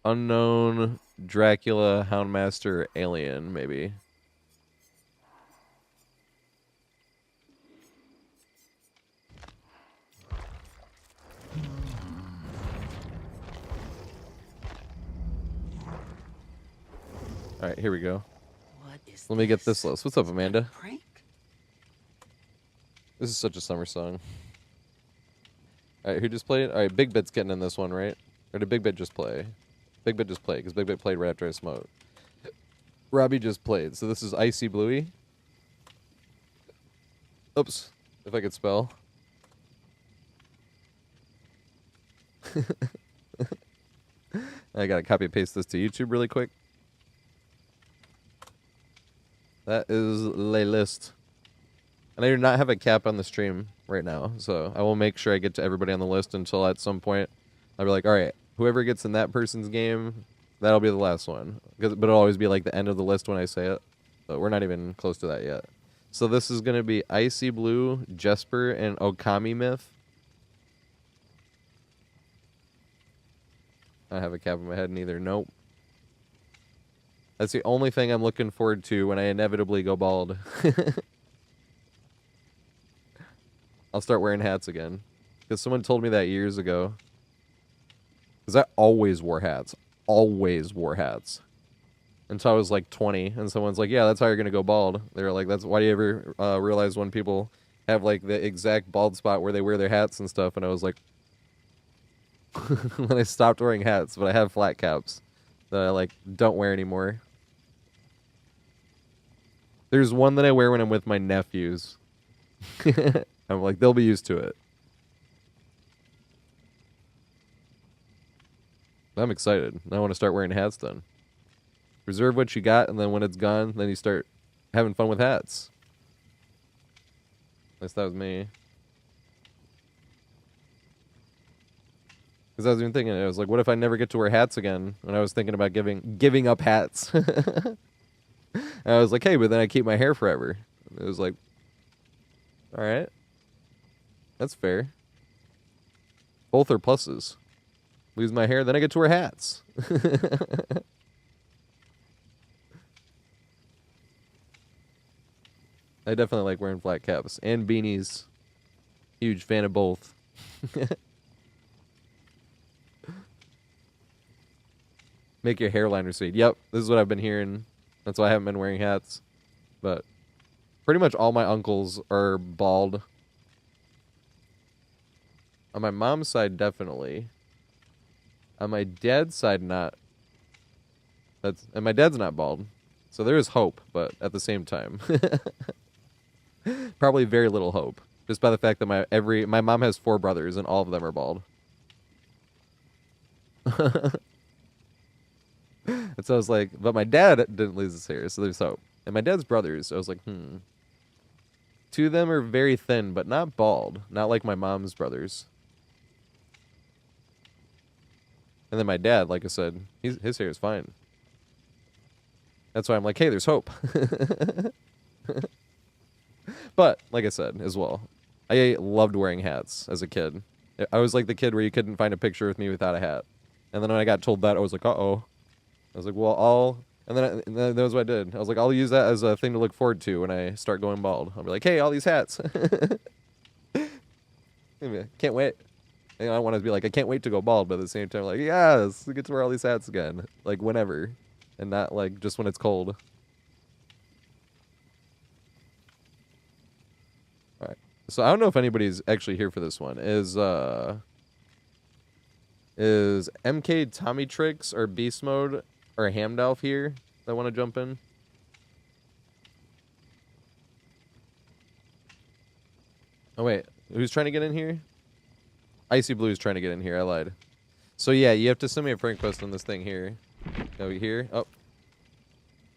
Unknown, Dracula, Houndmaster, or Alien, maybe. Alright, here we go. What is Let me get this list. What's up, Amanda? Prank? This is such a summer song. Alright, who just played? Alright, Big Bit's getting in this one, right? Or did Big Bit just play? Big Bit just played, because Big Bit played right after I smoked. Robbie just played, so this is Icy Bluey. Oops, if I could spell. I gotta copy and paste this to YouTube really quick. That is the list. And I do not have a cap on the stream right now, so I will make sure I get to everybody on the list until at some point I'll be like, alright, whoever gets in that person's game, that'll be the last one. But it'll always be like the end of the list when I say it. But we're not even close to that yet. So this is going to be Icy Blue, Jesper, and Okami Myth. I don't have a cap on my head neither. Nope. That's the only thing I'm looking forward to when I inevitably go bald. I'll start wearing hats again. Because someone told me that years ago. Because I always wore hats. Always wore hats. Until I was like 20. And someone's like, yeah, that's how you're going to go bald. They were like, that's why do you ever realize when people have like the exact bald spot where they wear their hats and stuff? And I was like, when I stopped wearing hats, but I have flat caps that I like don't wear anymore. There's one that I wear when I'm with my nephews. I'm like, they'll be used to it. I'm excited. I want to start wearing hats then. Reserve what you got, and then when it's gone, then you start having fun with hats. At least that was me. Because I was even thinking, I was like, what if I never get to wear hats again? And I was thinking about giving up hats. And I was like, hey, but then I keep my hair forever. It was like, all right. That's fair. Both are pluses. Lose my hair, then I get to wear hats. I definitely like wearing flat caps. And beanies. Huge fan of both. Make your hairline recede. Yep, this is what I've been hearing. That's why I haven't been wearing hats. But pretty much all my uncles are bald. On my mom's side, definitely. On my dad's side, not. And my dad's not bald. So there is hope, but at the same time. Probably very little hope. just by the fact that my mom has 4 brothers and all of them are bald. And so I was like, but my dad didn't lose his hair, so there's hope. And my dad's brothers, so I was like, 2 of them are very thin, but not bald. Not like my mom's brothers. And then my dad, like I said, his hair is fine. That's why I'm like, hey, there's hope. But, like I said, as well, I loved wearing hats as a kid. I was like the kid where you couldn't find a picture with me without a hat. And then when I got told that, I was like, uh-oh. I was like, well, and then that was what I did. I was like, I'll use that as a thing to look forward to when I start going bald. I'll be like, hey, all these hats. Can't wait. And I want to be like, I can't wait to go bald, but at the same time, like, yes, I get to wear all these hats again. Like, whenever. And not, like, just when it's cold. Alright. So, I don't know if anybody's actually here for this one. Is MK Tommy Tricks or Beast Mode or Hamdalf here that want to jump in? Oh, wait. Who's trying to get in here? Icy Blue is trying to get in here. I lied. So, yeah, you have to send me a friend request on this thing here. Over here. Oh.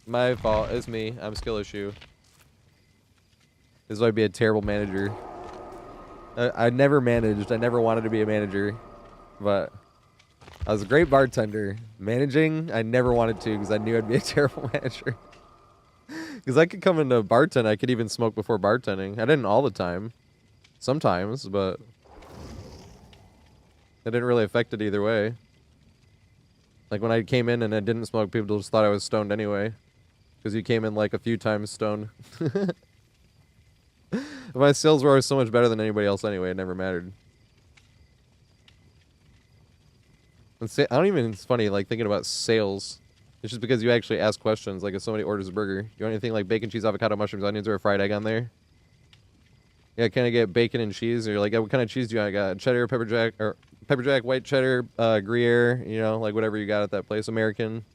My fault. It's me. I'm skill issue. This might be a terrible manager. I never managed. I never wanted to be a manager. But I was a great bartender. Managing, I never wanted to because I knew I'd be a terrible manager. Because I could come into bartend. I could even smoke before bartending. I didn't all the time. Sometimes, but it didn't really affect it either way. Like when I came in and I didn't smoke, people just thought I was stoned anyway. Because you came in like a few times stoned. My sales were always so much better than anybody else anyway. It never mattered. And I don't even, it's funny, like thinking about sales. It's just because you actually ask questions. Like if somebody orders a burger, you want anything like bacon, cheese, avocado, mushrooms, onions, or a fried egg on there? Yeah, can I get bacon and cheese? Or you're like, yeah, what kind of cheese do you want? I got cheddar, pepper jack, white cheddar, Gruyere, you know, like whatever you got at that place, American.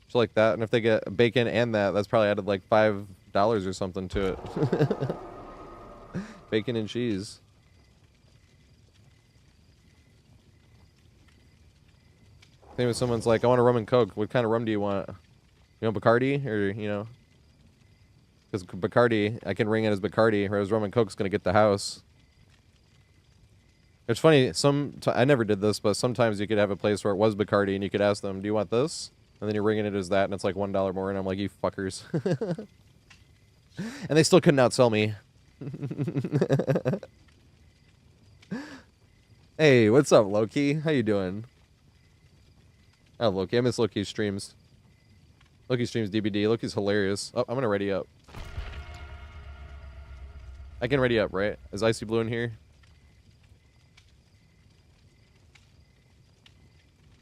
Just like that. And if they get bacon and that's probably added like $5 or something to it. Bacon and cheese. Same if someone's like, I want a rum and coke. What kind of rum do you want? You know, Bacardi? Or, you know. Because Bacardi, I can ring it as Bacardi, whereas rum and coke's going to get the house. It's funny, I never did this, but sometimes you could have a place where it was Bacardi and you could ask them, do you want this? And then you're ringing it as that, and it's like $1 more, and I'm like, you fuckers. And they still couldn't outsell me. Hey, what's up, Loki? How you doing? Oh, Loki. I miss Loki's streams. Loki streams DBD. Loki's hilarious. Oh, I'm gonna ready up. I can ready up, right? Is Icy Blue in here?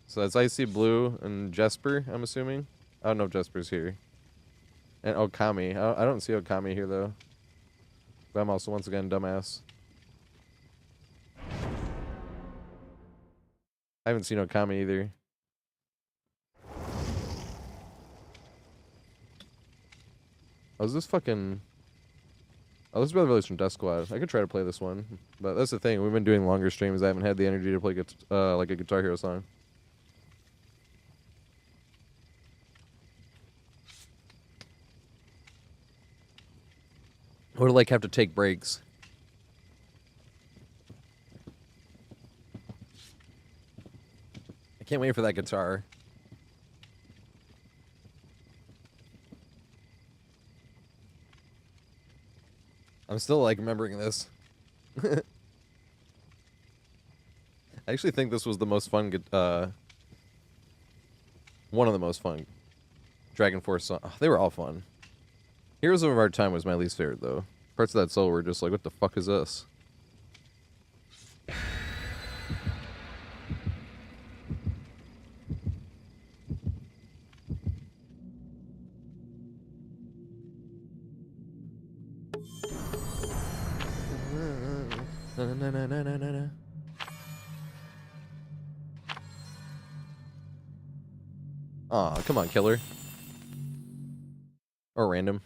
So that's Icy Blue and Jesper, I'm assuming. I don't know if Jesper's here. And Okami. I don't see Okami here, though. But I'm also, once again, dumbass. I haven't seen Okami either. Oh, is this fucking... Oh, this is Brother Village from Death Squad. I could try to play this one. But that's the thing. We've been doing longer streams. I haven't had the energy to play like a Guitar Hero song. Or like have to take breaks. I can't wait for that guitar. I'm still like remembering this. I actually think this was the most fun, one of the most fun Dragon Force songs. Oh, they were all fun. Heroes of Our Time was my least favorite, though. Parts of that solo were just like, what the fuck is this? Aw, come on, killer. Or random.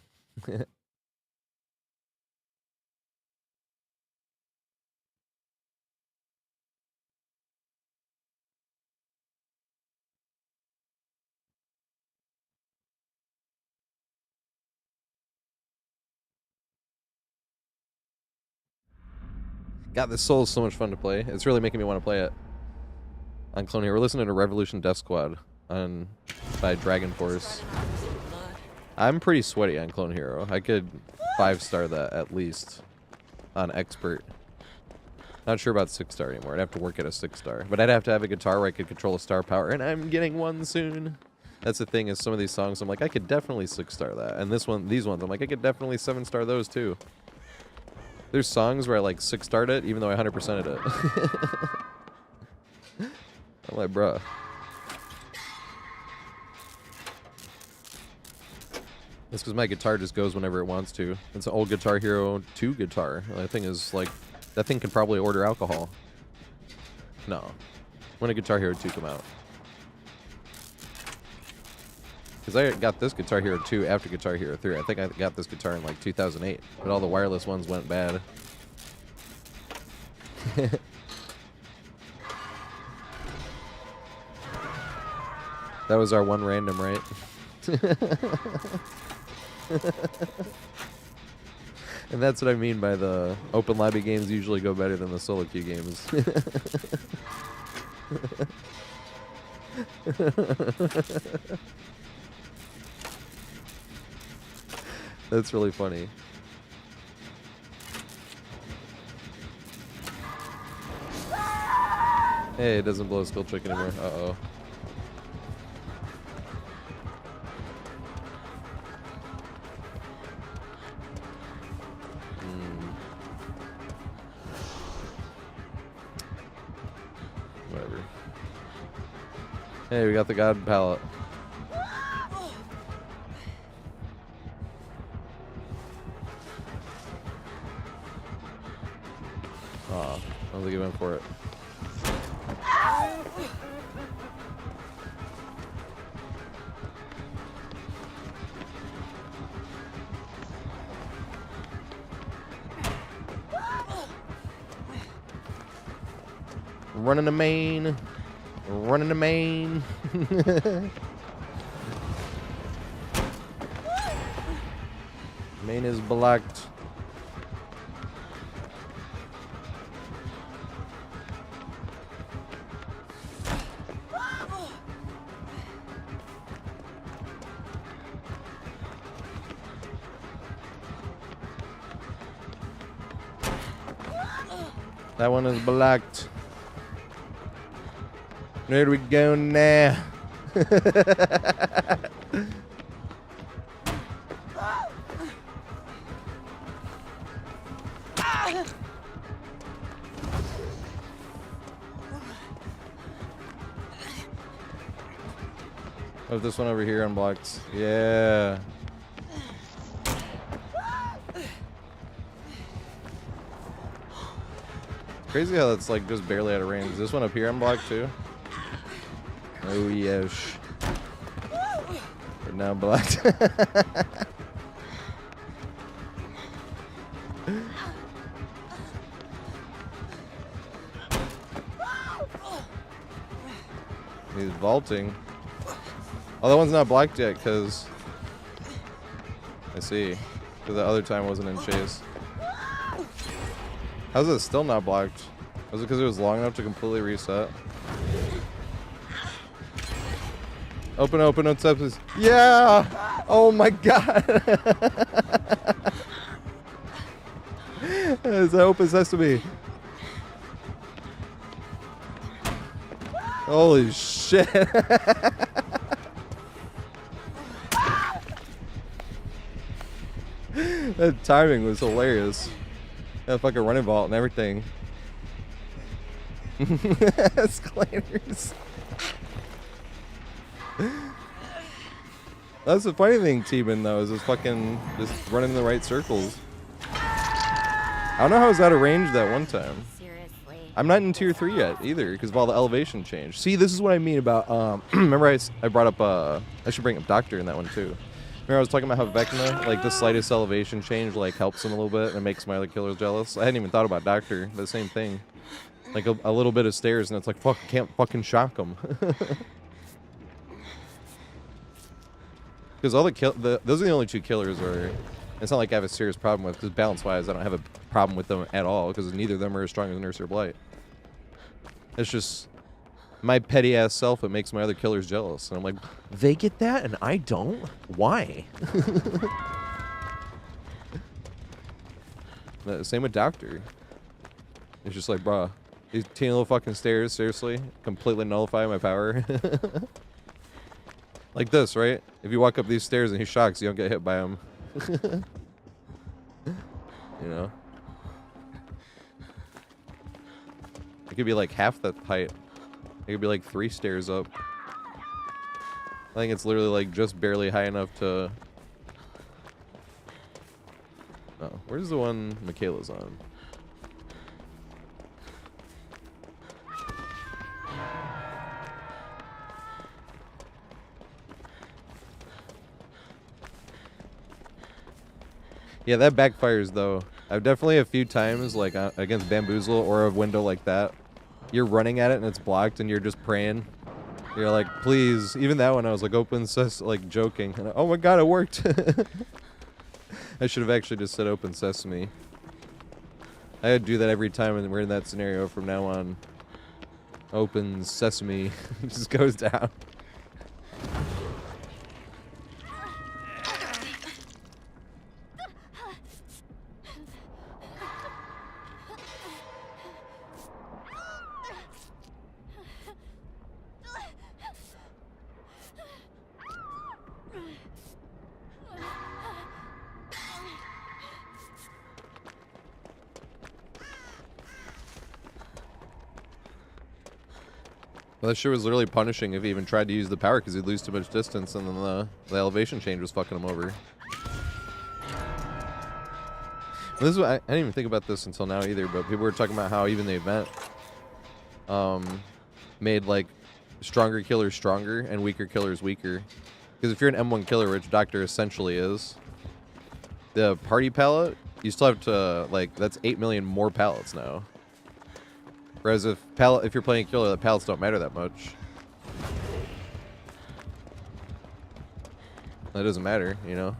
God, this Soul is so much fun to play. It's really making me want to play it. On Clone Hero, we're listening to Revolution Death Squad by Dragon Force. I'm pretty sweaty on Clone Hero. I could 5-star that at least on Expert. Not sure about 6-star anymore. I'd have to work at a 6-star. But I'd have to have a guitar where I could control a star power, and I'm getting one soon. That's the thing, is some of these songs I'm like, I could definitely 6-star that. And these ones, I'm like, I could definitely 7-star those too. There's songs where I like 6-starred it, even though I 100%'d it. I'm like, bruh. It's because my guitar just goes whenever it wants to. It's an old Guitar Hero 2 guitar. That thing is like, that thing can probably order alcohol. No. When did Guitar Hero 2 come out? Because I got this Guitar Hero 2 after Guitar Hero 3. I think I got this guitar in like 2008. But all the wireless ones went bad. That was our one random, right? And that's what I mean by the open lobby games usually go better than the solo queue games. That's really funny. Hey, it doesn't blow a skill trick anymore. Uh-oh. Whatever. Hey, we got the God palette. Aw, I don't think he went for it. Running the main. Running the main. Main is blocked. That one is blocked. There we go now. Oh, this one over here unblocked. Yeah. Crazy how that's like just barely out of range. Is this one up here unblocked too? Oh yes. But now blocked. He's vaulting. Oh, that one's not blocked yet because I see. Because the other time wasn't in chase. How's it still not blocked? Was it because it was long enough to completely reset? Open, open, open. Yeah! Oh my god! It's open sesame. Holy shit! That timing was hilarious. That fucking running vault and everything. Escalators. That's the funny thing, T-Man, though, is just fucking just running in the right circles. I don't know how I was out of range that one time. Seriously. I'm not in tier 3 yet either because of all the elevation change. See, this is what I mean about remember I brought up I should bring up Doctor in that one too. Remember I was talking about how Vecna, like the slightest elevation change like helps him a little bit and makes my other killers jealous. I hadn't even thought about Doctor, the same thing. Like a little bit of stairs and it's like fuck, can't fucking shock him. Because all those are the only two killers where It's not like I have a serious problem with, because balance-wise, I don't have a problem with them at all, because neither of them are as strong as Nurse or Blight. It's just my petty-ass self that makes my other killers jealous. And I'm like, they get that and I don't? Why? Same with Doctor. It's just like, bruh, these teeny little fucking stairs, seriously, completely nullify my power. Like this, right? If you walk up these stairs and he shocks, you don't get hit by him. You know? It could be like half that height. It could be like 3 stairs up. I think it's literally like just barely high enough to... Oh, where's the one Michaela's on? Yeah, that backfires though. I've definitely a few times, like against Bamboozle or a window like that, you're running at it and it's blocked and you're just praying. You're like, please. Even that one, I was like, open like joking. And oh my god, it worked. I should have actually just said open sesame. I would do that every time when we're in that scenario from now on. Open sesame. It just goes down. Well, that shit was literally punishing if he even tried to use the power because he'd lose too much distance, and then the elevation change was fucking him over. This is what I didn't even think about this until now either, but people were talking about how even the event made like stronger killers stronger and weaker killers weaker. Because if you're an M1 killer, which Doctor essentially is, the party palette, you still have to, like, that's 8 million more pallets now. Whereas if you're playing a killer, the pallets don't matter that much. That doesn't matter, you know?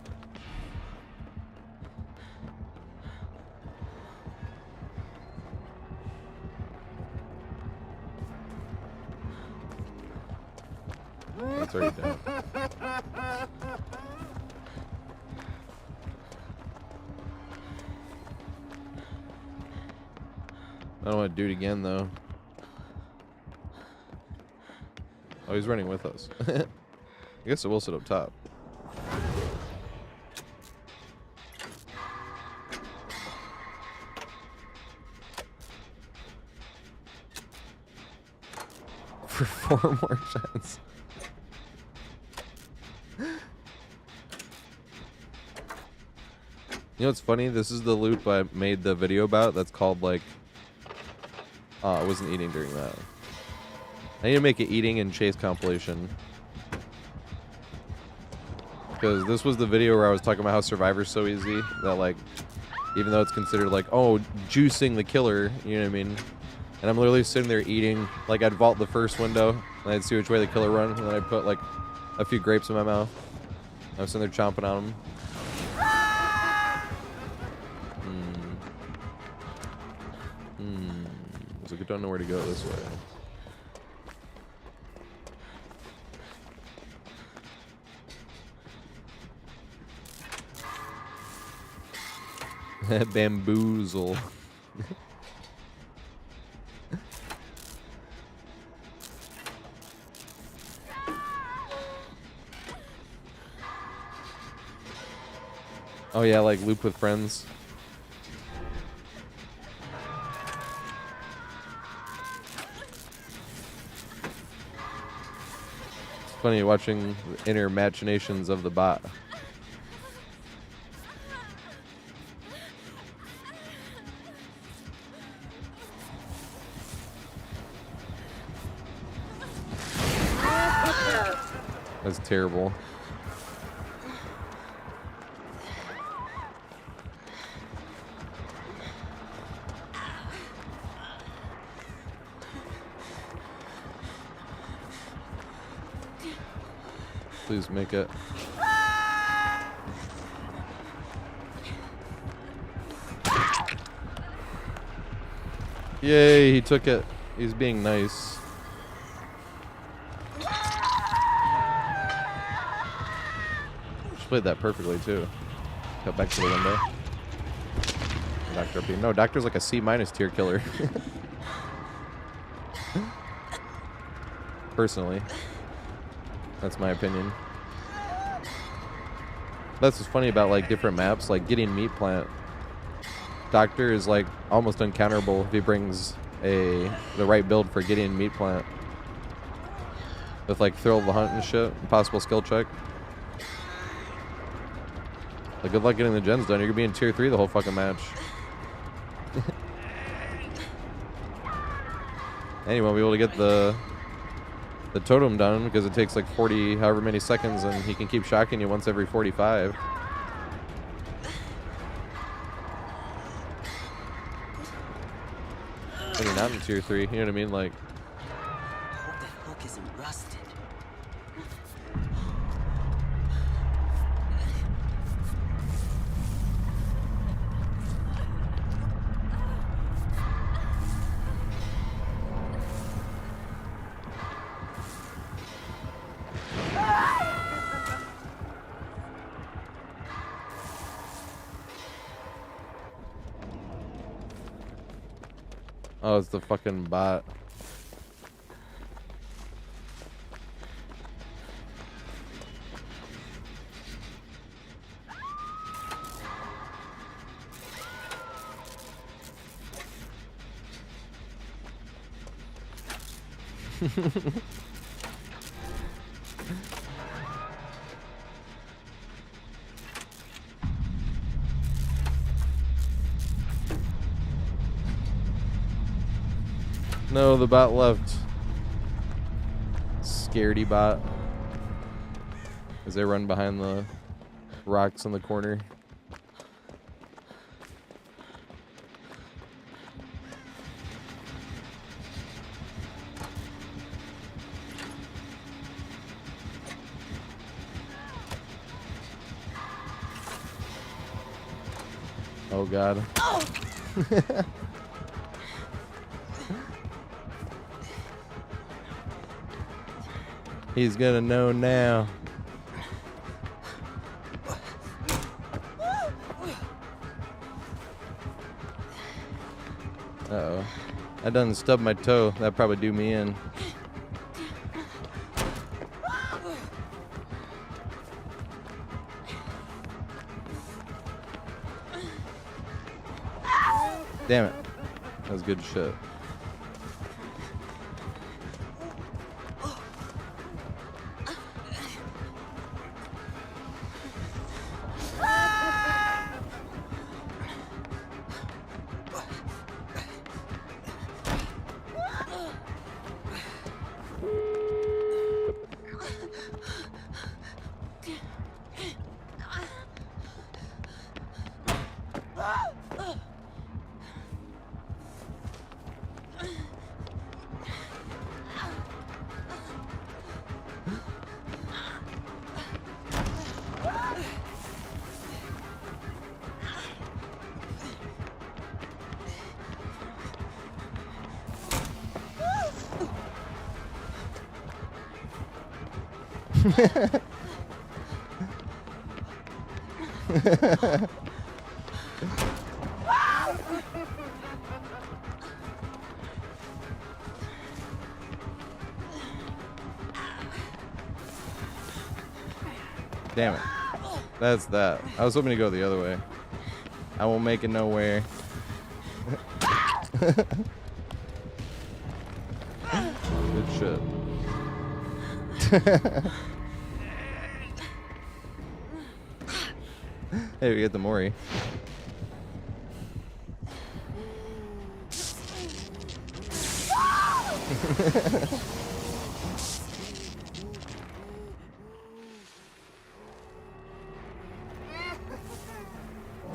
It's already done. I don't want to do it again, though. Oh, he's running with us. I guess it will sit up top. For 4 more shots. You know what's funny? This is the loop I made the video about that's called, like... I wasn't eating during that. I need to make an eating and chase compilation. Because this was the video where I was talking about how Survivor's so easy that, like, even though it's considered like, oh, juicing the killer, you know what I mean? And I'm literally sitting there eating, like, I'd vault the first window, and I'd see which way the killer run, and then I'd put, like, a few grapes in my mouth. I was sitting there chomping on them. So I don't know where to go this way. Bamboozle. Oh yeah, like loop with friends. It's funny watching the inner machinations of the bot. That's terrible. Please make it. Yay, he took it. He's being nice. She played that perfectly too. Cut back to the window. Doctor up here. No, Doctor's like a C- tier killer. Personally. That's my opinion. That's what's funny about like different maps, like getting meat plant. Doctor is like almost uncounterable if he brings the right build for getting meat plant. With like thrill of the hunt and shit, impossible skill check. Like good luck getting the gens done. You're gonna be in tier 3 the whole fucking match. And you won't be able to get the totem done because it takes like 40 however many seconds, and he can keep shocking you once every 45. And you're not in tier 3, you know what I mean? Like, Hope that hook isn't rusted. oh, it's the fucking bot. No, the bot left. Scaredy bot. As they run behind the rocks in the corner. Oh god. He's gonna know now. Uh-oh. I done stubbed my toe. That'd probably do me in. Damn it. That was good shit. Damn it. That's that. I was hoping to go the other way. I won't make it nowhere. Good shit. Hey, we get the Mori.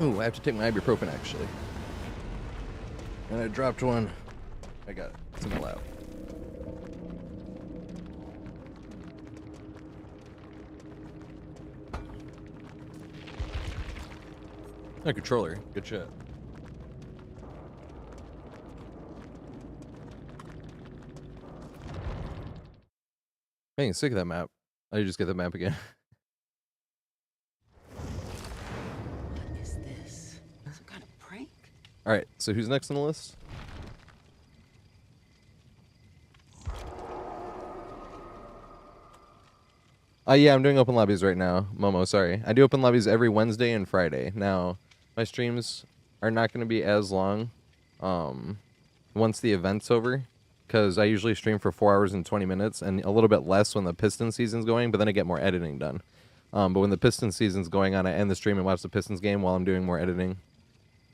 Ooh, I have to take my ibuprofen actually. And I dropped one. I got it. It's in the lab. A controller. Good shit. I ain't sick of that map. I just get the map again. What is this? Some kind of prank? All right, so who's next on the list? Yeah, I'm doing open lobbies right now. Momo, sorry. I do open lobbies every Wednesday and Friday. Now, my streams are not going to be as long once the event's over, because I usually stream for 4 hours and 20 minutes, and a little bit less when the Pistons season's going, but then I get more editing done. But when the Pistons season's going on, I end the stream and watch the Pistons game while I'm doing more editing.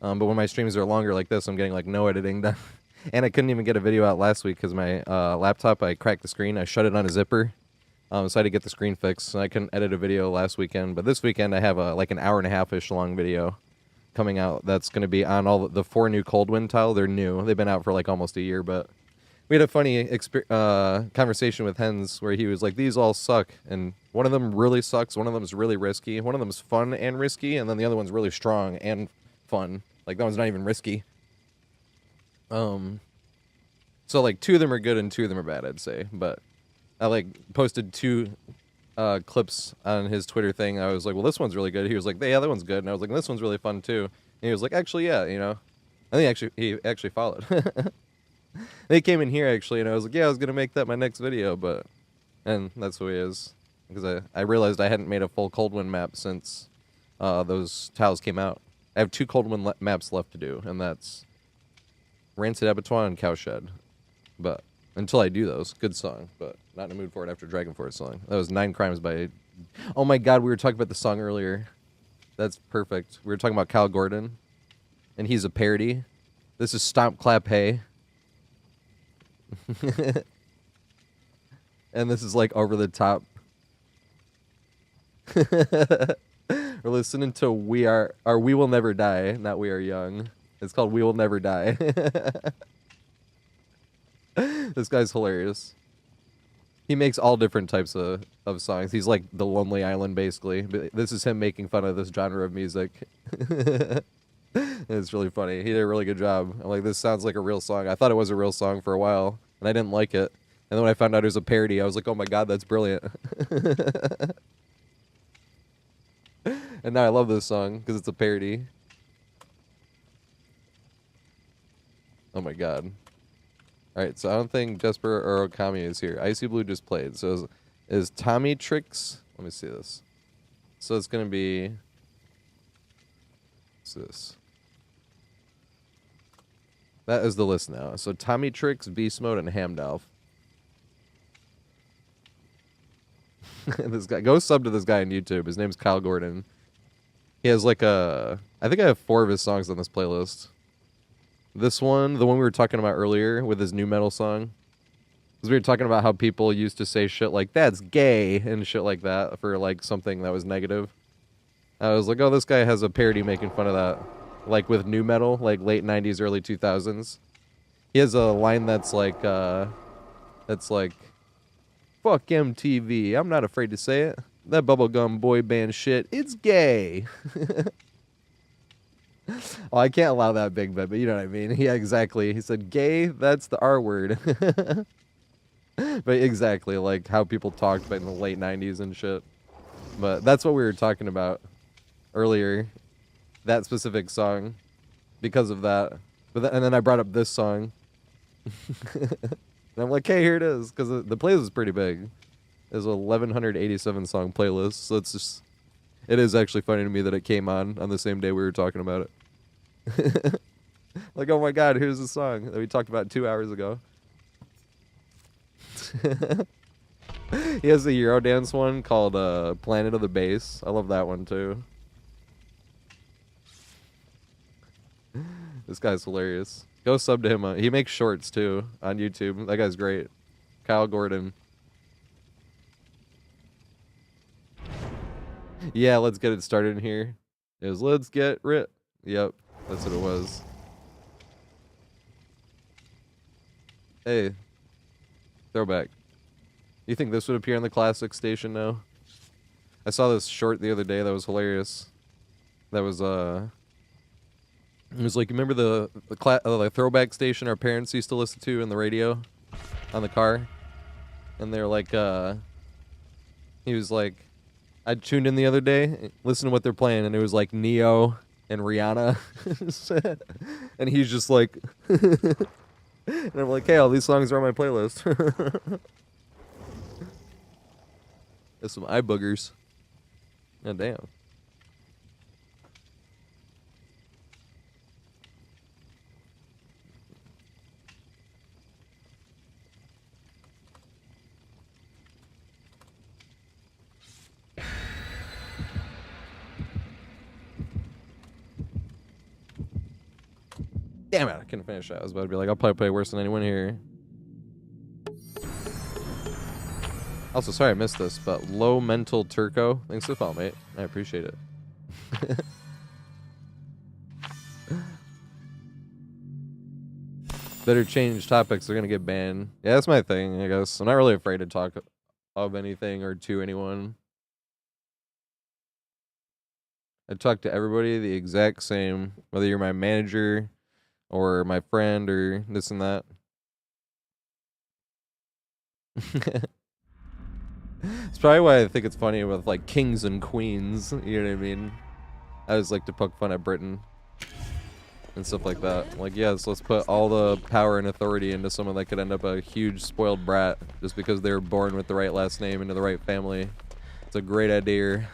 But when my streams are longer like this, I'm getting like no editing done. And I couldn't even get a video out last week because my laptop, I cracked the screen. I shut it on a zipper. So I had to get the screen fixed. So I couldn't edit a video last weekend. But this weekend, I have like an hour and a half-ish long video coming out. That's going to be on all the 4 new Coldwind tile. They're new. They've been out for like almost a year. But we had a funny conversation with Hens where he was like, these all suck. And one of them really sucks. One of them is really risky. One of them is fun and risky. And then the other one's really strong and fun. Like, that one's not even risky. So, like, 2 of them are good and 2 of them are bad, I'd say. But I, like, posted 2 clips on his Twitter thing. I was like, well, this one's really good. He was like, yeah, that one's good. And I was like, this one's really fun, too. And he was like, actually, yeah, you know. I think he actually followed. They came in here, actually, and I was like, yeah, I was going to make that my next video, but... And that's who he is. Because I realized I hadn't made a full Coldwind map since those tiles came out. I have 2 Coldwind maps left to do, and that's Rancid Abattoir and Cowshed. But until I do those, good song, but not in the mood for it after Dragonforce song. That was 9 Crimes by... Oh my god, we were talking about the song earlier. That's perfect. We were talking about Cal Gordon, and he's a parody. This is Stomp Clap Hey. And this is like over the top. We're listening to We Will Never Die, not We Are Young. It's called We Will Never Die. This guy's hilarious. He makes all different types of songs. He's like the Lonely Island, basically. But this is him making fun of this genre of music. It's really funny. He did a really good job. I'm like, this sounds like a real song. I thought it was a real song for a while, and I didn't like it. And then when I found out it was a parody, I was like, oh my god, that's brilliant. And now I love this song because it's a parody. Oh my god. Alright, so I don't think Jesper or Okami is here. Icy Blue just played. So is Tommy Tricks? Let me see this. So it's going to be... What's this? That is the list now. So Tommy Tricks, Beast Mode, and Hamdalf. This guy, go sub to this guy on YouTube. His name's Kyle Gordon. He has like I think I have 4 of his songs on this playlist. This one, the one we were talking about earlier with his new metal song. Because we were talking about how people used to say shit like, that's gay, and shit like that for like something that was negative. I was like, oh, this guy has a parody making fun of that. Like with new metal, like late 90s, early 2000s. He has a line that's like, fuck MTV, I'm not afraid to say it. That bubblegum boy band shit, it's gay. Oh, I can't allow that big bit, but you know what I mean. Yeah, exactly. He said, gay, that's the R word. But exactly, like how people talked back in the late 90s and shit. But that's what we were talking about earlier. That specific song. Because of that. And then I brought up this song. And I'm like, hey, here it is. Because the playlist is pretty big. It's a 1,187 song playlist. So it's just... It is actually funny to me that it came on the same day we were talking about it. Like, oh my god, here's the song that we talked about 2 hours ago. He has a Eurodance one called Planet of the Bass. I love that one too. This guy's hilarious. Go sub to him. He makes shorts too on YouTube. That guy's great. Kyle Gordon. Yeah, let's get it started in here. It was let's get rit. Yep, that's what it was. Hey, throwback. You think this would appear on the classic station now? I saw this short the other day that was hilarious. That was it was like, remember the throwback station our parents used to listen to in the radio on the car? And they're like He was like, I tuned in the other day, listened to what they're playing, and it was like Neo and Rihanna. And he's just like, and I'm like, hey, all these songs are on my playlist. There's some eye boogers. God damn. Damn it, I couldn't finish that. I was about to be like, I'll probably play worse than anyone here. Also, sorry I missed this, but Low Mental Turco, thanks for the follow, mate. I appreciate it. Better change topics, they're gonna get banned. Yeah, that's my thing, I guess. I'm not really afraid to talk of anything or to anyone. I talk to everybody the exact same, whether you're my manager or my friend or this and that. It's probably why I think it's funny with like kings and queens, you know what I mean? I always like to poke fun at Britain and stuff like that. Like, yes, let's put all the power and authority into someone that could end up a huge spoiled brat just because they were born with the right last name into the right family. It's a great idea.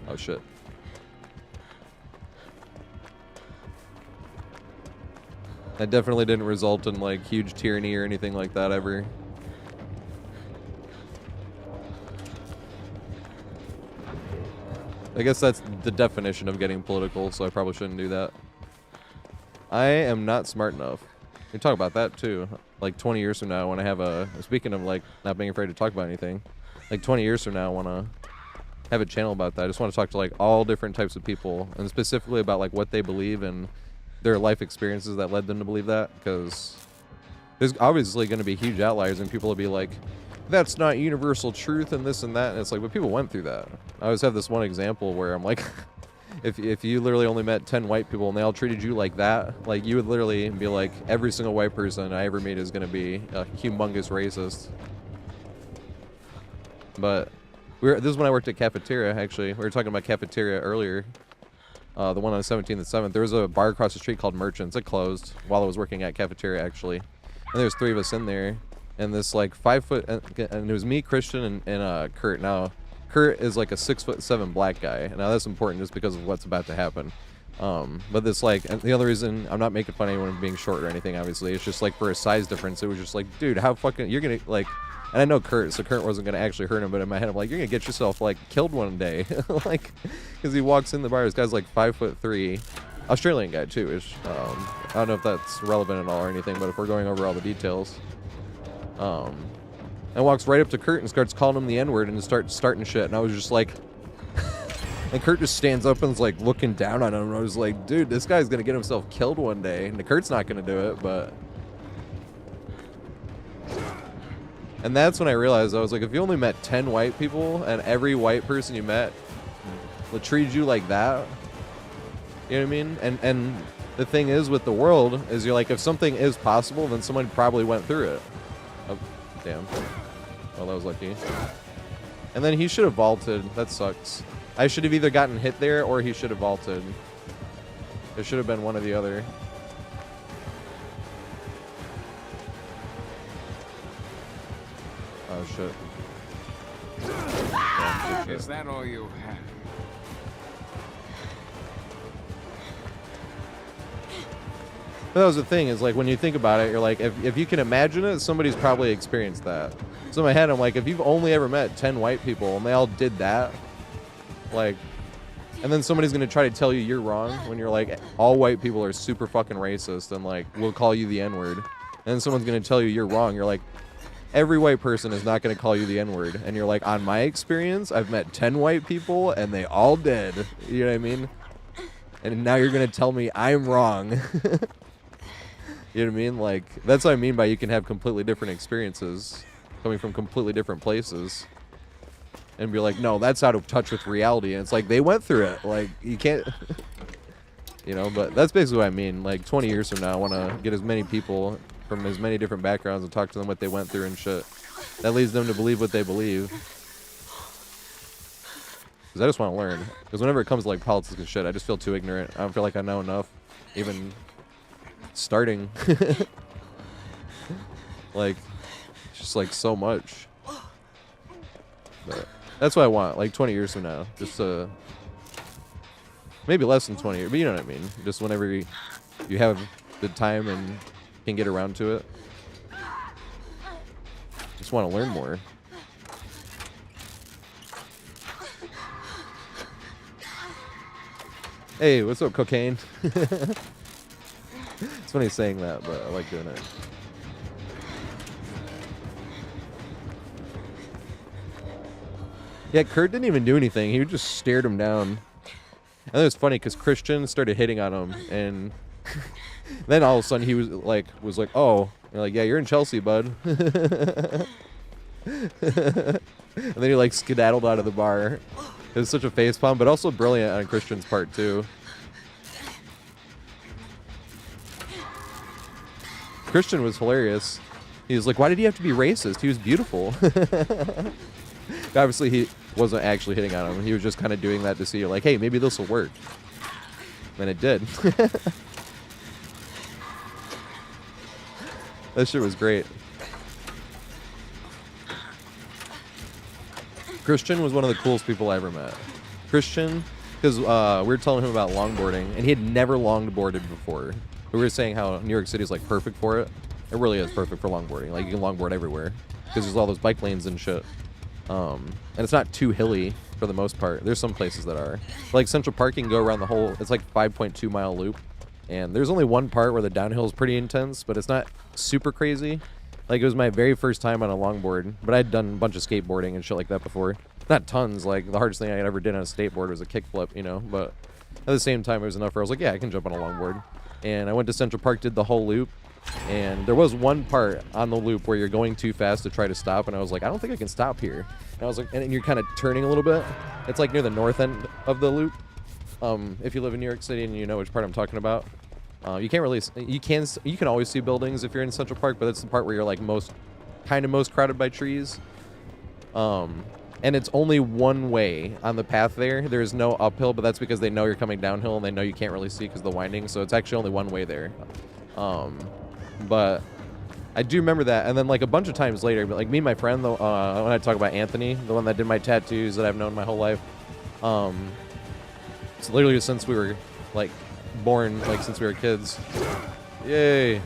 Oh shit. That definitely didn't result in like huge tyranny or anything like that ever. I guess that's the definition of getting political, so I probably shouldn't do that. I am not smart enough. We talk about that too. Like 20 years from now, I want to have a... Speaking of like not being afraid to talk about anything. Like 20 years from now, I want to have a channel about that. I just want to talk to like all different types of people, and specifically about like what they believe and their life experiences that led them to believe that, because there's obviously going to be huge outliers and people will be like, that's not universal truth and this and that, and it's like, but people went through that. I always have this one example where I'm like, if you literally only met 10 white people and they all treated you like that, like you would literally be like, every single white person I ever meet is going to be a humongous racist. But this is when I worked at cafeteria, actually. We were talking about cafeteria earlier. The one on 17th and 7th. There was a bar across the street called Merchants. It closed while I was working at cafeteria, actually. And there's 3 of us in there. And this like 5 foot, and it was me, Christian, and Kurt. Now, Kurt is like a 6'7" black guy. Now that's important just because of what's about to happen. But this like, and the other reason, I'm not making fun of anyone being short or anything, obviously. It's just like for a size difference, it was just like, dude, how fucking, you're gonna like, and I know Kurt, so Kurt wasn't gonna actually hurt him, but in my head I'm like, you're gonna get yourself like killed one day. Like, because he walks in the bar, this guy's like 5'3", Australian guy too. I don't know if that's relevant at all or anything, but if we're going over all the details. And walks right up to Kurt and starts calling him the N-word and starts starting shit, and I was just like, and Kurt just stands up and is like looking down on him, and I was like, dude, this guy's gonna get himself killed one day, and Kurt's not gonna do it, but... And that's when I realized, I was like, if you only met 10 white people, and every white person you met treated you like that, you know what I mean? And the thing is with the world, is you're like, if something is possible, then someone probably went through it. Oh, damn. Oh, that was lucky. And then he should have vaulted. That sucks. I should have either gotten hit there, or he should have vaulted. It should have been one or the other. Oh, shit. Yeah, Is that all you have? But that was the thing, is like when you think about it, you're like, if you can imagine it, somebody's probably experienced that. So in my head, I'm like, if you've only ever met 10 white people and they all did that, like, and then somebody's gonna try to tell you you're wrong when you're like, all white people are super fucking racist and like, we'll call you the N-word. And then someone's gonna tell you you're wrong. You're like, every white person is not gonna call you the N-word. And you're like, on my experience, I've met 10 white people and they all did. You know what I mean? And now you're gonna tell me I'm wrong. You know what I mean? Like, that's what I mean by you can have completely different experiences coming from completely different places and be like, no, that's out of touch with reality. And it's like, they went through it. Like, you can't, you know, but that's basically what I mean. Like, 20 years from now, I want to get as many people from as many different backgrounds and talk to them what they went through and shit. That leads them to believe what they believe. Because I just want to learn. Because whenever it comes to like politics and shit, I just feel too ignorant. I don't feel like I know enough. Even starting. Like, just like so much. But that's what I want, like 20 years from now. Just maybe less than 20 years, but you know what I mean. Just whenever you have the time and can get around to it. Just want to learn more. Hey, what's up, cocaine? It's funny saying that, but I like doing it. Yeah, Kurt didn't even do anything. He just stared him down. And it was funny because Christian started hitting on him, and then all of a sudden he was like, "Oh," you're like, "Yeah, you're in Chelsea, bud." And then he like skedaddled out of the bar. It was such a facepalm, but also brilliant on Christian's part too. Christian was hilarious. He was like, "Why did he have to be racist? He was beautiful." Obviously, he wasn't actually hitting on him. He was just kind of doing that to see, like, hey, maybe this will work. And it did. That shit was great. Christian was one of the coolest people I ever met. Christian, because we were telling him about longboarding, and he had never longboarded before. We were saying how New York City is, like, perfect for it. It really is perfect for longboarding. Like, you can longboard everywhere. Because there's all those bike lanes and shit. And it's not too hilly for the most part. There's some places that are. Like Central Park, you can go around the whole, it's like 5.2 mile loop. And there's only one part where the downhill is pretty intense, but it's not super crazy. Like, it was my very first time on a longboard, but I'd done a bunch of skateboarding and shit like that before. Not tons, like the hardest thing I ever did on a skateboard was a kickflip, you know, but at the same time it was enough where I was like, yeah, I can jump on a longboard. And I went to Central Park, did the whole loop. And there was one part on the loop where you're going too fast to try to stop, and I was like, I don't think I can stop here. And I was like, and you're kind of turning a little bit. It's like near the north end of the loop. If you live in New York City and you know which part I'm talking about, you can't really, you can always see buildings if you're in Central Park, but it's the part where you're like most crowded by trees. And it's only one way on the path there. There is no uphill, but that's because they know you're coming downhill and they know you can't really see because of the winding. So it's actually only one way there. But I do remember that, and then like a bunch of times later, but like me and my friend, when I talk about Anthony, the one that did my tattoos that I've known my whole life, it's literally since we were like born, like since we were kids. Yay! I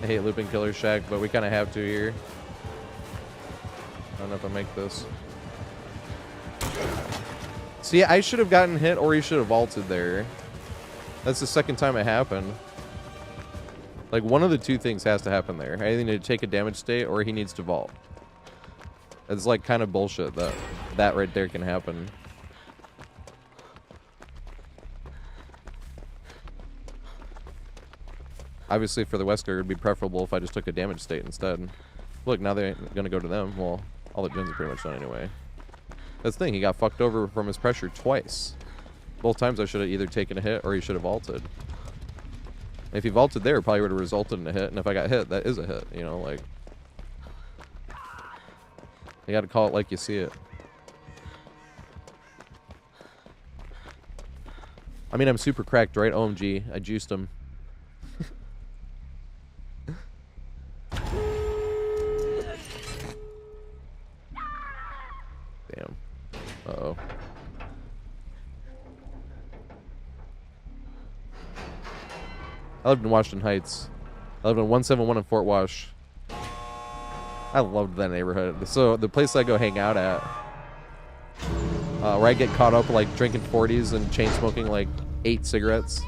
hate looping Killer Shack, but we kind of have to here. I don't know if I make this. See, I should have gotten hit, or he should have vaulted there. That's the second time it happened. Like, one of the two things has to happen there. Either need to take a damage state, or he needs to vault. It's like kind of bullshit that right there can happen. Obviously, for the Wesker, it would be preferable if I just took a damage state instead. Look, now they're gonna go to them. Well, all the gens are pretty much done anyway. That's the thing, he got fucked over from his pressure twice. Both times I should have either taken a hit or he should have vaulted. If he vaulted there, it probably would have resulted in a hit, and if I got hit, that is a hit, you know, like. You gotta call it like you see it. I mean, I'm super cracked, right? OMG, I juiced him. Damn. Uh-oh. I lived in Washington Heights. I lived in 171 in Fort Wash. I loved that neighborhood. So the place I go hang out at, where I get caught up like drinking 40s and chain smoking like 8 cigarettes,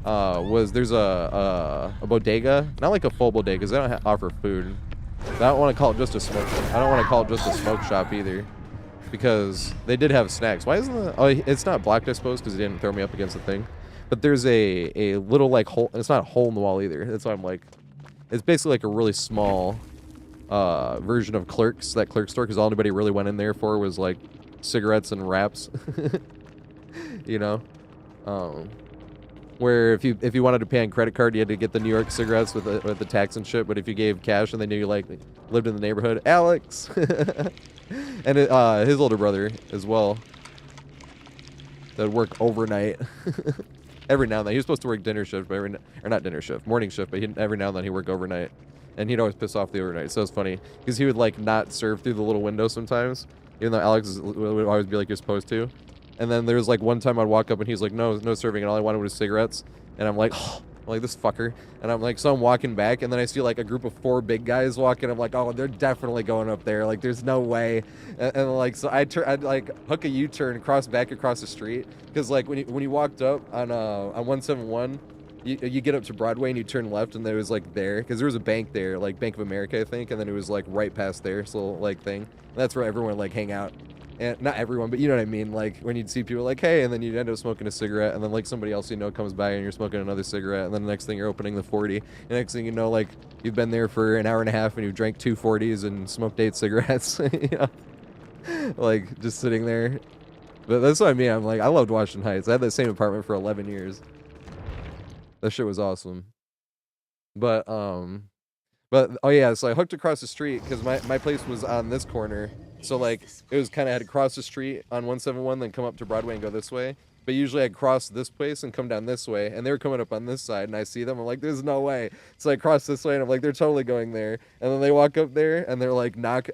there's a bodega, not like a full bodega because they don't offer food. But I don't want to call it just a smoke. I don't want to call it just a smoke shop either, because they did have snacks. Why isn't the? Oh, it's not blocked, I suppose, because he didn't throw me up against the thing. But there's a little like hole. It's not a hole in the wall either. That's why I'm like, it's basically like a really small version of Clerks, that Clerk store, because all anybody really went in there for was like cigarettes and wraps. You know, Where if you wanted to pay on credit card, you had to get the New York cigarettes with the tax and shit. But if you gave cash and they knew you like lived in the neighborhood, Alex, and his older brother as well, that'd work overnight. Every now and then he was supposed to work dinner shift, but or not dinner shift, morning shift. But every now and then he worked overnight, and he'd always piss off the overnight. So it's funny because he would like not serve through the little window sometimes, even though Alex would always be like you're supposed to. And then there was like one time I'd walk up and he's like, no serving, and all I wanted was cigarettes. And I'm like, oh, I'm like this fucker. And I'm like, so I'm walking back, and then I see like a group of 4 big guys walking. I'm like, oh, they're definitely going up there. Like, there's no way. And like, so I'd like hook a U-turn, cross back across the street, because like when you walked up on 171, you get up to Broadway and you turn left, and there was like because there was a bank there, like Bank of America, I think, and then it was like right past there, so like thing. And that's where everyone like hang out. And not everyone, but you know what I mean, like when you'd see people like, hey, and then you'd end up smoking a cigarette, and then like somebody else you know comes by and you're smoking another cigarette, and then the next thing you're opening the 40, and next thing you know, like you've been there for an hour and a half and you've drank 2 40s and smoked 8 cigarettes. You know, like just sitting there. But that's what I mean. I'm like, I loved Washington Heights. I had that same apartment for 11 years. That shit was awesome. But oh yeah, so I hooked across the street because my place was on this corner. So like it was kind of had to cross the street on 171, then come up to Broadway and go this way. But usually I'd cross this place and come down this way, and they were coming up on this side, and I see them. I'm like, there's no way. So I cross this way, and I'm like, they're totally going there. And then they walk up there, and they're like, knock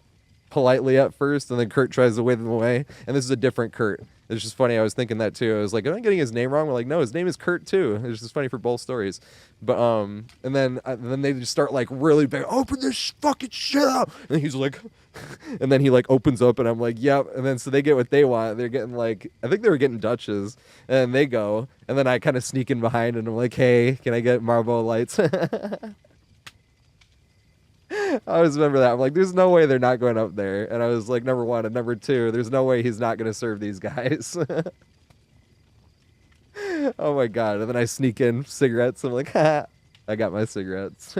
politely at first, and then Kurt tries to wave them away. And this is a different Kurt. It's just funny. I was thinking that too. I was like, am I getting his name wrong? We're like, no, his name is Kurt too. It's just funny for both stories. But and then they just start like really big. Open this fucking shit up. And he's like, and then he like opens up, and I'm like, yep. And then so they get what they want. They're getting like, I think they were getting Dutches, and they go. And then I kind of sneak in behind, and I'm like, hey, can I get Marlboro Lights? I always remember that. I'm like, there's no way they're not going up there. And I was like, number 1, and number 2, there's no way he's not going to serve these guys. Oh my god. And then I sneak in cigarettes. I'm like, ha, I got my cigarettes.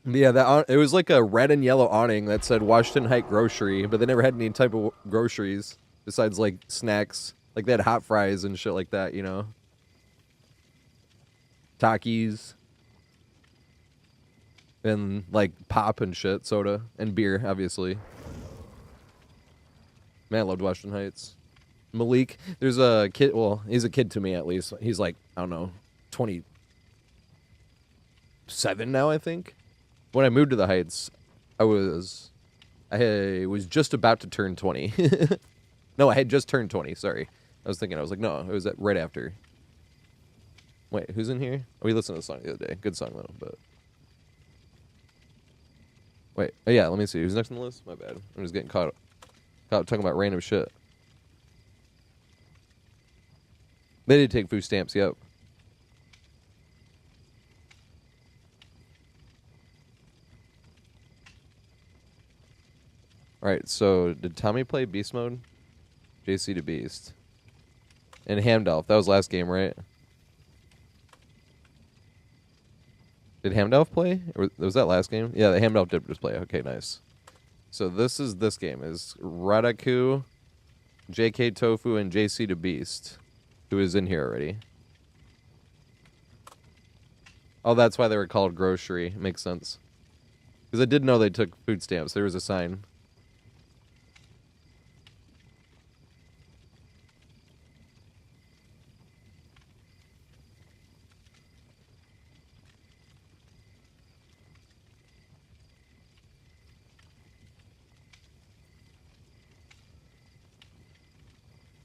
Yeah, it was like a red and yellow awning that said Washington Heights Grocery, but they never had any type of groceries besides like snacks. Like they had hot fries and shit like that, you know. Takis. And like pop and shit, soda and beer, obviously. Man, I loved Washington Heights. Malik, there's a kid, well, he's a kid to me at least. He's like, I don't know, 27 now, I think. When I moved to the Heights, I was just about to turn 20. No, I had just turned 20, sorry. I was like, no, it was right after. Wait, who's in here? Oh, we listened to the song the other day. Good song, though, but... Wait, oh, yeah, let me see. Who's next on the list? My bad. I'm just getting caught up talking about random shit. They did take food stamps, yep. Alright, so did Tommy play Beast Mode? JC to Beast. And Hamdalf. That was last game, right? Did Hamdalf play? Or was that last game? Yeah, the Hamdalf did just play. Okay, nice. So this game is Radaku, JK Tofu, and JC to Beast, who is in here already. Oh, that's why they were called Grocery. Makes sense. Because I did know they took food stamps. There was a sign.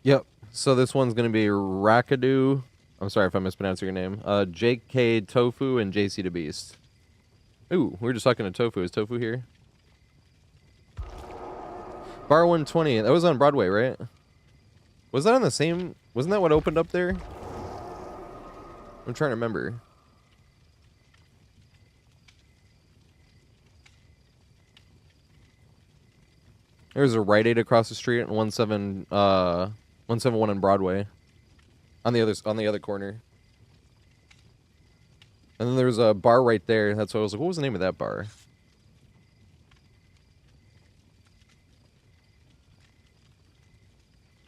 Yep. So this one's going to be Rakadu. I'm sorry if I'm mispronouncing your name. JK Tofu and JC the Beast. Ooh, we were just talking to Tofu. Is Tofu here? Bar 120. That was on Broadway, right? Was that on the same... Wasn't that what opened up there? I'm trying to remember. There's a Rite Aid across the street and 171 on Broadway. On the other corner. And then there's a bar right there. That's why I was like, what was the name of that bar?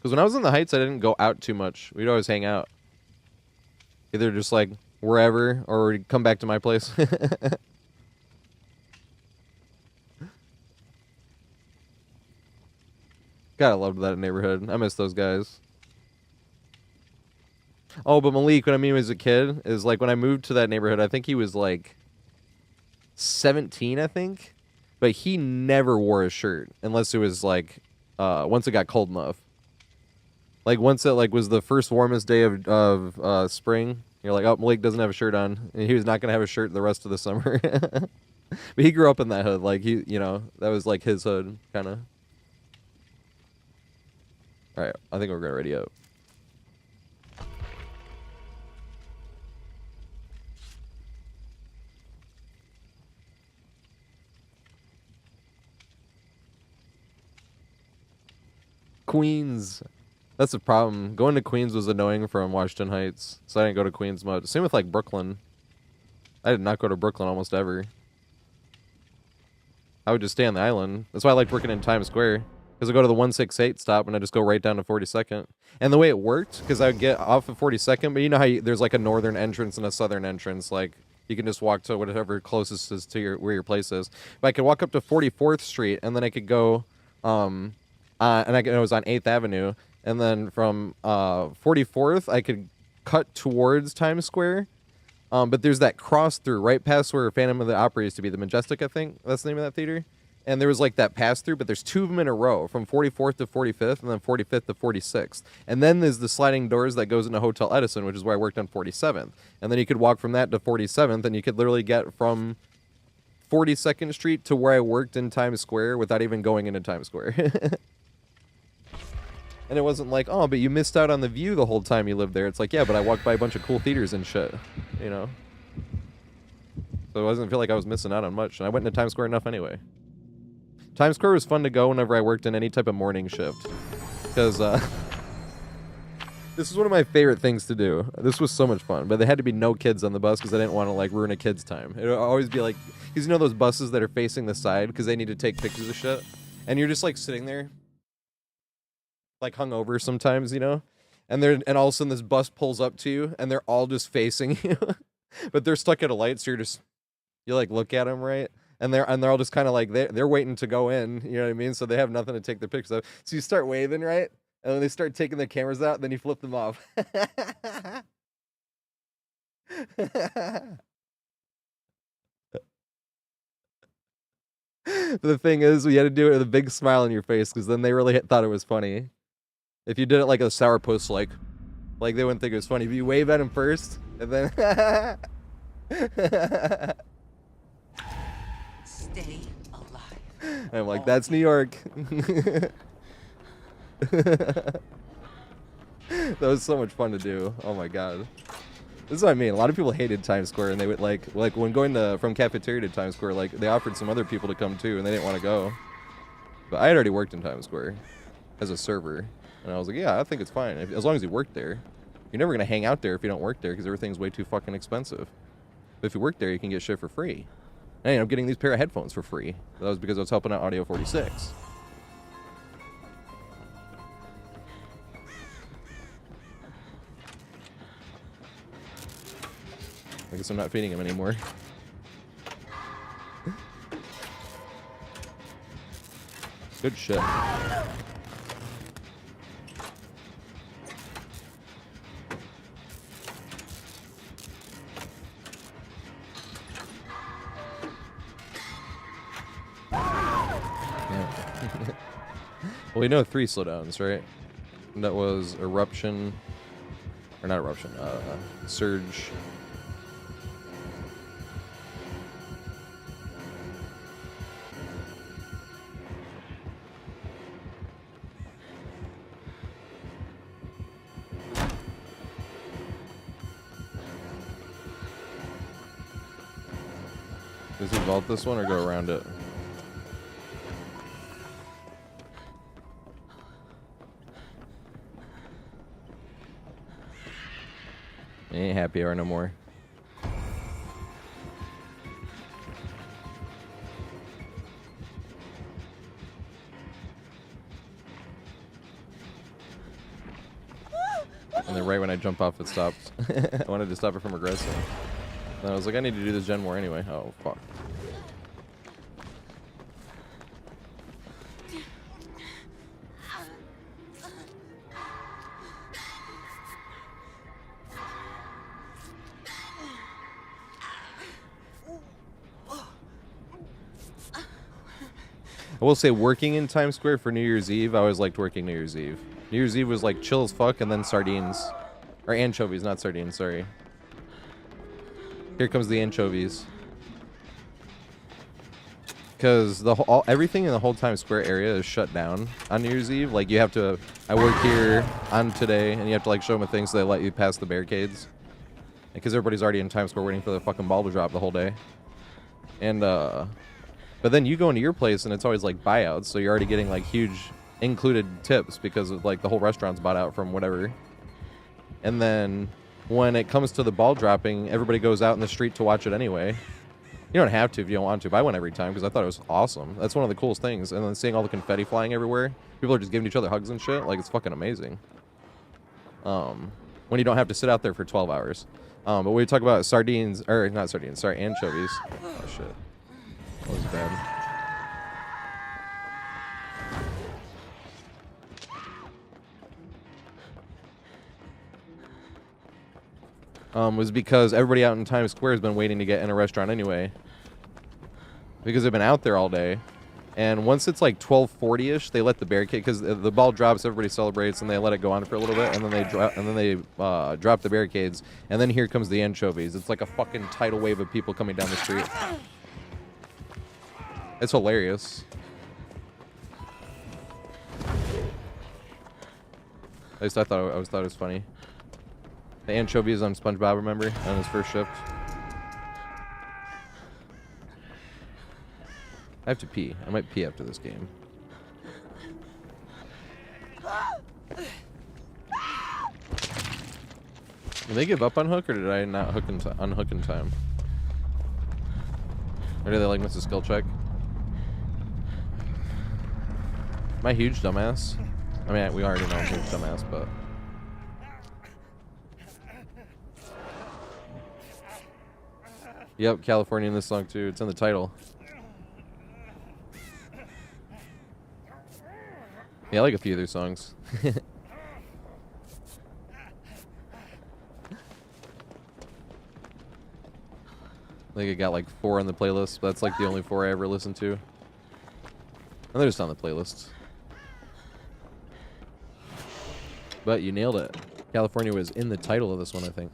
Because when I was in the Heights, I didn't go out too much. We'd always hang out. Either just like wherever, or we'd come back to my place. God, I loved that neighborhood. I miss those guys. Oh, but Malik, what I mean as a kid is like when I moved to that neighborhood, I think he was like 17, I think. But he never wore a shirt unless it was like once it got cold enough. Like once it like was the first warmest day of spring, you're like, oh, Malik doesn't have a shirt on, and he was not gonna have a shirt the rest of the summer. But he grew up in that hood, like he, you know, that was like his hood, kind of. All right, I think we're gonna ready up. Queens. That's the problem. Going to Queens was annoying from Washington Heights, so I didn't go to Queens much. Same with like Brooklyn. I did not go to Brooklyn almost ever. I would just stay on the island. That's why I liked working in Times Square. Because I go to the 168 stop and I just go right down to 42nd. And the way it worked, because I would get off of 42nd, but you know how there's like a northern entrance and a southern entrance. Like you can just walk to whatever closest is to where your place is. But I could walk up to 44th Street and then I could go, it was on 8th Avenue. And then from 44th, I could cut towards Times Square. But there's that cross through right past where Phantom of the Opera used to be, the Majestic, I think. That's the name of that theater. And there was like that pass through, but there's two of them in a row, from 44th to 45th, and then 45th to 46th. And then there's the sliding doors that goes into Hotel Edison, which is where I worked on 47th. And then you could walk from that to 47th, and you could literally get from 42nd Street to where I worked in Times Square without even going into Times Square. And it wasn't like, oh, but you missed out on the view the whole time you lived there. It's like, yeah, but I walked by a bunch of cool theaters and shit, you know? So it doesn't feel like I was missing out on much. And I went into Times Square enough anyway. Times Square was fun to go whenever I worked in any type of morning shift. Because this is one of my favorite things to do. This was so much fun. But there had to be no kids on the bus because I didn't want to like ruin a kid's time. It would always be like, because you know those buses that are facing the side because they need to take pictures of shit? And you're just like sitting there, like hungover sometimes, you know? And all of a sudden this bus pulls up to you and they're all just facing you. But they're stuck at a light, so you like look at them, right? And they're all just kind of like they're waiting to go in, you know what I mean? So they have nothing to take their pictures of. So you start waving, right? And then they start taking their cameras out, then you flip them off. The thing is, we had to do it with a big smile on your face because then they really thought it was funny. If you did it like a sourpuss, like they wouldn't think it was funny. If you wave at them first, and then Stay alive. and I'm like, that's New York. That was so much fun to do. Oh my god. This is what I mean. A lot of people hated Times Square, and they would like when going from cafeteria to Times Square, like they offered some other people to come too, and they didn't want to go. But I had already worked in Times Square as a server, and I was like, yeah, I think it's fine as long as you work there. You're never gonna hang out there if you don't work there because everything's way too fucking expensive. But if you work there, you can get shit for free. And I ended up getting these pair of headphones for free. That was because I was helping out Audio 46. I guess I'm not feeding him anymore. Good shit. Well, we know 3 slowdowns, right? And that was Eruption, or not Eruption, Surge. Does he vault this one or go around it? Ain't happy hour no more. And then right when I jump off, it stopped. I wanted to stop it from regressing. And I was like, I need to do this gen more anyway. Oh, fuck. I will say, working in Times Square for New Year's Eve, I always liked working New Year's Eve. New Year's Eve was like chill as fuck, and then sardines. Or anchovies, not sardines, sorry. Here comes the anchovies. Because everything in the whole Times Square area is shut down on New Year's Eve. Like, you have to, I work here on today, and you have to like show them a thing so they let you pass the barricades. Because everybody's already in Times Square waiting for the fucking ball to drop the whole day. And, but then you go into your place and it's always like buyouts, so you're already getting like huge included tips because of like the whole restaurant's bought out from whatever. And then when it comes to the ball dropping, everybody goes out in the street to watch it anyway. You don't have to if you don't want to, but I went every time because I thought it was awesome. That's one of the coolest things. And then seeing all the confetti flying everywhere, people are just giving each other hugs and shit, like it's fucking amazing. When you don't have to sit out there for 12 hours. But when we talk about sardines, or not sardines, sorry, anchovies. Oh shit. That was bad. Was because everybody out in Times Square has been waiting to get in a restaurant anyway. Because they've been out there all day. And once it's like 12:40ish, they let the barricade, because the ball drops, everybody celebrates, and they let it go on for a little bit, and then they drop the barricades, and then here comes the anchovies. It's like a fucking tidal wave of people coming down the street. It's hilarious. At least I thought it was funny. The anchovies on SpongeBob, remember, on his first shift. I have to pee. I might pee after this game. Did they give up on Hook, or did I not unhook in time? Or did they like miss a skill check? Am I a huge dumbass? I mean, we already know I'm a huge dumbass, but... Yep, California in this song too. It's in the title. Yeah, I like a few of their songs. I think I got like 4 on the playlist, but that's like the only 4 I ever listened to. And they're just on the playlist. But you nailed it. California was in the title of this one, I think.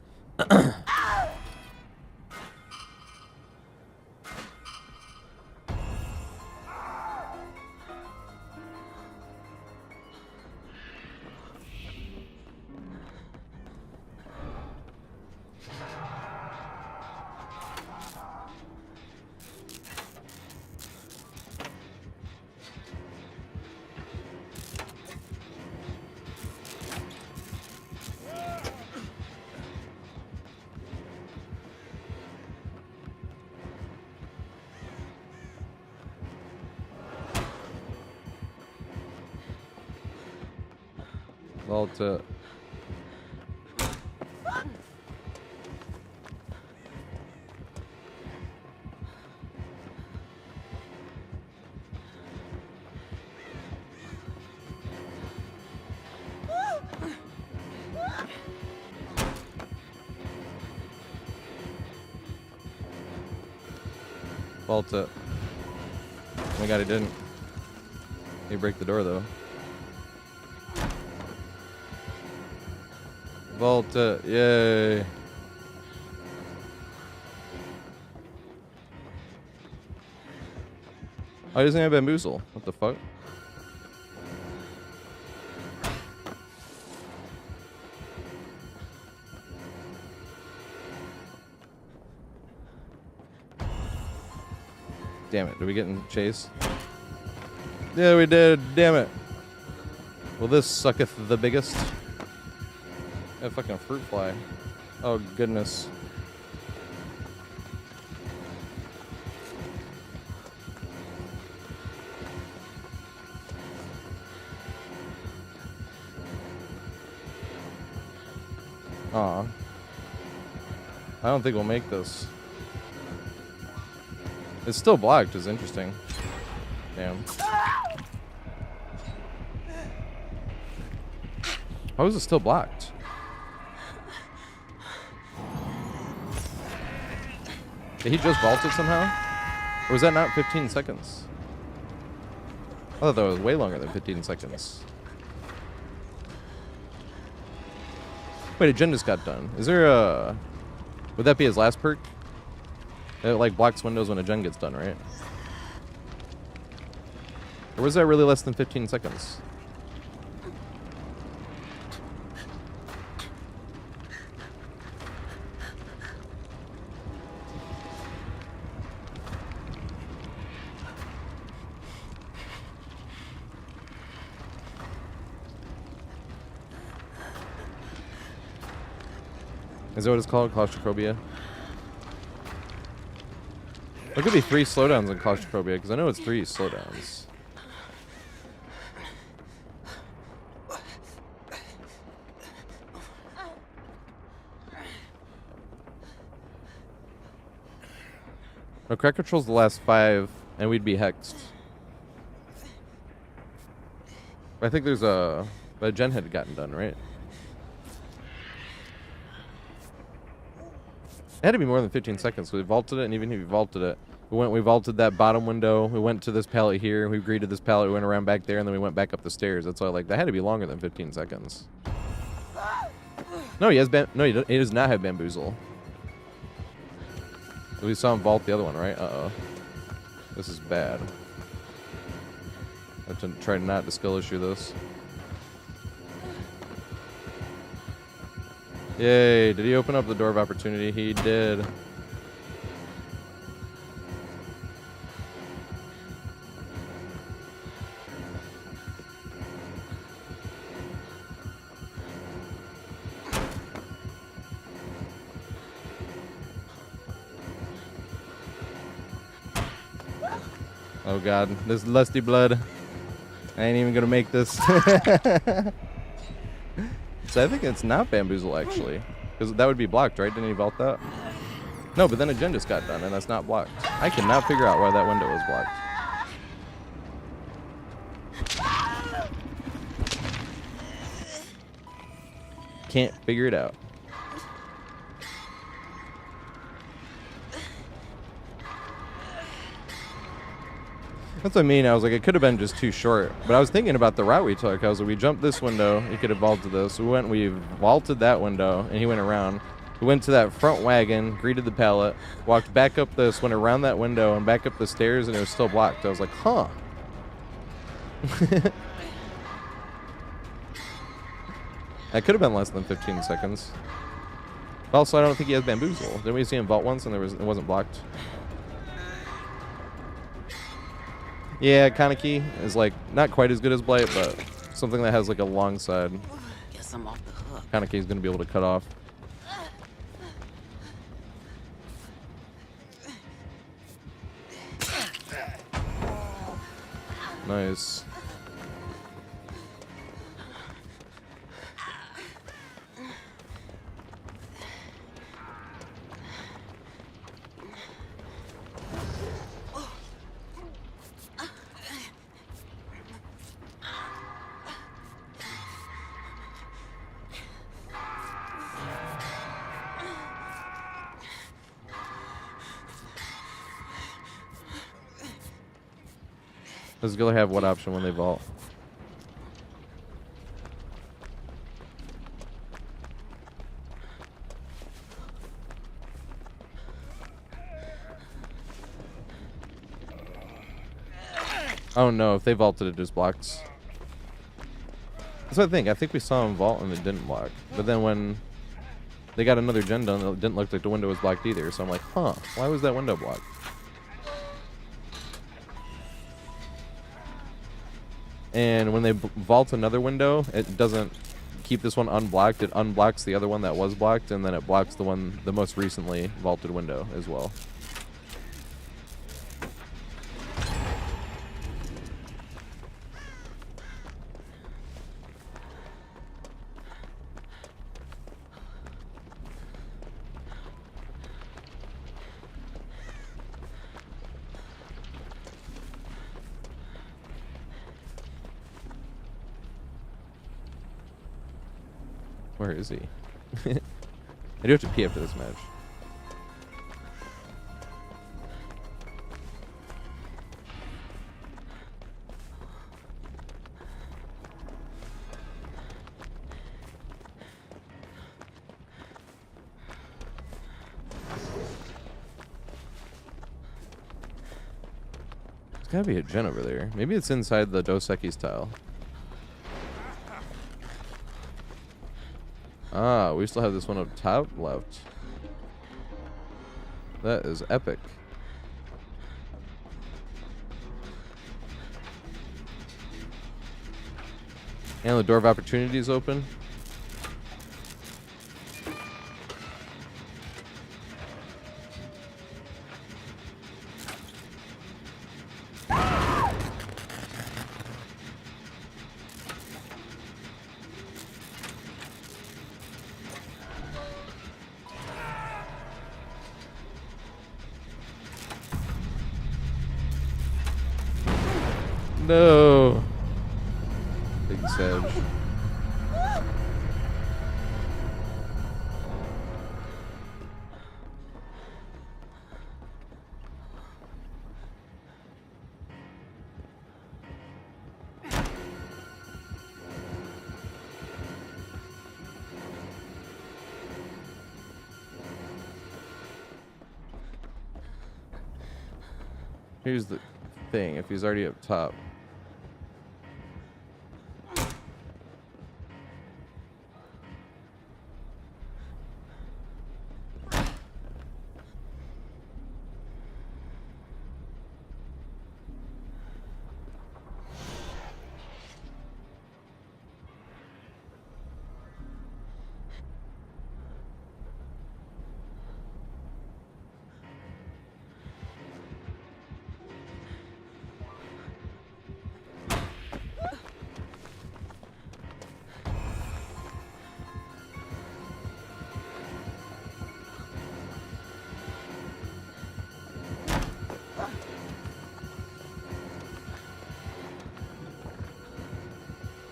Vault it. Oh my god, he didn't. He break the door though. Vault it, yay. Oh, he doesn't have bamboozle. What the fuck? Damn it, did we get in chase? Yeah, we did, damn it. Well, this sucketh the biggest. A fucking fruit fly. Oh, goodness. Aw. I don't think we'll make this. It's still blocked, is interesting. Damn. How is it still blocked? Did he just vault it somehow? Or was that not 15 seconds? I thought that was way longer than 15 seconds. Wait, a gen just got done. Is there a... Would that be his last perk? It like blocks windows when a gen gets done, right? Or was that really less than 15 seconds? Is that what it's called? Claustrophobia? There could be 3 slowdowns in claustrophobia, because I know it's 3 slowdowns. No, crack controls the last 5, and we'd be hexed. I think there's a gen had gotten done, right? It had to be more than 15 seconds. So we vaulted it, and even if we vaulted it, we vaulted that bottom window. We went to this pallet here. We greeted this pallet. We went around back there, and then we went back up the stairs. That's why, like, that had to be longer than 15 seconds. No, he has he does not have bamboozle. We saw him vault the other one, right? Uh-oh. This is bad. I have to try not to skill issue this. Yay, did he open up the door of opportunity? He did. Oh god, this lusty blood. I ain't even gonna make this. So I think it's not bamboozle actually, because that would be blocked, right? Didn't he vault that? No, but then a gen just got done, and that's not blocked. I cannot figure out why that window was blocked. Can't figure it out. That's what I mean. I was like, it could have been just too short. But I was thinking about the route we took. I was like, we jumped this window. He could have vaulted this. We vaulted that window, and he went around. We went to that front wagon, greeted the pallet, walked back up this, went around that window, and back up the stairs, and it was still blocked. I was like, huh. That could have been less than 15 seconds. But also, I don't think he has bamboozle. Didn't we see him vault once, and it wasn't blocked? Yeah, Kaneki is like not quite as good as Blight, but something that has like a long side. Guess I'm off the hook. Kaneki is going to be able to cut off. Nice. Does Giller have what option when they vault? Oh no, if they vaulted it just blocks. That's what I think. I think we saw him vault and it didn't block. But then when they got another gen done, it didn't look like the window was blocked either. So I'm like, huh, why was that window blocked? And when they vault another window, it doesn't keep this one unblocked. It unblocks the other one that was blocked, and then it blocks the most recently vaulted window as well. Where is he? I do have to pee after this match. There's gotta be a gen over there. Maybe it's inside the Dos Equis tile. Ah, we still have this one up top left. That is epic. And the door of opportunity is open. No. Big Sag. Here's the thing, if he's already up top.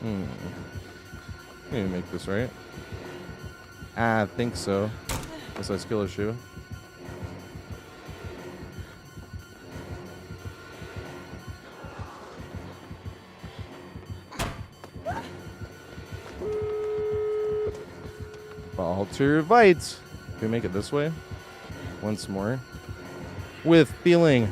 I need to make this right. I think so. That's a skill issue. Alter Vite. Can we make it this way? Once more. With feeling.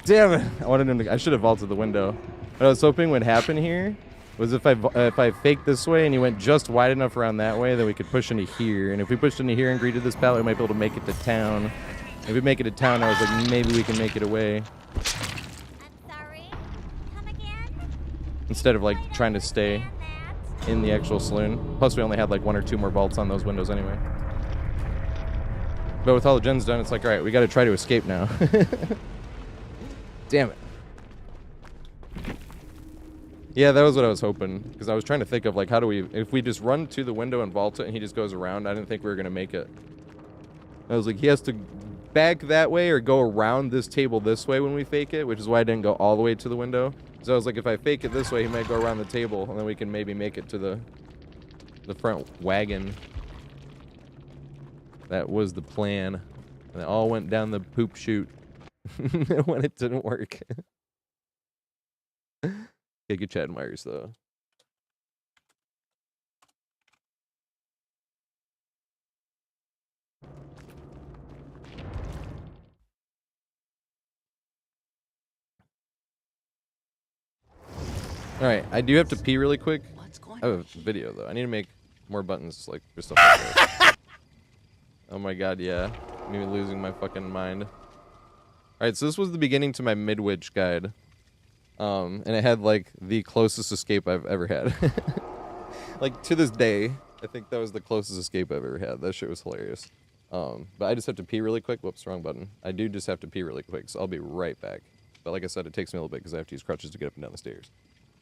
Damn it! I wanted him to. I should have vaulted the window. What I was hoping would happen here was if I faked this way and he went just wide enough around that way, then we could push into here. And if we pushed into here and greeted this pallet, we might be able to make it to town. If we make it to town, I was like, maybe we can make it away. I'm sorry. Come again? Instead of like trying to stay in the actual saloon. Plus, we only had like 1 or 2 more vaults on those windows anyway. But with all the gens done, it's like, all right, we got to try to escape now. Damn it. Yeah, that was what I was hoping. Because I was trying to think of, like, how do we... If we just run to the window and vault it and he just goes around, I didn't think we were going to make it. I was like, he has to back that way or go around this table this way when we fake it, which is why I didn't go all the way to the window. So I was like, if I fake it this way, he might go around the table, and then we can maybe make it to the front wagon. That was the plan. And it all went down the poop chute. When it didn't work. Yeah, good Chad Myers though. Alright, I do have to pee really quick. What's going I have on? a video though. I need to make more buttons like for stuff like that. Oh my god, yeah. Me losing my fucking mind. Alright, so this was the beginning to my Midwich guide. And it had, like, the closest escape I've ever had. Like, to this day, I think that was the closest escape I've ever had. That shit was hilarious. But I just have to pee really quick. Whoops, wrong button. I do just have to pee really quick, so I'll be right back. But like I said, it takes me a little bit because I have to use crutches to get up and down the stairs.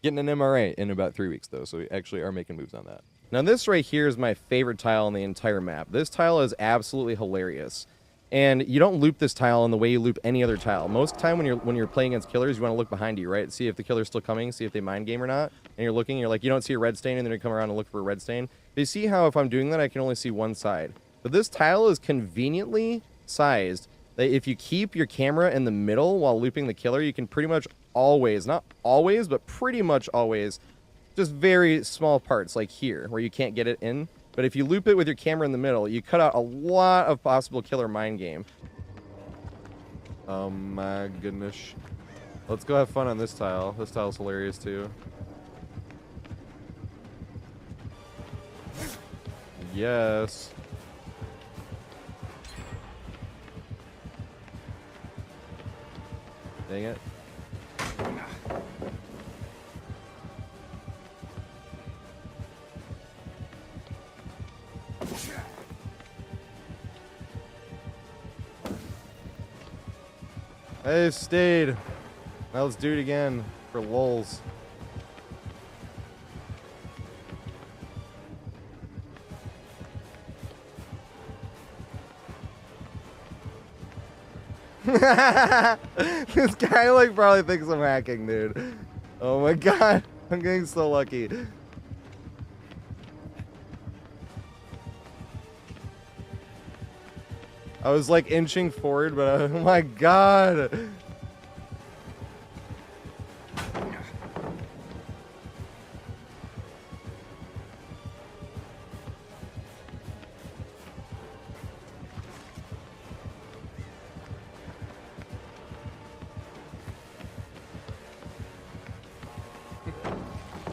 Getting an MRA in about 3 weeks, though, so we actually are making moves on that. Now, this right here is my favorite tile on the entire map. This tile is absolutely hilarious. And you don't loop this tile in the way you loop any other tile. Most time when you're playing against killers, you want to look behind you, right? See if the killer's still coming, see if they mind game or not. And you're looking, you're like, you don't see a red stain, and then you come around and look for a red stain. But you see how if I'm doing that, I can only see one side. But this tile is conveniently sized that if you keep your camera in the middle while looping the killer, you can pretty much always, not always, but pretty much always, just very small parts like here where you can't get it in. But if you loop it with your camera in the middle, you cut out a lot of possible killer mind game. Oh my goodness. Let's go have fun on this tile. This tile's hilarious too. Yes. Dang it. I stayed. Now let's do it again for lulz. This guy like probably thinks I'm hacking, dude. Oh my god, I'm getting so lucky. I was like inching forward, but oh my god.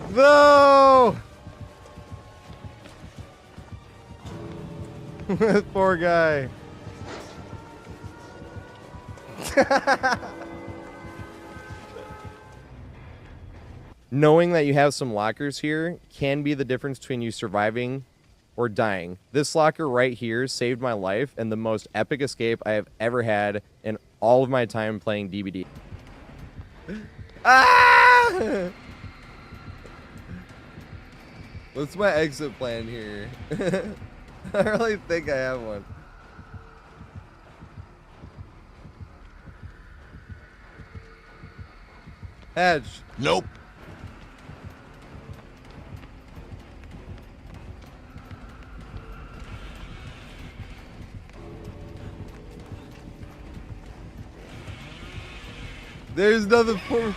No! This poor guy. Knowing that you have some lockers here can be the difference between you surviving or dying. This locker right here saved my life and the most epic escape I have ever had in all of my time playing DBD. Ah! What's my exit plan here? I really think I have one. Hedge. Nope. There's nothing for.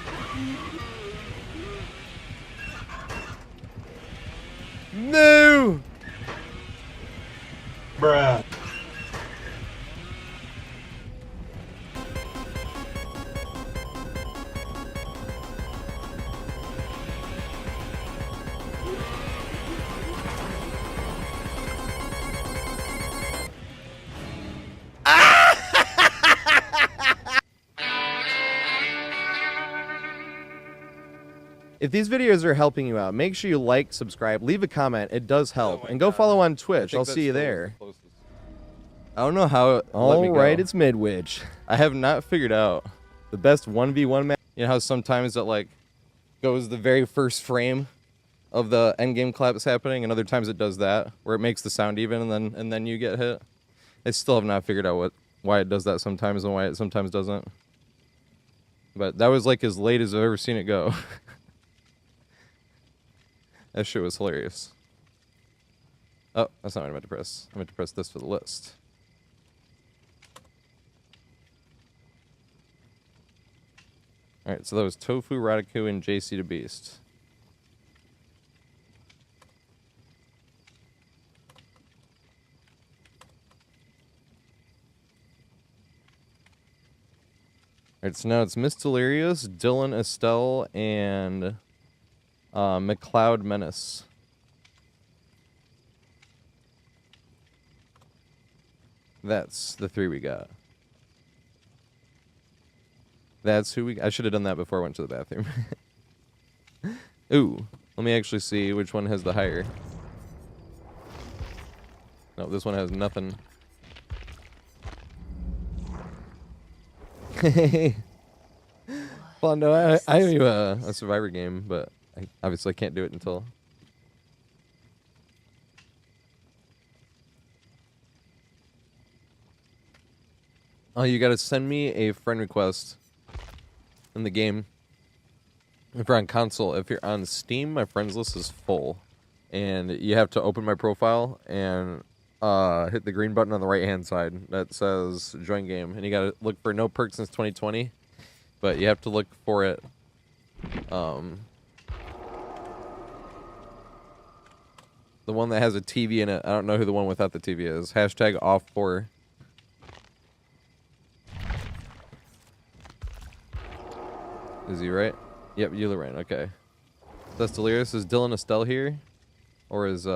No. Bruh. If these videos are helping you out, make sure you like, subscribe, leave a comment. It does help. Oh my and go God. follow on Twitch. I'll see you there. I don't know how it let me go. Alright, it's Midwich. I have not figured out the best 1v1 match. You know how sometimes it like goes the very first frame of the endgame clap is happening, and other times it does that, where it makes the sound even and then you get hit. I still have not figured out why it does that sometimes and why it sometimes doesn't. But that was like as late as I've ever seen it go. That shit was hilarious. Oh, that's not what I meant to press. I meant to press this for the list. Alright, so that was Tofu, Radiku, and JC to Beast. Alright, so now it's Miss Delirious, Dylan, Estelle, and McCloud Menace. That's the three we got. That's who we... I should have done that before I went to the bathroom. Ooh, let me actually see which one has the higher. No, this one has nothing. Well, no, I owe you a Survivor game, but I obviously can't do it until... Oh, you gotta send me a friend request in the game. If you're on console, if you're on Steam, my friends list is full. And you have to open my profile and hit the green button on the right-hand side that says join game. And you gotta look for no perks since 2020. But you have to look for it. The one that has a TV in it. I don't know who the one without the TV is. Hashtag off for. Is he right? Yep, you look right. Okay. That's Delirious. Is Dylan Estelle here? Or is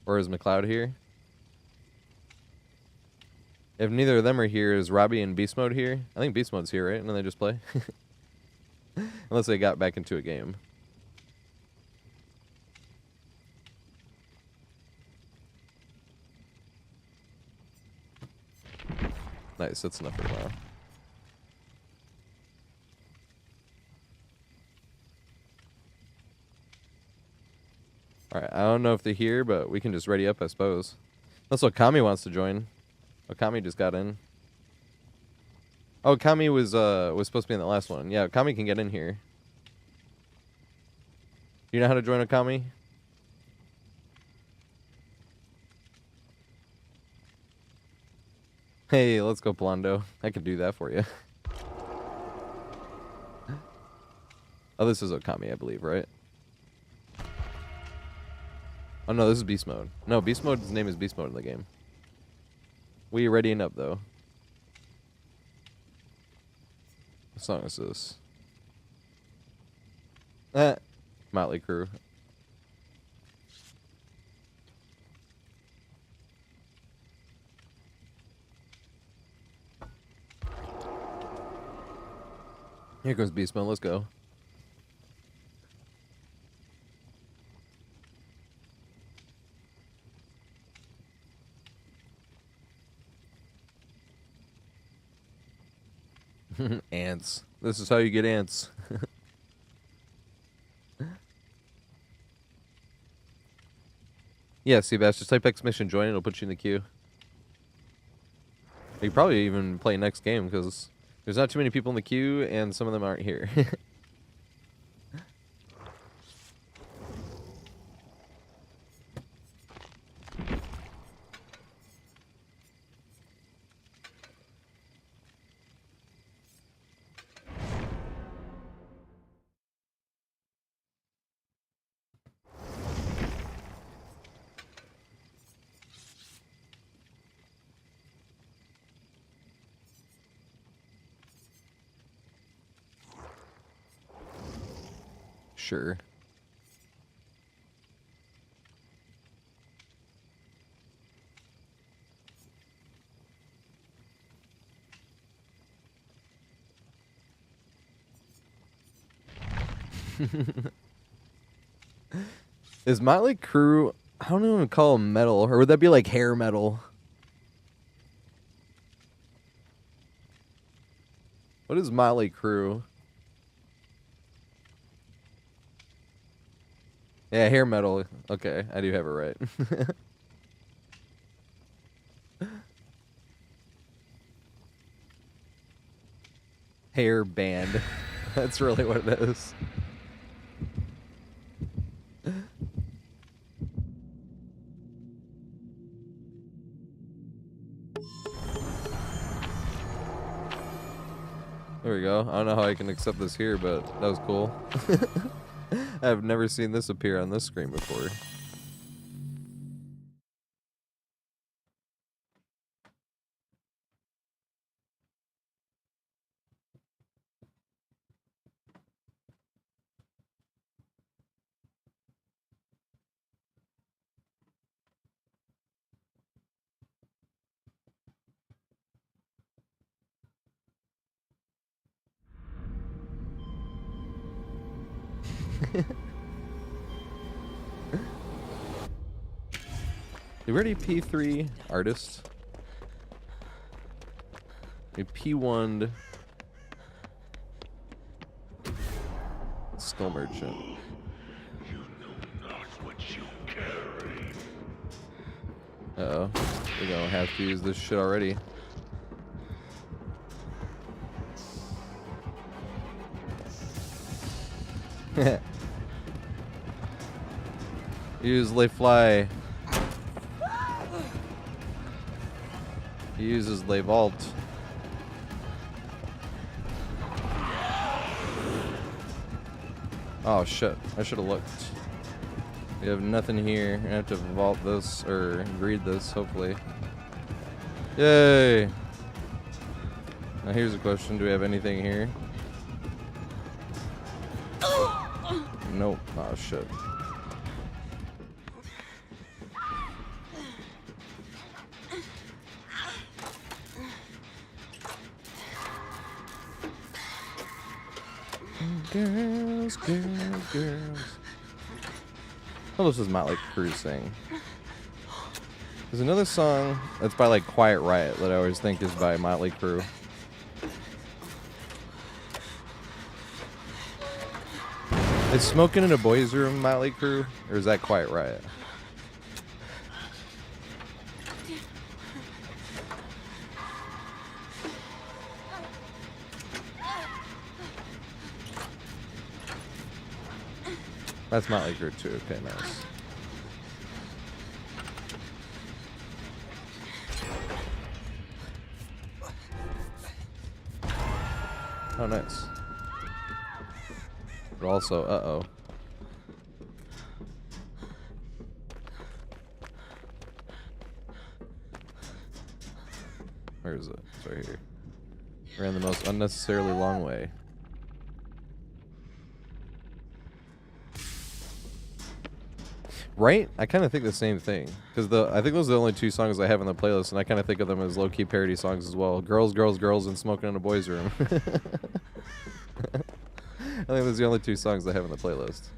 McLeod here? If neither of them are here, is Robbie in Beast Mode here? I think Beast Mode's here, right? And then they just play? Unless they got back into a game. Nice, that's enough for a while. Alright, I don't know if they're here, but we can just ready up, I suppose. That's what Kami wants to join. Oh, Kami just got in. Oh, Kami was supposed to be in the last one. Yeah, Kami can get in here. Do you know how to join Okami? Hey, let's go, Blondo. I could do that for you. Oh, this is Okami, I believe, right? Oh, no, this is Beast Mode. No, Beast Mode's name is Beast Mode in the game. We readying up, though. What song is this? Motley Crue. Here goes Beast Mode. Let's go. Ants. This is how you get ants. Yeah, Seabass, just type exclamation join, it'll put you in the queue. You probably even play next game, because there's not too many people in the queue, and some of them aren't here. Sure. Is Motley Crue, I don't even call them metal, or would that be like hair metal? What is Motley Crue? Yeah, hair metal. Okay, I do have it right. Hair band. That's really what it is. There we go. I don't know how I can accept this here, but that was cool. I've never seen this appear on this screen before. You ready, P3 artist? A P1 skull merchant. Uh oh, we're gonna have to use this shit already. Use lay fly. He uses lay vault. Oh shit, I should have looked. We have nothing here. I have to vault this or greed this, hopefully. Yay! Now here's a question, do we have anything here? Nope. Oh shit. Girls, girls, girls. Oh, this is Motley Crue sing. There's another song that's by like Quiet Riot that I always think is by Motley Crue. Is Smoking in a Boys Room Motley Crue, or is that Quiet Riot? That's Motley Crue too. Okay, nice. Oh, nice. But also, uh-oh. Where is it? It's right here. Ran the most unnecessarily long way. Right? I kind of think the same thing. Because I think those are the only two songs I have in the playlist, and I kind of think of them as low-key parody songs as well. Girls, Girls, Girls, and Smoking in a Boys Room. I think those are the only two songs I have in the playlist.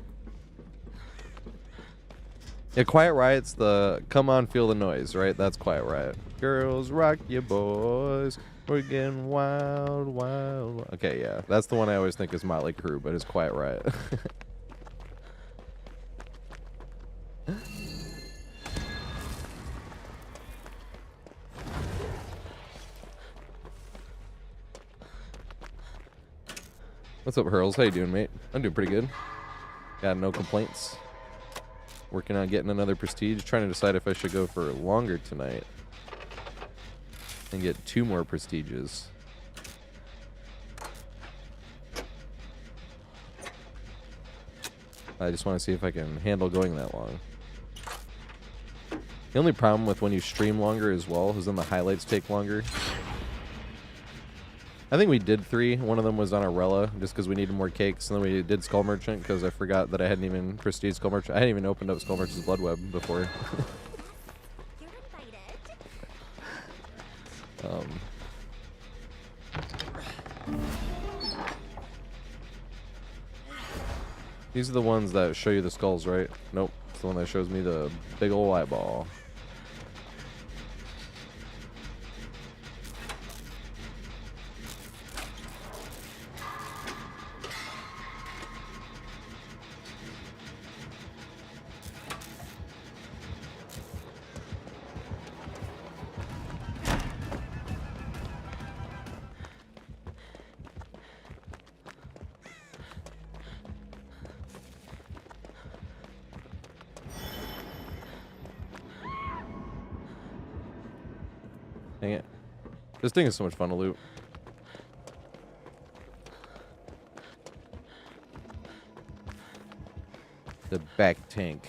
Yeah, Quiet Riot's the Come On Feel the Noise, right? That's Quiet Riot. Girls, rock your boys. We're getting wild, wild, wild. Okay, yeah. That's the one I always think is Motley Crue, but it's Quiet Riot. What's up, Hurls? How you doing, mate? I'm doing pretty good. Got no complaints. Working on getting another prestige. Trying to decide if I should go for longer tonight and get 2 more prestiges. I just want to see if I can handle going that long. The only problem with when you stream longer as well is then the highlights take longer. I think we did 3. One of them was on Arella, just because we needed more cakes. And then we did Skull Merchant, because I forgot that I hadn't even prestige Skull Merchant. I hadn't even opened up Skull Merchant's Blood Web before. You're invited. These are the ones that show you the skulls, right? Nope. It's the one that shows me the big ol' eyeball. Dang it. This thing is so much fun to loot. The back tank.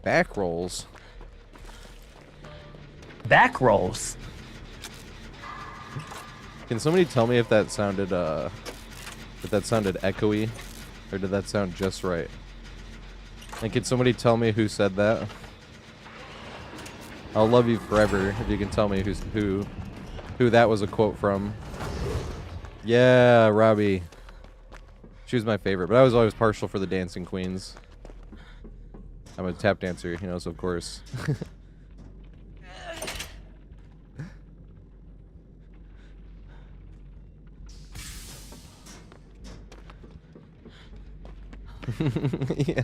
Back rolls? Back rolls. Can somebody tell me if that sounded echoey? Or did that sound just right? And can somebody tell me who said that? I'll love you forever if you can tell me who that was a quote from. Yeah, Robbie. She was my favorite, but I was always partial for the dancing queens. I'm a tap dancer, you know, so of course. Yeah.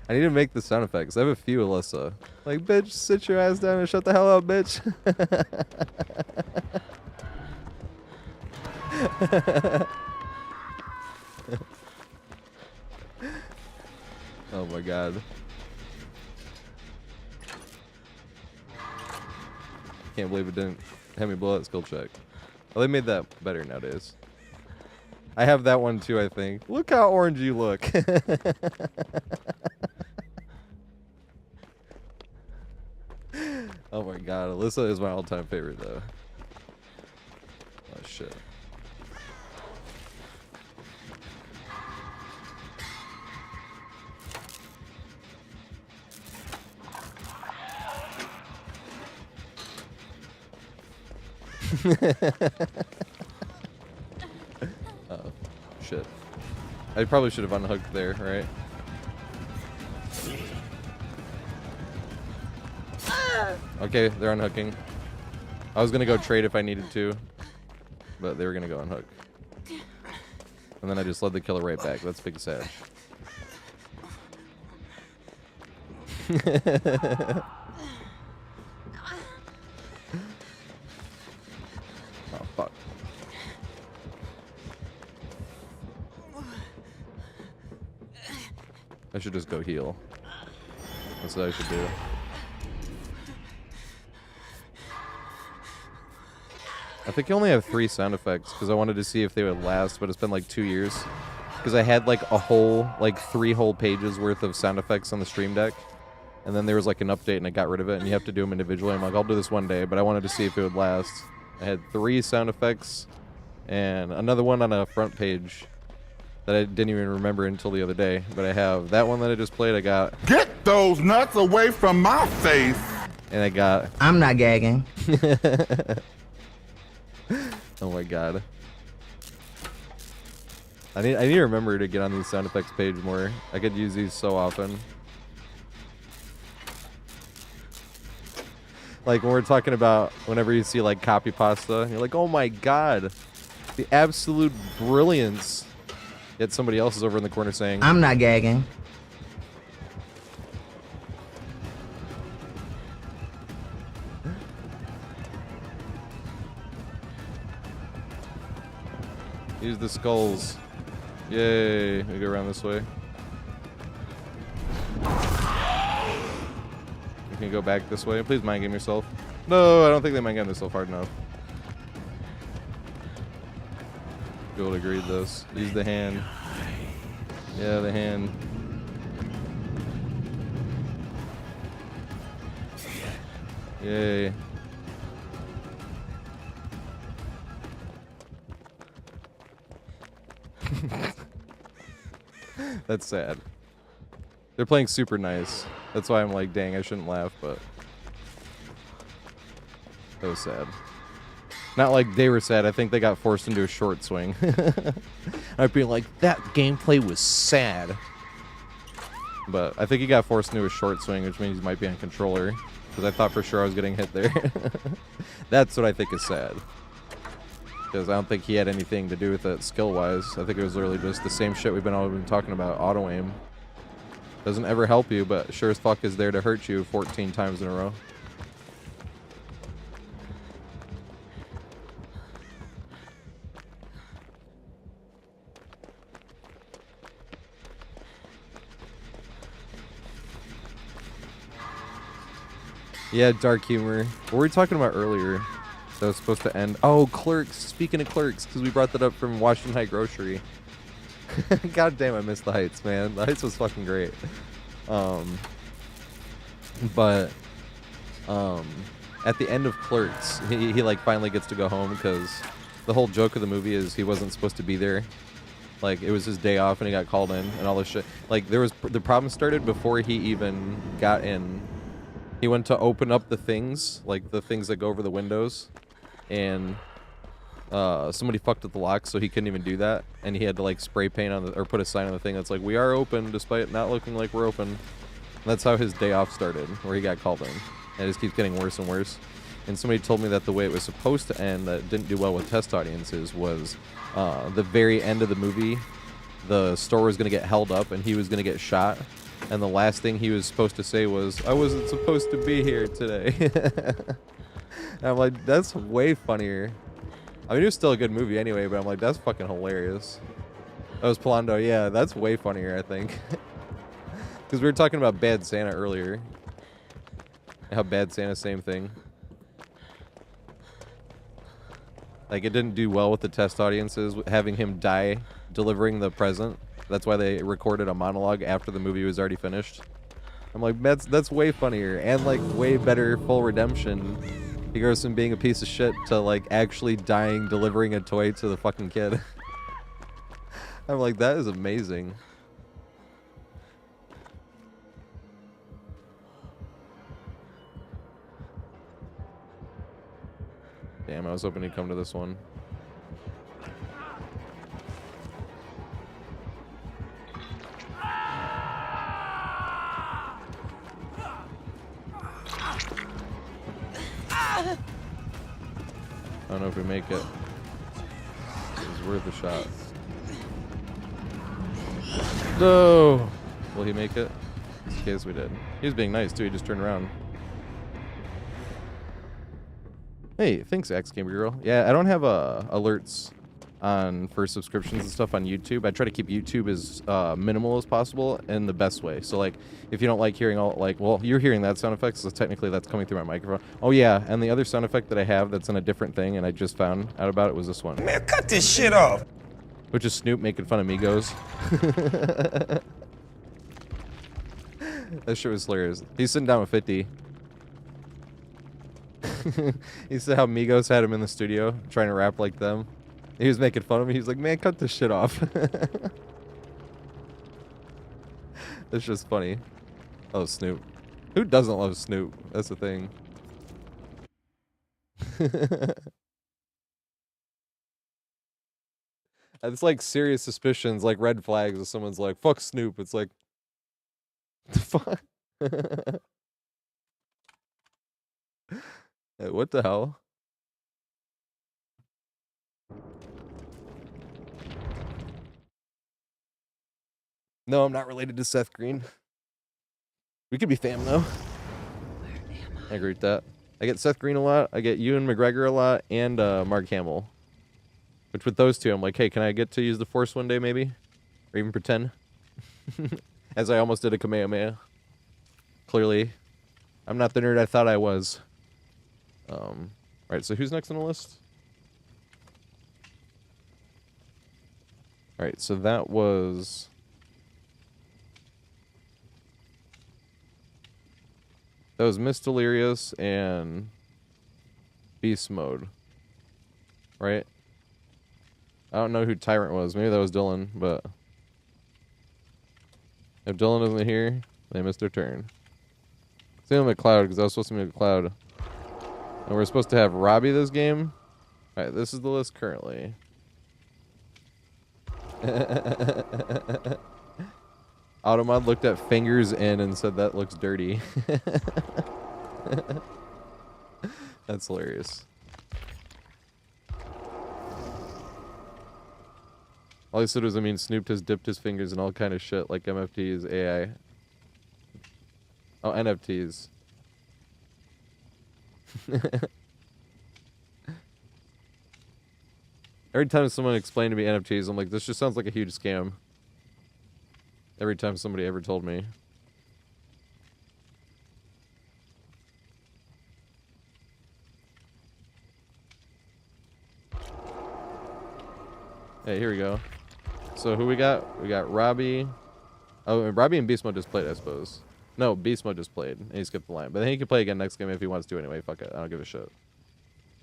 I need to make the sound effects. I have a few, Alyssa. Like, bitch, sit your ass down and shut the hell up, bitch. Oh my god. Can't believe it didn't have me blow that skill check. Well, they made that better nowadays. I have that one too, I think. Look how orange you look. Oh my god, Alyssa is my all-time favorite though. Oh shit. Oh shit. I probably should have unhooked there, right? Okay, they're unhooking. I was gonna go trade if I needed to, but they were gonna go unhook. And then I just led the killer right back. That's big Sag. Oh fuck. I should just go heal. That's what I should do. I think you only have 3 sound effects because I wanted to see if they would last, but it's been like 2 years. Because I had like a whole, like 3 whole pages worth of sound effects on the stream deck. And then there was like an update and I got rid of it and you have to do them individually. I'm like, I'll do this one day, but I wanted to see if it would last. I had 3 sound effects and another one on a front page that I didn't even remember until the other day. But I have that one that I just played. I got... Get those nuts away from my face! And I got... I'm not gagging. Oh my god. I need to remember to get on these sound effects page more. I could use these so often. Like when we're talking about whenever you see like copy pasta, you're like, oh my god, the absolute brilliance. Yet somebody else is over in the corner saying, I'm not gagging. use the skulls. Yay, we go around this way. You can go back this way. Please mind game yourself. No, I don't think they mind game themselves hard enough. Be able to read this. Use the hand. Yeah, the hand. Yay. That's sad. They're playing super nice. That's why I'm like, dang, I shouldn't laugh, but that was sad. Not like they were sad. I think they got forced into a short swing. I'd be like, that gameplay was sad. But I think he got forced into a short swing, which means he might be on controller. Because I thought for sure I was getting hit there. That's what I think is sad. Because I don't think he had anything to do with it skill-wise. I think it was literally just the same shit we've been talking about, auto-aim. Doesn't ever help you, but sure as fuck is there to hurt you 14 times in a row. Yeah, dark humor. What were we talking about earlier? That was supposed to end. Oh, Clerks. Speaking of Clerks, because we brought that up from Washington Heights Grocery. God damn, I missed the Heights, man. The Heights was fucking great. But at the end of Clerks, he like finally gets to go home because the whole joke of the movie is he wasn't supposed to be there. Like, it was his day off and he got called in and all this shit. Like, the problem started before he even got in. He went to open up the things, like the things that go over the windows, and somebody fucked up the lock, so he couldn't even do that, and he had to like spray paint on the, or put a sign on the thing that's like, we are open, despite it not looking like we're open. And that's how his day off started, where he got called in. And it just keeps getting worse and worse. And somebody told me that the way it was supposed to end, that didn't do well with test audiences, was the very end of the movie, the store was going to get held up, and he was going to get shot. And the last thing he was supposed to say was, I wasn't supposed to be here today. And I'm like, that's way funnier. I mean, it was still a good movie anyway, but I'm like, that's fucking hilarious. That was Polando. Yeah, that's way funnier, I think. Because we were talking about Bad Santa earlier. How Bad Santa, same thing. Like, it didn't do well with the test audiences, having him die delivering the present. That's why they recorded a monologue after the movie was already finished. I'm like, that's way funnier and like way better full redemption. He goes from being a piece of shit to like actually dying delivering a toy to the fucking kid. I'm like, that is amazing. Damn, I was hoping he'd come to this one. I don't know if we make it. It's worth a shot. No! Will he make it? In case we did. He was being nice too, he just turned around. Hey, thanks, Axe Gamer Girl. Yeah, I don't have alerts on for subscriptions and stuff on YouTube. I try to keep YouTube as minimal as possible in the best way. So like, if you don't like hearing all like, well, you're hearing that sound effect, so technically that's coming through my microphone. Oh yeah, and the other sound effect that I have that's in a different thing, and I just found out about it was this one. Man, cut this shit off. Which is Snoop making fun of Migos. That shit was hilarious. He's sitting down with 50. He said how Migos had him in the studio trying to rap like them. He was making fun of me. He was like, man, cut this shit off. That's just funny. Oh, Snoop. Who doesn't love Snoop? That's the thing. It's like serious suspicions, like red flags if someone's like, fuck Snoop. It's like, the fuck? Hey, what the hell? No, I'm not related to Seth Green. We could be fam though. I agree with that. I get Seth Green a lot. I get Ewan McGregor a lot, and Mark Hamill. Which with those two, I'm like, hey, can I get to use the Force one day maybe, or even pretend? As I almost did a Kamehameha. Clearly, I'm not the nerd I thought I was. Alright, so who's next on the list? Alright, so that was... That was Miss Delirious and Beast Mode. Right? I don't know who Tyrant was. Maybe that was Dylan, but... If Dylan isn't here, they missed their turn. Same with McCloud, because I was supposed to make McCloud. And we're supposed to have Robbie this game. Alright, this is the list currently. Automod looked at fingers in and said that looks dirty. That's hilarious. All he said was, I mean, Snoop has dipped his fingers in all kind of shit like MFTs, AI. Oh, NFTs. Every time someone explained to me NFTs, I'm like, this just sounds like a huge scam. Every time somebody ever told me. Hey, here we go. So who we got? We got Robbie. Oh, and Robbie and Beast Mode just played, I suppose. No, Beast Mode just played, and he skipped the line. But then he can play again next game if he wants to anyway. Fuck it, I don't give a shit.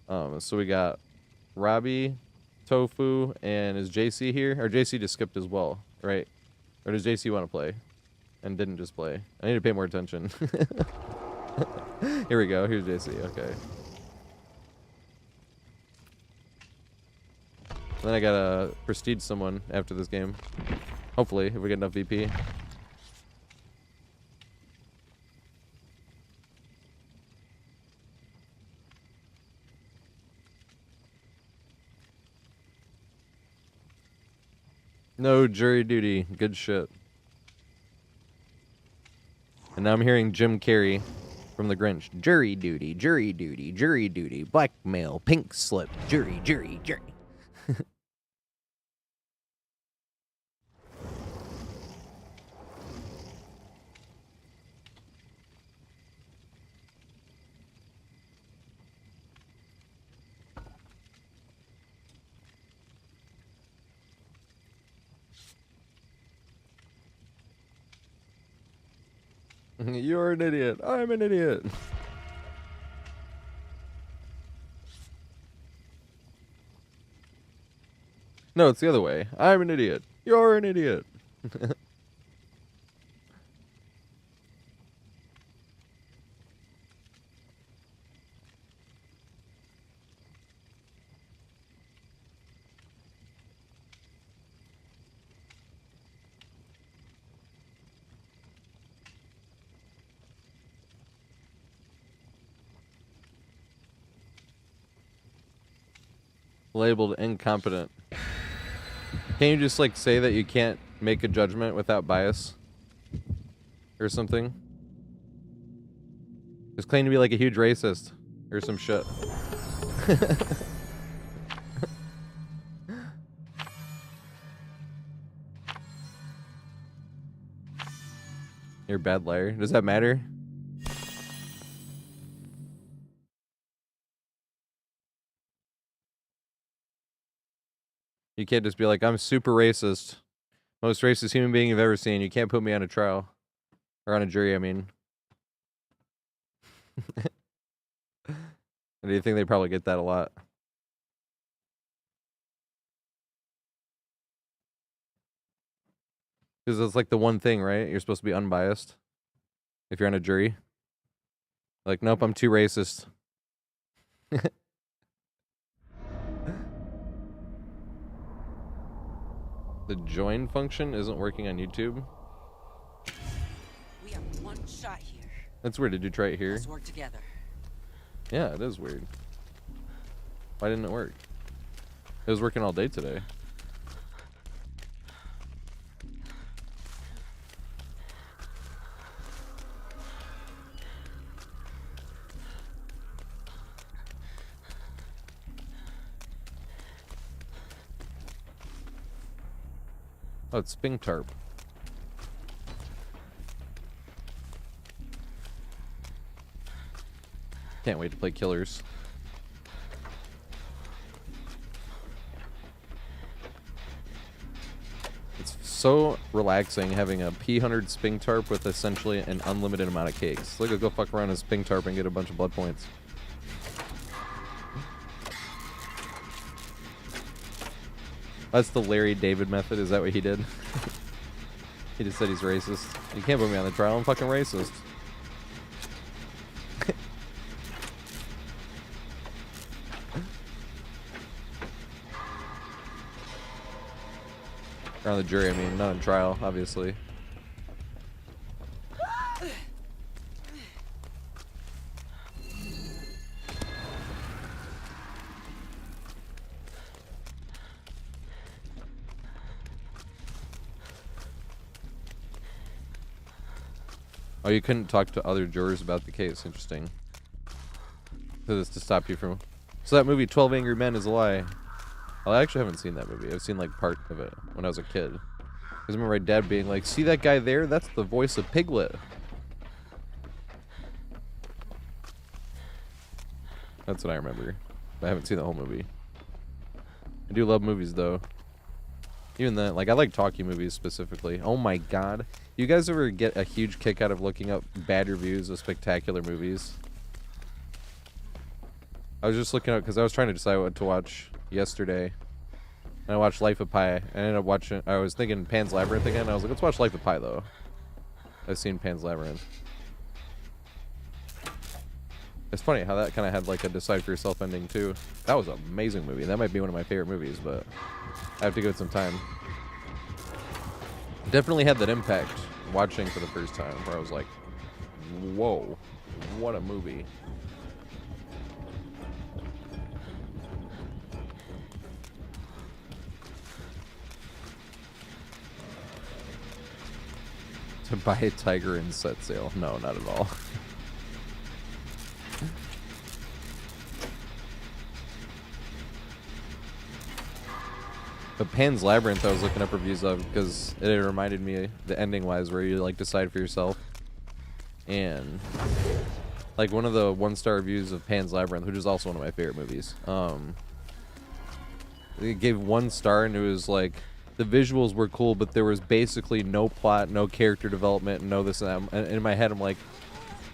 So we got Robbie, Tofu, and is JC here? Or JC just skipped as well, right? Or does JC want to play? And didn't just play? I need to pay more attention. Here we go, here's JC, okay. Then I gotta prestige someone after this game. Hopefully, if we get enough VP. No jury duty. Good shit. And now I'm hearing Jim Carrey From the Grinch. Jury duty, jury duty, jury duty, blackmail, pink slip, jury, jury, jury. You're an idiot. I'm an idiot. No, it's the other way. I'm an idiot. You're an idiot. Labeled incompetent. Can you just like say that you can't make a judgment without bias or something? Just claim to be like a huge racist or some shit. You're a bad liar. Does that matter? You can't just be like, I'm super racist. Most racist human being you've ever seen. You can't put me on a trial. Or on a jury, I mean. Do you think they probably get that a lot? Because it's like the one thing, right? You're supposed to be unbiased. If you're on a jury. Like, nope, I'm too racist. The join function isn't working on YouTube. We have one shot here. That's weird. Did you try it here? Let's work together. Yeah, it is weird. Why didn't it work? It was working all day today. Oh, it's Sping Tarp. Can't wait to play Killers. It's so relaxing having a P100 Sping Tarp with essentially an unlimited amount of cakes. Look, go fuck around a Sping Tarp and get a bunch of blood points. That's the Larry David method. Is that what he did? He just said he's racist. You can't put me on the trial. I'm fucking racist. Or on the jury, I mean, not on trial, obviously. Oh, you couldn't talk to other jurors about the case. Interesting. So this to stop you from... So that movie, 12 Angry Men, is a lie. Well, I actually haven't seen that movie. I've seen, like, part of it when I was a kid. Because I remember my dad being like, see that guy there? That's the voice of Piglet. That's what I remember. But I haven't seen the whole movie. I do love movies, though. Even then, like, I like talkie movies specifically. Oh my god. You guys ever get a huge kick out of looking up bad reviews of spectacular movies? I was just looking up because I was trying to decide what to watch yesterday. And I watched Life of Pi. I ended up watching, I was thinking Pan's Labyrinth again. And I was like, let's watch Life of Pi, though. I've seen Pan's Labyrinth. It's funny how that kind of had like a decide for yourself ending, too. That was an amazing movie. That might be one of my favorite movies, but I have to give it some time. Definitely had that impact watching for the first time, where I was like, whoa, what a movie. To buy a tiger in set sale. No, not at all. Pan's Labyrinth I was looking up reviews of because it reminded me the ending wise where you like decide for yourself. And like one of the 1-star reviews of Pan's Labyrinth, which is also one of my favorite movies, it gave 1 star and it was like the visuals were cool, but there was basically no plot, no character development, no this and that. And in my head I'm like,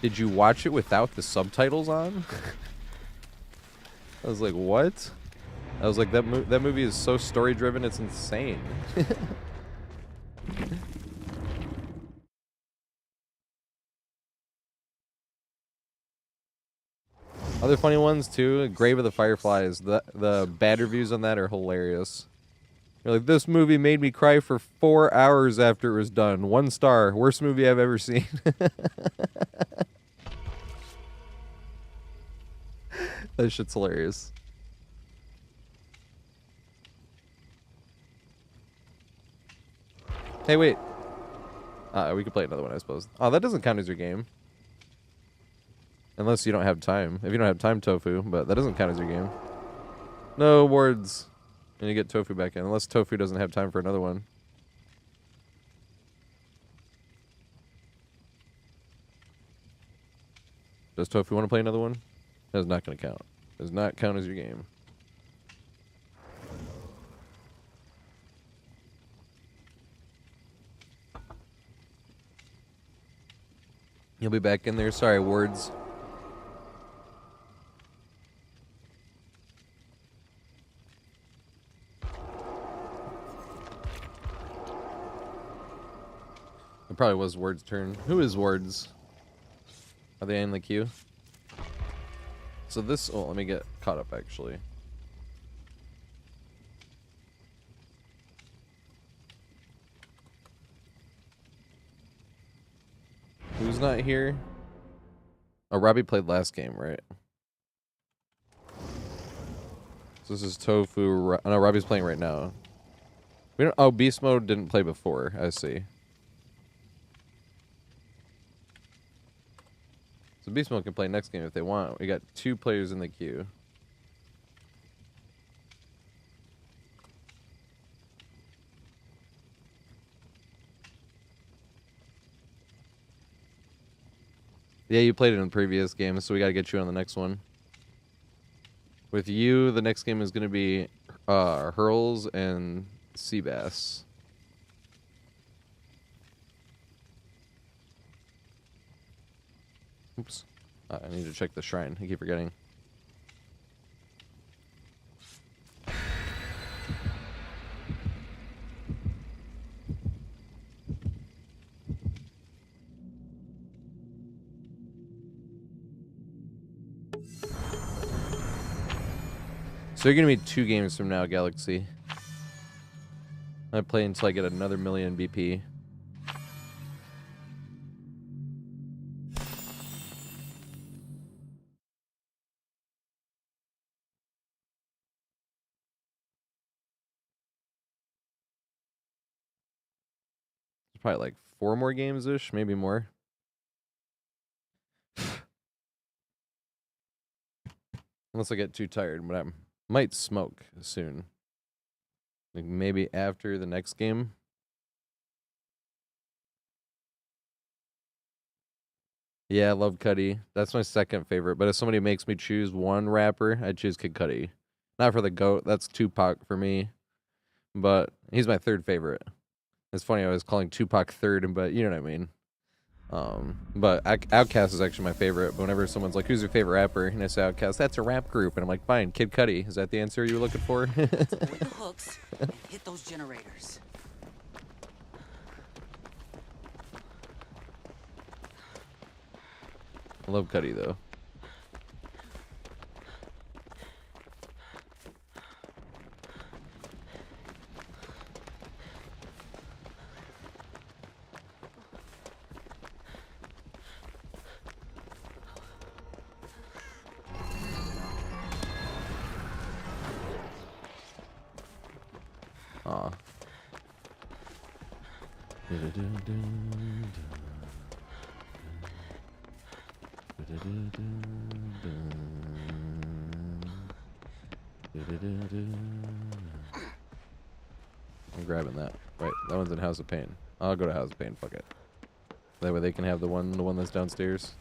did you watch it without the subtitles on? I was like, what? I was like, that movie is so story driven, it's insane. Other funny ones too, Grave of the Fireflies. The bad reviews on that are hilarious. You're like, this movie made me cry for 4 hours after it was done. 1 star, worst movie I've ever seen. That shit's hilarious. Hey, wait. We could play another one, I suppose. Oh, that doesn't count as your game. Unless you don't have time. If you don't have time, Tofu. But that doesn't count as your game. No awards. And you get Tofu back in. Unless Tofu doesn't have time for another one. Does Tofu want to play another one? That's not going to count. Does not count as your game. You'll be back in there. Sorry, words. It probably was Ward's turn. Who is Ward's? Are they in the queue? So this... Oh, let me get caught up, actually. Who's not here? Oh, Robbie played last game, right? So this is Tofu. No, Robbie's playing right now. We don't... Oh, Beast Mode didn't play before. I see. So Beast Mode can play next game if they want. We got 2 players in the queue. Yeah, you played it in the previous game, so we got to get you on the next one. With you, the next game is going to be Hurls and Seabass. Oops. I need to check the shrine. I keep forgetting. So you're going to be 2 games from now, Galaxy. I play until I get another million BP. Probably like 4 more games-ish, maybe more. Unless I get too tired, but I might smoke soon. Like maybe after the next game. Yeah, I love Cudi. That's my second favorite. But if somebody makes me choose one rapper, I'd choose Kid Cudi. Not for the GOAT. That's Tupac for me. But he's my third favorite. It's funny, I was calling Tupac third, but you know what I mean. But Outkast is actually my favorite. But whenever someone's like, who's your favorite rapper? And I say Outkast, that's a rap group. And I'm like, fine, Kid Cudi. Is that the answer you were looking for? Avoid the hooks and hit those generators. I love Cudi, though. Aw. I'm grabbing that. Wait, that one's in House of Pain. I'll go to House of Pain. Fuck it. That way they can have the one that's downstairs.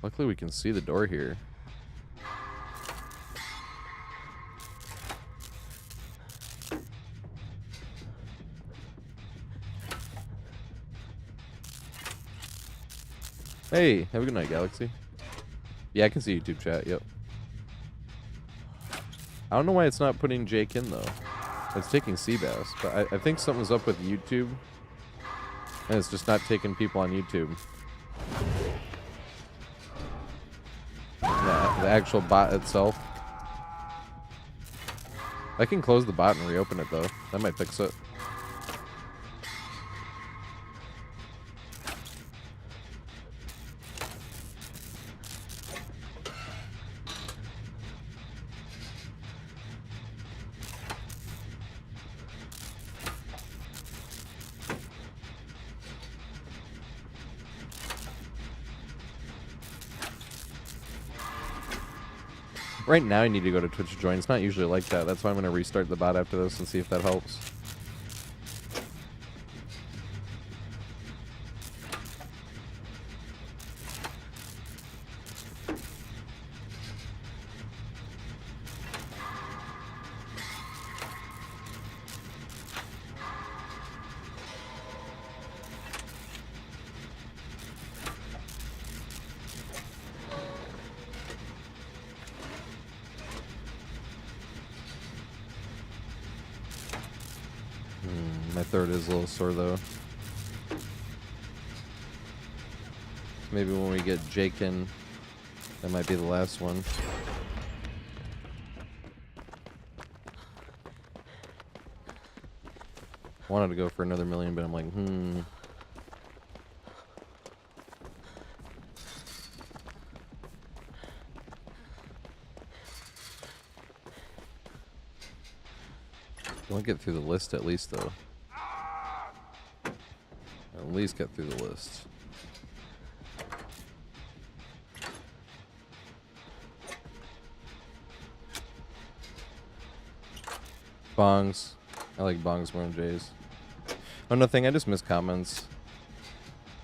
Luckily we can see the door here. Hey, have a good night, Galaxy. Yeah, I can see YouTube chat, yep. I don't know why it's not putting Jake in, though. It's taking Seabass, but I think something's up with YouTube. And it's just not taking people on YouTube. The actual bot itself. I can close the bot and reopen it, though. That might fix it. Right now I need to go to Twitch join. It's not usually like that. That's why I'm going to restart the bot after this and see if that helps. My throat is a little sore though. Maybe when we get Jake in, that might be the last one. Wanted to go for another million, but I'm like, I want to get through the list at least, though. At least get through the list. Bongs. I like bongs more than J's. Oh, nothing. I just miss comments.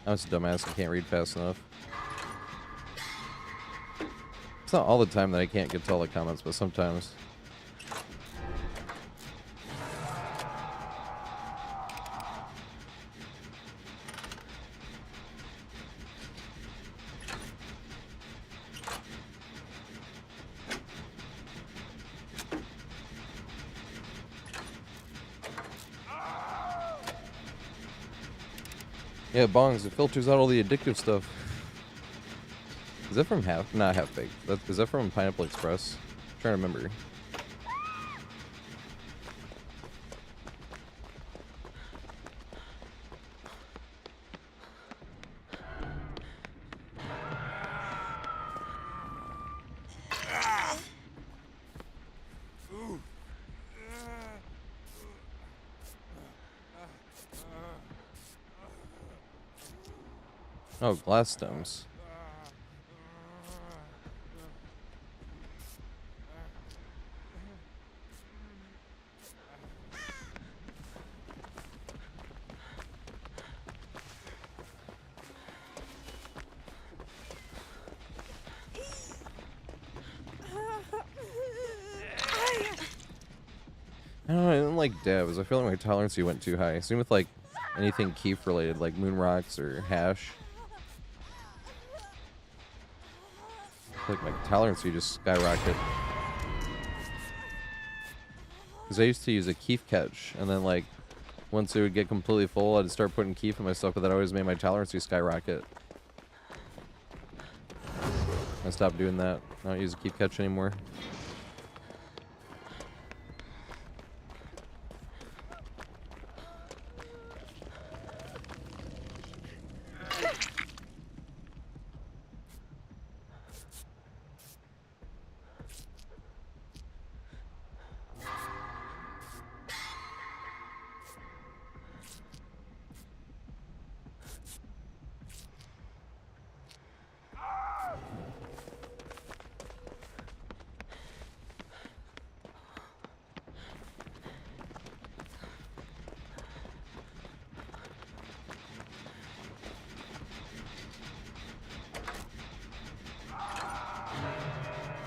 I'm just a dumbass. I can't read fast enough. It's not all the time that I can't get to all the comments, but sometimes. Yeah, bongs, it filters out all the addictive stuff. Is that from not Half Baked? Is that from Pineapple Express? I'm trying to remember. Oh, glass stones. I don't know, I didn't like devs. I feel like my tolerance went too high. Same with like anything Keef related, like moon rocks or hash. I feel like my tolerance just skyrocket. Because I used to use a Keef catch, and then like once it would get completely full, I'd start putting Keef in my stuff, but that always made my tolerance skyrocket. I stopped doing that. I don't use a Keef catch anymore.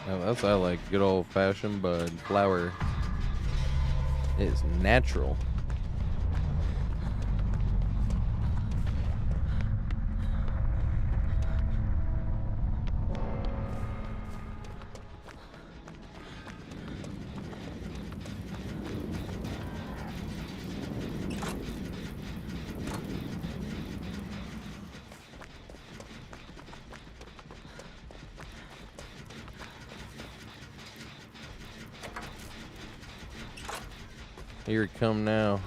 Oh, that's what I like. Good old fashioned bud. Flower is natural. Here it come now.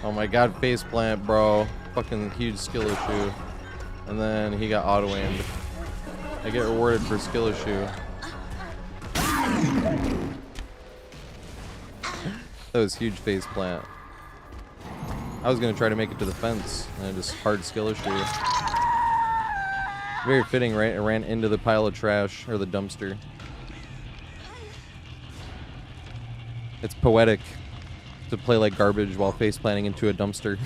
Oh my god, faceplant, bro. Fucking huge skill issue. And then he got auto-aimed. I get rewarded for skill issue. That was huge faceplant. I was gonna try to make it to the fence, and I just hard skill issue. Very fitting, right? I ran into the pile of trash, or the dumpster. It's poetic to play like garbage while faceplanting into a dumpster.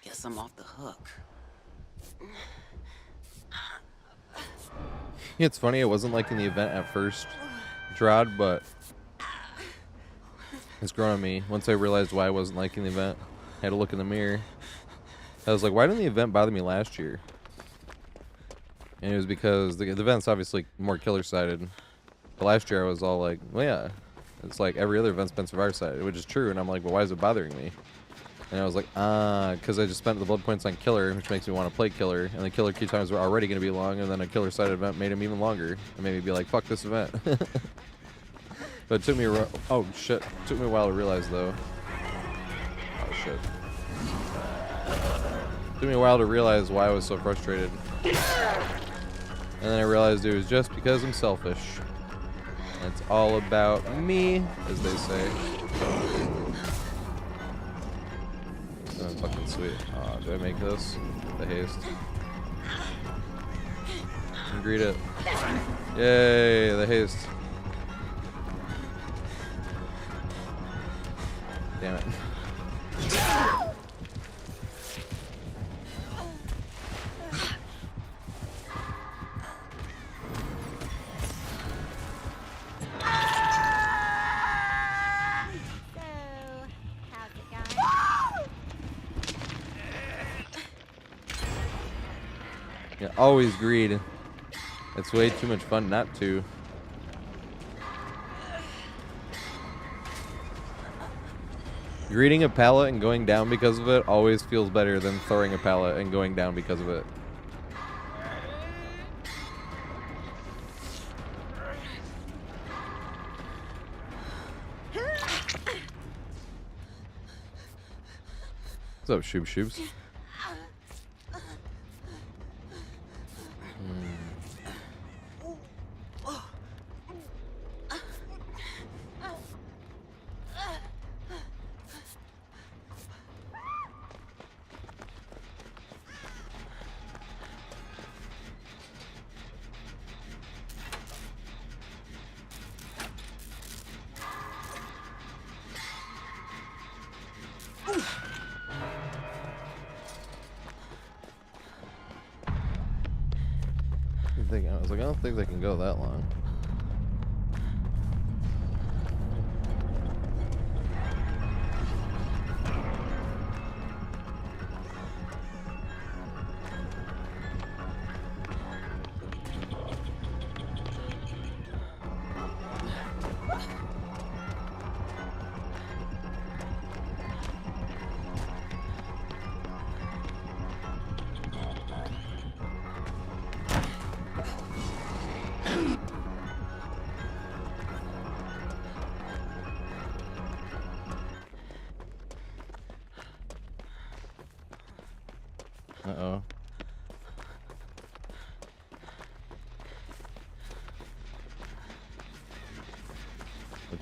Guess I'm off the hook. It's funny, it wasn't like in the event at first, Gerard, but it's grown on me. Once I realized why I wasn't liking the event, I had to look in the mirror. I was like, why didn't the event bother me last year? And it was because the event's obviously more killer-sided. But last year I was all like, well, yeah, it's like every other event's been survivor-sided, which is true. And I'm like, well, why is it bothering me? And I was like, because I just spent the blood points on killer, which makes me want to play killer. And the killer queue times were already going to be long, and then a killer-sided event made them even longer. And made me be like, fuck this event. But it took me oh shit, it took me a while to realize though. Oh shit. It took me a while to realize why I was so frustrated. And then I realized it was just because I'm selfish. And it's all about me, as they say. Oh, fucking sweet. Oh, do I make this? The haste. And greet it. Yay, the haste. Damn it. How's it going? Yeah, always greed. It's way too much fun not to. Greeting a pallet and going down because of it always feels better than throwing a pallet and going down because of it. What's up, Shoob Shoobs? I was like, I don't think they can go that long.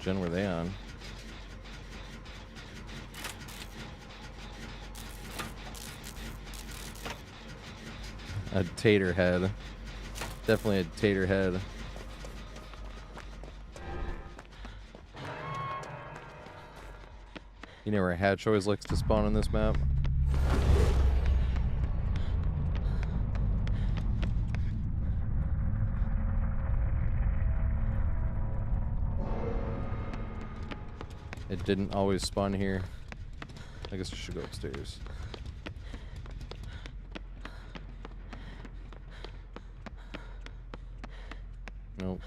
gen were they on? A TatorHead. Definitely a TatorHead. You know where Hatch always likes to spawn on this map? It didn't always spawn here. I guess I should go upstairs. Nope.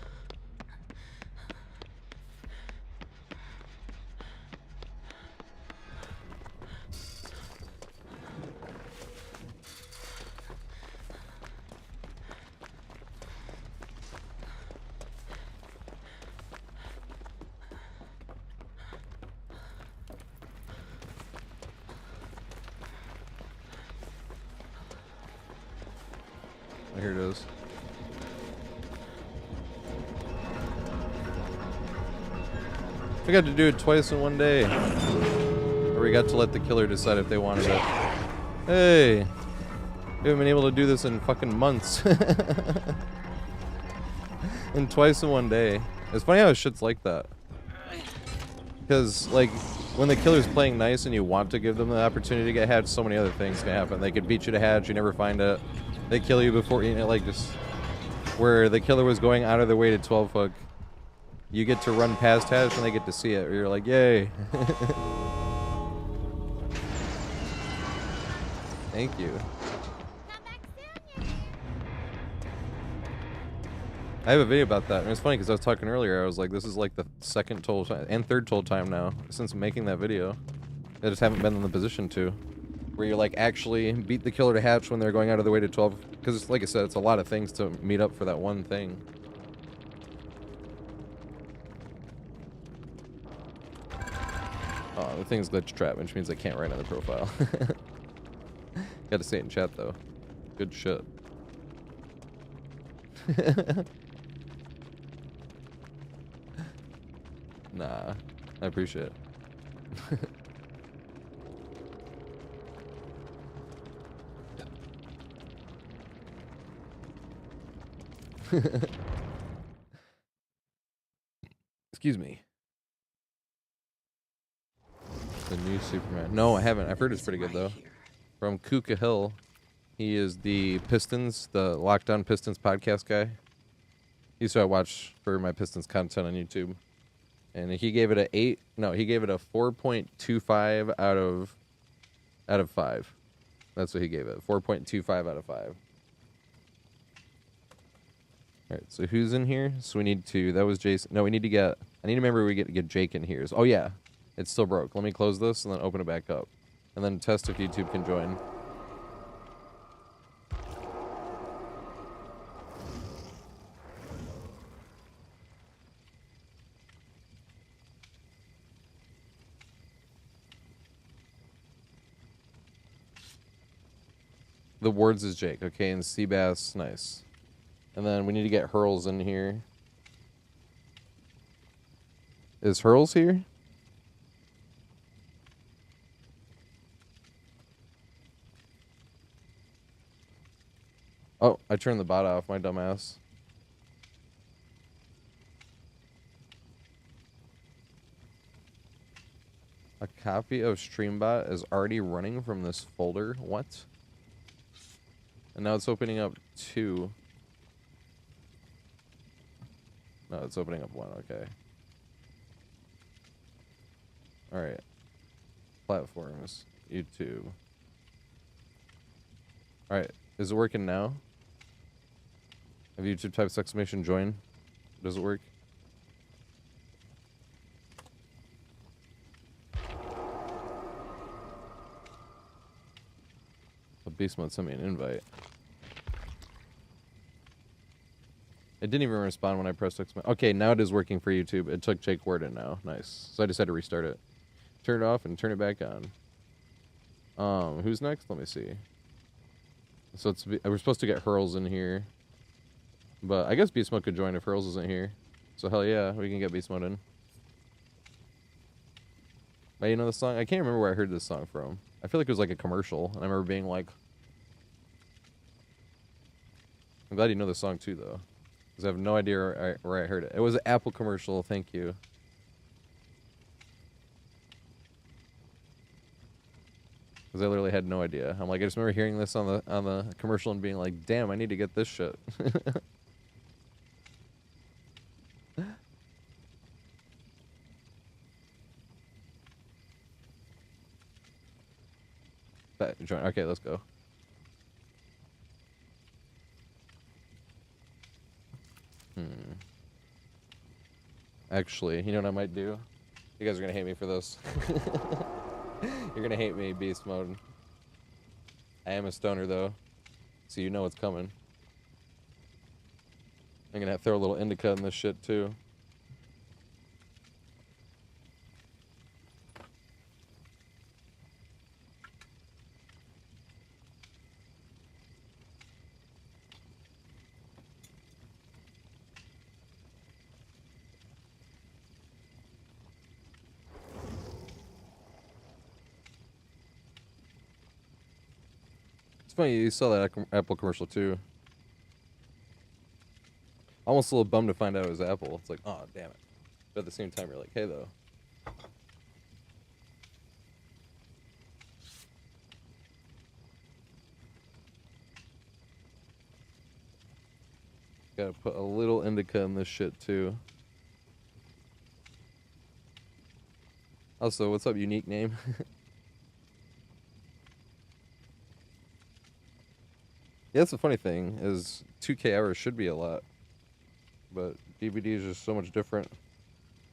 Oh, here it is. We got to do it twice in one day. Or we got to let the killer decide if they wanted it. Hey! We haven't been able to do this in fucking months. And twice in one day. It's funny how shit's like that. Because, like, when the killer's playing nice and you want to give them the opportunity to get hatched, so many other things can happen. They could beat you to hatch, you never find it. They kill you before, you know, like, just... Where the killer was going out of their way to 12 hook. You get to run past hatch and they get to see it. Or you're like, yay. Thank you. I have a video about that, and it's funny because I was talking earlier, I was like, this is like the second total time, and third total time now, since making that video. I just haven't been in the position to. Where you like actually beat the killer to hatch when they're going out of the way to 12, because like I said, it's a lot of things to meet up for that one thing. Oh, the thing's glitch trap, which means I can't write on the profile. Gotta say it in chat though. Good shit. Nah, I appreciate it. Excuse me. The new Superman. No, I haven't. I've heard it's pretty good though. From Kuka Hill. He is the Pistons, the Lockdown Pistons podcast guy. He's who I watch for my Pistons content on YouTube. And he gave it a 8. No, he gave it a 4.25 out of 5. That's what he gave it. 4.25 out of 5. Alright, so who's in here? So we need to, that was Jason. No, we need to get, I need to remember we get Jake in here. Oh yeah, it's still broke. Let me close this and then open it back up. And then test if YouTube can join. The Wards is Jake, okay, and Seabass, nice. And then we need to get Hurls in here. Is Hurls here? Oh, I turned the bot off, my dumbass. A copy of StreamBot is already running from this folder? What? And now it's opening up 2. No, it's opening up 1, okay. Alright. Platforms. YouTube. Alright, is it working now? Have YouTube types exclamation join? Does it work? A beast mode sent me an invite. It didn't even respond when I pressed exclamation. Okay, now it is working for YouTube. It took Jake Warden now. Nice. So I just had to restart it. Turn it off and turn it back on. Who's next? Let me see. So we're supposed to get Hurls in here. But I guess Beast Mode could join if Hurls isn't here. So hell yeah, we can get Beast Mode in. But you know the song? I can't remember where I heard this song from. I feel like it was like a commercial, and I remember being like, I'm glad you know the song too, though, because I have no idea where I heard it. It was an Apple commercial. Thank you. Because I literally had no idea. I'm like, I just remember hearing this on the commercial and being like, damn, I need to get this shit. Okay, let's go. Actually, you know what I might do? You guys are gonna hate me for this. You're gonna hate me, beast mode. I am a stoner though, so you know what's coming. I'm gonna have to throw a little indica in this shit too. It's funny you saw that Apple commercial too. Almost a little bummed to find out it was Apple. It's like, oh damn it. But at the same time, you're like, hey though. Gotta put a little indica in this shit too. Also, what's up, unique name? Yeah, that's the funny thing, is 2K hours should be a lot. But DVD is just so much different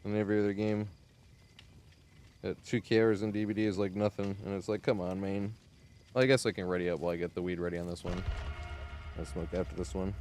than every other game. 2K hours in DVD is like nothing, and it's like, come on, man. Well, I guess I can ready up while I get the weed ready on this one. I'll smoke after this one.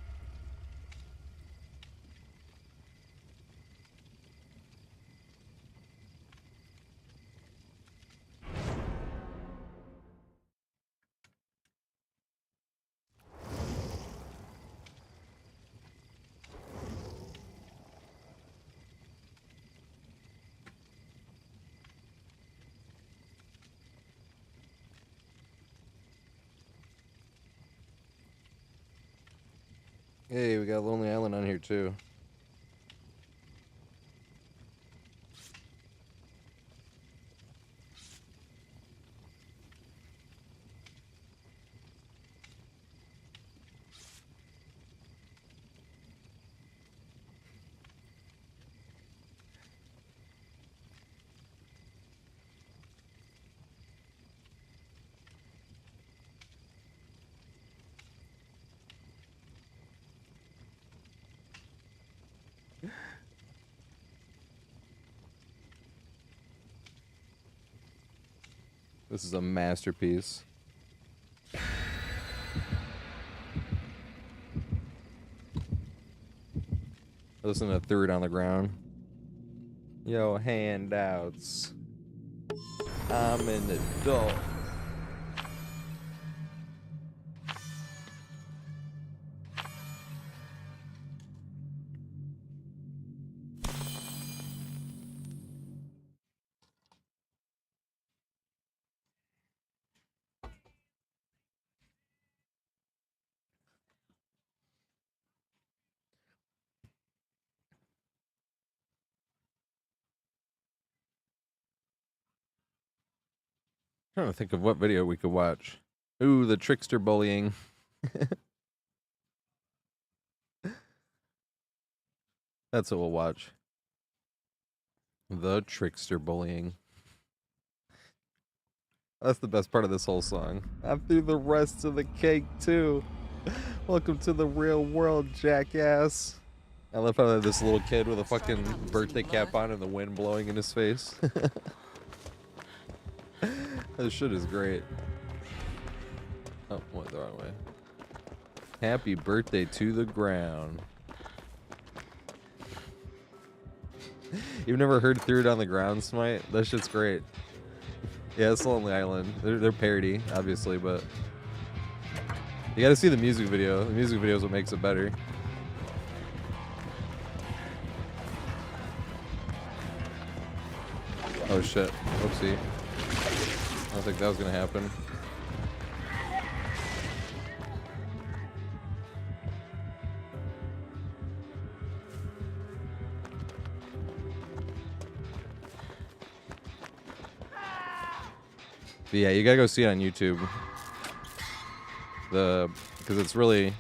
Hey, we got Lonely Island on here too. This is a masterpiece. Listen to Third on the Ground. Yo, handouts. I'm an adult. Trying to think of what video we could watch. Ooh, the trickster bullying. That's what we'll watch. The trickster bullying. That's the best part of this whole song. I'm through the rest of the cake too. Welcome to the real world, jackass. I love how this little kid with a fucking birthday cap on and the wind blowing in his face. This shit is great. Oh, went the wrong way. Happy birthday to the ground. You've never heard Threw It on the Ground, Smite? That shit's great. Yeah, it's Lonely Island. They're parody, obviously, but you gotta see the music video. The music video is what makes it better. Oh shit. Whoopsie. I don't think that was gonna happen. But yeah, you gotta go see it on YouTube. Because it's really,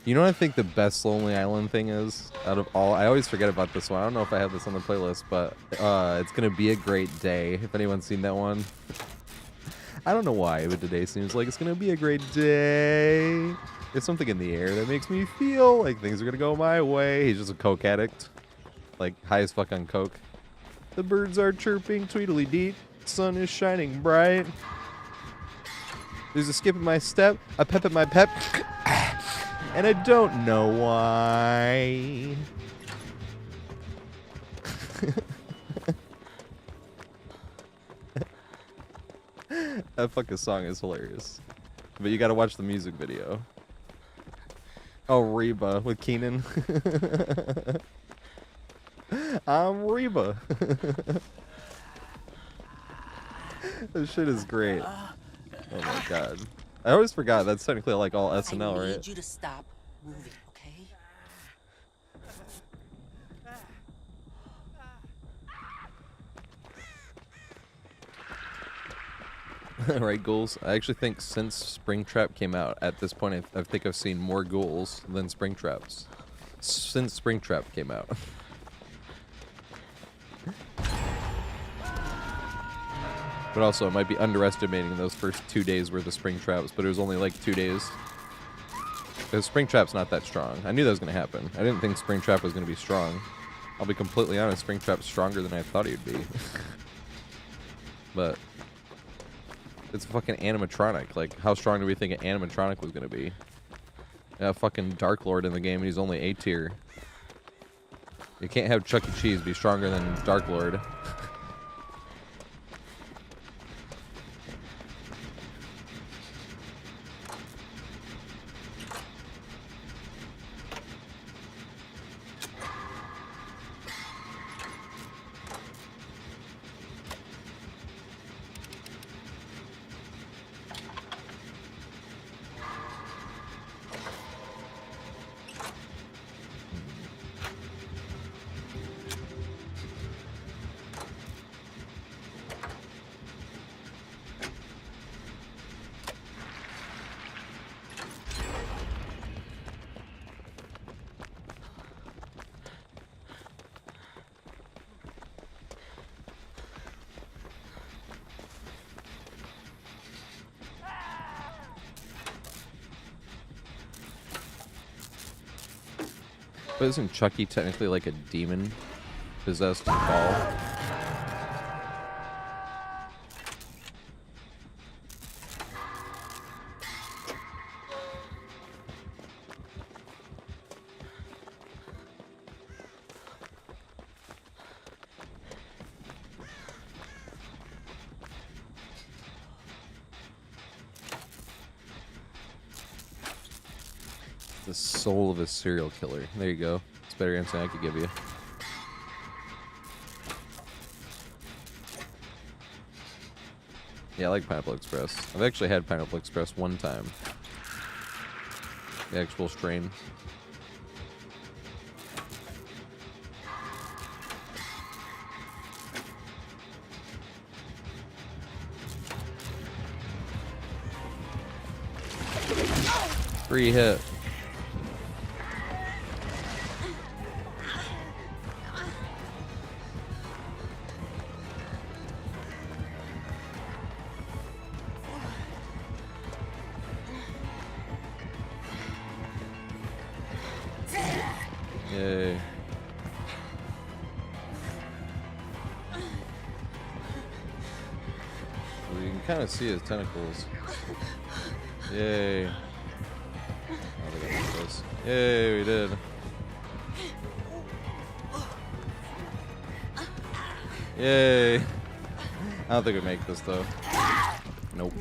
you know what I think the best Lonely Island thing is out of all. I always forget about this one. I don't know if I have this on the playlist, but it's gonna be a great day. If anyone's seen that one, I don't know why, but today seems like it's gonna be a great day. There's something in the air that makes me feel like things are gonna go my way. He's just a coke addict, like high as fuck on coke. The birds are chirping, tweedly deet. Sun is shining bright. There's a skip in my step, a pep in my pep, and I don't know why. That fucking song is hilarious. But you gotta watch the music video. Oh, Reba with Keenan. I'm Reba. This shit is great. Oh my god. I always forgot that's technically like all SNL, I need right? you to stop moving, okay? Right, ghouls. I actually think since Springtrap came out, at this point, I think I've seen more ghouls than Springtraps. Since Springtrap came out. But also, I might be underestimating those first 2 days worth of Springtraps, but it was only like 2 days. Because Springtrap's not that strong. I knew that was going to happen. I didn't think Springtrap was going to be strong. I'll be completely honest, Springtrap's stronger than I thought he'd be. But it's a fucking animatronic. Like, how strong do we think an animatronic was going to be? Yeah, fucking Dark Lord in the game, and he's only A tier. You can't have Chuck E. Cheese be stronger than Dark Lord. But isn't Chucky technically like a demon possessed doll? The soul of a serial killer. There you go. It's a better answer I could give you. Yeah, I like Pineapple Express. I've actually had Pineapple Express one time. The actual strain. Free hit. Yay. Well, you can kind of see his tentacles. Yay. Oh, they got this. Yay, we did. Yay. I don't think we make this though. Nope.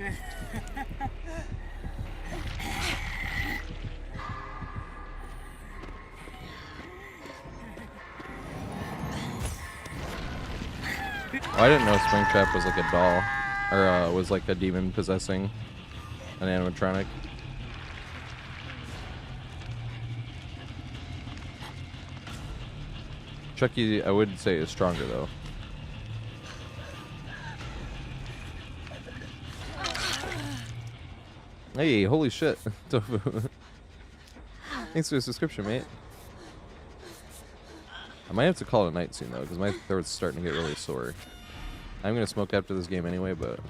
I didn't know Springtrap was like a doll, or was like a demon possessing an animatronic. Chucky, I would say, is stronger though. Hey, holy shit. Tofu. Thanks for the subscription, mate. I might have to call it a night soon though, because my throat's starting to get really sore. I'm gonna smoke after this game anyway, but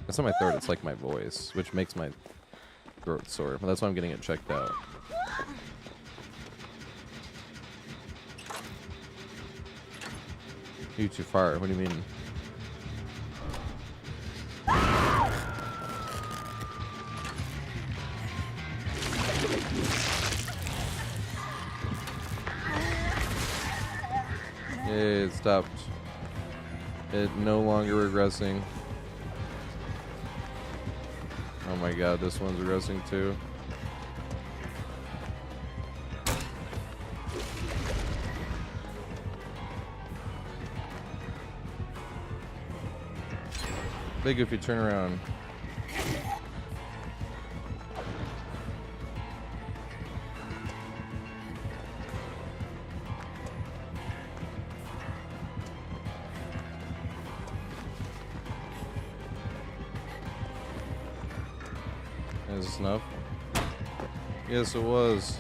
it's not my throat, it's like my voice, which makes my throat sore. But that's why I'm getting it checked out. You too far. What do you mean? Yay, it stopped. It no longer regressing. Oh my god, this one's regressing too. Big if you turn around. Is this enough? Yes, it was.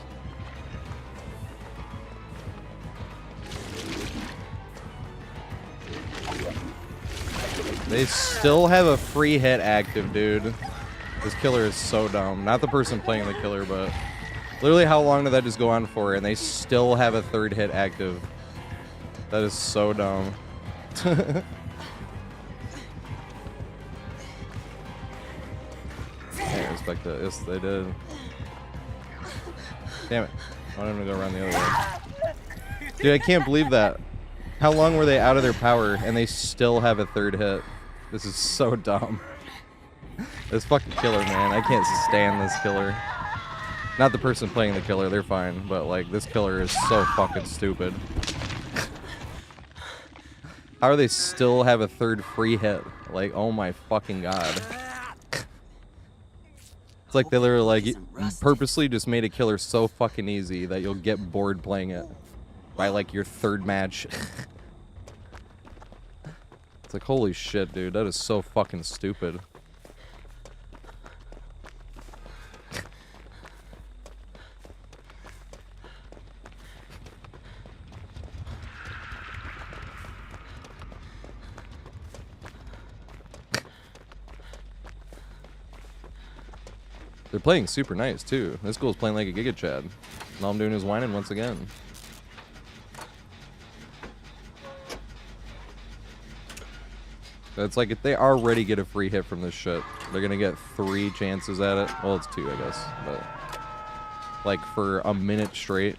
They still have a free hit active, dude. This killer is so dumb. Not the person playing the killer, but literally how long did that just go on for? And they still have a third hit active. That is so dumb. Can't respect that. Yes, they did. Damn it. I want him to go around the other way. Dude, I can't believe that. How long were they out of their power and they still have a third hit? This is so dumb. This fucking killer, man. I can't stand this killer. Not the person playing the killer, they're fine. But, like, this killer is so fucking stupid. How do they still have a third free hit? Like, oh my fucking god. It's like they literally, like, purposely just made a killer so fucking easy that you'll get bored playing it by, like, your third match. It's like, holy shit, dude. That is so fucking stupid. They're playing super nice, too. This girl's playing like a Giga Chad. And all I'm doing is whining once again. It's like if they already get a free hit from this shit, they're gonna get 3 chances at it. Well, it's 2, I guess, but like for a minute straight.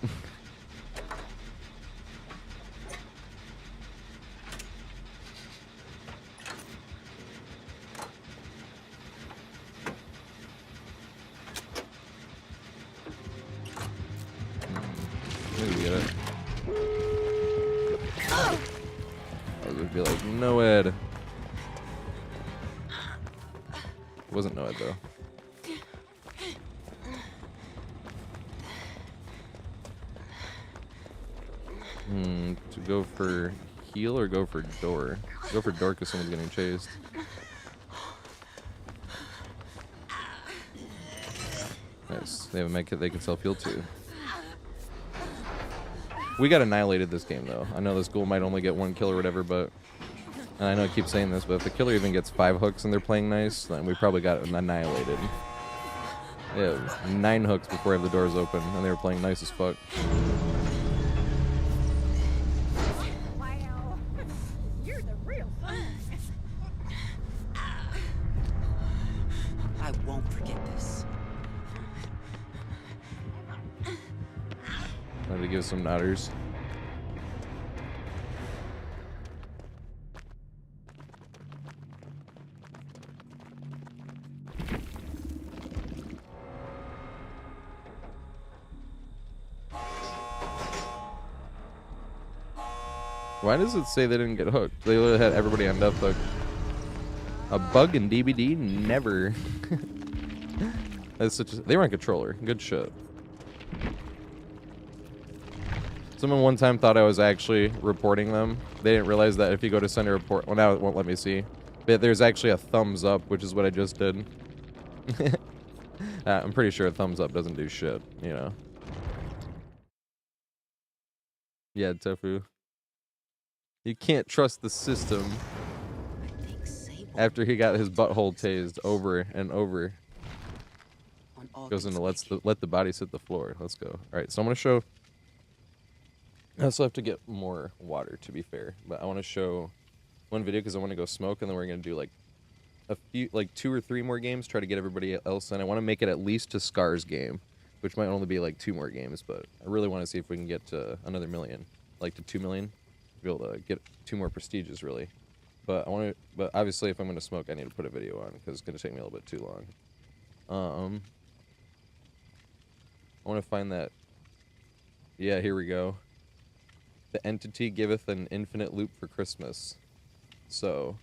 Maybe get it. I would be like, no Ed. It wasn't Noed though. To go for heal or go for door? Go for door because someone's getting chased. Nice. They have a medkit they can self-heal too. We got annihilated this game though. I know this ghoul might only get 1 kill or whatever, but and I know I keep saying this, but if the killer even gets 5 hooks and they're playing nice, then we probably got annihilated. Yeah, 9 hooks before I have the doors open, and they were playing nice as fuck. Wow. You're the real fun. I won't forget this. I had to give some nodders. Why does it say they didn't get hooked? They literally had everybody on death hook. A bug in DBD? Never. That's such a, they were on controller. Good shit. Someone one time thought I was actually reporting them. They didn't realize that if you go to send a report, well, now it won't let me see. But there's actually a thumbs up, which is what I just did. I'm pretty sure a thumbs up doesn't do shit, you know. Yeah, Tofu. You can't trust the system after he got his butthole tased over and over. Goes into let the bodies hit the floor. Let's go. All right, so I'm gonna show. I also have to get more water, to be fair, but I want to show one video because I want to go smoke, and then we're gonna do like a few, like 2 or 3 more games. Try to get everybody else in. I want to make it at least to Scar's game, which might only be like 2 more games, but I really want to see if we can get to another million, like to 2 million. Be able to get 2 more prestiges, really. But I want to. But obviously, if I'm going to smoke, I need to put a video on because it's going to take me a little bit too long. I want to find that. Yeah, here we go. The entity giveth an infinite loop for Christmas. So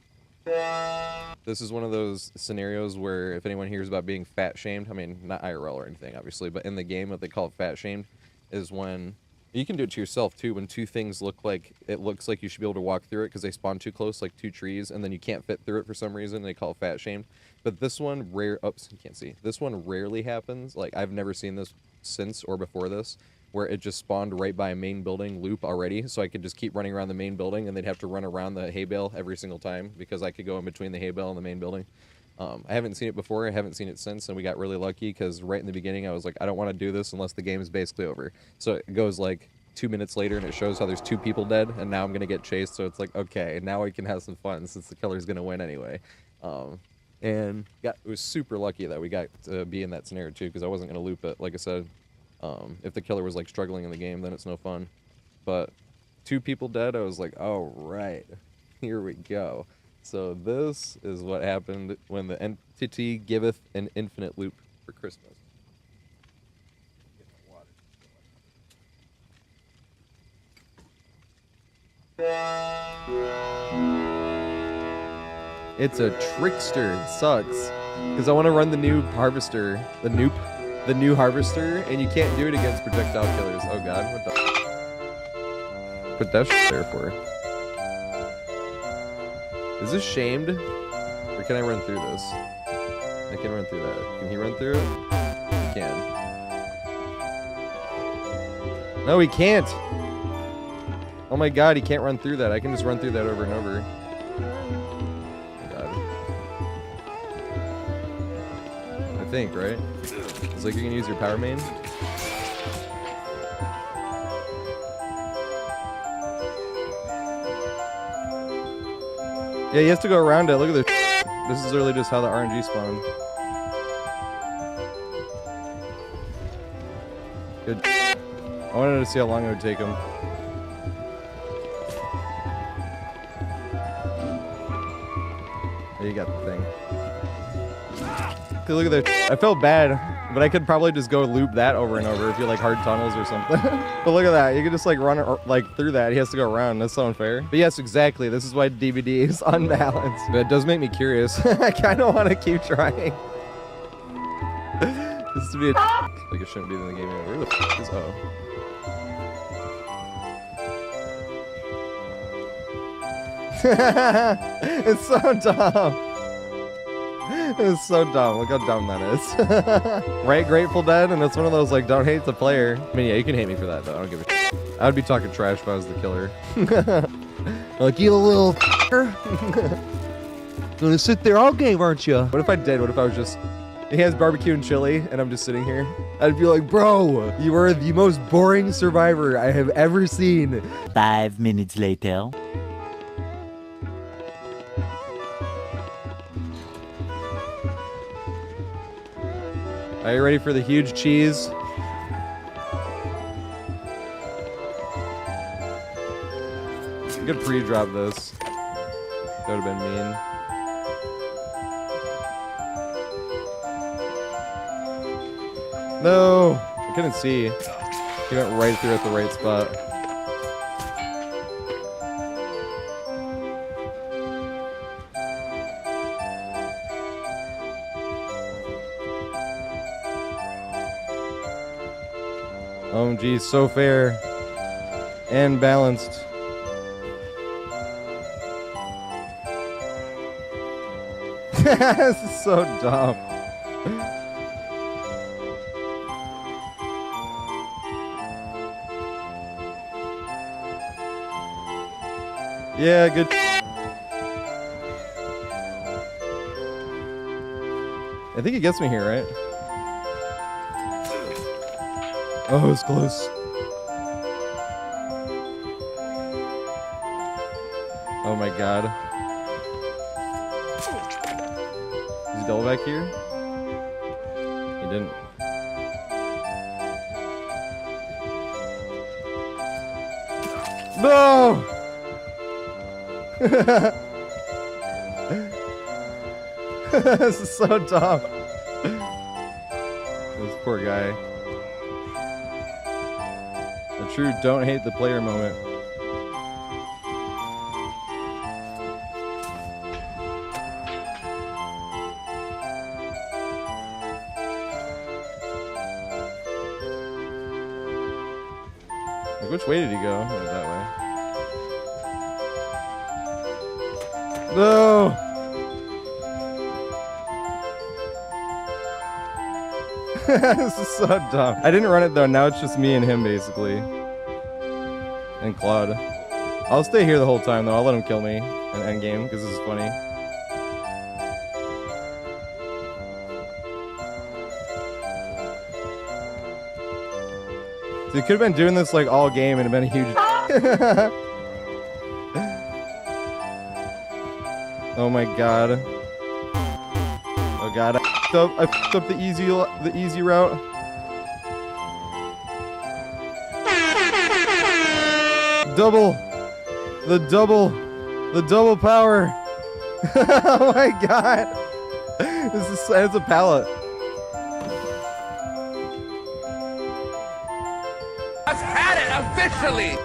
this is one of those scenarios where if anyone hears about being fat shamed, I mean, not IRL or anything, obviously, but in the game, what they call fat shamed is when. You can do it to yourself, too, when 2 things look like, it looks like you should be able to walk through it because they spawn too close, like 2 trees, and then you can't fit through it for some reason, and they call it fat shamed. But this one, oops, you can't see. This one rarely happens. Like, I've never seen this since or before this, where it just spawned right by a main building loop already, so I could just keep running around the main building, and they'd have to run around the hay bale every single time, because I could go in between the hay bale and the main building. I haven't seen it before, I haven't seen it since, and we got really lucky, because right in the beginning, I was like, I don't want to do this unless the game is basically over. So it goes, like, 2 minutes later, and it shows how there's 2 people dead, and now I'm gonna get chased, so it's like, okay, now we can have some fun, since the killer's gonna win anyway. And it was super lucky that we got to be in that scenario, too, because I wasn't gonna loop it, like I said. If the killer was, like, struggling in the game, then it's no fun. But 2 people dead, I was like, oh, right, here we go. So this is what happened when the entity giveth an infinite loop for Christmas. It's a trickster. It sucks. Because I want to run the new harvester. The new harvester, and you can't do it against projectile killers. Oh god, what the put that shit there for? Is this shamed? Or can I run through this? I can run through that. Can he run through it? He can. No, he can't! Oh my god, he can't run through that. I can just run through that over and over. Oh god. I think, right? It's like you can use your power main. Yeah, he has to go around it. Look at this. This is literally just how the RNG spawned. Good. I wanted to see how long it would take him. There you got the thing. Look at that. I felt bad, but I could probably just go loop that over and over if you like hard tunnels or something. But look at that. You can just like run it like through that. He has to go around. That's so unfair. But yes, exactly. This is why DVD is unbalanced. But it does make me curious. I kind of want to keep trying. This is to be a like it shouldn't be in the game anymore. Where the f is It's so dumb. It's so dumb. Look how dumb that is. Right, Grateful Dead? And it's one of those, like, don't hate the player. I mean, yeah, you can hate me for that, though. I don't give a shit. I would be talking trash if I was the killer. Like, you little gonna sit there all game, aren't you? What if I did? What if I was just... He has barbecue and chili, and I'm just sitting here? I'd be like, bro, you are the most boring survivor I have ever seen. 5 minutes later. Are you ready for the huge cheese? You could pre-drop this. That would have been mean. No! I couldn't see. He went right through at the right spot. OMG, so fair and balanced. This is so dumb. Yeah, good. I think he gets me here, right? Oh, it's close. Oh my god. Is he double back here? He didn't. No! This is so dumb. This poor guy. A true don't hate the player moment. Like, which way did he go? Oh, that way. No! This is so dumb. I didn't run it though, now it's just me and him basically. And Claude. I'll stay here the whole time though, I'll let him kill me in endgame, because this is funny. So you could have been doing this like all game and it'd been a huge Oh my god. Oh god, I fucked up the easy route. The double power. Oh my god. It's a pallet. I've had it officially.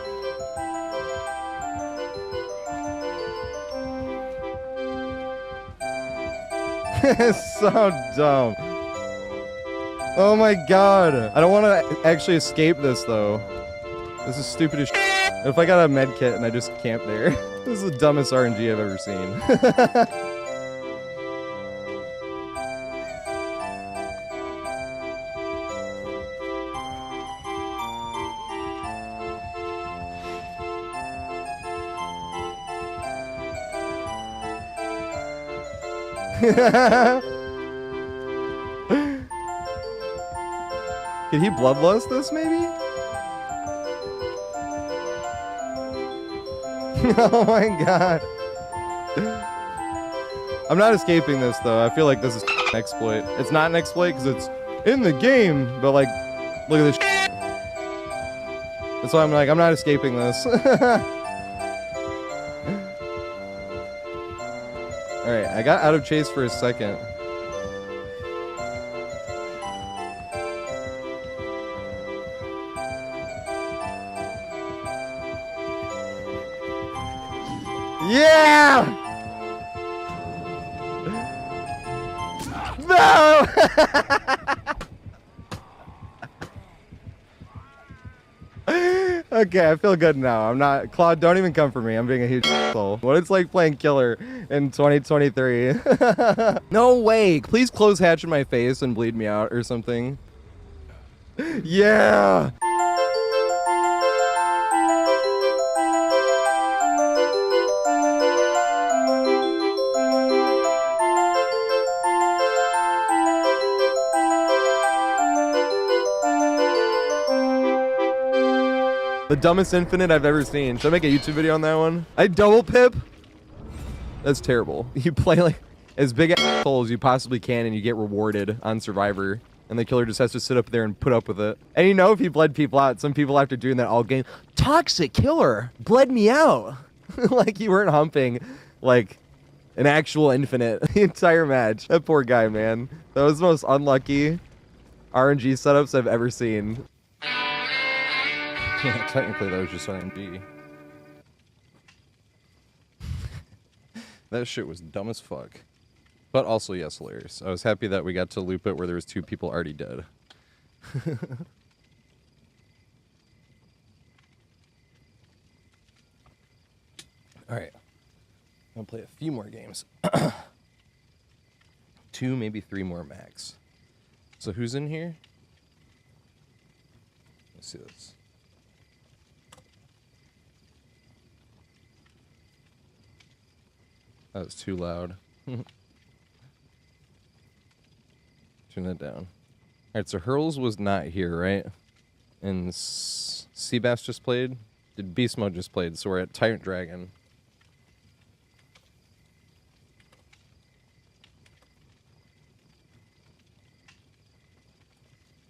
It's so dumb. Oh my god. I don't want to actually escape this though. This is stupid as shit. If I got a med kit and I just camp there. This is the dumbest RNG I've ever seen. Could he bloodlust this maybe? Oh my god. I'm not escaping this though. I feel like this is an exploit. It's not an exploit because it's in the game, but like, look at this. That's why I'm like, I'm not escaping this. Alright, I got out of chase for a second. Yeah! No! Okay, I feel good now. I'm not... Claude, don't even come for me. I'm being a huge asshole. What it's like playing killer in 2023. No way! Please close hatch in my face and bleed me out or something. Yeah! The dumbest infinite I've ever seen. Should I make a YouTube video on that one? I double pip? That's terrible. You play like as big a asshole as you possibly can and you get rewarded on Survivor. And the killer just has to sit up there and put up with it. And you know if he bled people out, some people after doing that all game, toxic killer, bled me out. Like you weren't humping like an actual infinite the entire match. That poor guy, man. That was the most unlucky RNG setups I've ever seen. Yeah, technically that was just RNG. That shit was dumb as fuck. But also, yes, hilarious. I was happy that we got to loop it where there was 2 people already dead. All right. I'm gonna play a few more games. 2, maybe 3 more max. So who's in here? Let's see this. That was too loud. Turn that down. Alright, so Hurls was not here, right? And Seabass just played? Did Beast Mode just played? So we're at Tyrant Dragon.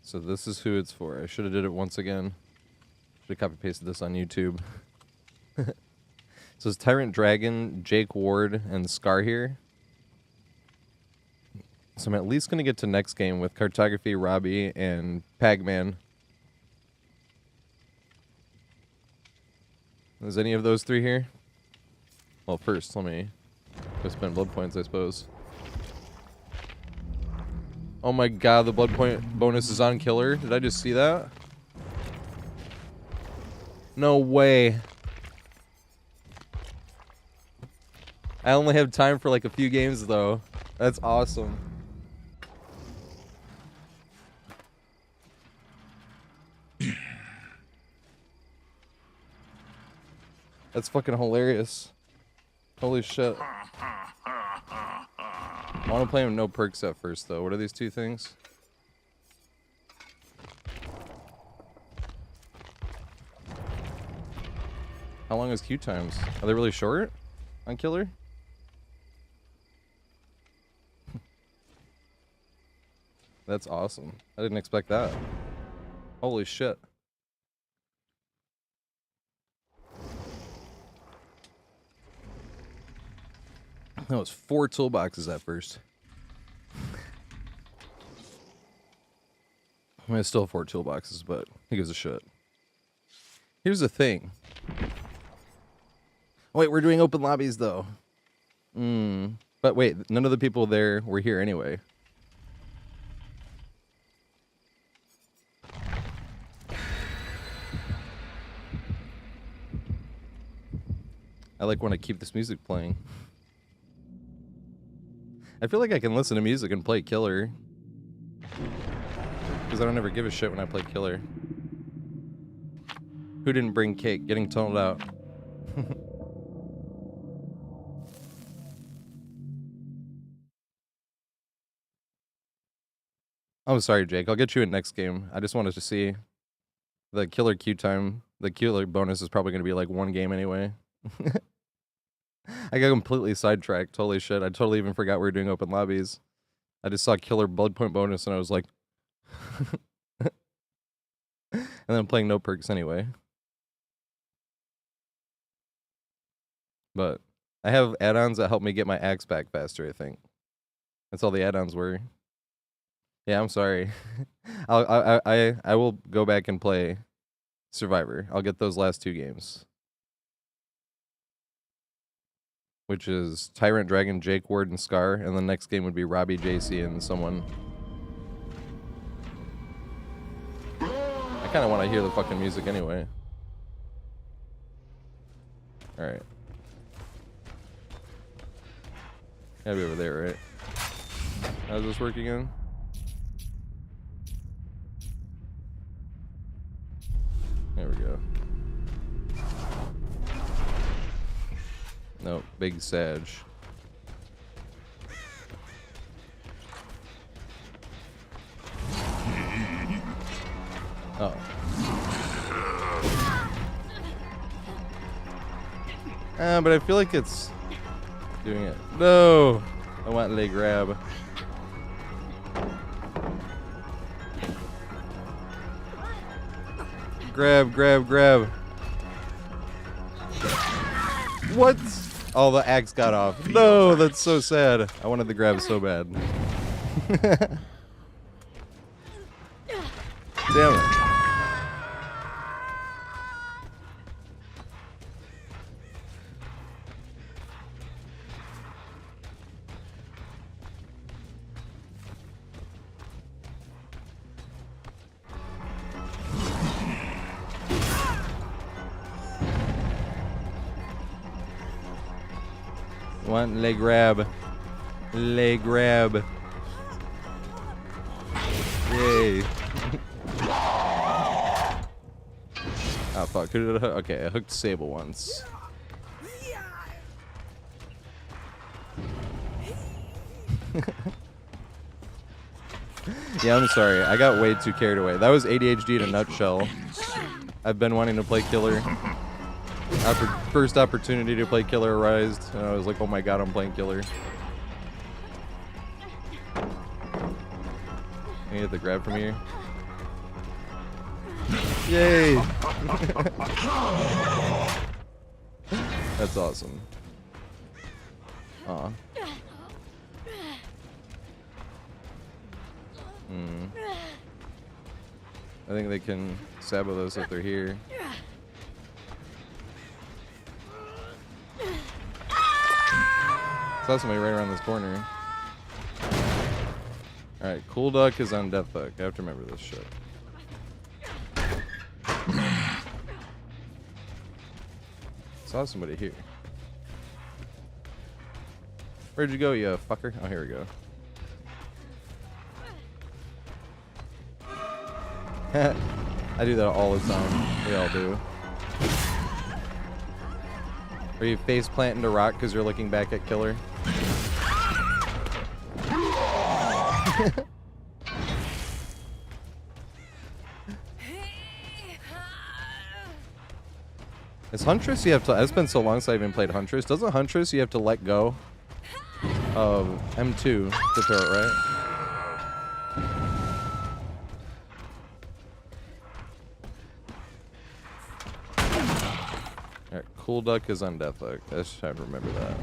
So this is who it's for. I should have did it once again. Should have copy pasted this on YouTube. So it's Tyrant Dragon, Jake Ward, and Scar here. So I'm at least going to get to next game with Cartography, Robbie, and Pagman. Is any of those 3 here? Well, first, let me go spend blood points, I suppose. Oh my god, the blood point bonus is on Killer. Did I just see that? No way. I only have time for like a few games though. That's awesome. That's fucking hilarious. Holy shit. I want to play him no perks at first though. What are these 2 things? How long is queue times? Are they really short on Killer? That's awesome. I didn't expect that. Holy shit. That was 4 toolboxes at first. I mean, it's still 4 toolboxes, but who gives a shit? Here's the thing. Wait, we're doing open lobbies, though. But wait, none of the people there were here anyway. I want to keep this music playing. I feel like I can listen to music and play Killer. Because I don't ever give a shit when I play Killer. Who didn't bring cake? Getting toned out. I'm sorry, Jake. I'll get you in next game. I just wanted to see the Killer queue time. The Killer bonus is probably going to be like 1 game anyway. I got completely sidetracked. Holy shit. I totally even forgot we were doing open lobbies. I just saw Killer blood point bonus and I was like... and then I'm playing no perks anyway. But I have add-ons that help me get my axe back faster, I think. That's all the add-ons were. Yeah, I'm sorry. I will go back and play Survivor. I'll get those last 2 games. Which is Tyrant Dragon, Jake Ward, and Scar. And the next game would be Robbie, JC, and someone. I kind of want to hear the fucking music anyway. Alright. Gotta be over there, right? How does this work again? There we go. Nope, big Sag. Oh. But I feel like it's doing it. No! I want leg grab. Grab, grab, grab. What? Oh, the axe got off. No, that's so sad. I wanted the grab so bad. Damn it. One leg grab. Leg grab. Yay. Oh fuck, who did I hook? Okay, I hooked Sable once. Yeah, I'm sorry. I got way too carried away. That was ADHD in a nutshell. I've been wanting to play Killer. First opportunity to play Killer arised, and I was like, oh my god, I'm playing Killer. Can you get the grab from here? Yay! That's awesome. Aw. I think they can sabo those if they're here. Saw somebody right around this corner. Alright, Cool Duck is on Death Hook. I have to remember this shit. Saw somebody here. Where'd you go, you fucker? Oh, here we go. I do that all the time. We all do. Are you face planting to rock because you're looking back at Killer? Is Huntress you have to... It's been so long since I even played Huntress. Doesn't Huntress you have to let go of M2 to throw it, right? Alright, Cool Duck is on Death Hook. I just have to remember that.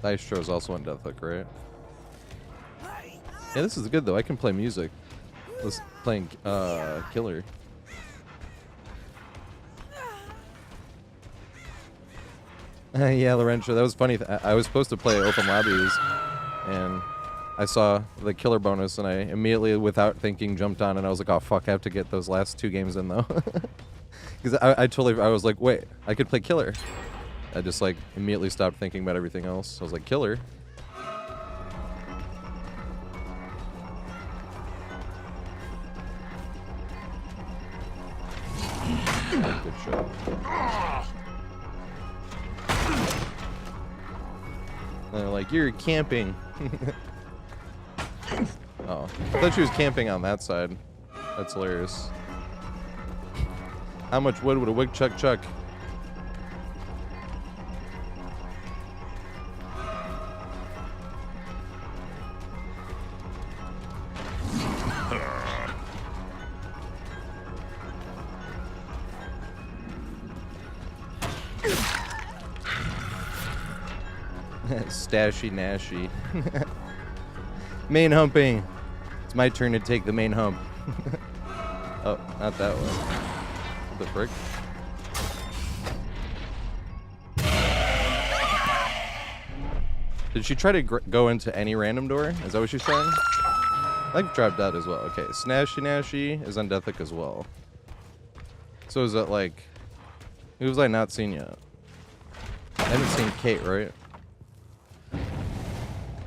Dystro is also on Death Hook, right? Yeah, this is good though. I can play music. Let's playing Killer. Yeah, Lorenzo, that was funny. I was supposed to play Open Lobbies, and I saw the Killer bonus, and I immediately, without thinking, jumped on, and I was like, oh fuck, I have to get those last 2 games in though. Because I was like, wait, I could play Killer. I just like immediately stopped thinking about everything else. I was like, Killer. Good shot. And they're like, you're camping. Oh, I thought she was camping on that side. That's hilarious. How much wood would a woodchuck chuck? Stashy Nashy. Main humping. It's my turn to take the main hump. Oh, not that one. What the frick? Did she try to go into any random door? Is that what she's trying? I've dropped that as well. Okay, Snashy Nashy is on Death Hook as well. So is that like... Who was I not seen yet? I haven't seen Kate, right?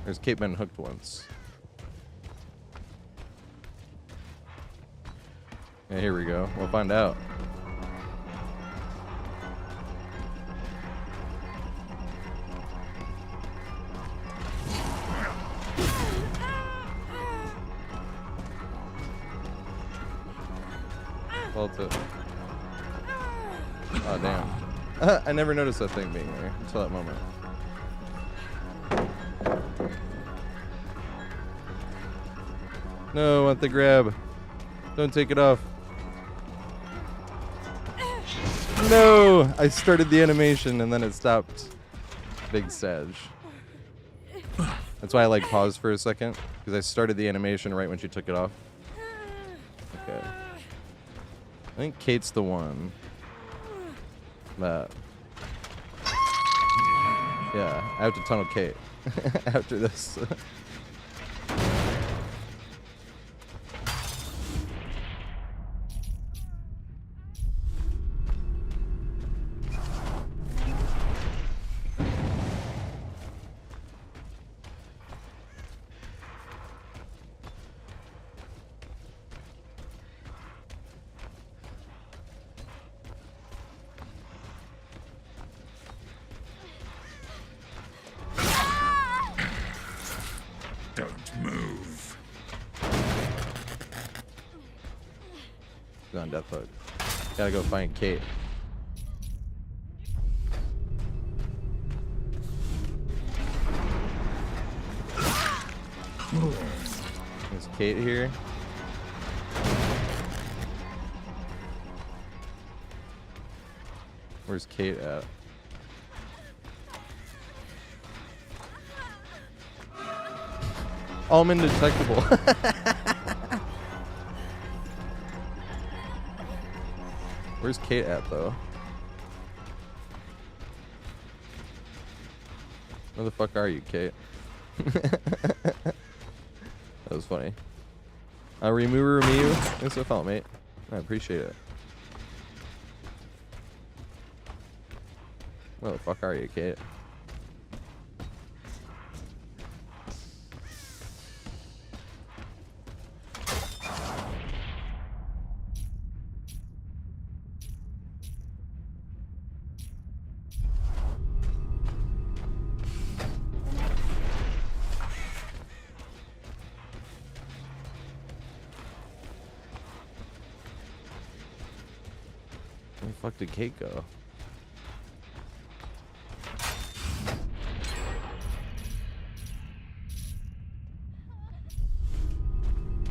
There's Kate been hooked once. Yeah, here we go. We'll find out. Vault it. Oh, damn. I never noticed that thing being there until that moment. No, I want the grab. Don't take it off. No! I started the animation and then it stopped. Big Sag. That's why I like paused for a second. Because I started the animation right when she took it off. Okay. I think Kate's the one. That. Yeah, I have to tunnel Kate. After this. on Death Hook. Gotta go find Kate. Is Kate here? Where's Kate at? Oh, I'm indetectable. Where's Kate at, though? Where the fuck are you, Kate? That was funny. Remove you. Thanks for the follow, mate. I appreciate it. Where the fuck are you, Kate? Where the fuck did Kate go?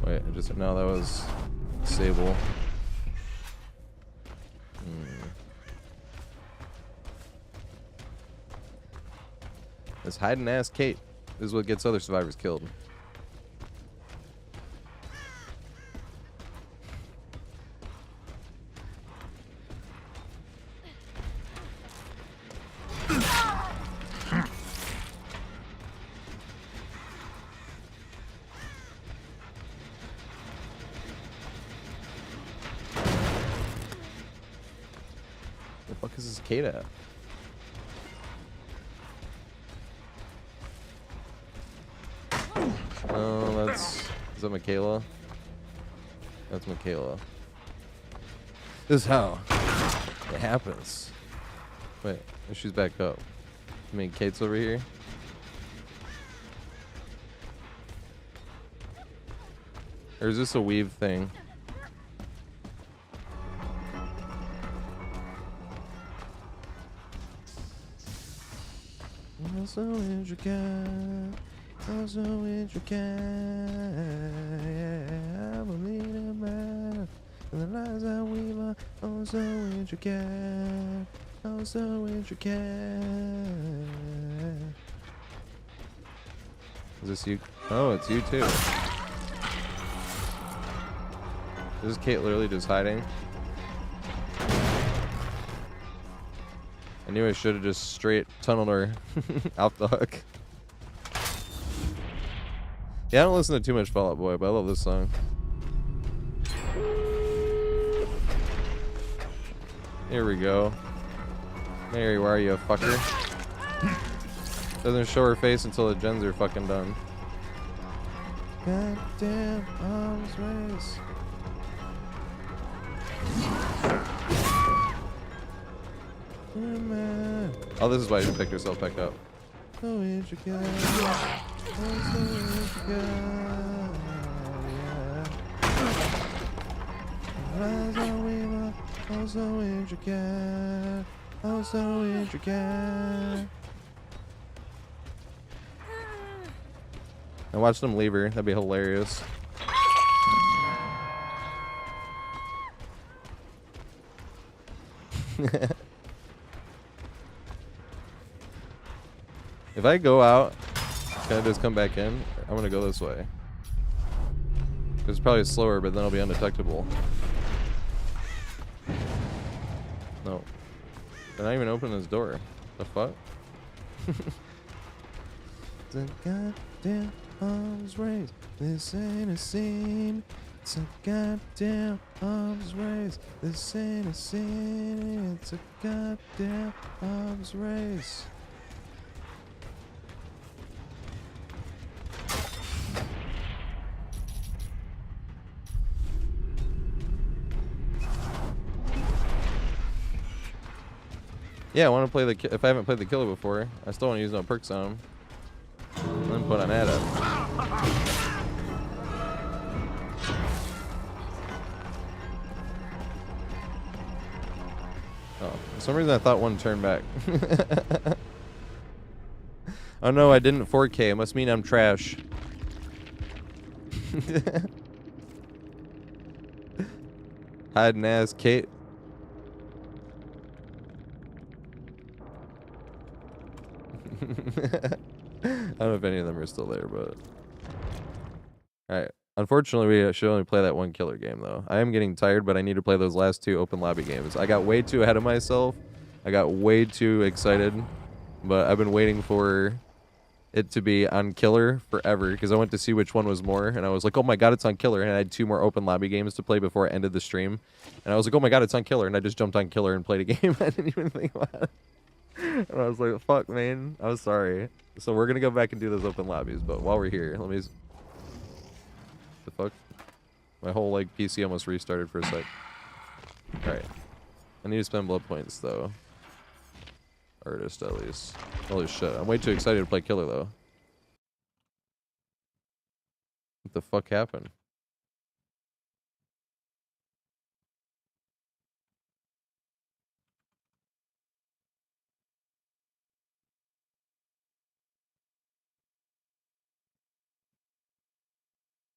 Wait, I just no, that was Sable. This hiding ass Kate is what gets other survivors killed. The fuck is this Kate at? Oh, is that Michaela? That's Michaela. This is how it happens. Wait, she's back up. I mean, Kate's over here. Or is this a weave thing? Oh, so intricate. Oh, so intricate. Yeah, I believe in man. And the lies I weave are oh so intricate. Oh, so intricate. Is this you? Oh, it's you too. Is Kate literally just hiding? I knew I should have just straight tunneled her out the hook. Yeah, I don't listen to too much Fall Out Boy, but I love this song. Here we go. Mary, where are you, fucker? Doesn't show her face until the gens are fucking done. Goddamn arms race. Oh, this is why she picked herself back up. So intricate. Oh, so intricate. Yeah. Oh, so intricate. Oh, so intricate. I watched them leave her. That'd be hilarious. If I go out, can I just come back in? I'm gonna go this way. It's probably slower, but then I'll be undetectable. No. Did I even open this door? The fuck? The goddamn arms race. This ain't a scene. It's a goddamn arms race. This ain't a scene. It's a goddamn arms race. Yeah, I want to play the. If I haven't played the killer before, I still want to use no perks on him. And then put on Ada. Oh, for some reason I thought one turned back. Oh no, I didn't 4K. It must mean I'm trash. Hiding ass Kate. I don't know if any of them are still there, but... Alright. Unfortunately, we should only play that one killer game, though. I am getting tired, but I need to play those last 2 open lobby games. I got way too ahead of myself. I got way too excited. But I've been waiting for it to be on killer forever, because I went to see which one was more, and I was like, oh my god, it's on killer, and I had 2 more open lobby games to play before I ended the stream. And I was like, oh my god, it's on killer, and I just jumped on killer and played a game. I didn't even think about it. And I was like, fuck, man. I was sorry. So we're gonna go back and do those open lobbies, but while we're here, let me... The fuck? My whole, like, PC almost restarted for a sec. Alright. I need to spend blood points, though. Artist, at least. Holy shit. I'm way too excited to play killer, though. What the fuck happened?